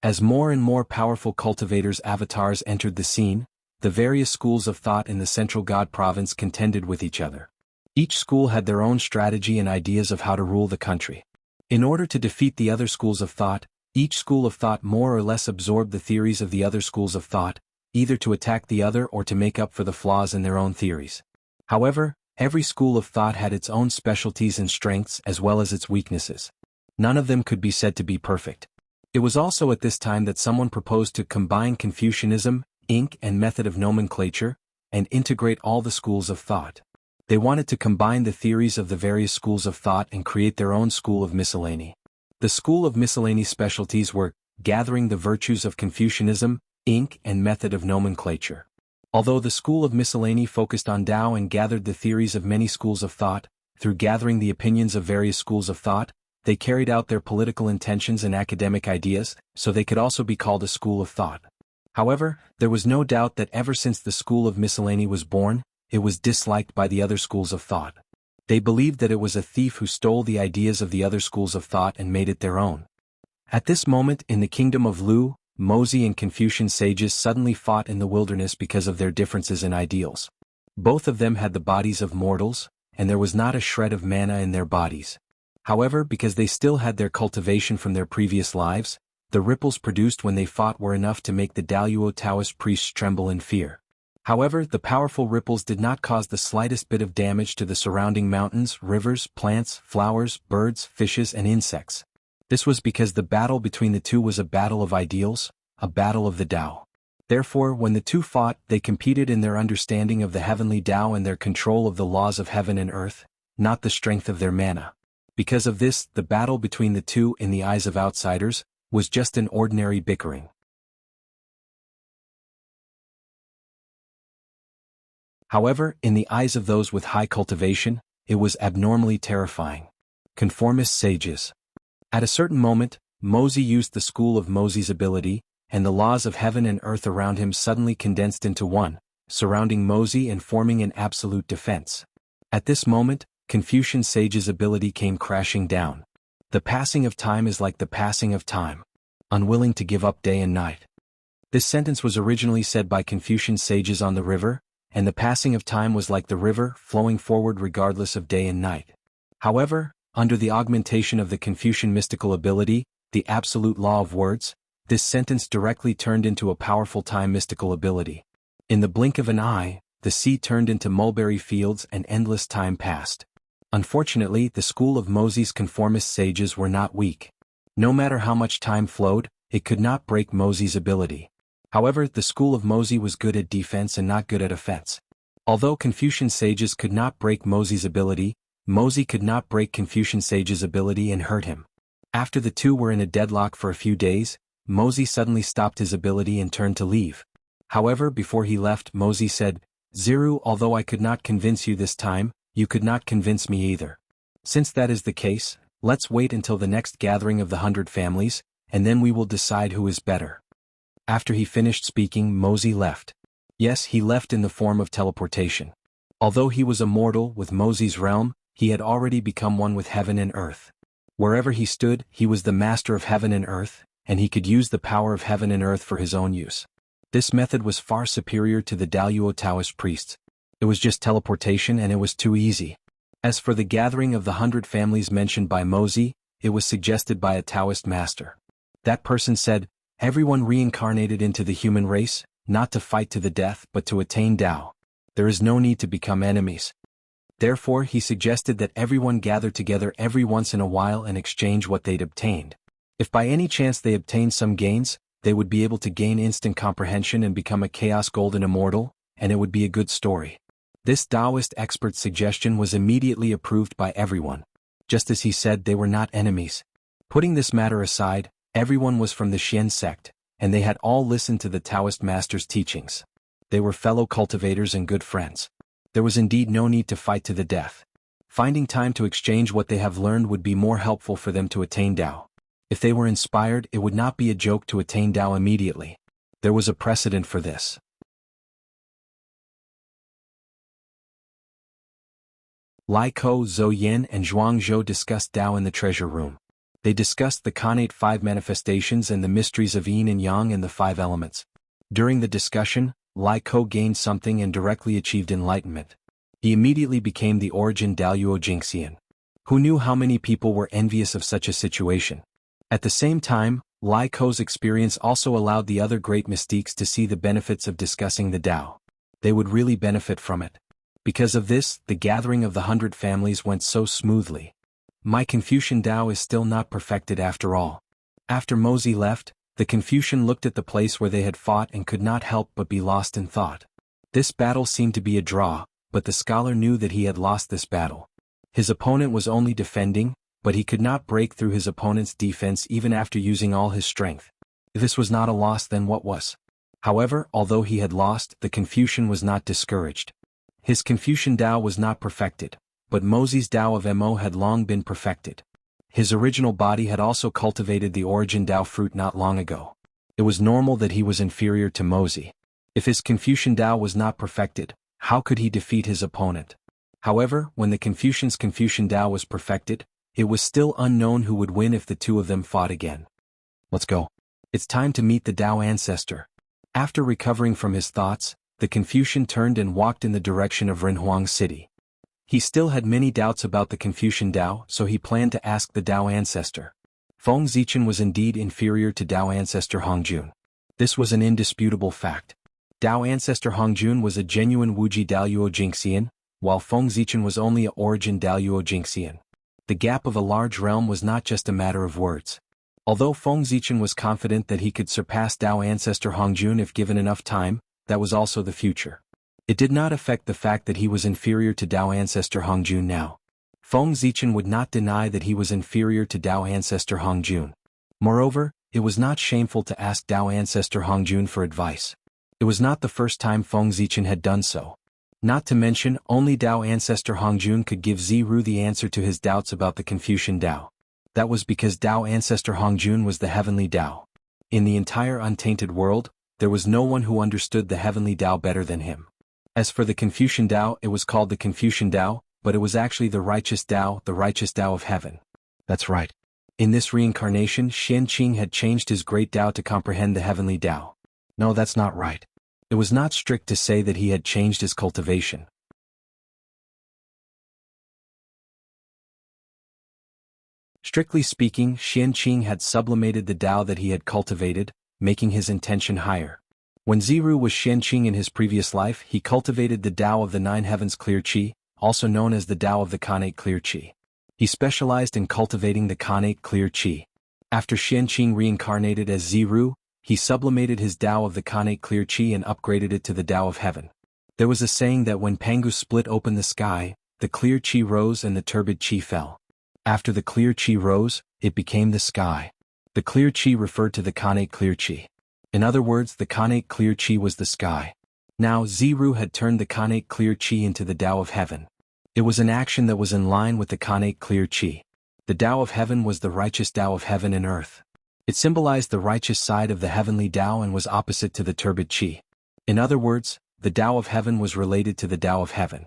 As more and more powerful cultivators' avatars entered the scene, the various schools of thought in the Central God province contended with each other. Each school had their own strategy and ideas of how to rule the country. In order to defeat the other schools of thought, each school of thought more or less absorbed the theories of the other schools of thought, either to attack the other or to make up for the flaws in their own theories. However, every school of thought had its own specialties and strengths as well as its weaknesses. None of them could be said to be perfect. It was also at this time that someone proposed to combine Confucianism, Inc., and method of nomenclature, and integrate all the schools of thought. They wanted to combine the theories of the various schools of thought and create their own school of miscellany. The school of miscellany specialties were gathering the virtues of Confucianism, Inc., and method of nomenclature. Although the school of miscellany focused on Tao and gathered the theories of many schools of thought, through gathering the opinions of various schools of thought, they carried out their political intentions and academic ideas, so they could also be called a school of thought. However, there was no doubt that ever since the school of miscellany was born, it was disliked by the other schools of thought. They believed that it was a thief who stole the ideas of the other schools of thought and made it their own. At this moment in the kingdom of Lu, Mozi and Confucian sages suddenly fought in the wilderness because of their differences in ideals. Both of them had the bodies of mortals, and there was not a shred of mana in their bodies. However, because they still had their cultivation from their previous lives, the ripples produced when they fought were enough to make the Daluo Taoist priests tremble in fear. However, the powerful ripples did not cause the slightest bit of damage to the surrounding mountains, rivers, plants, flowers, birds, fishes, and insects. This was because the battle between the two was a battle of ideals, a battle of the Tao. Therefore, when the two fought, they competed in their understanding of the heavenly Tao and their control of the laws of heaven and earth, not the strength of their mana. Because of this, the battle between the two, in the eyes of outsiders, was just an ordinary bickering. However, in the eyes of those with high cultivation, it was abnormally terrifying. Conformist sages. At a certain moment, Mozi used the school of Mozi's ability, and the laws of heaven and earth around him suddenly condensed into one, surrounding Mozi and forming an absolute defense. At this moment, Confucian sage's ability came crashing down. The passing of time is like the passing of time, unwilling to give up day and night. This sentence was originally said by Confucian sages on the river, and the passing of time was like the river, flowing forward regardless of day and night. However, under the augmentation of the Confucian mystical ability, the absolute law of words, this sentence directly turned into a powerful time mystical ability. In the blink of an eye, the sea turned into mulberry fields and endless time passed. Unfortunately, the school of Mozi's conformist sages were not weak. No matter how much time flowed, it could not break Mozi's ability. However, the school of Mozi was good at defense and not good at offense. Although Confucian sages could not break Mozi's ability, Mozi could not break Confucian sage's ability and hurt him. After the two were in a deadlock for a few days, Mozi suddenly stopped his ability and turned to leave. However, before he left, Mozi said, "Ziru, although I could not convince you this time, you could not convince me either. Since that is the case, let's wait until the next gathering of the 100 families, and then we will decide who is better." After he finished speaking, Mozi left. Yes, he left in the form of teleportation. Although he was a mortal with Mozi's realm, he had already become one with heaven and earth. Wherever he stood, he was the master of heaven and earth, and he could use the power of heaven and earth for his own use. This method was far superior to the Daluo Taoist priests. It was just teleportation and it was too easy. As for the gathering of the 100 families mentioned by Mozi, it was suggested by a Taoist master. That person said, "Everyone reincarnated into the human race, not to fight to the death but to attain Tao. There is no need to become enemies." Therefore, he suggested that everyone gather together every once in a while and exchange what they'd obtained. If by any chance they obtained some gains, they would be able to gain instant comprehension and become a Chaos Golden Immortal, and it would be a good story. This Taoist expert's suggestion was immediately approved by everyone. Just as he said, they were not enemies. Putting this matter aside, everyone was from the Xian sect, and they had all listened to the Taoist master's teachings. They were fellow cultivators and good friends. There was indeed no need to fight to the death. Finding time to exchange what they have learned would be more helpful for them to attain Tao. If they were inspired, it would not be a joke to attain Tao immediately. There was a precedent for this. Lai Ko, Zhou Yin, and Zhuang Zhou discussed Tao in the treasure room. They discussed the Khanate 5 manifestations and the mysteries of Yin and Yang and the 5 elements. During the discussion, Lai Ko gained something and directly achieved enlightenment. He immediately became the origin Daluo Jingxian. Who knew how many people were envious of such a situation? At the same time, Lai Ko's experience also allowed the other great mystiques to see the benefits of discussing the Tao. They would really benefit from it. Because of this, the gathering of the 100 families went so smoothly. My Confucian Tao is still not perfected after all. After Mozi left, the Confucian looked at the place where they had fought and could not help but be lost in thought. This battle seemed to be a draw, but the scholar knew that he had lost this battle. His opponent was only defending, but he could not break through his opponent's defense even after using all his strength. If this was not a loss, then what was? However, although he had lost, the Confucian was not discouraged. His Confucian Tao was not perfected, but Mozi's Tao of Mo had long been perfected. His original body had also cultivated the origin Tao fruit not long ago. It was normal that he was inferior to Mozi. If his Confucian Tao was not perfected, how could he defeat his opponent? However, when the Confucian's Confucian Tao was perfected, it was still unknown who would win if the two of them fought again. Let's go. It's time to meet the Tao ancestor. After recovering from his thoughts, the Confucian turned and walked in the direction of Renhuang City. He still had many doubts about the Confucian Tao, so he planned to ask the Tao ancestor. Feng Zichen was indeed inferior to Tao ancestor Hongjun. This was an indisputable fact. Tao ancestor Hongjun was a genuine Wuji Daluo Jingxian, while Feng Zichen was only a origin Daluo Jingxian. The gap of a large realm was not just a matter of words. Although Feng Zichen was confident that he could surpass Tao ancestor Hongjun if given enough time, that was also the future. It did not affect the fact that he was inferior to Tao ancestor Hongjun now. Feng Zichen would not deny that he was inferior to Tao ancestor Hongjun. Moreover, it was not shameful to ask Tao ancestor Hongjun for advice. It was not the first time Feng Zichen had done so. Not to mention, only Tao ancestor Hongjun could give Ziru the answer to his doubts about the Confucian Tao. That was because Tao ancestor Hongjun was the heavenly Tao. In the entire untainted world, there was no one who understood the heavenly Tao better than him. As for the Confucian Tao, it was called the Confucian Tao, but it was actually the righteous Tao of heaven. That's right. In this reincarnation, Xianqing had changed his great Tao to comprehend the heavenly Tao. No, that's not right. It was not strict to say that he had changed his cultivation. Strictly speaking, Xianqing had sublimated the Tao that he had cultivated, making his intention higher. When Ziru was Xianqing in his previous life, he cultivated the Tao of the Nine Heavens Clear Qi, also known as the Tao of the Khanate Clear Qi. He specialized in cultivating the Khanate Clear Qi. After Xianqing reincarnated as Ziru, he sublimated his Tao of the Khanate Clear Qi and upgraded it to the Tao of Heaven. There was a saying that when Pangu split open the sky, the Clear Qi rose and the turbid Qi fell. After the Clear Qi rose, it became the sky. The Clear Qi referred to the Khanate Clear Qi. In other words, the Khanate Clear Qi was the sky. Now Ziru had turned the Khanate Clear Qi into the Tao of Heaven. It was an action that was in line with the Khanate Clear Qi. The Tao of Heaven was the righteous Tao of heaven and earth. It symbolized the righteous side of the heavenly Tao and was opposite to the turbid Qi. In other words, the Tao of Heaven was related to the Tao of Heaven.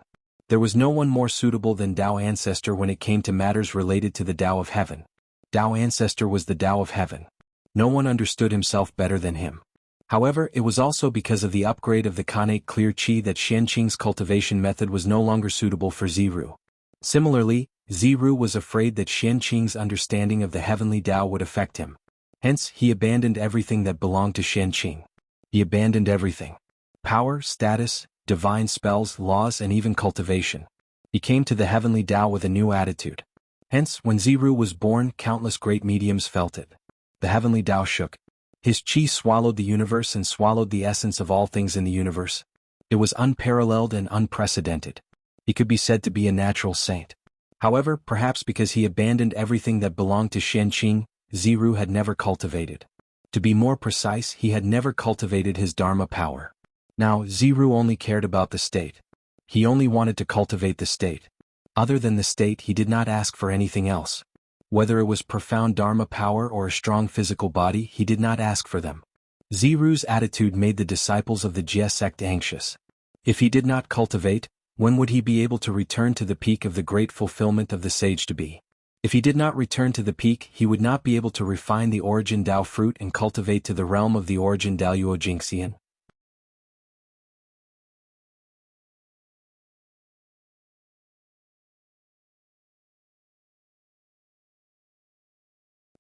There was no one more suitable than Tao Ancestor when it came to matters related to the Tao of Heaven. Tao Ancestor was the Tao of Heaven. No one understood himself better than him. However, it was also because of the upgrade of the Khanate Clear Qi that Xianqing's cultivation method was no longer suitable for Ziru. Similarly, Ziru was afraid that Xianqing's understanding of the heavenly Tao would affect him. Hence, he abandoned everything that belonged to Xianqing. He abandoned everything. Power, status, divine spells, laws, and even cultivation. He came to the heavenly Tao with a new attitude. Hence, when Ziru was born, countless great mediums felt it. The heavenly Tao shook. His qi swallowed the universe and swallowed the essence of all things in the universe. It was unparalleled and unprecedented. He could be said to be a natural saint. However, perhaps because he abandoned everything that belonged to Xianqing, Ziru had never cultivated. To be more precise, he had never cultivated his Dharma power. Now, Ziru only cared about the state. He only wanted to cultivate the state. Other than the state, he did not ask for anything else. Whether it was profound Dharma power or a strong physical body, he did not ask for them. Ziru's attitude made the disciples of the Jie sect anxious. If he did not cultivate, when would he be able to return to the peak of the great fulfillment of the sage to be? If he did not return to the peak, he would not be able to refine the origin Tao fruit and cultivate to the realm of the origin Daluo Jingxian.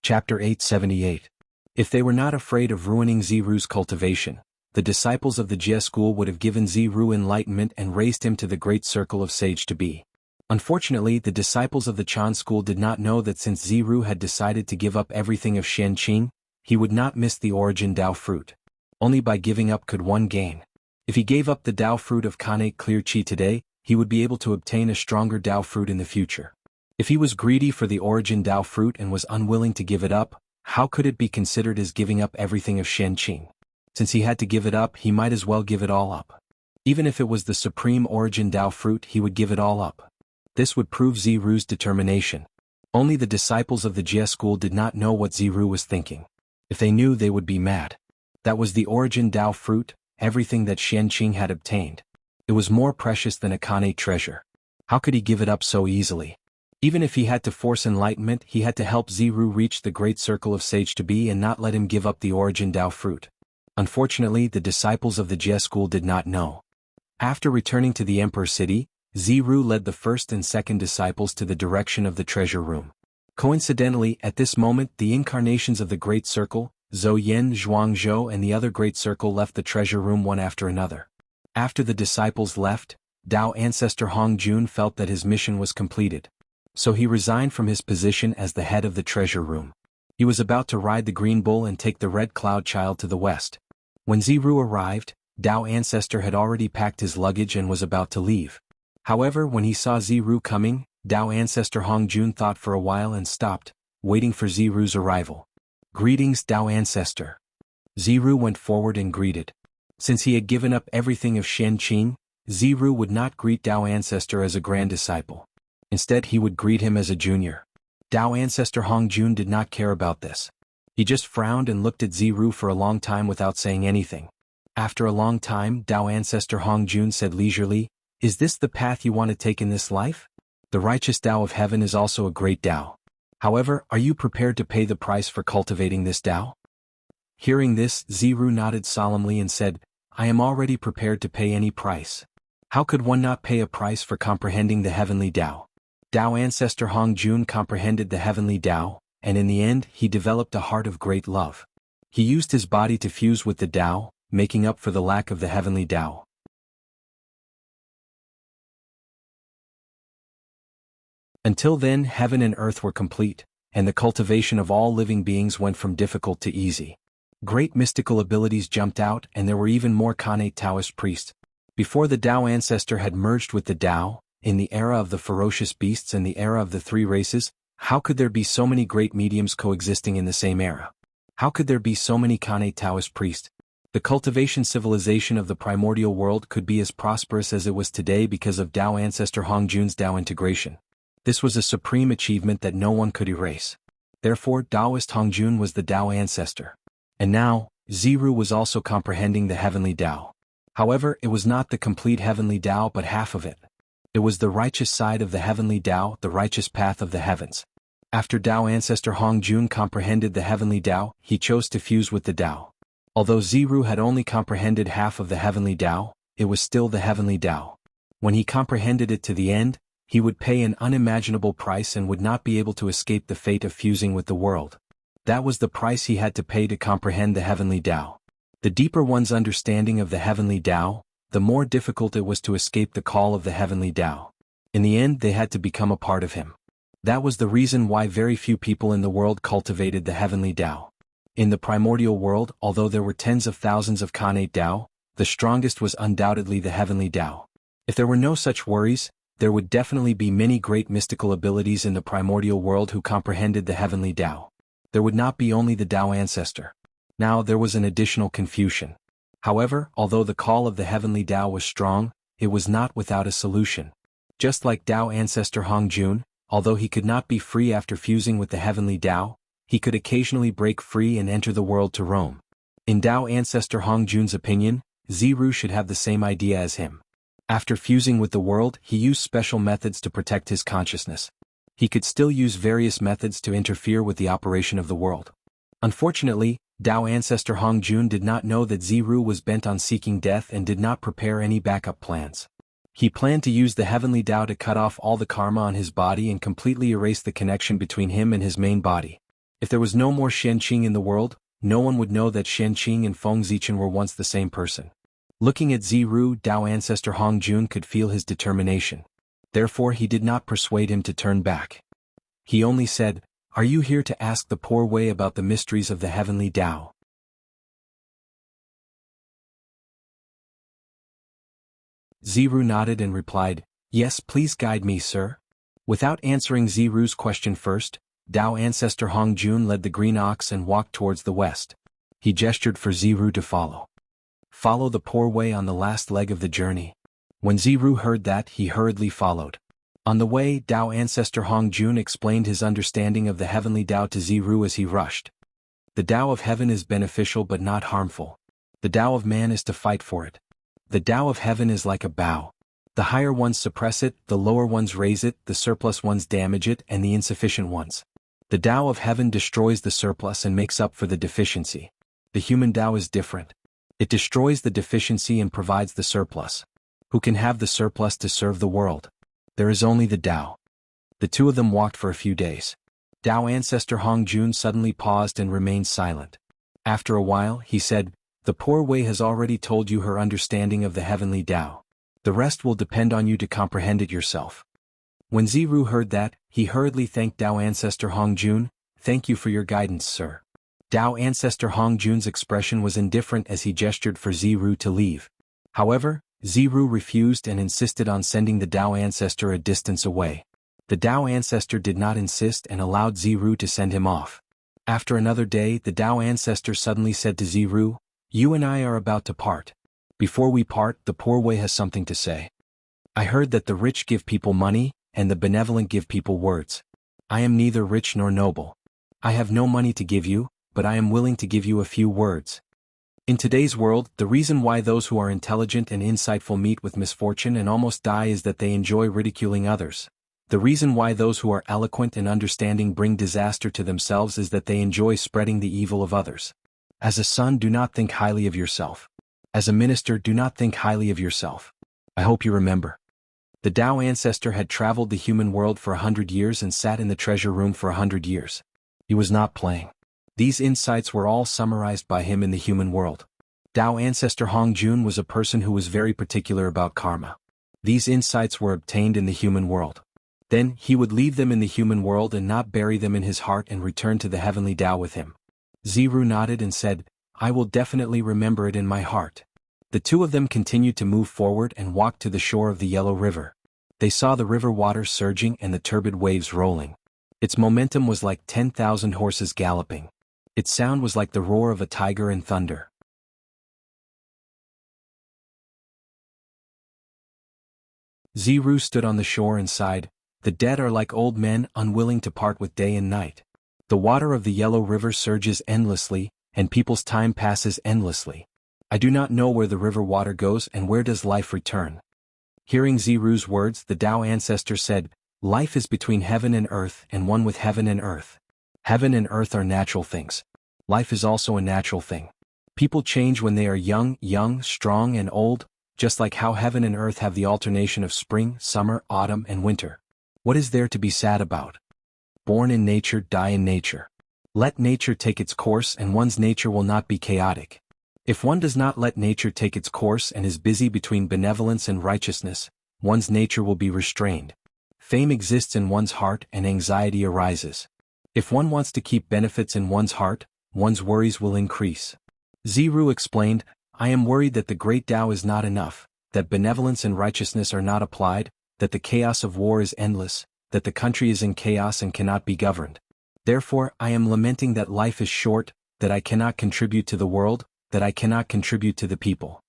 Chapter 878. If they were not afraid of ruining Ziru's cultivation, the disciples of the Jie school would have given Ziru enlightenment and raised him to the great circle of sage to be. Unfortunately, the disciples of the Chan school did not know that since Ziru had decided to give up everything of Xianqing, he would not miss the origin Tao fruit. Only by giving up could one gain. If he gave up the Tao fruit of Khanate Clear Qi today, he would be able to obtain a stronger Tao fruit in the future. If he was greedy for the origin Tao fruit and was unwilling to give it up, how could it be considered as giving up everything of Xianqing? Since he had to give it up, he might as well give it all up. Even if it was the supreme origin Tao fruit, he would give it all up. This would prove Ziru's determination. Only the disciples of the Jie school did not know what Ziru was thinking. If they knew, they would be mad. That was the origin Tao fruit, everything that Xianqing had obtained. It was more precious than a Khanate treasure. How could he give it up so easily? Even if he had to force enlightenment, he had to help Ziru reach the great circle of sage to be and not let him give up the origin Tao fruit. Unfortunately, the disciples of the Jie school did not know. After returning to the Emperor city, Ziru led the first and second disciples to the direction of the treasure room. Coincidentally, at this moment the incarnations of the Great Circle, Zhou Yin, Zhuangzhou and the other Great Circle left the treasure room one after another. After the disciples left, Tao ancestor Hong Jun felt that his mission was completed. So he resigned from his position as the head of the treasure room. He was about to ride the green bull and take the red cloud child to the west. When Ziru arrived, Tao ancestor had already packed his luggage and was about to leave. However, when he saw Ziru coming, Tao ancestor Hong Jun thought for a while and stopped, waiting for Ziru's arrival. Greetings, Tao ancestor. Ziru went forward and greeted. Since he had given up everything of Xianqing, Ziru would not greet Tao ancestor as a grand disciple. Instead he would greet him as a junior. Tao ancestor Hong Jun did not care about this. He just frowned and looked at Ziru for a long time without saying anything. After a long time, Tao ancestor Hong Jun said leisurely, "Is this the path you want to take in this life? The righteous Tao of heaven is also a great Tao. However, are you prepared to pay the price for cultivating this Tao?" Hearing this, Ziru nodded solemnly and said, "I am already prepared to pay any price. How could one not pay a price for comprehending the heavenly Tao?" Tao ancestor Hong Jun comprehended the heavenly Tao, and in the end he developed a heart of great love. He used his body to fuse with the Tao, making up for the lack of the heavenly Tao. Until then, heaven and earth were complete, and the cultivation of all living beings went from difficult to easy. Great mystical abilities jumped out, and there were even more Khanate Taoist priests. Before the Tao ancestor had merged with the Tao, in the era of the ferocious beasts and the era of the three races, how could there be so many great mediums coexisting in the same era? How could there be so many Khanate Taoist priests? The cultivation civilization of the primordial world could be as prosperous as it was today because of Tao ancestor Hong Jun's Tao integration. This was a supreme achievement that no one could erase. Therefore, Taoist Hong Jun was the Tao ancestor. And now, Ziru was also comprehending the heavenly Tao. However, it was not the complete heavenly Tao but half of it. It was the righteous side of the heavenly Tao, the righteous path of the heavens. After Tao ancestor Hong Jun comprehended the heavenly Tao, he chose to fuse with the Tao. Although Ziru had only comprehended half of the heavenly Tao, it was still the heavenly Tao. When he comprehended it to the end, he would pay an unimaginable price and would not be able to escape the fate of fusing with the world. That was the price he had to pay to comprehend the heavenly Tao. The deeper one's understanding of the heavenly Tao, the more difficult it was to escape the call of the heavenly Tao. In the end they had to become a part of him. That was the reason why very few people in the world cultivated the heavenly Tao. In the primordial world, although there were tens of thousands of Khanate Tao, the strongest was undoubtedly the heavenly Tao. If there were no such worries, there would definitely be many great mystical abilities in the primordial world who comprehended the heavenly Tao. There would not be only the Tao ancestor. Now there was an additional confusion. However, although the call of the heavenly Tao was strong, it was not without a solution. Just like Tao ancestor Hong Jun, although he could not be free after fusing with the heavenly Tao, he could occasionally break free and enter the world to roam. In Tao ancestor Hong Jun's opinion, Ziru should have the same idea as him. After fusing with the world, he used special methods to protect his consciousness. He could still use various methods to interfere with the operation of the world. Unfortunately, Tao ancestor Hong Jun did not know that Ziru was bent on seeking death and did not prepare any backup plans. He planned to use the heavenly Tao to cut off all the karma on his body and completely erase the connection between him and his main body. If there was no more Xianqing in the world, no one would know that Xianqing and Feng Zichen were once the same person. Looking at Ziru, Tao ancestor Hong Jun could feel his determination. Therefore he did not persuade him to turn back. He only said, "Are you here to ask the poor way about the mysteries of the heavenly Tao?" Ziru nodded and replied, "Yes, please guide me, sir." Without answering Ziru's question first, Tao ancestor Hong Jun led the green ox and walked towards the west. He gestured for Ziru to follow. Follow the poor way on the last leg of the journey. When Ziru heard that, he hurriedly followed. On the way, Tao ancestor Hong Jun explained his understanding of the heavenly Tao to Ziru as he rushed. The Tao of heaven is beneficial but not harmful. The Tao of man is to fight for it. The Tao of heaven is like a bow. The higher ones suppress it, the lower ones raise it, the surplus ones damage it, and the insufficient ones. The Tao of heaven destroys the surplus and makes up for the deficiency. The human Tao is different. It destroys the deficiency and provides the surplus. Who can have the surplus to serve the world? There is only the Tao. The two of them walked for a few days. Tao ancestor Hongjun suddenly paused and remained silent. After a while, he said, "The poor Wei has already told you her understanding of the heavenly Tao. The rest will depend on you to comprehend it yourself." When Ziru heard that, he hurriedly thanked Tao ancestor Hongjun. "Thank you for your guidance, sir." Tao ancestor Hongjun's expression was indifferent as he gestured for Ziru to leave. However, Ziru refused and insisted on sending the Tao ancestor a distance away. The Tao ancestor did not insist and allowed Ziru to send him off. After another day, the Tao ancestor suddenly said to Ziru, "You and I are about to part. Before we part, the poor Wei has something to say. I heard that the rich give people money, and the benevolent give people words. I am neither rich nor noble. I have no money to give you, but I am willing to give you a few words." In today's world, the reason why those who are intelligent and insightful meet with misfortune and almost die is that they enjoy ridiculing others. The reason why those who are eloquent and understanding bring disaster to themselves is that they enjoy spreading the evil of others. As a son, do not think highly of yourself. As a minister, do not think highly of yourself. I hope you remember. The Tao ancestor had traveled the human world for 100 years and sat in the treasure room for 100 years. He was not playing. These insights were all summarized by him in the human world. Tao ancestor Hongjun was a person who was very particular about karma. These insights were obtained in the human world. Then, he would leave them in the human world and not bury them in his heart and return to the heavenly Tao with him. Ziru nodded and said, "I will definitely remember it in my heart." The two of them continued to move forward and walked to the shore of the Yellow River. They saw the river water surging and the turbid waves rolling. Its momentum was like 10,000 horses galloping. Its sound was like the roar of a tiger and thunder. Ziru stood on the shore and sighed, "The dead are like old men, unwilling to part with day and night. The water of the Yellow River surges endlessly, and people's time passes endlessly. I do not know where the river water goes and where does life return." Hearing Ziru's words, the Tao ancestor said, "Life is between heaven and earth and one with heaven and earth. Heaven and earth are natural things. Life is also a natural thing. People change when they are young, strong and old, just like how heaven and earth have the alternation of spring, summer, autumn and winter. What is there to be sad about? Born in nature, die in nature. Let nature take its course and one's nature will not be chaotic. If one does not let nature take its course and is busy between benevolence and righteousness, one's nature will be restrained. Fame exists in one's heart and anxiety arises. If one wants to keep benefits in one's heart, one's worries will increase." Ziru explained, "I am worried that the great Tao is not enough, that benevolence and righteousness are not applied, that the chaos of war is endless, that the country is in chaos and cannot be governed. Therefore, I am lamenting that life is short, that I cannot contribute to the world, that I cannot contribute to the people."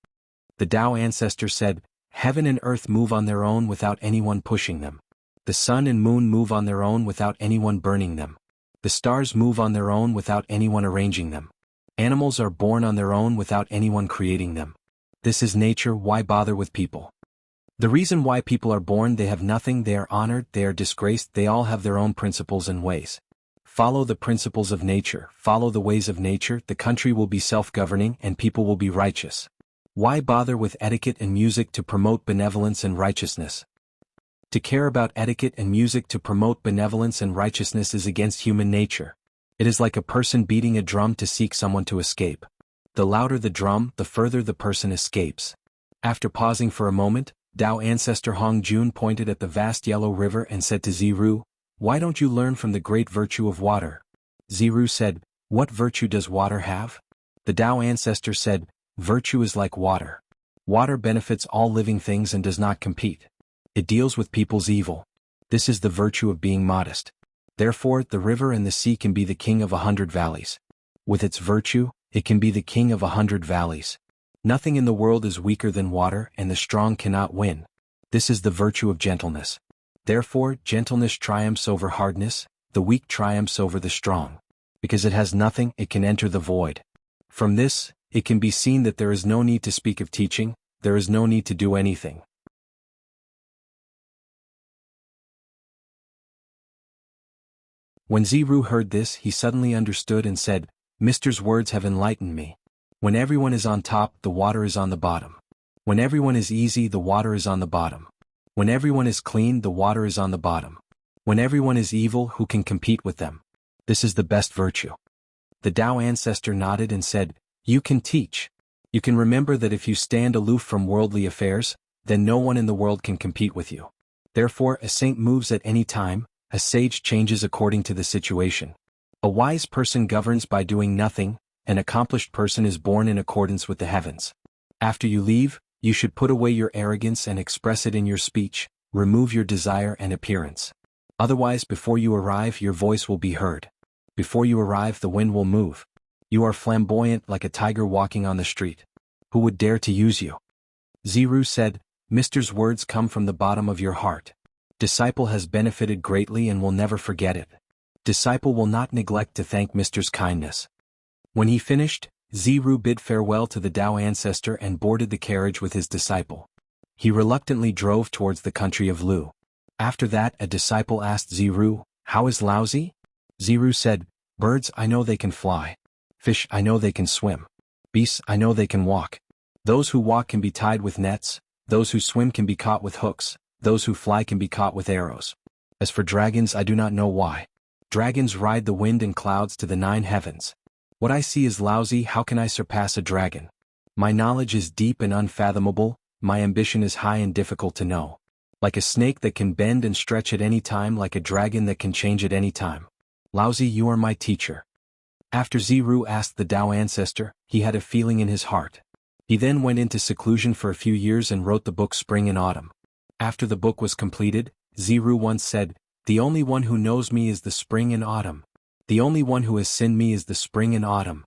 The Tao ancestor said, "Heaven and earth move on their own without anyone pushing them. The sun and moon move on their own without anyone burning them. The stars move on their own without anyone arranging them. Animals are born on their own without anyone creating them. This is nature, why bother with people? The reason why people are born, they have nothing, they are honored, they are disgraced, they all have their own principles and ways. Follow the principles of nature, follow the ways of nature, the country will be self-governing and people will be righteous. Why bother with etiquette and music to promote benevolence and righteousness? To care about etiquette and music to promote benevolence and righteousness is against human nature. It is like a person beating a drum to seek someone to escape. The louder the drum, the further the person escapes." After pausing for a moment, Tao ancestor Hongjun pointed at the vast Yellow River and said to Ziru, "Why don't you learn from the great virtue of water?" Ziru said, "What virtue does water have?" The Tao ancestor said, "Virtue is like water. Water benefits all living things and does not compete. It deals with people's evil. This is the virtue of being modest. Therefore, the river and the sea can be the king of 100 valleys. With its virtue, it can be the king of 100 valleys. Nothing in the world is weaker than water and the strong cannot win. This is the virtue of gentleness. Therefore, gentleness triumphs over hardness, the weak triumphs over the strong. Because it has nothing, it can enter the void. From this, it can be seen that there is no need to speak of teaching, there is no need to do anything. When Ziru heard this, he suddenly understood and said, "Mister's words have enlightened me. When everyone is on top, the water is on the bottom. When everyone is easy, the water is on the bottom. When everyone is clean, the water is on the bottom. When everyone is evil, who can compete with them? This is the best virtue. The Tao ancestor nodded and said, "You can teach. You can remember that if you stand aloof from worldly affairs, then no one in the world can compete with you. Therefore, a saint moves at any time, a sage changes according to the situation. A wise person governs by doing nothing, an accomplished person is born in accordance with the heavens. After you leave, you should put away your arrogance and express it in your speech, remove your desire and appearance. Otherwise, before you arrive, your voice will be heard. Before you arrive, the wind will move. You are flamboyant like a tiger walking on the street. Who would dare to use you?" Ziru said, "Mister's words come from the bottom of your heart. Disciple has benefited greatly and will never forget it. Disciple will not neglect to thank Mister's kindness." When he finished, Ziru bid farewell to the Tao ancestor and boarded the carriage with his disciple. He reluctantly drove towards the country of Lu. After that, a disciple asked Ziru, "How is Laozi?" Ziru said, "Birds, I know they can fly. Fish, I know they can swim. Beasts, I know they can walk. Those who walk can be tied with nets, those who swim can be caught with hooks, those who fly can be caught with arrows. As for dragons, I do not know why. Dragons ride the wind and clouds to the 9 heavens. What I see is lousy, how can I surpass a dragon? My knowledge is deep and unfathomable, my ambition is high and difficult to know. Like a snake that can bend and stretch at any time, like a dragon that can change at any time. Laozi, you are my teacher." After Ziru asked the Tao ancestor, he had a feeling in his heart. He then went into seclusion for a few years and wrote the book Spring and Autumn. After the book was completed, Ziru once said, "The only one who knows me is the spring and autumn. The only one who has seen me is the spring and autumn."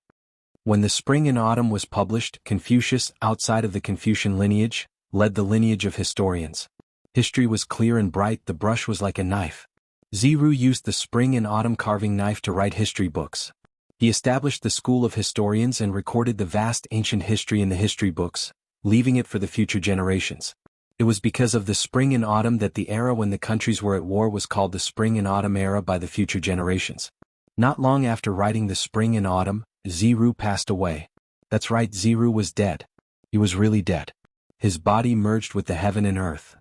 When the Spring and Autumn was published, Confucius, outside of the Confucian lineage, led the lineage of historians. History was clear and bright, the brush was like a knife. Ziru used the Spring and Autumn carving knife to write history books. He established the school of historians and recorded the vast ancient history in the history books, leaving it for the future generations. It was because of the Spring and Autumn that the era when the countries were at war was called the Spring and Autumn era by the future generations. Not long after writing the Spring and Autumn, Ziru passed away. That's right, Ziru was dead. He was really dead. His body merged with the heaven and earth.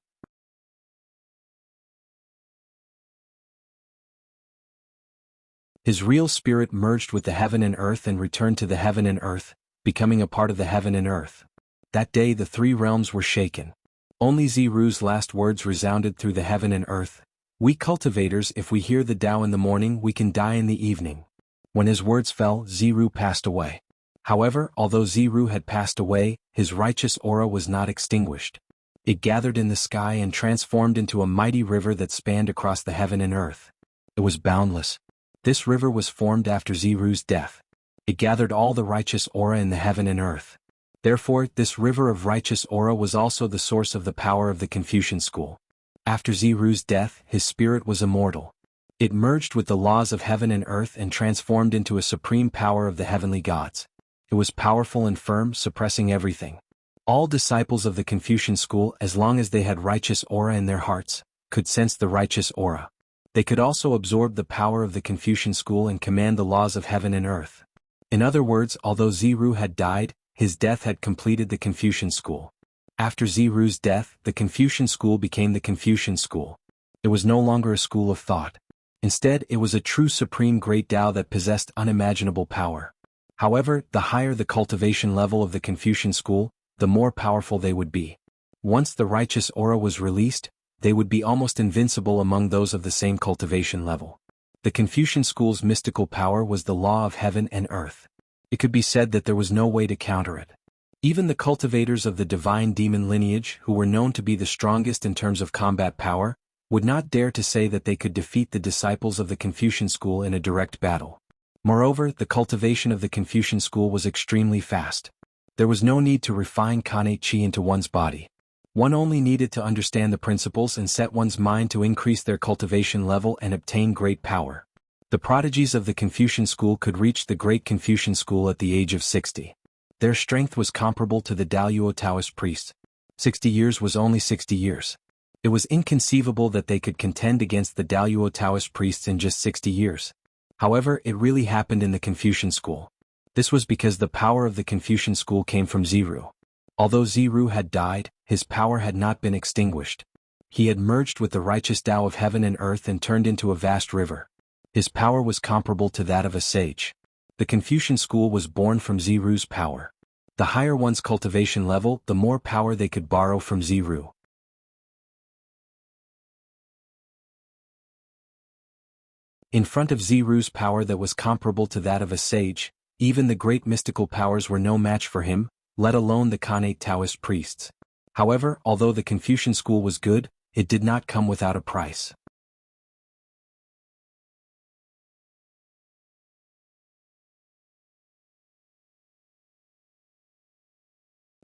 His real spirit merged with the heaven and earth and returned to the heaven and earth, becoming a part of the heaven and earth. That day the 3 realms were shaken. Only Ziru's last words resounded through the heaven and earth. "We cultivators, if we hear the Tao in the morning, we can die in the evening." When his words fell, Ziru passed away. However, although Ziru had passed away, his righteous aura was not extinguished. It gathered in the sky and transformed into a mighty river that spanned across the heaven and earth. It was boundless. This river was formed after Ziru's death. It gathered all the righteous aura in the heaven and earth. Therefore, this river of righteous aura was also the source of the power of the Confucian school. After Ziru's death, his spirit was immortal. It merged with the laws of heaven and earth and transformed into a supreme power of the heavenly gods. It was powerful and firm, suppressing everything. All disciples of the Confucian school, as long as they had righteous aura in their hearts, could sense the righteous aura. They could also absorb the power of the Confucian school and command the laws of heaven and earth. In other words, although Ziru had died, his death had completed the Confucian school. After Ziru's death, the Confucian school became the Confucian school. It was no longer a school of thought. Instead, it was a true supreme great Tao that possessed unimaginable power. However, the higher the cultivation level of the Confucian school, the more powerful they would be. Once the righteous aura was released, they would be almost invincible among those of the same cultivation level. The Confucian school's mystical power was the law of heaven and earth. It could be said that there was no way to counter it. Even the cultivators of the divine demon lineage, who were known to be the strongest in terms of combat power, would not dare to say that they could defeat the disciples of the Confucian school in a direct battle. Moreover, the cultivation of the Confucian school was extremely fast. There was no need to refine Kanei Qi into one's body. One only needed to understand the principles and set one's mind to increase their cultivation level and obtain great power. The prodigies of the Confucian school could reach the great Confucian school at the age of 60. Their strength was comparable to the Daluo Taoist priests. 60 years was only 60 years. It was inconceivable that they could contend against the Daluo Taoist priests in just 60 years. However, it really happened in the Confucian school. This was because the power of the Confucian school came from Ziru. Although Ziru had died, his power had not been extinguished. He had merged with the righteous Tao of heaven and earth and turned into a vast river. His power was comparable to that of a sage. The Confucian school was born from Ziru's power. The higher one's cultivation level, the more power they could borrow from Ziru. In front of Ziru's power that was comparable to that of a sage, even the great mystical powers were no match for him, let alone the Khanate Taoist priests. However, although the Confucian school was good, it did not come without a price.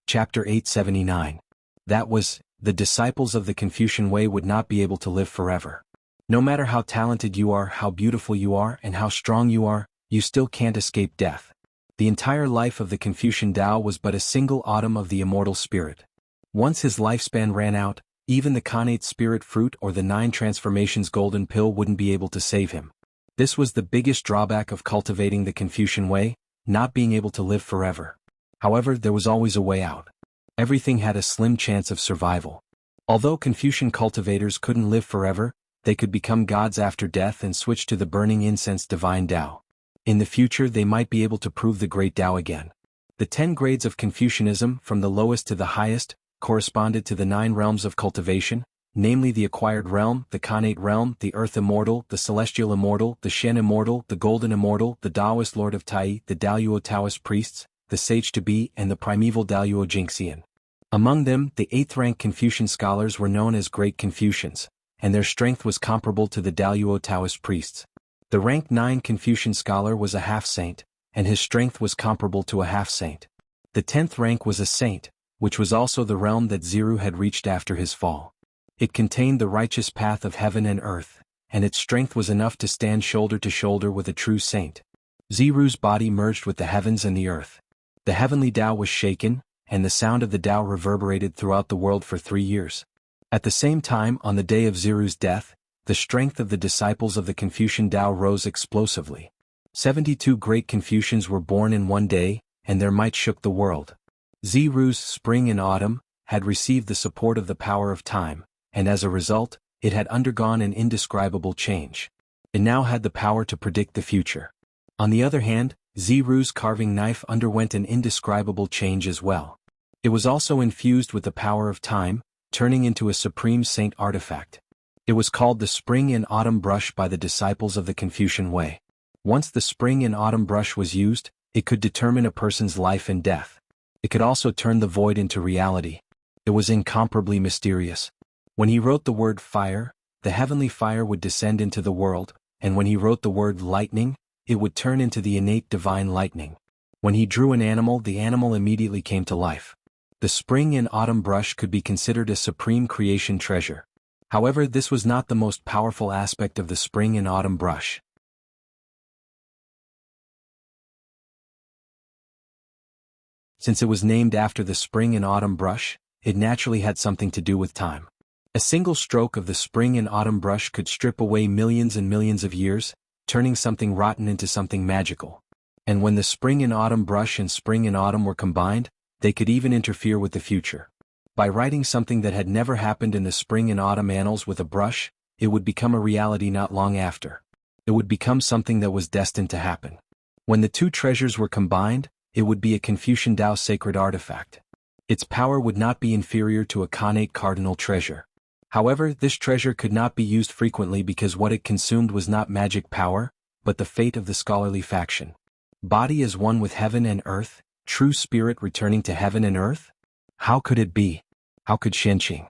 Chapter 879. That was, the disciples of the Confucian way would not be able to live forever. No matter how talented you are, how beautiful you are, and how strong you are, you still can't escape death. The entire life of the Confucian Tao was but a single autumn of the immortal spirit. Once his lifespan ran out, even the Khanate spirit fruit or the 9 transformations golden pill wouldn't be able to save him. This was the biggest drawback of cultivating the Confucian way, not being able to live forever. However, there was always a way out. Everything had a slim chance of survival. Although Confucian cultivators couldn't live forever, they could become gods after death and switch to the burning incense divine Tao. In the future they might be able to prove the great Tao again. The 10 grades of Confucianism, from the lowest to the highest, corresponded to the 9 realms of cultivation, namely the acquired realm, the Khanate realm, the earth immortal, the celestial immortal, the Shen immortal, the golden immortal, the Taoist lord of Tai, the Daoyuo Taoist priests, the sage to be, and the primeval Daoyuo Jingxian. Among them, the 8th rank Confucian scholars were known as Great Confucians, and their strength was comparable to the Daoyuo Taoist priests. The rank 9 Confucian scholar was a half-saint, and his strength was comparable to a half-saint. The 10th rank was a saint, which was also the realm that Ziru had reached after his fall. It contained the righteous path of heaven and earth, and its strength was enough to stand shoulder to shoulder with a true saint. Ziru's body merged with the heavens and the earth. The heavenly Tao was shaken, and the sound of the Tao reverberated throughout the world for 3 years. At the same time, on the day of Ziru's death, the strength of the disciples of the Confucian Tao rose explosively. 72 great Confucians were born in one day, and their might shook the world. Ziru's spring and autumn had received the support of the power of time, and as a result, it had undergone an indescribable change. It now had the power to predict the future. On the other hand, Ziru's carving knife underwent an indescribable change as well. It was also infused with the power of time, turning into a supreme saint artifact. It was called the spring and autumn brush by the disciples of the Confucian way. Once the spring and autumn brush was used, it could determine a person's life and death. It could also turn the void into reality. It was incomparably mysterious. When he wrote the word fire, the heavenly fire would descend into the world, and when he wrote the word lightning, it would turn into the innate divine lightning. When he drew an animal, the animal immediately came to life. The spring and autumn brush could be considered a supreme creation treasure. However, this was not the most powerful aspect of the spring and autumn brush. Since it was named after the spring and autumn brush, it naturally had something to do with time. A single stroke of the spring and autumn brush could strip away millions and millions of years, turning something rotten into something magical. And when the spring and autumn brush and spring and autumn were combined, they could even interfere with the future. By writing something that had never happened in the spring and autumn annals with a brush, it would become a reality not long after. It would become something that was destined to happen. When the two treasures were combined, it would be a Confucian Tao sacred artifact. Its power would not be inferior to a Khanate cardinal treasure. However, this treasure could not be used frequently because what it consumed was not magic power, but the fate of the scholarly faction. Body is one with heaven and earth, true spirit returning to heaven and earth? How could it be? How could Xianqing?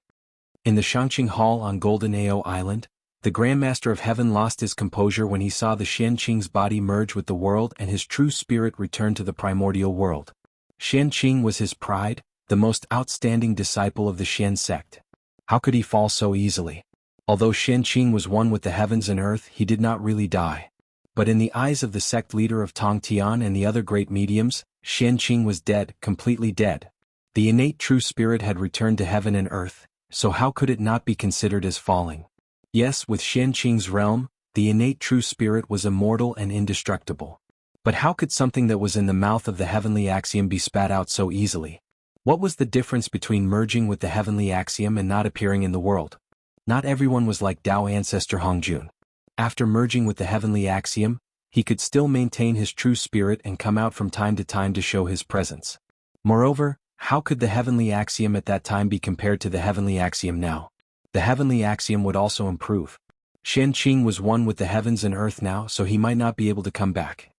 In the Shangqing Hall on Golden Ao Island, the Grandmaster of Heaven lost his composure when he saw the Xianqing's body merge with the world and his true spirit return to the primordial world. Xianqing was his pride, the most outstanding disciple of the Xian sect. How could he fall so easily? Although Xianqing was one with the heavens and earth, he did not really die. But in the eyes of the sect leader of Tongtian and the other great mediums, Xianqing was dead, completely dead. The innate true spirit had returned to heaven and earth, so how could it not be considered as falling? Yes, with Xianqing's realm, the innate true spirit was immortal and indestructible. But how could something that was in the mouth of the heavenly axiom be spat out so easily? What was the difference between merging with the heavenly axiom and not appearing in the world? Not everyone was like Dao ancestor Hongjun. After merging with the heavenly axiom, he could still maintain his true spirit and come out from time to show his presence. Moreover, how could the heavenly axiom at that time be compared to the heavenly axiom now? The heavenly axiom would also improve. Qianqing was one with the heavens and earth now, so he might not be able to come back.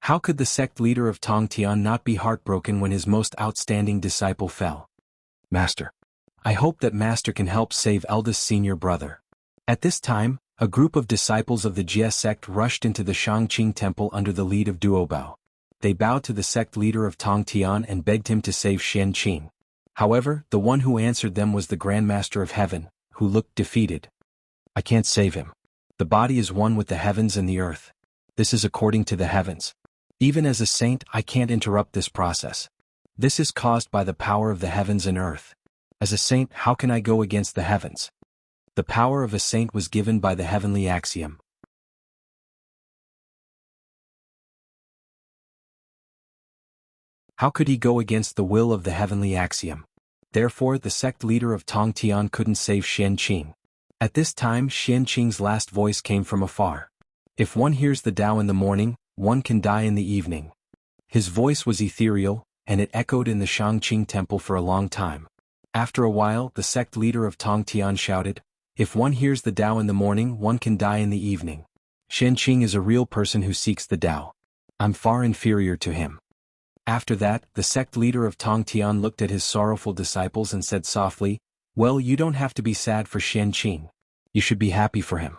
How could the sect leader of Tongtian not be heartbroken when his most outstanding disciple fell? Master. I hope that Master can help save eldest senior brother. At this time, a group of disciples of the Jie sect rushed into the Shangqing temple under the lead of Duobao. They bowed to the sect leader of Tongtian and begged him to save Qianqing. However, the one who answered them was the Grandmaster of Heaven, who looked defeated. I can't save him. The body is one with the heavens and the earth. This is according to the heavens. Even as a saint, I can't interrupt this process. This is caused by the power of the heavens and earth. As a saint, how can I go against the heavens? The power of a saint was given by the heavenly axiom. How could he go against the will of the heavenly axiom? Therefore, the sect leader of Tongtian couldn't save Qianqing. At this time, Qianqing's last voice came from afar. If one hears the Tao in the morning, one can die in the evening. His voice was ethereal, and it echoed in the Shangqing temple for a long time. After a while, the sect leader of Tongtian shouted, if one hears the Tao in the morning, one can die in the evening. Qianqing is a real person who seeks the Tao. I'm far inferior to him. After that, the sect leader of Tongtian looked at his sorrowful disciples and said softly, well, you don't have to be sad for Qianqing. You should be happy for him.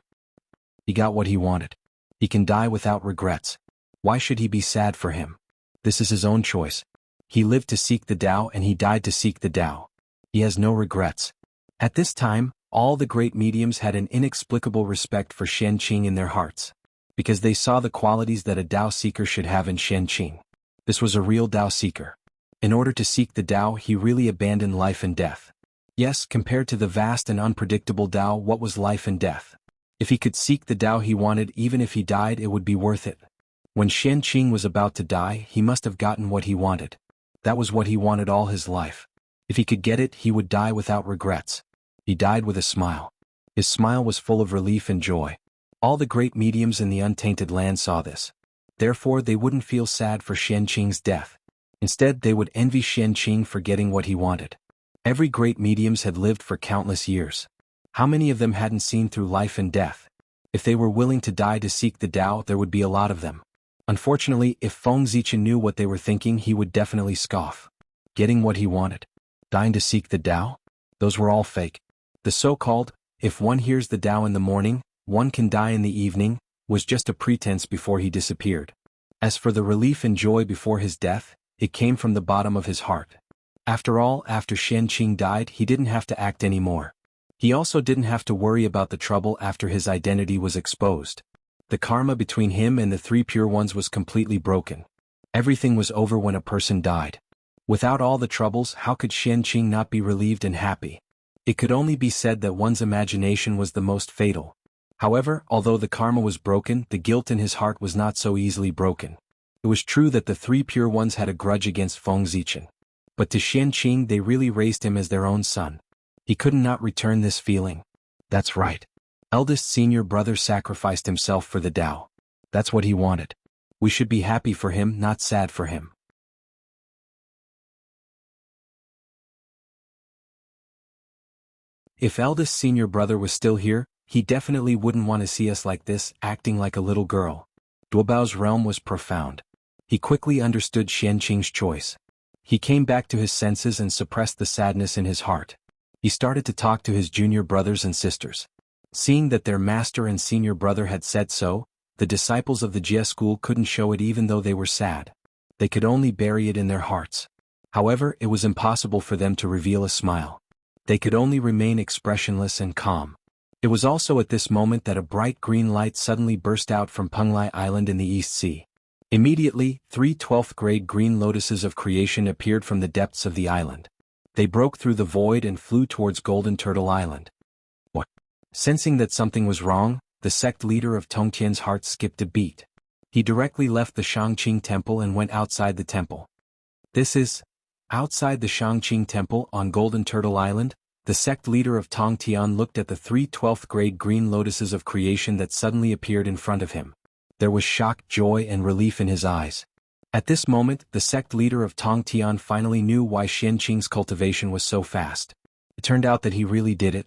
He got what he wanted. He can die without regrets. Why should he be sad for him? This is his own choice. He lived to seek the Tao and he died to seek the Tao. He has no regrets. At this time, all the great mediums had an inexplicable respect for Qianqing in their hearts, because they saw the qualities that a Tao seeker should have in Qianqing. This was a real Tao seeker. In order to seek the Tao, he really abandoned life and death. Yes, compared to the vast and unpredictable Tao, what was life and death? If he could seek the Tao he wanted, even if he died, it would be worth it. When Qianqing was about to die, he must have gotten what he wanted. That was what he wanted all his life. If he could get it, he would die without regrets. He died with a smile. His smile was full of relief and joy. All the great mediums in the untainted land saw this. Therefore, they wouldn't feel sad for Qianqing's death. Instead, they would envy Qianqing for getting what he wanted. Every great mediums had lived for countless years. How many of them hadn't seen through life and death? If they were willing to die to seek the Tao, there would be a lot of them. Unfortunately, if Feng Zichen knew what they were thinking, he would definitely scoff. Getting what he wanted. Dying to seek the Tao? Those were all fake. The so-called, if one hears the Tao in the morning, one can die in the evening, was just a pretense before he disappeared. As for the relief and joy before his death, it came from the bottom of his heart. After all, after Qianqing died, he didn't have to act anymore. He also didn't have to worry about the trouble after his identity was exposed. The karma between him and the three pure ones was completely broken. Everything was over when a person died. Without all the troubles, how could Qianqing not be relieved and happy? It could only be said that one's imagination was the most fatal. However, although the karma was broken, the guilt in his heart was not so easily broken. It was true that the three pure ones had a grudge against Feng Zichen. But to Qianqing they really raised him as their own son. He could not return this feeling. That's right. Eldest senior brother sacrificed himself for the Tao. That's what he wanted. We should be happy for him, not sad for him. If eldest senior brother was still here, he definitely wouldn't want to see us like this, acting like a little girl. Duobao's realm was profound. He quickly understood Qianqing's choice. He came back to his senses and suppressed the sadness in his heart. He started to talk to his junior brothers and sisters. Seeing that their master and senior brother had said so, the disciples of the Jie school couldn't show it even though they were sad. They could only bury it in their hearts. However, it was impossible for them to reveal a smile. They could only remain expressionless and calm. It was also at this moment that a bright green light suddenly burst out from Penglai Island in the East Sea. Immediately, 3 12th-grade green lotuses of creation appeared from the depths of the island. They broke through the void and flew towards Golden Turtle Island. What? Sensing that something was wrong, the sect leader of Tongtian's heart skipped a beat. He directly left the Shangqing temple and went outside the temple. This is... Outside the Shangqing Temple on Golden Turtle Island, the sect leader of Tong Tian looked at the 3 12th grade green lotuses of creation that suddenly appeared in front of him. There was shock, joy, and relief in his eyes. At this moment, the sect leader of Tong Tian finally knew why Xianqing's cultivation was so fast. It turned out that he really did it.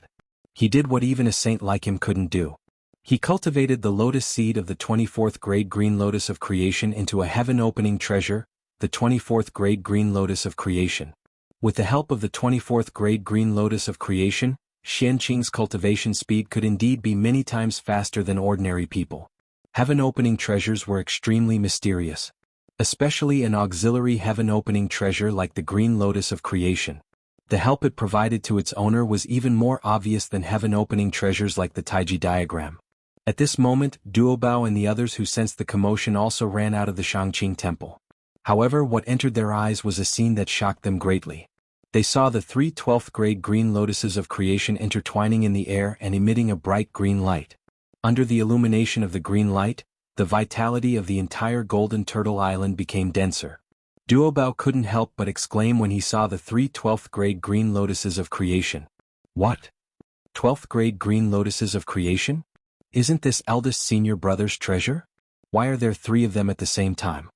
He did what even a saint like him couldn't do. He cultivated the lotus seed of the 24th grade green lotus of creation into a heaven-opening treasure, the 24th grade green lotus of creation. With the help of the 24th grade green lotus of creation, Xianqing's cultivation speed could indeed be many times faster than ordinary people. Heaven-opening treasures were extremely mysterious, especially an auxiliary heaven-opening treasure like the green lotus of creation. The help it provided to its owner was even more obvious than heaven-opening treasures like the Taiji diagram. At this moment, Duobao and the others who sensed the commotion also ran out of the Shangqing temple. However, what entered their eyes was a scene that shocked them greatly. They saw the 3 12th grade green lotuses of creation intertwining in the air and emitting a bright green light. Under the illumination of the green light, the vitality of the entire Golden Turtle Island became denser. Duobao couldn't help but exclaim when he saw the 3 12th grade green lotuses of creation. What? 12th grade green lotuses of creation? Isn't this eldest senior brother's treasure? Why are there 3 of them at the same time?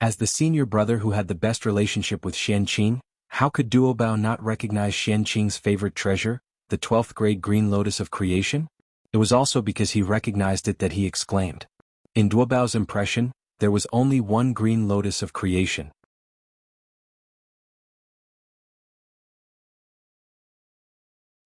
As the senior brother who had the best relationship with Xianqing, how could Duobao not recognize Xianqing's favorite treasure, the 12th grade green lotus of creation? It was also because he recognized it that he exclaimed. In Duobao's impression, there was only one green lotus of creation.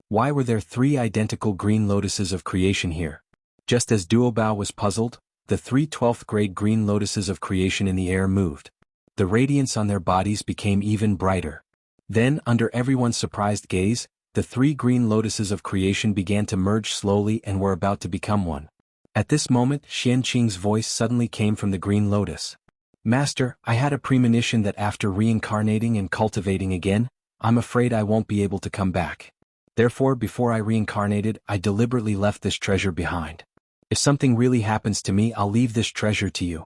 Why were there 3 identical green lotuses of creation here? Just as Duobao was puzzled, the 3 12th grade green lotuses of creation in the air moved. The radiance on their bodies became even brighter. Then, under everyone's surprised gaze, the 3 green lotuses of creation began to merge slowly and were about to become one. At this moment, Xianqing's voice suddenly came from the green lotus. Master, I had a premonition that after reincarnating and cultivating again, I'm afraid I won't be able to come back. Therefore, before I reincarnated, I deliberately left this treasure behind. If something really happens to me, I'll leave this treasure to you.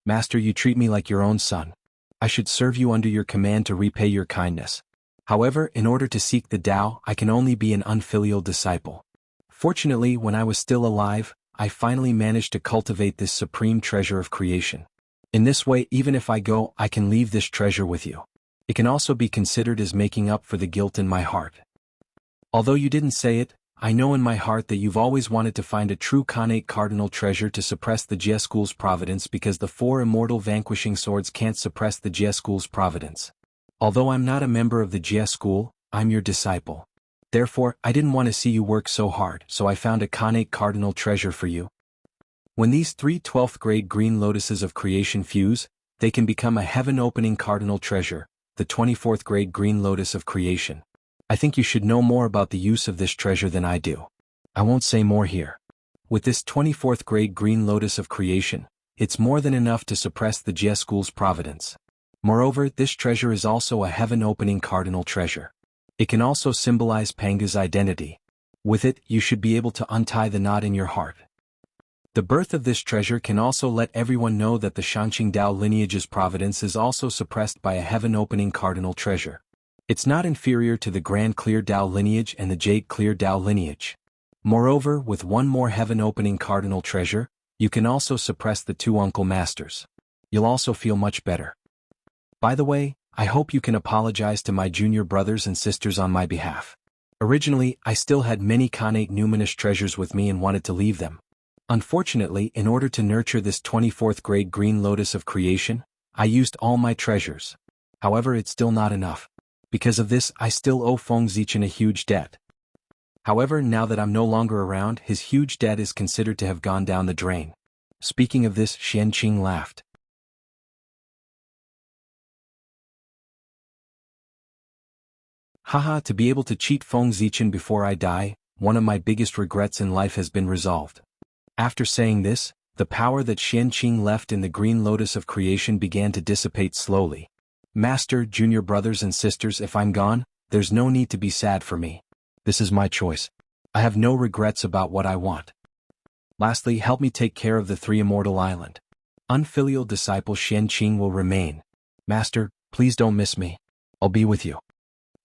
Master, you treat me like your own son. I should serve you under your command to repay your kindness. However, in order to seek the Tao, I can only be an unfilial disciple. Fortunately, when I was still alive, I finally managed to cultivate this supreme treasure of creation. In this way, even if I go, I can leave this treasure with you. It can also be considered as making up for the guilt in my heart. Although you didn't say it, I know in my heart that you've always wanted to find a true Khanate cardinal treasure to suppress the Jie school's providence because the 4 immortal vanquishing swords can't suppress the Jie school's providence. Although I'm not a member of the Jie school, I'm your disciple. Therefore, I didn't want to see you work so hard, so I found a Khanate cardinal treasure for you. When these 3 12th grade green lotuses of creation fuse, they can become a heaven-opening cardinal treasure, the 24th grade green lotus of creation. I think you should know more about the use of this treasure than I do. I won't say more here. With this 24th grade green lotus of creation, it's more than enough to suppress the Jie school's providence. Moreover, this treasure is also a heaven-opening cardinal treasure. It can also symbolize Panga's identity. With it, you should be able to untie the knot in your heart. The birth of this treasure can also let everyone know that the Shangqing Dao lineage's providence is also suppressed by a heaven-opening cardinal treasure. It's not inferior to the Grand Clear Dao lineage and the Jade Clear Dao lineage. Moreover, with one more heaven-opening cardinal treasure, you can also suppress the 2 uncle masters. You'll also feel much better. By the way, I hope you can apologize to my junior brothers and sisters on my behalf. Originally, I still had many Khanate numinous treasures with me and wanted to leave them. Unfortunately, in order to nurture this 24th grade green lotus of creation, I used all my treasures. However, it's still not enough. Because of this, I still owe Feng Zichen a huge debt. However, now that I'm no longer around, his huge debt is considered to have gone down the drain. Speaking of this, Xianqing laughed. Haha, to be able to cheat Feng Zichen before I die, one of my biggest regrets in life has been resolved. After saying this, the power that Xianqing left in the green lotus of creation began to dissipate slowly. Master, junior brothers and sisters, if I'm gone, there's no need to be sad for me. This is my choice. I have no regrets about what I want. Lastly, help me take care of the 3 immortal island. Unfilial disciple Xianqing will remain. Master, please don't miss me. I'll be with you.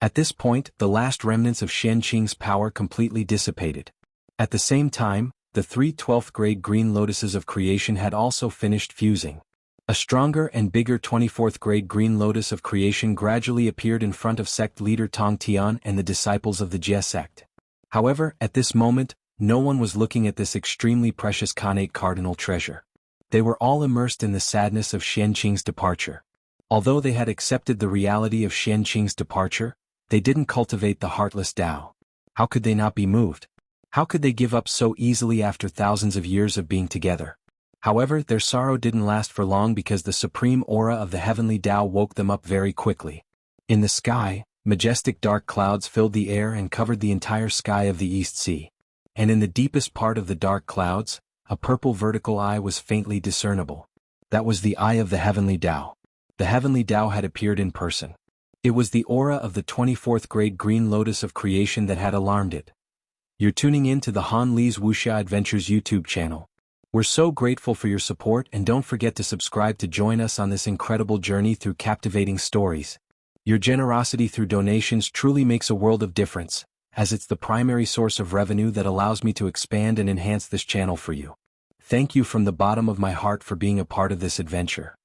At this point, the last remnants of Qianqing's power completely dissipated. At the same time, the 3 12th grade green lotuses of creation had also finished fusing. A stronger and bigger 24th grade green lotus of creation gradually appeared in front of sect leader Tong Tian and the disciples of the Jie sect. However, at this moment, no one was looking at this extremely precious Khanate cardinal treasure. They were all immersed in the sadness of Qianqing's departure. Although they had accepted the reality of Qianqing's departure, they didn't cultivate the heartless Tao. How could they not be moved? How could they give up so easily after thousands of years of being together? However, their sorrow didn't last for long because the supreme aura of the heavenly Tao woke them up very quickly. In the sky, majestic dark clouds filled the air and covered the entire sky of the East Sea. And in the deepest part of the dark clouds, a purple vertical eye was faintly discernible. That was the eye of the heavenly Tao. The heavenly Tao had appeared in person. It was the aura of the 24th grade green lotus of creation that had alarmed it. You're tuning in to the Han Li's Wuxia Adventures YouTube channel. We're so grateful for your support, and don't forget to subscribe to join us on this incredible journey through captivating stories. Your generosity through donations truly makes a world of difference, as it's the primary source of revenue that allows me to expand and enhance this channel for you. Thank you from the bottom of my heart for being a part of this adventure.